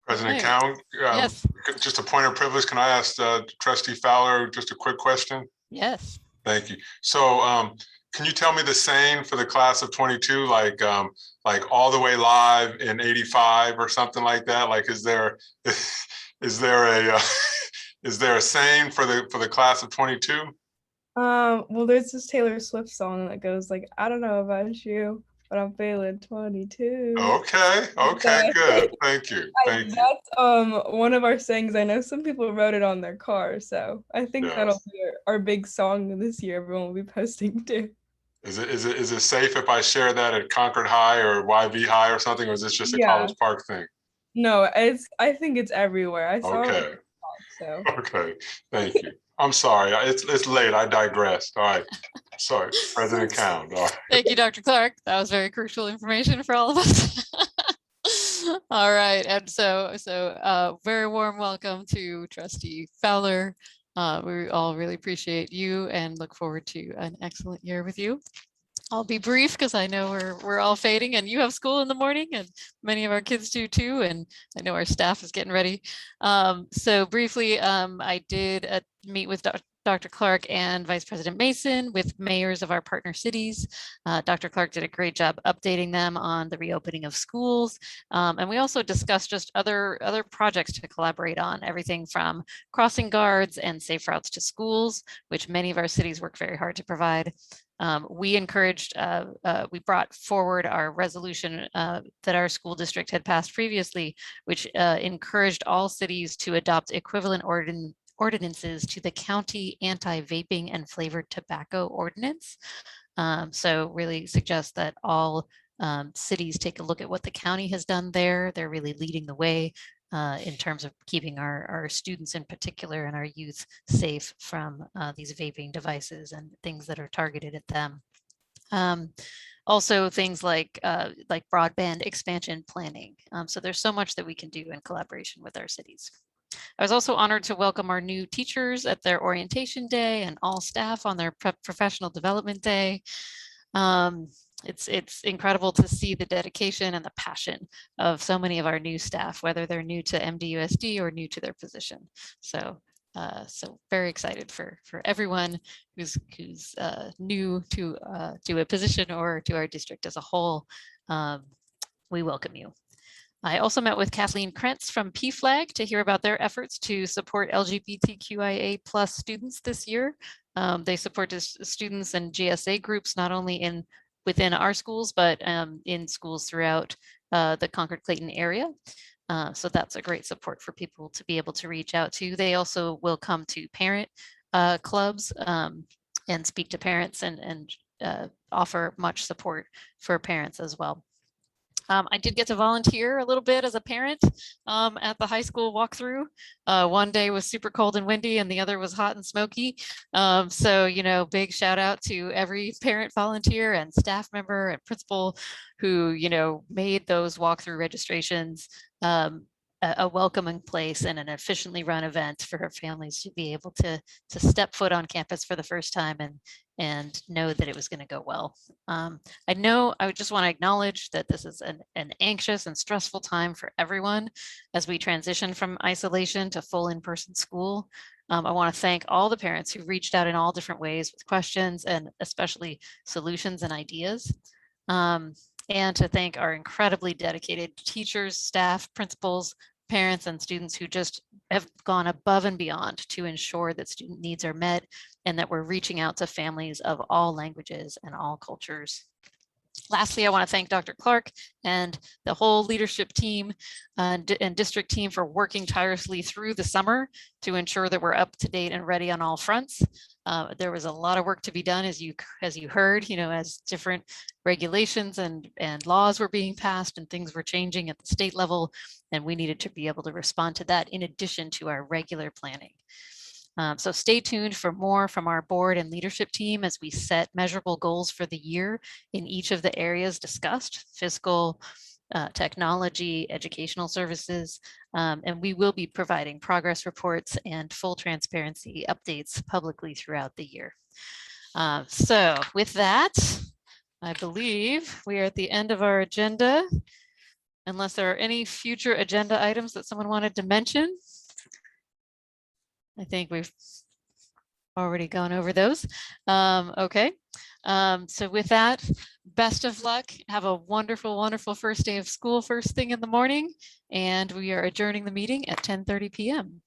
Speaker 6: President Cowan,
Speaker 1: Yes.
Speaker 6: Just a point of privilege. Can I ask Trustee Fowler just a quick question?
Speaker 1: Yes.
Speaker 6: Thank you. So can you tell me the same for the class of 22, like all the way live in 85 or something like that? Like, is there a saying for the class of 22?
Speaker 8: Well, there's this Taylor Swift song that goes like, I don't know about you, but I'm feeling 22.
Speaker 6: Okay, good. Thank you.
Speaker 8: That's one of our sayings. I know some people wrote it on their car, so I think that'll be our big song this year. Everyone will be posting too.
Speaker 6: Is it safe if I share that at Concord High or YV High or something, or is this just a College Park thing?
Speaker 8: No, I think it's everywhere. I saw it. So
Speaker 6: Okay, thank you. I'm sorry. It's late. I digressed. All right. Sorry, President Count. All right.
Speaker 1: Thank you, Dr. Clark. That was very crucial information for all of us. All right, and so very warm welcome to Trustee Fowler. We all really appreciate you and look forward to an excellent year with you. I'll be brief because I know we're all fading and you have school in the morning and many of our kids do too. And I know our staff is getting ready. So briefly, I did meet with Dr. Clark and Vice President Mason with mayors of our partner cities. Dr. Clark did a great job updating them on the reopening of schools. And we also discussed just other projects to collaborate on, everything from crossing guards and safe routes to schools, which many of our cities work very hard to provide. We brought forward our resolution that our school district had passed previously, which encouraged all cities to adopt equivalent ordinances to the county anti-vaping and flavored tobacco ordinance. So really suggest that all cities take a look at what the county has done there. They're really leading the way in terms of keeping our students in particular and our youth safe from these vaping devices and things that are targeted at them. Also things like broadband expansion planning. So there's so much that we can do in collaboration with our cities. I was also honored to welcome our new teachers at their orientation day and all staff on their professional development day. It's incredible to see the dedication and the passion of so many of our new staff, whether they're new to MDUSD or new to their position. So very excited for everyone who's new to a position or to our district as a whole. We welcome you. I also met with Kathleen Krentz from PFLAG to hear about their efforts to support LGBTQIA+ students this year. They support students and GSA groups not only within our schools, but in schools throughout the Concord-Clayton area. So that's a great support for people to be able to reach out to. They also will come to parent clubs and speak to parents and offer much support for parents as well. I did get to volunteer a little bit as a parent at the high school walkthrough. One day was super cold and windy and the other was hot and smoky. So, big shout out to every parent volunteer and staff member and principal who, made those walkthrough registrations a welcoming place and an efficiently run event for our families to be able to step foot on campus for the first time and know that it was going to go well. I would just want to acknowledge that this is an anxious and stressful time for everyone as we transition from isolation to full in-person school. I want to thank all the parents who reached out in all different ways with questions and especially solutions and ideas. And to thank our incredibly dedicated teachers, staff, principals, parents, and students who just have gone above and beyond to ensure that student needs are met and that we're reaching out to families of all languages and all cultures. Lastly, I want to thank Dr. Clark and the whole leadership team and district team for working tirelessly through the summer to ensure that we're up to date and ready on all fronts. There was a lot of work to be done, as you heard, as different regulations and laws were being passed and things were changing at the state level, and we needed to be able to respond to that in addition to our regular planning. So stay tuned for more from our board and leadership team as we set measurable goals for the year in each of the areas discussed: fiscal, technology, educational services, and we will be providing progress reports and full transparency updates publicly throughout the year. So with that, I believe we are at the end of our agenda, unless there are any future agenda items that someone wanted to mention. I think we've already gone over those. Okay. So with that, best of luck. Have a wonderful, wonderful first day of school, first thing in the morning. And we are adjourning the meeting at 10:30 p.m.